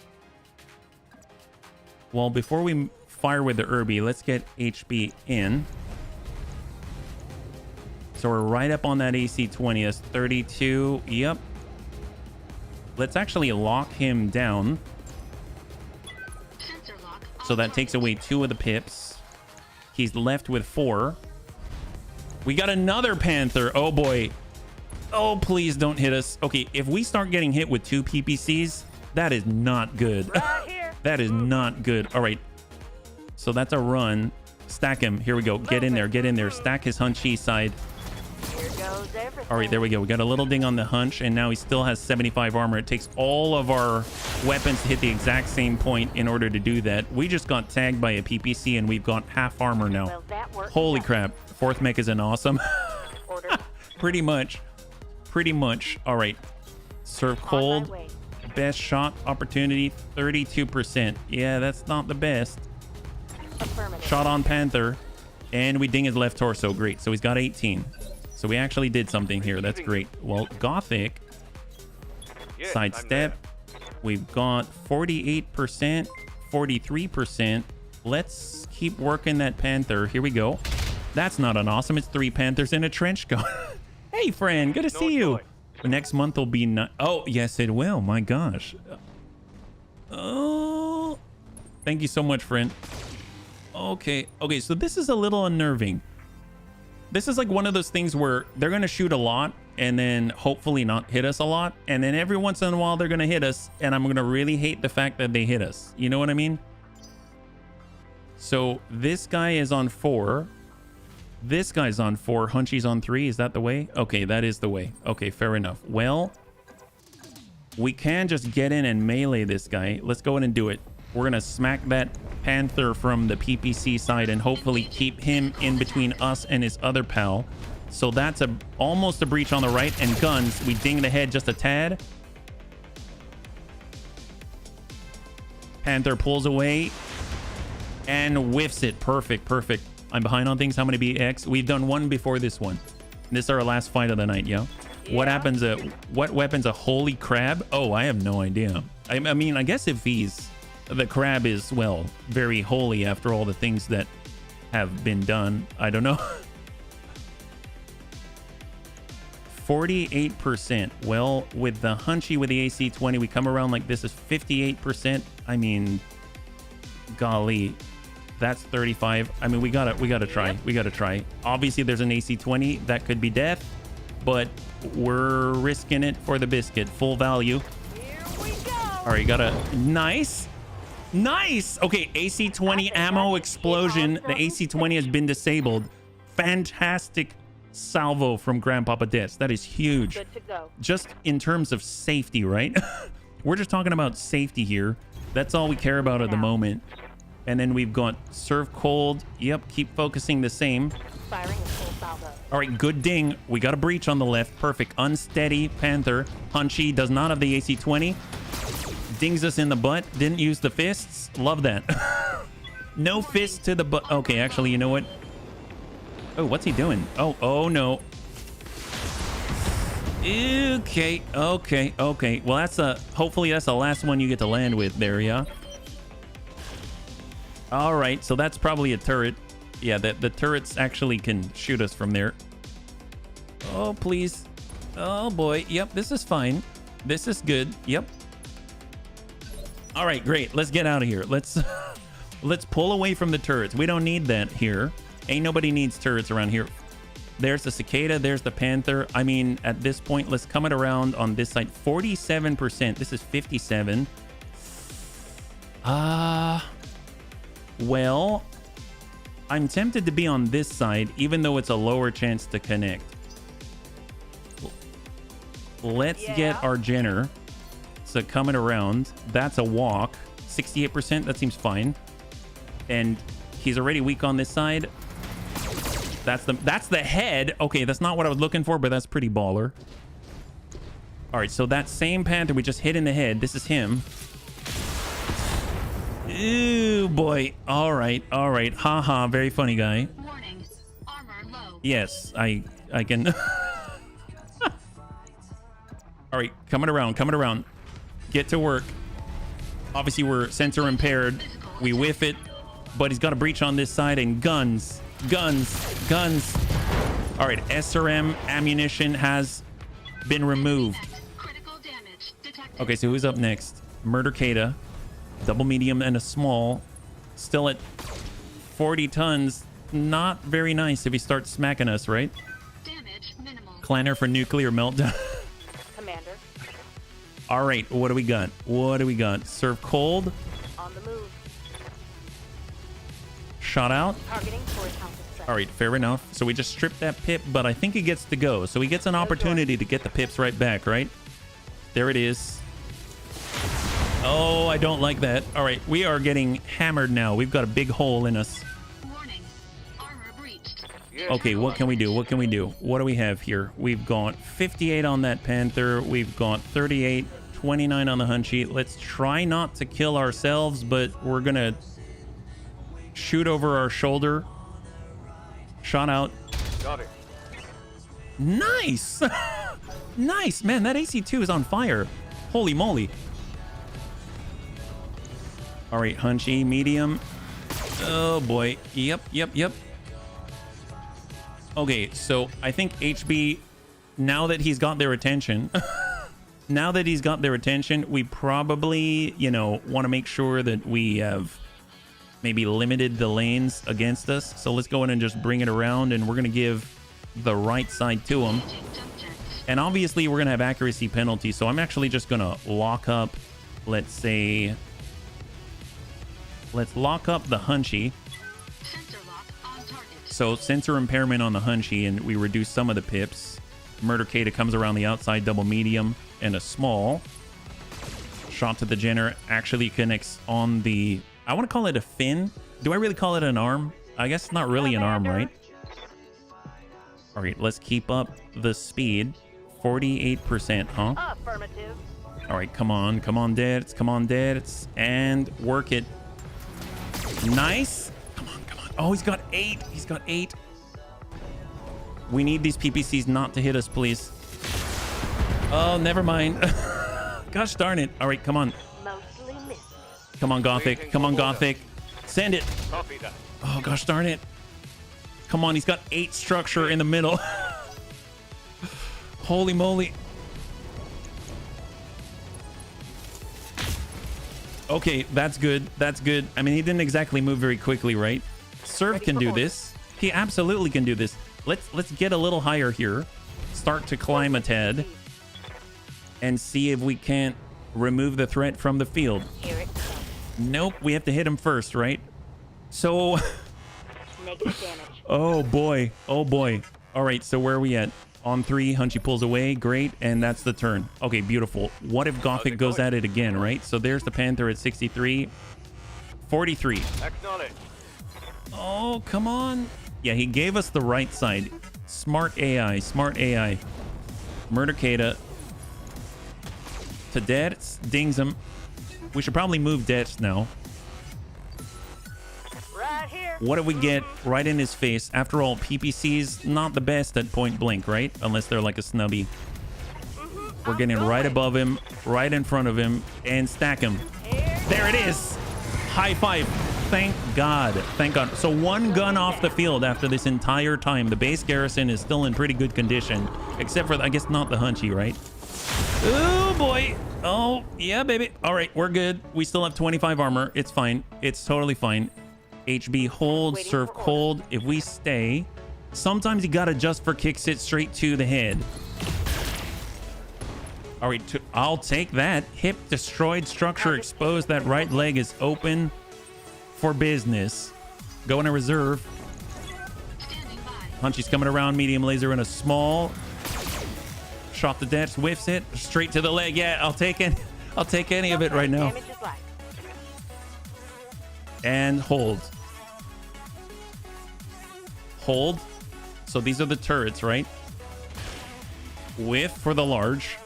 S1: Well, before we fire with the Irby, let's get HB in. So we're right up on that AC-20. That's 32. Yep. Let's actually lock him down.
S5: Sensor lock.
S1: So that takes away 2 of the pips. He's left with 4. We got another Panther. Oh boy. Oh, please don't hit us. Okay, if we start getting hit with 2 PPCs, that is not good.
S3: Right here.
S1: That is not good. All right. So that's a run. Stack him. Here we go. Get in there. Get in there. Stack his hunchy side.
S3: Here goes everything.
S1: All right, there we go. We got a little ding on the hunch, and now he still has 75 armor. It takes all of our weapons to hit the exact same point in order to do that. We just got tagged by a PPC, and we've got half armor now.
S3: Well, that worked.
S1: Holy crap. 4th mech is an awesome.
S3: Order.
S1: Pretty much. Pretty much. All right. Serve
S3: On my
S1: cold.
S3: way.
S1: Best shot opportunity, 32%. Yeah, that's not the best.
S3: Affirmative.
S1: Shot on Panther, and we ding his left torso. Great. So he's got 18. So we actually did something here. That's great. Well, Gothic,
S4: Yes, I'm
S1: sidestep. We've got 48%, 43%. Let's keep working that Panther. Here we go. That's not an awesome. It's 3 Panthers in a trench coat. Hey, friend. Good to see you.
S4: choice.
S1: Next month will be... Oh, yes, it will. My gosh. Oh. Thank you so much, friend. Okay. Okay, so this is a little unnerving. This is like one of those things where they're going to shoot a lot and then hopefully not hit us a lot. And then every once in a while, they're going to hit us. And I'm going to really hate the fact that they hit us. You know what I mean? So this guy is on 4. This guy's on 4. Hunchy's on 3. Is that the way? Okay, that is the way. Okay, fair enough. Well, we can just get in and melee this guy. Let's go in and do it. We're going to smack that Panther from the PPC side and hopefully keep him in between us and his other pal. So that's almost a breach on the right. And guns, we ding the head just a tad. Panther pulls away and whiffs it. Perfect, perfect. I'm behind on things. How many BX? We've done 1 before this one. This is our last fight of the night, yo. What happens? What weapon's a holy crab? Oh, I have no idea. I mean, I guess if the crab is, well, very holy after all the things that have been done. I don't know. 48%. Well, with the Hunchy with the AC-20, we come around like this is 58%. I mean, golly, that's 35. I mean, we gotta try. We gotta try. Obviously, there's an AC-20 that could be death, but we're risking it for the biscuit. Full value.
S3: Here we go.
S1: All right, got a nice. Nice. Okay, AC-20 ammo explosion. The AC-20 has been disabled. Fantastic salvo from Grandpapa Des. That is huge.
S3: Good to go.
S1: Just in terms of safety, right? We're just talking about safety here. That's all we care about at the moment. And then we've got serve cold. Yep, keep focusing the same.
S3: Firing a full salvo.
S1: All right, good ding. We got a breach on the left. Perfect. Unsteady Panther. Hunchy does not have the AC-20. Dings us in the butt. Didn't use the fists. Love that. No fist to the butt. Okay, actually, you know what? Oh, what's he doing? Oh no. Okay. Well, hopefully that's the last one you get to land with there, yeah? All right, so that's probably a turret. Yeah, the turrets actually can shoot us from there. Oh, please. Oh, boy. Yep, this is fine. This is good. Yep. All right, great. Let's get out of here. Let's pull away from the turrets. We don't need that here. Ain't nobody needs turrets around here. There's the cicada. There's the panther. I mean, at this point, let's come it around on this side. 47%. This is 57. Well, I'm tempted to be on this side, even though it's a lower chance to connect. Let's get our Jenner. So coming around, that's a walk. 68%, that seems fine. And he's already weak on this side. That's the head. Okay, that's not what I was looking for, but that's pretty baller. All right, so that same panther we just hit in the head. This is him. Ooh, boy. All right. Haha, very funny guy.
S5: Warning. Armor low.
S1: Yes, I can. All right, coming around. Get to work. Obviously, we're sensor impaired. We whiff it, but he's got a breach on this side and guns. All right, SRM ammunition has been removed.
S5: Critical damage detected.
S1: Okay, so who's up next? Murder Kata, double medium and a small, still at 40 tons. Not very nice if he starts smacking us, right?
S5: Damage minimal.
S1: Clanner for nuclear meltdown.
S7: Commander,
S1: All right, what do we got? Serve cold,
S7: on the move.
S1: shot out.
S7: Targeting for a counter strike.
S1: All right, fair enough. So we just stripped that pip, but I think he gets to go. So he gets an opportunity to get the pips right back, right? There it is. Oh, I don't like that. All right, we are getting hammered now. We've got a big hole in us.
S5: Warning. Armor breached.
S4: Yes,
S1: Okay, what can we do? What do we have here? We've got 58 on that Panther. We've got 38, 29 on the Hunchy. Let's try not to kill ourselves, but we're going to shoot over our shoulder. Shot out.
S4: Got it.
S1: Nice! Nice, man. That AC2 is on fire. Holy moly. All right, Hunchy, medium. Oh, boy. Yep. Okay, so I think HB, now that he's got their attention, we probably, want to make sure that we have maybe limited the lanes against us. So let's go in and just bring it around, and we're going to give the right side to him. And obviously, we're going to have accuracy penalty. So I'm actually just going to lock up, let's lock up the Hunchy.
S5: Sensor lock on target.
S1: So sensor impairment on the Hunchy, and we reduce some of the pips. Murder Kata comes around the outside, double medium and a small. Shot to the Jenner actually connects on the, I want to call it a fin. Do I really call it an arm? I guess it's not really an arm, right? All right, let's keep up the speed. 48%, huh?
S7: Affirmative.
S1: All right, come on, deads, and work it. Nice. Come on. Oh, he's got 8. We need these PPCs not to hit us, please. Oh, never mind. Gosh darn it. All right, come on.
S7: Mostly missed.
S1: Come on, Gothic. Send it.
S4: Copy that.
S1: Oh, gosh darn it. Come on, he's got 8 structure in the middle. Holy moly. Okay, that's good. I mean, he didn't exactly move very quickly, right? Serve can do this. He absolutely can do this. Let's get a little higher here. Start to climb a tad. And see if we can't remove the threat from the field.
S7: Here it comes.
S1: Nope, we have to hit him first, right? So...
S7: Negative damage.
S1: Oh boy. All right, so where are we at? On 3, Hunchy pulls away. Great, and that's the turn. Okay, beautiful. What if Gothic goes at it again, right? So there's the Panther at 63. 43.
S4: Acknowledge.
S1: Oh, come on. Yeah, he gave us the right side. Smart AI. Murder Kata. To Dets. Dings him. We should probably move Dets now.
S7: Right here.
S1: What do we get right in his face? After all, PPC's not the best at point blank, right? Unless they're like a snubby. We're getting right above him, right in front of him, and stack him. There it is. High five. Thank God. So 1 gun off the field after this entire time. The base garrison is still in pretty good condition. Except for, I guess, not the Hunchy, right? Oh, boy. Oh, yeah, baby. All right, we're good. We still have 25 armor. It's fine. It's totally fine. HB hold, serve cold. If we stay, sometimes you gotta just for kicks it straight to the head. All right, I'll take that. Hip destroyed, structure exposed. That right leg is open for business. Going to reserve.
S5: Standing by.
S1: Hunchy's coming around, medium laser in a small. Shot the dash, whiffs it straight to the leg. Yeah, I'll take it. I'll take any of it right now.
S7: Damage is light.
S1: And hold. So these are the turrets, right? Whiff for the large.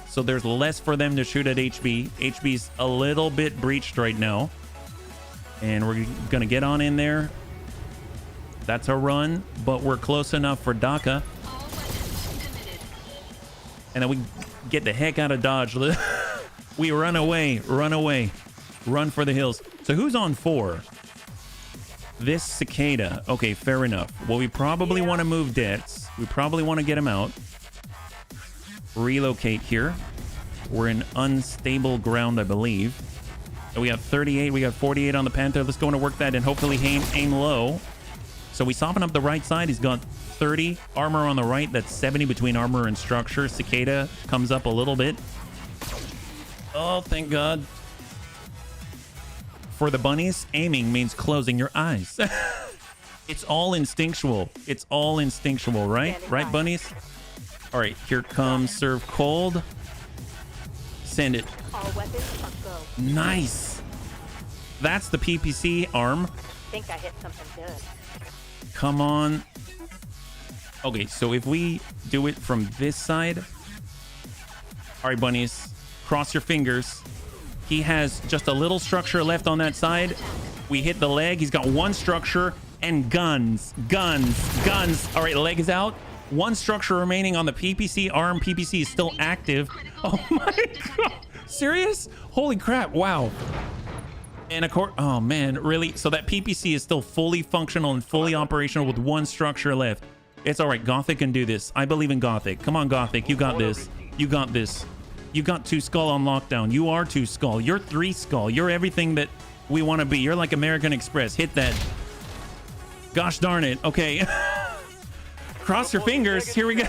S1: So there's less for them to shoot at HB. HB's a little bit breached right now. And we're going to get on in there. That's a run, but we're close enough for Daka. And then we get the heck out of Dodge. We run away, run for the hills. So who's on 4? This Cicada. Okay, fair enough. Well, we probably want to move Debts. We probably want to get him out. Relocate here. We're in unstable ground, I believe. And we have 38. We got 48 on the Panther. Let's go and work that and hopefully aim low. So we soften up the right side. He's got 30 armor on the right. That's 70 between armor and structure. Cicada comes up a little bit. Oh, thank God. For the bunnies, aiming means closing your eyes. It's all instinctual. It's all instinctual, right? Right, bunnies? All right, here comes Serve Cold. Send it.
S3: All weapons are go.
S1: Nice. That's the PPC arm.
S3: Think I hit something good.
S1: Come on. Okay, so if we do it from this side. All right, bunnies. Cross your fingers. He has just a little structure left on that side. We hit the leg. He's got 1 structure and guns. All right, leg is out. 1 structure remaining on the PPC arm. PPC is still active. Oh my God. Serious? Holy crap. Wow. And of course, oh man, really? So that PPC is still fully functional and fully operational with 1 structure left. It's all right. Gothic can do this. I believe in Gothic. Come on, Gothic. You got this. You got this. You got 2 Skull on lockdown. You are 2 Skull. You're 3 Skull. You're everything that we want to be. You're like American Express. Hit that. Gosh darn it. Okay. Cross your fingers. Here we go.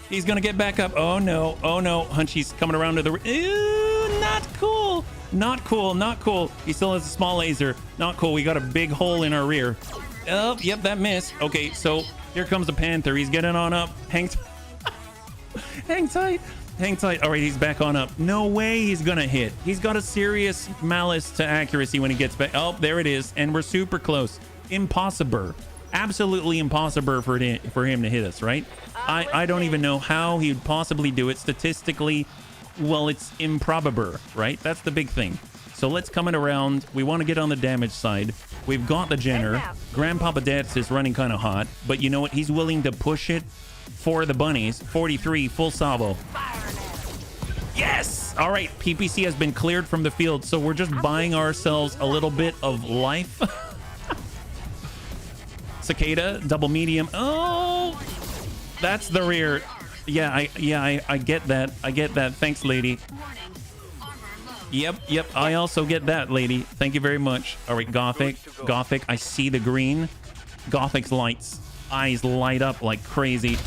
S1: He's going to get back up. Oh no. Oh no. Hunchy's coming around to the... Ew, not cool. Not cool. Not cool. He still has a small laser. Not cool. We got a big hole in our rear. Oh, yep, that missed. Okay, so here comes the Panther. He's getting on up. Hang tight. Hang tight. All right, he's back on up. No way he's going to hit. He's got a serious malice to accuracy when he gets back. Oh, there it is. And we're super close. Impossible. Absolutely impossible for him to hit us, right? I don't even know how he'd possibly do it. Statistically, well, it's improbable, right? That's the big thing. So let's come it around. We want to get on the damage side. We've got the Jenner. Grandpapa Debts is running kind of hot. But you know what? He's willing to push it for the bunnies. 43, full salvo. Yes! All right, PPC has been cleared from the field, so we're just buying ourselves a little bit of life. Cicada, double medium. Oh, that's the rear. Yeah, I get that. I get that. Thanks, lady. Yep. I also get that, lady. Thank you very much. All right, Gothic. I see the green. Gothic's lights. Eyes light up like crazy.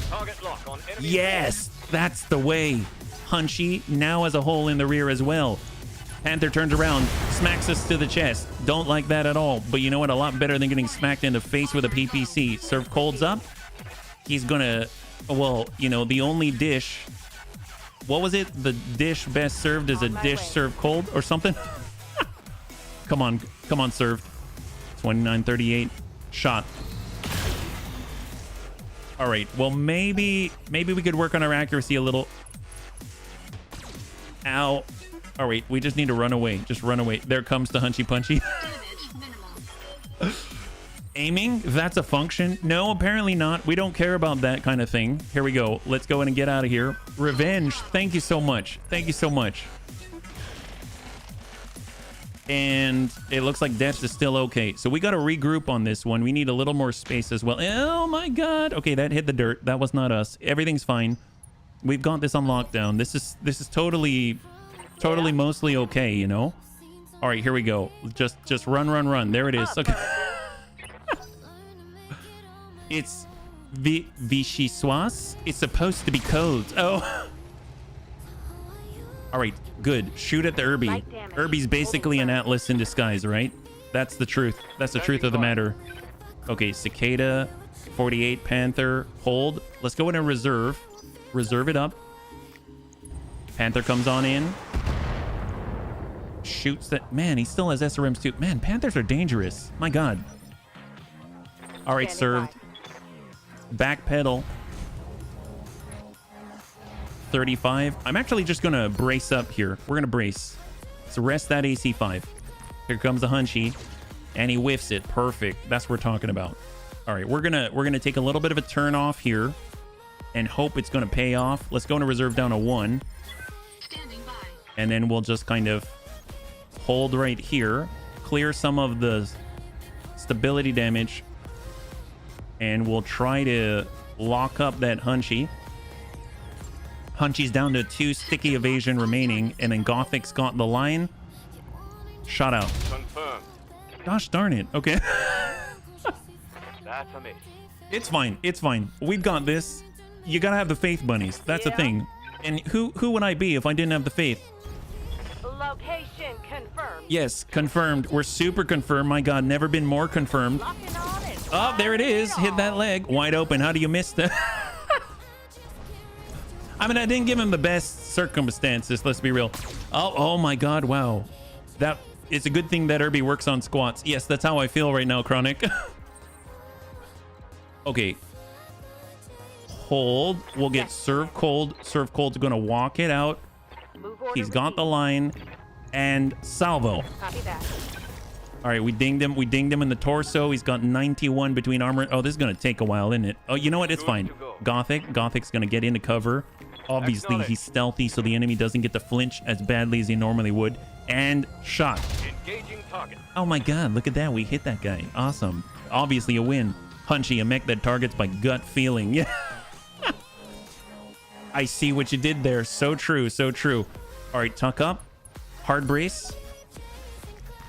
S1: Yes, that's the way. Hunchy now has a hole in the rear as well. Panther turns around, smacks us to the chest. Don't like that at all. But you know what? A lot better than getting smacked in the face with a PPC. Serve Cold's up. He's gonna, well, you know, the only dish. What was it? The dish best served is a dish served cold or something? Come on, served. 29-38. Shot. All right. Well, maybe we could work on our accuracy a little. Ow. All right. We just need to run away. Just run away. There comes the Hunchy Punchy. Aiming? That's a function? No, apparently not. We don't care about that kind of thing. Here we go. Let's go in and get out of here. Revenge. Thank you so much. Thank you so much. And it looks like Debts is still okay. So we got to regroup on this one. We need a little more space as well. Oh my God. Okay, that hit the dirt. That was not us. Everything's fine. We've got this on lockdown. This is totally mostly okay, you know? All right, here we go. Just run. There it is. Okay. It's Vichyssoise. It's supposed to be cold. Oh. All right, good. Shoot at the Irby. Irby's basically an Atlas in disguise, right? That's the truth. That's the truth of the matter. Okay, Cicada, 48, Panther, hold. Let's go in and reserve. Reserve it up. Panther comes on in. Shoots that. Man, he still has SRMs too. Man, Panthers are dangerous. My God. All right, served. Back pedal. 35. I'm actually just going to brace up here. We're going to brace. So rest that AC5. Here comes the Hunchy. And he whiffs it. Perfect. That's what we're talking about. All right, we're gonna take a little bit of a turn off here and hope it's going to pay off. Let's go into reserve down to 1.
S5: Standing by.
S1: And then we'll just kind of hold right here. Clear some of the stability damage. And we'll try to lock up that Hunchy. Hunchy's down to 2 sticky evasion remaining. And then Gothic's got the line. Shot out.
S4: Confirmed.
S1: Gosh darn it. Okay.
S4: That's a miss.
S1: It's fine. It's fine. We've got this. You gotta have the faith, bunnies. That's the thing. And who would I be if I didn't have the faith?
S3: Location confirmed.
S1: Yes, confirmed. We're super confirmed. My God, never been more confirmed.
S3: Locking on and
S1: Oh, there it is. Hit that leg. Wide open. How do you miss that? I mean, I didn't give him the best circumstances. Let's be real. Oh my God. Wow. That it's a good thing that Irby works on squats. Yes, that's how I feel right now, Chronic. Okay. Hold. We'll get serve cold. Serve cold's going to walk it out.
S3: move order
S1: He's got the
S3: received.
S1: line. And salvo.
S3: Copy that.
S1: All right, we dinged him. We dinged him in the torso. He's got 91 between armor. Oh, this is going to take a while, isn't it? Oh, you know what? It's fine. Gothic's going to get into cover. Obviously, he's stealthy, so the enemy doesn't get to flinch as badly as he normally would. And shot.
S4: Engaging target.
S1: Oh my God, look at that. We hit that guy. Awesome. Obviously a win. Hunchy, a mech that targets by gut feeling. Yeah. I see what you did there. So true, so true. All right, tuck up. Hard brace.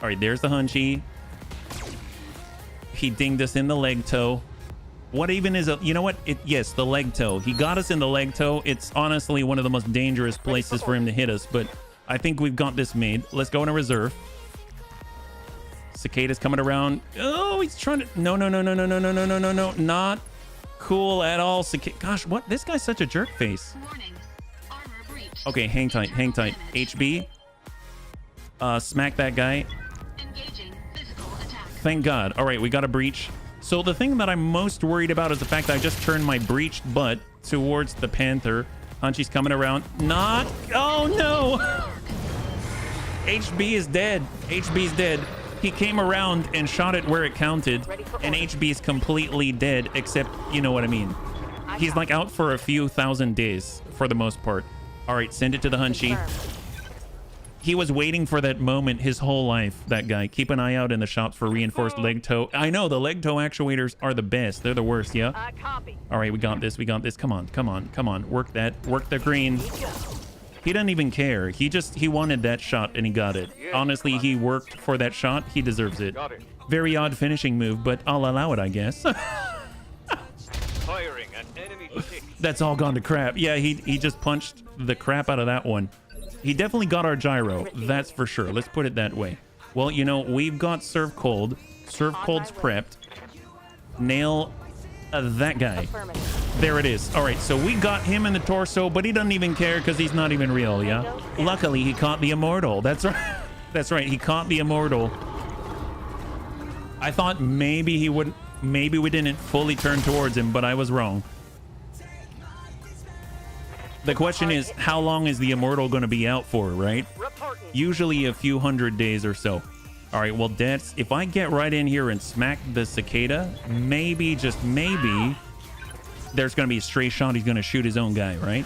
S1: All right, there's the Hunchy. He dinged us in the leg toe. What even is a... You know what? Yes, the leg toe. He got us in the leg toe. It's honestly one of the most dangerous places for him to hit us, but I think we've got this made. Let's go into reserve. Cicada's coming around. Oh, he's trying to... No. Not cool at all. Gosh, what? This guy's such a jerk face.
S5: Warning. Armor breached.
S1: Okay, hang tight. HB. Smack that guy.
S5: Engaging physical attack.
S1: Thank God. All right, we got a breach. So the thing that I'm most worried about is the fact that I just turned my breached butt towards the Panther. Hunchy's coming around. Not... Oh, no! HB is dead. HB's dead. He came around and shot it where it counted, and HB's completely dead, except, you know what I mean. He's like out for a few thousand days for the most part. All right, send it to the Hunchy. He was waiting for that moment his whole life, that guy. Keep an eye out in the shops for reinforced leg toe. I know, the leg toe actuators are the best. They're the worst, yeah?
S3: Copy. All
S1: right, we got this. Come on. Work that. Work the green. He doesn't even care. He wanted that shot and he got it. Honestly, he worked for that shot. He deserves it.
S4: Got it.
S1: Very odd finishing move, but I'll allow it, I guess.
S4: Firing an enemy tick.
S1: That's all gone to crap. Yeah, he just punched the crap out of that one. He definitely got our gyro. That's for sure. Let's put it that way. Well, you know, we've got serve cold. Serve cold's prepped. Nail that guy. There it is. All right, so we got him in the torso, but he doesn't even care because he's not even real, yeah? Luckily, he caught the immortal. That's right. That's right. He caught the immortal. I thought maybe he wouldn't. Maybe we didn't fully turn towards him, but I was wrong. The question is, how long is the immortal going to be out for, right? Usually a few hundred days or so. All right, well, that's... If I get right in here and smack the cicada, maybe, just maybe, there's going to be a stray shot. He's going to shoot his own guy, right?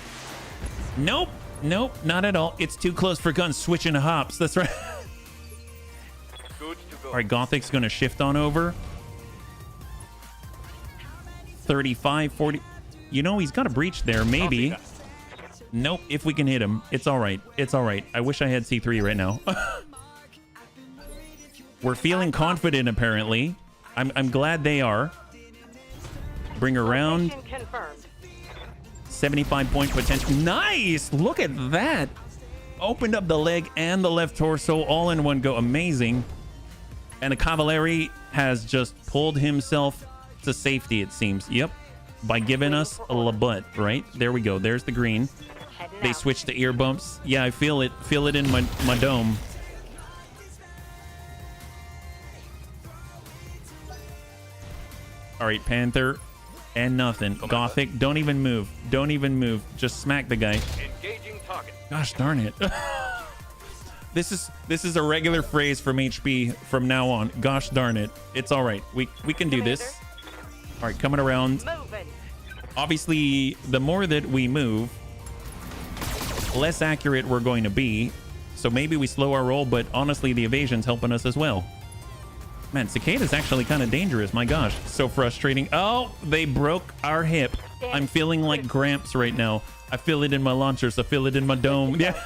S1: Nope, not at all. It's too close for guns. Switching to hops. That's right.
S4: Good to go.
S1: All right, Gothic's going to shift on over. 35, 40. You know, he's got a breach there, maybe. Nope, if we can hit him. It's all right. It's all right. I wish I had C3 right now. We're feeling confident, apparently. I'm glad they are. Bring her around. 75-point potential. Nice! Look at that. Opened up the leg and the left torso all in one go. Amazing. And the Cavalieri has just pulled himself to safety, it seems. Yep. By giving us a butt, right? There we go. There's the green. They switched to ear bumps. Yeah, I feel it. Feel it in my dome. All right, Panther and nothing. Gothic, don't even move. Don't even move. Just smack the guy.
S4: Engaging target.
S1: Gosh darn it. This is a regular phrase from HB from now on. Gosh darn it. It's all right. We can do this. All right, coming around.
S7: Moving.
S1: Obviously, the more that we move, less accurate we're going to be. So maybe we slow our roll, but honestly, the evasion's helping us as well. Man, Cicada's actually kind of dangerous. My gosh, so frustrating. Oh, they broke our hip. I'm feeling like Gramps right now. I feel it in my launchers. I feel it in my dome. Yeah.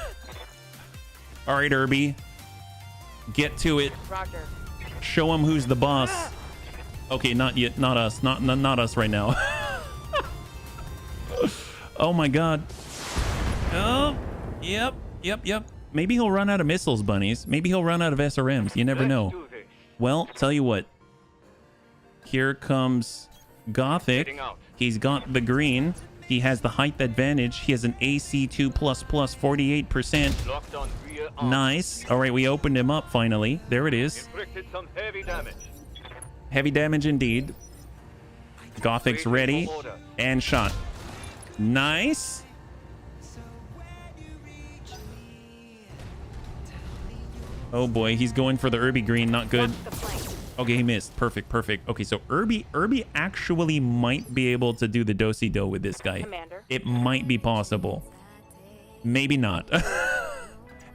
S1: All right, Irby. Get to it.
S7: Roger.
S1: Show him who's the boss. Okay, not yet. Not us. Not us right now. Oh my god. Oh, yep. Maybe he'll run out of missiles, bunnies. Maybe he'll run out of SRMs. You never know.
S4: Do this.
S1: Well, tell you what. Here comes Gothic.
S4: Heading out.
S1: He's got the green. He has the height advantage. He has an AC2++, 48%.
S4: Locked on rear arm.
S1: Nice. All right, we opened him up finally. There it is.
S4: Inflicted some heavy damage.
S1: Heavy damage indeed. Gothic's ready and shot. Nice. Oh boy, he's going for the Irby green. Not good.
S7: Watch the flank.
S1: Okay, he missed. Perfect. Okay, so Irby actually might be able to do the do-si-do with this guy.
S7: Commander.
S1: It might be possible. Maybe not.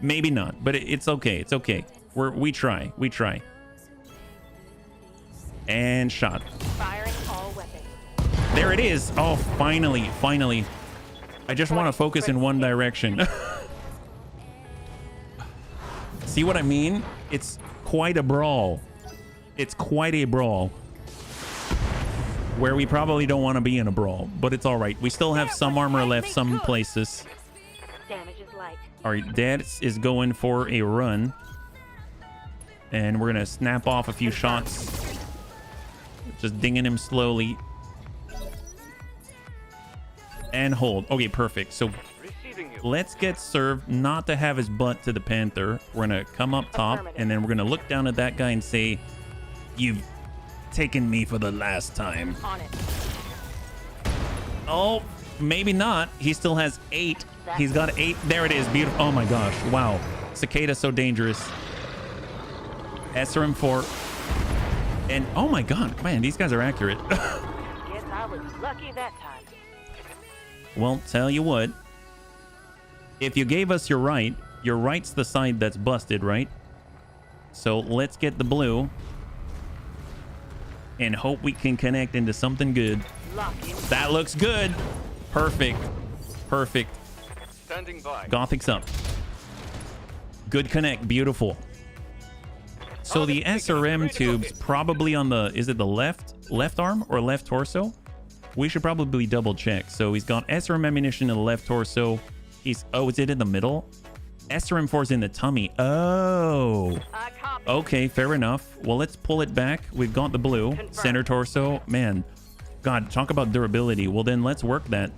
S1: Maybe not, but it's okay. It's okay. We try. And shot.
S7: Firing all weapons.
S1: There it is. Oh, finally. I just want to focus in one direction. See what I mean? It's quite a brawl. Where we probably don't want to be in a brawl, but it's all right. We still have some armor left some places.
S7: Damage is light.
S1: All right, Dad is going for a run. And we're going to snap off a few shots. Just dinging him slowly. And hold. Okay, perfect. So
S4: Receiving you.
S1: let's get served not to have his butt to the Panther. We're going to come up top, and then we're going to look down at that guy and say, "You've taken me for the last time."
S7: On it.
S1: Oh, maybe not. He still has 8. He's got 8. There it is. Beautiful. Oh my gosh. Wow. Cicada's so dangerous. SRM 4. And oh my god, man, these guys are accurate.
S7: Guess I was lucky that time.
S1: Well, tell you what. If you gave us your right's the side that's busted, right? So let's get the blue. And hope we can connect into something good.
S7: Lock in.
S1: That looks good. Perfect.
S4: Standing by.
S1: Gothic's up. Good connect. Beautiful. So the SRM tube's probably on the... Is it the left arm or left torso? We should probably double check. So he's got SRM ammunition in the left torso. Oh, is it in the middle? SRM 4's in the tummy. Oh.
S7: I copy.
S1: Okay, fair enough. Well, let's pull it back. We've got the blue.
S7: Confirmed.
S1: Center torso. Man. God, talk about durability. Well, then let's work that.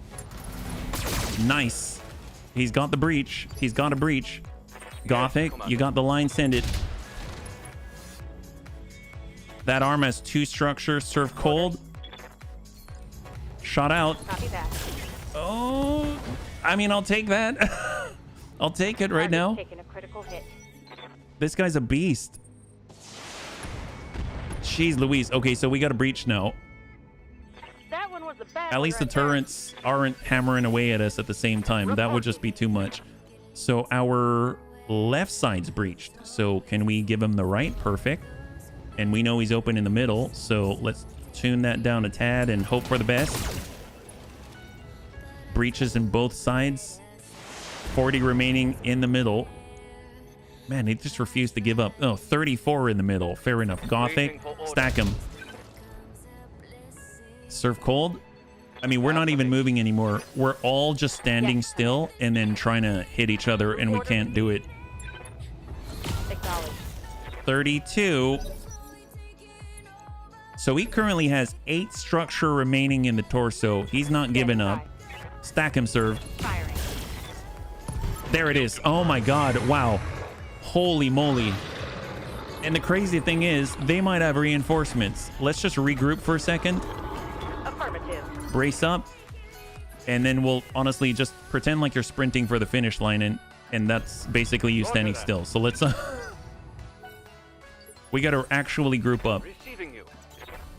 S1: Nice. He's got the breach. He's got a breach. Gothic, you got the line. Send it. That arm has 2 structures. Serve cold. Shot out.
S7: Copy that.
S1: Oh, I mean, I'll take that. I'll take it right now.
S7: Taking a critical hit.
S1: This guy's a beast. Jeez Louise. Okay, so we got a breach now.
S7: That one was a bad
S1: At least the
S7: one right there.
S1: turrets aren't hammering away at us at the same time. That would just be too much. So our left side's breached. So can we give him the right? Perfect. And we know he's open in the middle. So let's tune that down a tad and hope for the best. Breaches in both sides. 40 remaining in the middle. Man, he just refused to give up. Oh, 34 in the middle. Fair enough. Gothic, stack him. Serve cold. I mean, we're not even moving anymore. We're all just standing still and then trying to hit each other, and we can't do it.
S7: Acknowledged.
S1: 32. So he currently has 8 structure remaining in the torso. He's not giving up. Stack him, serve.
S7: Firing.
S1: There it is. Oh my god. Wow. Holy moly. And the crazy thing is, they might have reinforcements. Let's just regroup for a second.
S3: Affirmative.
S1: Brace up. And then we'll honestly just pretend like you're sprinting for the finish line. And that's basically you standing still. So let's... we got to actually group up.
S4: Receiving you.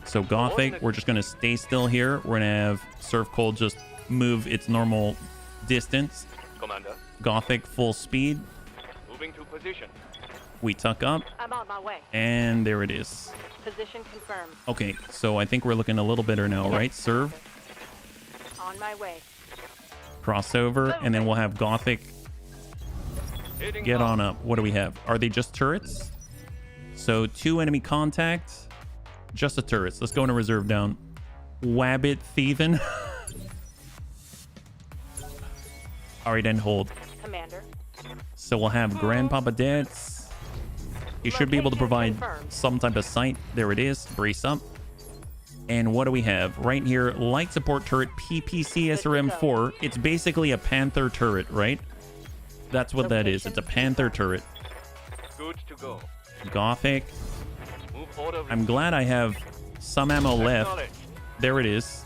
S1: So Gothic, we're just going to stay still here. We're going to have Surf Cold just move its normal distance.
S4: Commander.
S1: Gothic full speed.
S4: Moving to position.
S1: We tuck up.
S3: I'm on my way.
S1: And there it is.
S3: Position confirmed.
S1: Okay, so I think we're looking a little better now, right? Serve,
S3: On my way.
S1: crossover, and then we'll have Gothic
S4: Hitting
S1: get on up. What do we have? Are they just turrets? So 2 enemy contact. Just the turrets. Let's go into reserve down. Wabbit thieving. All right, and hold.
S3: Commander.
S1: So we'll have Grandpapa Dance. He should be able to provide some type of sight. There it is. Brace up. And what do we have? Right here, light support turret PPC SRM4. It's basically a Panther turret, right? That's what that is. It's a Panther turret.
S4: Good to go.
S1: Gothic.
S4: Move order.
S1: I'm glad I have some ammo left.
S4: Acknowledged.
S1: There it is.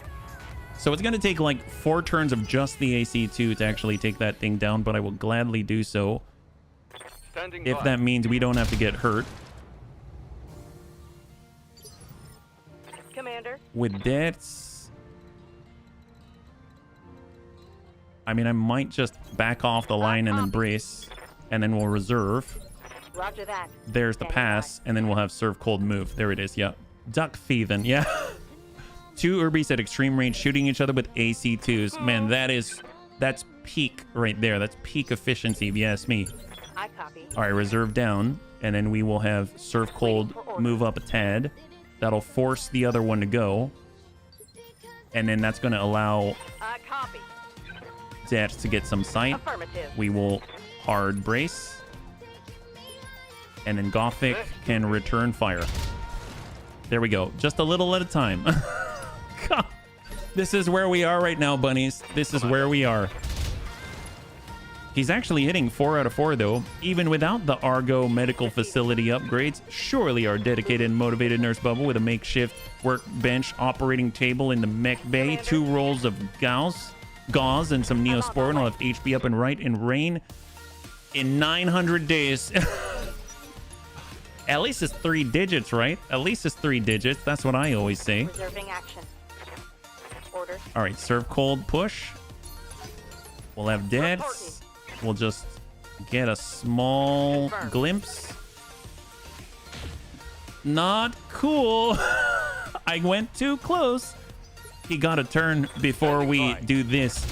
S1: So it's going to take like 4 turns of just the AC2 to actually take that thing down, but I will gladly do so
S4: Standing
S1: if
S4: by.
S1: that means we don't have to get hurt.
S3: Commander.
S1: With that, I mean, I might just back off the line and then brace, and then we'll reserve.
S3: Roger that.
S1: There's the pass, and then we'll have serve cold move. There it is. Yeah. Duck thieving. Yeah. 2 Urbies at extreme range shooting each other with AC2s. Man, that's peak right there. That's peak efficiency, if you ask me.
S3: I copy.
S1: All right, reserve down, and then we will have serve cold move up a tad. That'll force the other one to go, and then that's going to allow
S3: I copy.
S1: that to get some sight.
S3: Affirmative.
S1: We will hard brace, and then Gothic can return fire. There we go. Just a little at a time. God. This is where we are right now, bunnies. This is where we are. He's actually hitting 4 out of 4, though. Even without the Argo medical facility upgrades, surely our dedicated and motivated Nurse Bubble with a makeshift workbench operating table in the mech bay, 2 rolls of gauze, and some Neospore, and I'll have HB up and right in rain in 900 days. At least it's 3 digits, right? At least it's 3 digits. That's what I always say.
S3: Reserving action. Order.
S1: All right, serve cold push. We'll have deads. We'll just get a small glimpse. Not cool. I went too close. He got a turn before we do this.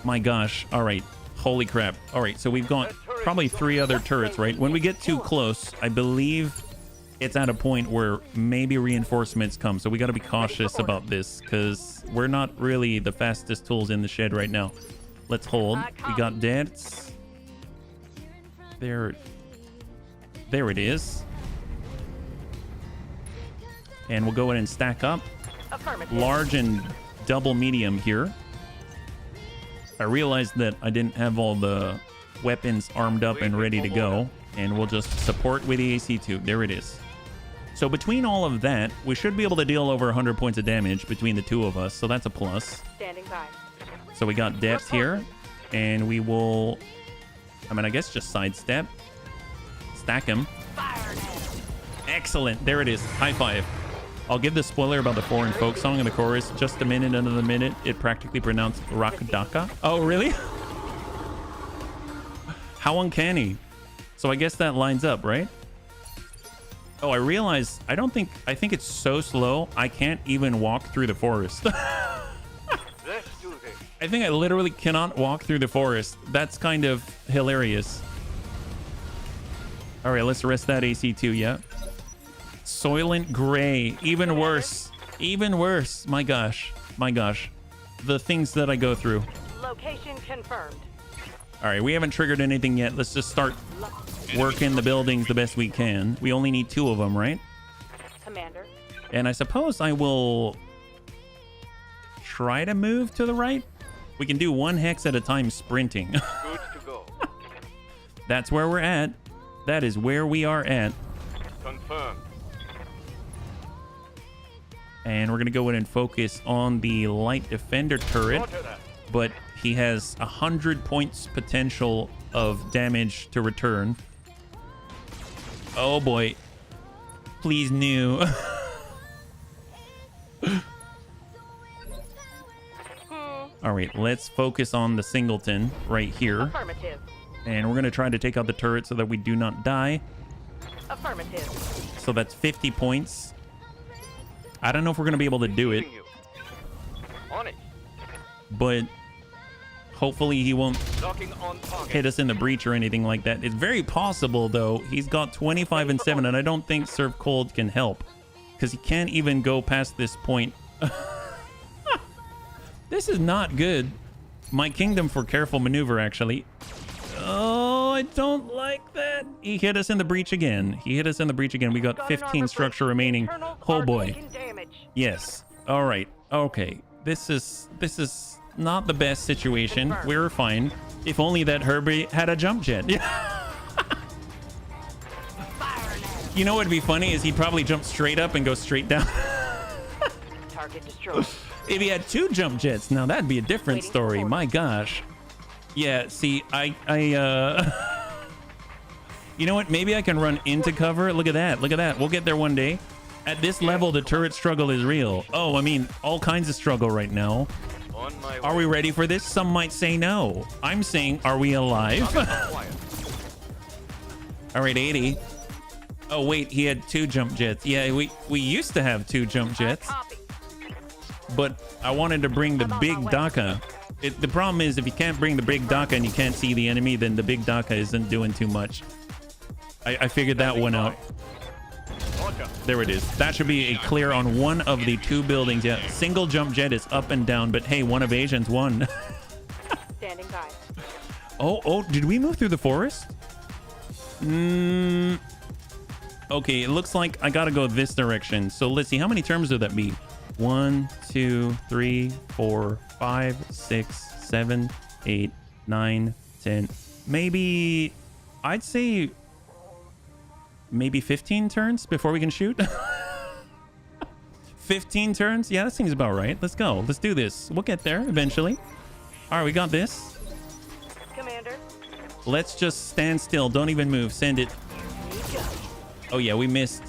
S1: My gosh. All right. Holy crap. All right. So we've got probably 3 other turrets, right? When we get too close, I believe it's at a point where maybe reinforcements come. So we got to be cautious about this because we're not really the fastest tools in the shed right now. Let's hold. We got deads. There it is. And we'll go ahead and stack up. Large and double medium here. I realized that I didn't have all the weapons armed up and ready to go. And we'll just support with the AC2. There it is. So between all of that, we should be able to deal over 100 points of damage between the 2 of us. So that's a plus.
S3: Standing by.
S1: So we got depth here, and we will, I mean, I guess just sidestep, stack him. Excellent. There it is. High five. I'll give the spoiler about the foreign folk song in the chorus. Just a minute under the minute, it practically pronounced Rakdaka. Oh, really? How uncanny. So I guess that lines up, right? Oh, I realize, I think it's so slow, I can't even walk through the forest.
S4: Let's do this.
S1: I think I literally cannot walk through the forest. That's kind of hilarious. All right, let's rest that AC2, yeah. Soylent Gray, even worse. Even worse. My gosh. My gosh. The things that I go through.
S3: Location confirmed.
S1: All right, we haven't triggered anything yet. Let's just start working the buildings the best we can. We only need 2 of them, right?
S3: Commander.
S1: And I suppose I will try to move to the right. We can do 1 hex at a time sprinting.
S4: Good to go.
S1: That's where we're at. That is where we are at.
S4: Confirmed.
S1: And we're going to go in and focus on the light defender turret.
S4: Roger that.
S1: But he has 100 points potential of damage to return. Oh boy. Please, new. All right, let's focus on the singleton right here.
S7: Affirmative.
S1: And we're going to try to take out the turret so that we do not die.
S7: Affirmative.
S1: So that's 50 points. I don't know if we're going to be able to do it,
S4: Receiving you. On it.
S1: but hopefully he won't
S4: Locking on target.
S1: hit us in the breach or anything like that. It's very possible, though. He's got 25 and 7, and I don't think Serve Cold can help because he can't even go past this point. This is not good. My kingdom for careful maneuver, actually. Oh, I don't like that. He hit us in the breach again. He hit us in the breach again. We got
S7: Got an
S1: 15
S7: armor
S1: structure
S7: breach.
S1: remaining.
S7: Internal
S1: Oh
S7: are
S1: boy.
S7: taking damage.
S1: Yes. All right. Okay. This is not the best situation.
S7: Confirmed.
S1: We're fine. If only that Herbie had a jump jet. You know what'd be funny is he'd probably jump straight up and go straight down.
S7: Target destroyed.
S1: If he had 2 jump jets, now that'd be a different
S7: Waiting for
S1: story.
S7: orders.
S1: My gosh. Yeah, see, you know what? Maybe I can run into cover. Look at that. Look at that. We'll get there one day. At this level, the turret struggle is real. Oh, I mean, all kinds of struggle right now.
S4: On my way.
S1: Are we ready for this? Some might say no. I'm saying, are we alive?
S4: Quiet.
S1: All right, 80. Oh, wait, he had 2 jump jets. Yeah, we used to have 2 jump jets,
S7: Copy.
S1: but I wanted to bring the big DACA. The problem is if you can't bring the big DACA and you can't see the enemy, then the big DACA isn't doing too much. I figured that one out.
S4: Roger.
S1: There it is. That should be a clear on one of the 2 buildings. Yeah, single jump jet is up and down, but hey, one evasion's won.
S7: Standing by.
S1: Oh, did we move through the forest? Okay, it looks like I gotta go this direction. So let's see, how many turns would that be? 1, 2, 3, 4, 5, 6, 7, 8, 9, 10. Maybe, I'd say maybe 15 turns before we can shoot. 15 turns? Yeah, that seems about right. Let's go. Let's do this. We'll get there eventually. All right, we got this.
S7: Commander.
S1: Let's just stand still. Don't even move. Send it. Oh yeah, we missed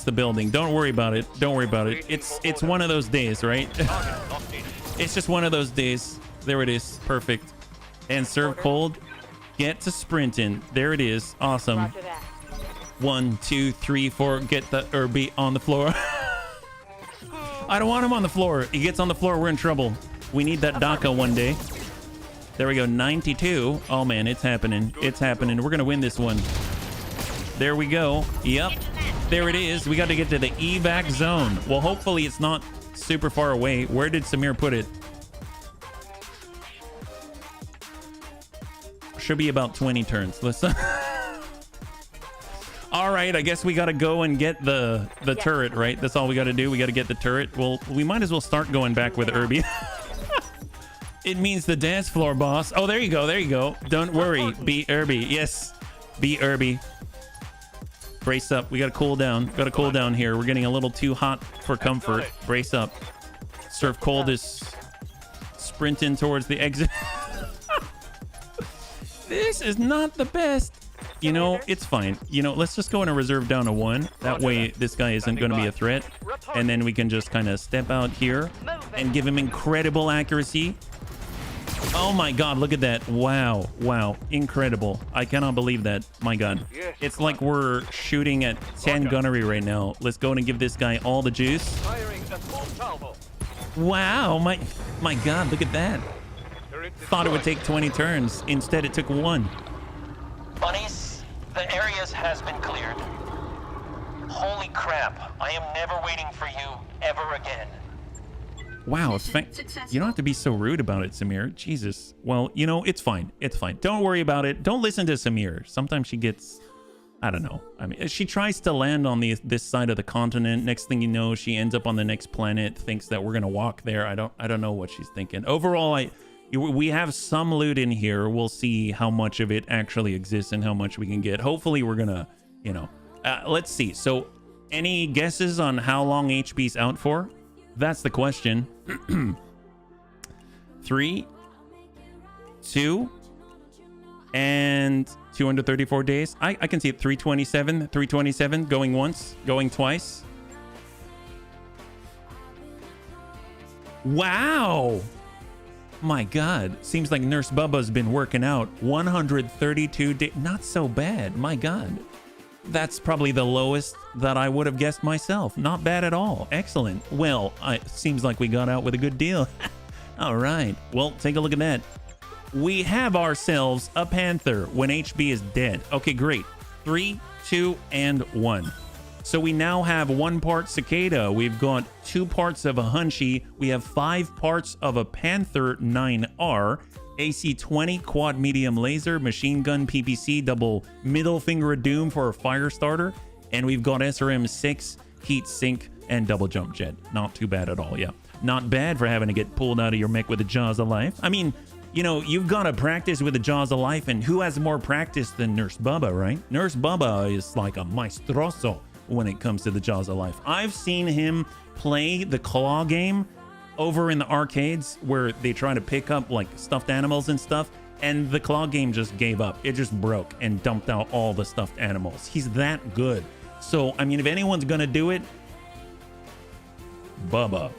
S1: the building. Don't worry about it. Don't worry about it. It's one of those days, right?
S4: Target locked in.
S1: It's just one of those days. There it is. Perfect. And serve cold. Get to sprinting. There it is. Awesome.
S7: Roger that.
S1: 1, 2, 3, 4. Get the Herbie on the floor. I don't want him on the floor. He gets on the floor, we're in trouble. We need that DACA one day. There we go. 92. Oh man, it's happening. It's happening. We're gonna win this one. There we go. Yep. There it is. We got to get to the evac zone. Well, hopefully it's not super far away. Where did Samir put it? Should be about 20 turns. Let's. All right, I guess we got to go and get the turret, right? That's all we got to do. We got to get the turret. Well, we might as well start going back with Herbie. It means the dance floor, boss. Oh, there you go. There you go. Don't worry. Be Herbie. Yes. Be Herbie. Brace up. We got to cool down. Got to cool down here. We're getting a little too hot for comfort. Brace up. Serve cold is sprinting towards the exit. This is not the best. You know, it's fine. You know, let's just go in a reserve down to 1. That way this guy isn't going to be a threat. And then we can just kind of step out here and give him incredible accuracy. Oh my god, look at that. Wow. Wow. Incredible. I cannot believe that. My god. It's like we're shooting at 10 gunnery right now. Let's go and give this guy all the juice.
S4: Firing a full salvo.
S1: Wow. My god, look at that.
S4: Turret
S1: Thought it would
S4: destroyed.
S1: take 20 turns. Instead, it took 1.
S6: Bunnies, the areas has been cleared. Holy crap, I am never waiting for you ever again.
S1: Wow, you don't have to be so rude about it, Samir. Jesus. Well, you know, it's fine. It's fine. Don't worry about it. Don't listen to Samir. Sometimes she gets, I don't know. I mean, she tries to land on this side of the continent. Next thing you know, she ends up on the next planet, thinks that we're going to walk there. I don't know what she's thinking. Overall, we have some loot in here. We'll see how much of it actually exists and how much we can get. Hopefully, we're going to, you know, Let's see. So, any guesses on how long HB's out for? That's the question. 3, 2, and 234 days. I can see it. 327 going once, going twice. Wow. My God. Seems like Nurse Bubba's been working out. 132 days. Not so bad. My God. That's probably the lowest that I would have guessed myself. Not bad at all. Excellent. Well, it seems like we got out with a good deal. All right. Well, take a look at that. We have ourselves a panther when HB is dead. Okay, great. 3, 2, and 1. So we now have 1 part cicada. We've got 2 parts of a hunchy. We have 5 parts of a Panther 9R, AC-20 quad medium laser, machine gun PPC, double middle finger of doom for a fire starter, and we've got SRM-6, heat sink, and double jump jet. Not too bad at all, yeah. Not bad for having to get pulled out of your mech with the jaws of life. I mean, you know, you've got to practice with the jaws of life, and who has more practice than Nurse Bubba, right? Nurse Bubba is like a maestroso when it comes to the jaws of life. I've seen him play the claw game over in the arcades where they try to pick up like stuffed animals and stuff, and the claw game just gave up. It just broke and dumped out all the stuffed animals. He's that good. So, I mean, if anyone's gonna do it, Bubba.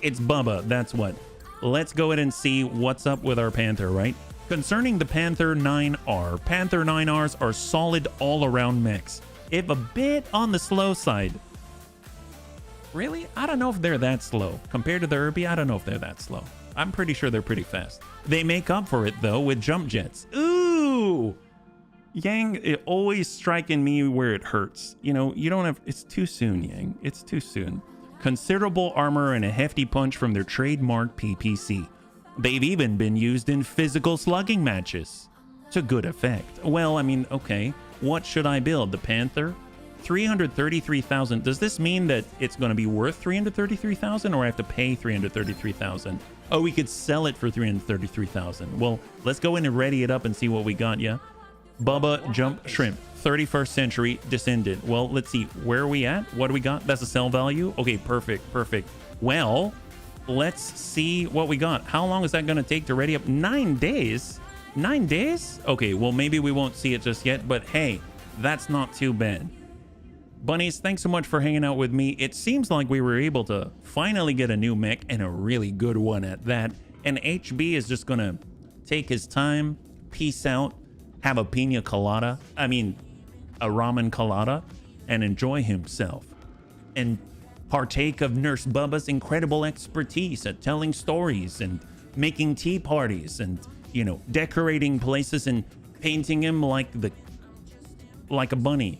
S1: It's Bubba, that's what. Let's go ahead and see what's up with our Panther, right? Concerning the Panther 9R, Panther 9Rs are solid all-around mechs. If a bit on the slow side. Really? I don't know if they're that slow. Compared to the Irby, I don't know if they're that slow. I'm pretty sure they're pretty fast. They make up for it, though, with jump jets. Ooh! Yang, it always striking me where it hurts. You know, you don't have... It's too soon, Yang. It's too soon. Considerable armor and a hefty punch from their trademark PPC. They've even been used in physical slugging matches. To good effect. Well, I mean, okay. What should I build? The Panther? 333,000. Does this mean that it's going to be worth 333,000, or I have to pay 333,000? Oh, we could sell it for 333,000. Well, let's go in and ready it up and see what we got, yeah? Bubba Jump Shrimp. 31st century descendant. Well, let's see. Where are we at? What do we got? That's a sell value? Okay, perfect, perfect. Well, let's see what we got. How long is that going to take to ready up? 9 days? 9 days? Okay, well, maybe we won't see it just yet, but hey, that's not too bad. Bunnies, thanks so much for hanging out with me. It seems like we were able to finally get a new mech, and a really good one at that. And HB is just going to take his time, peace out, have a pina colada, I mean, a ramen colada, and enjoy himself. And partake of Nurse Bubba's incredible expertise at telling stories and making tea parties and, you know, decorating places and painting him like a bunny.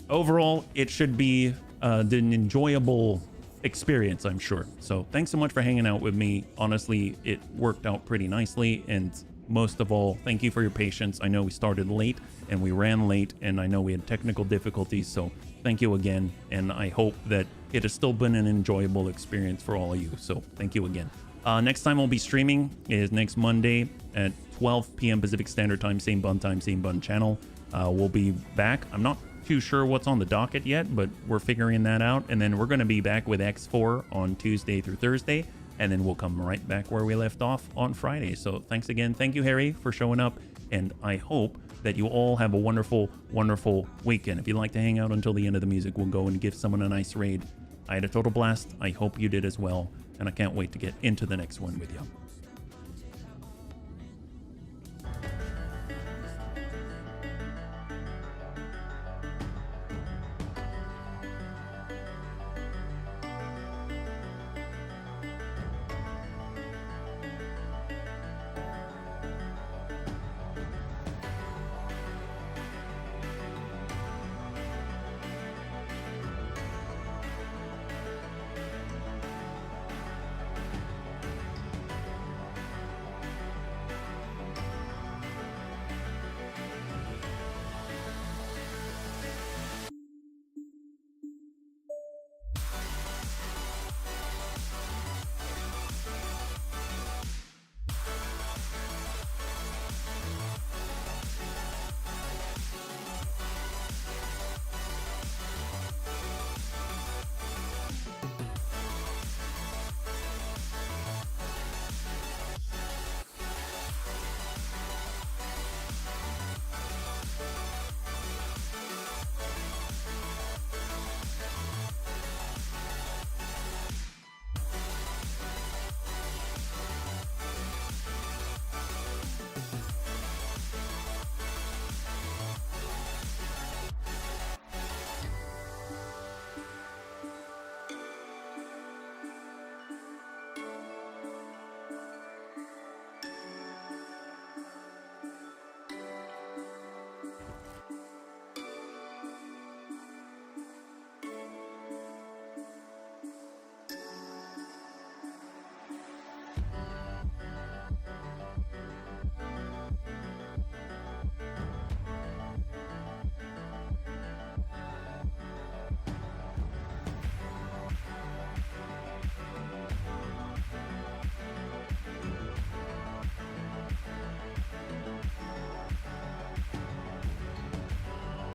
S1: Overall, it should be an enjoyable experience, I'm sure. So thanks so much for hanging out with me. Honestly, it worked out pretty nicely, and most of all, thank you for your patience. I know we started late and we ran late, and I know we had technical difficulties, so thank you again, and I hope that it has still been an enjoyable experience for all of you. So thank you again. Next time we'll be streaming is next Monday at 12 p.m. Pacific Standard Time, same bun channel. We'll be back. I'm not too sure what's on the docket yet, but we're figuring that out. And then we're going to be back with X4 on Tuesday through Thursday, and then we'll come right back where we left off on Friday. So thanks again. Thank you, Harry, for showing up, and I hope that you all have a wonderful, wonderful weekend. If you'd like to hang out until the end of the music, we'll go and give someone a nice raid. I had a total blast. I hope you did as well, and I can't wait to get into the next one with you.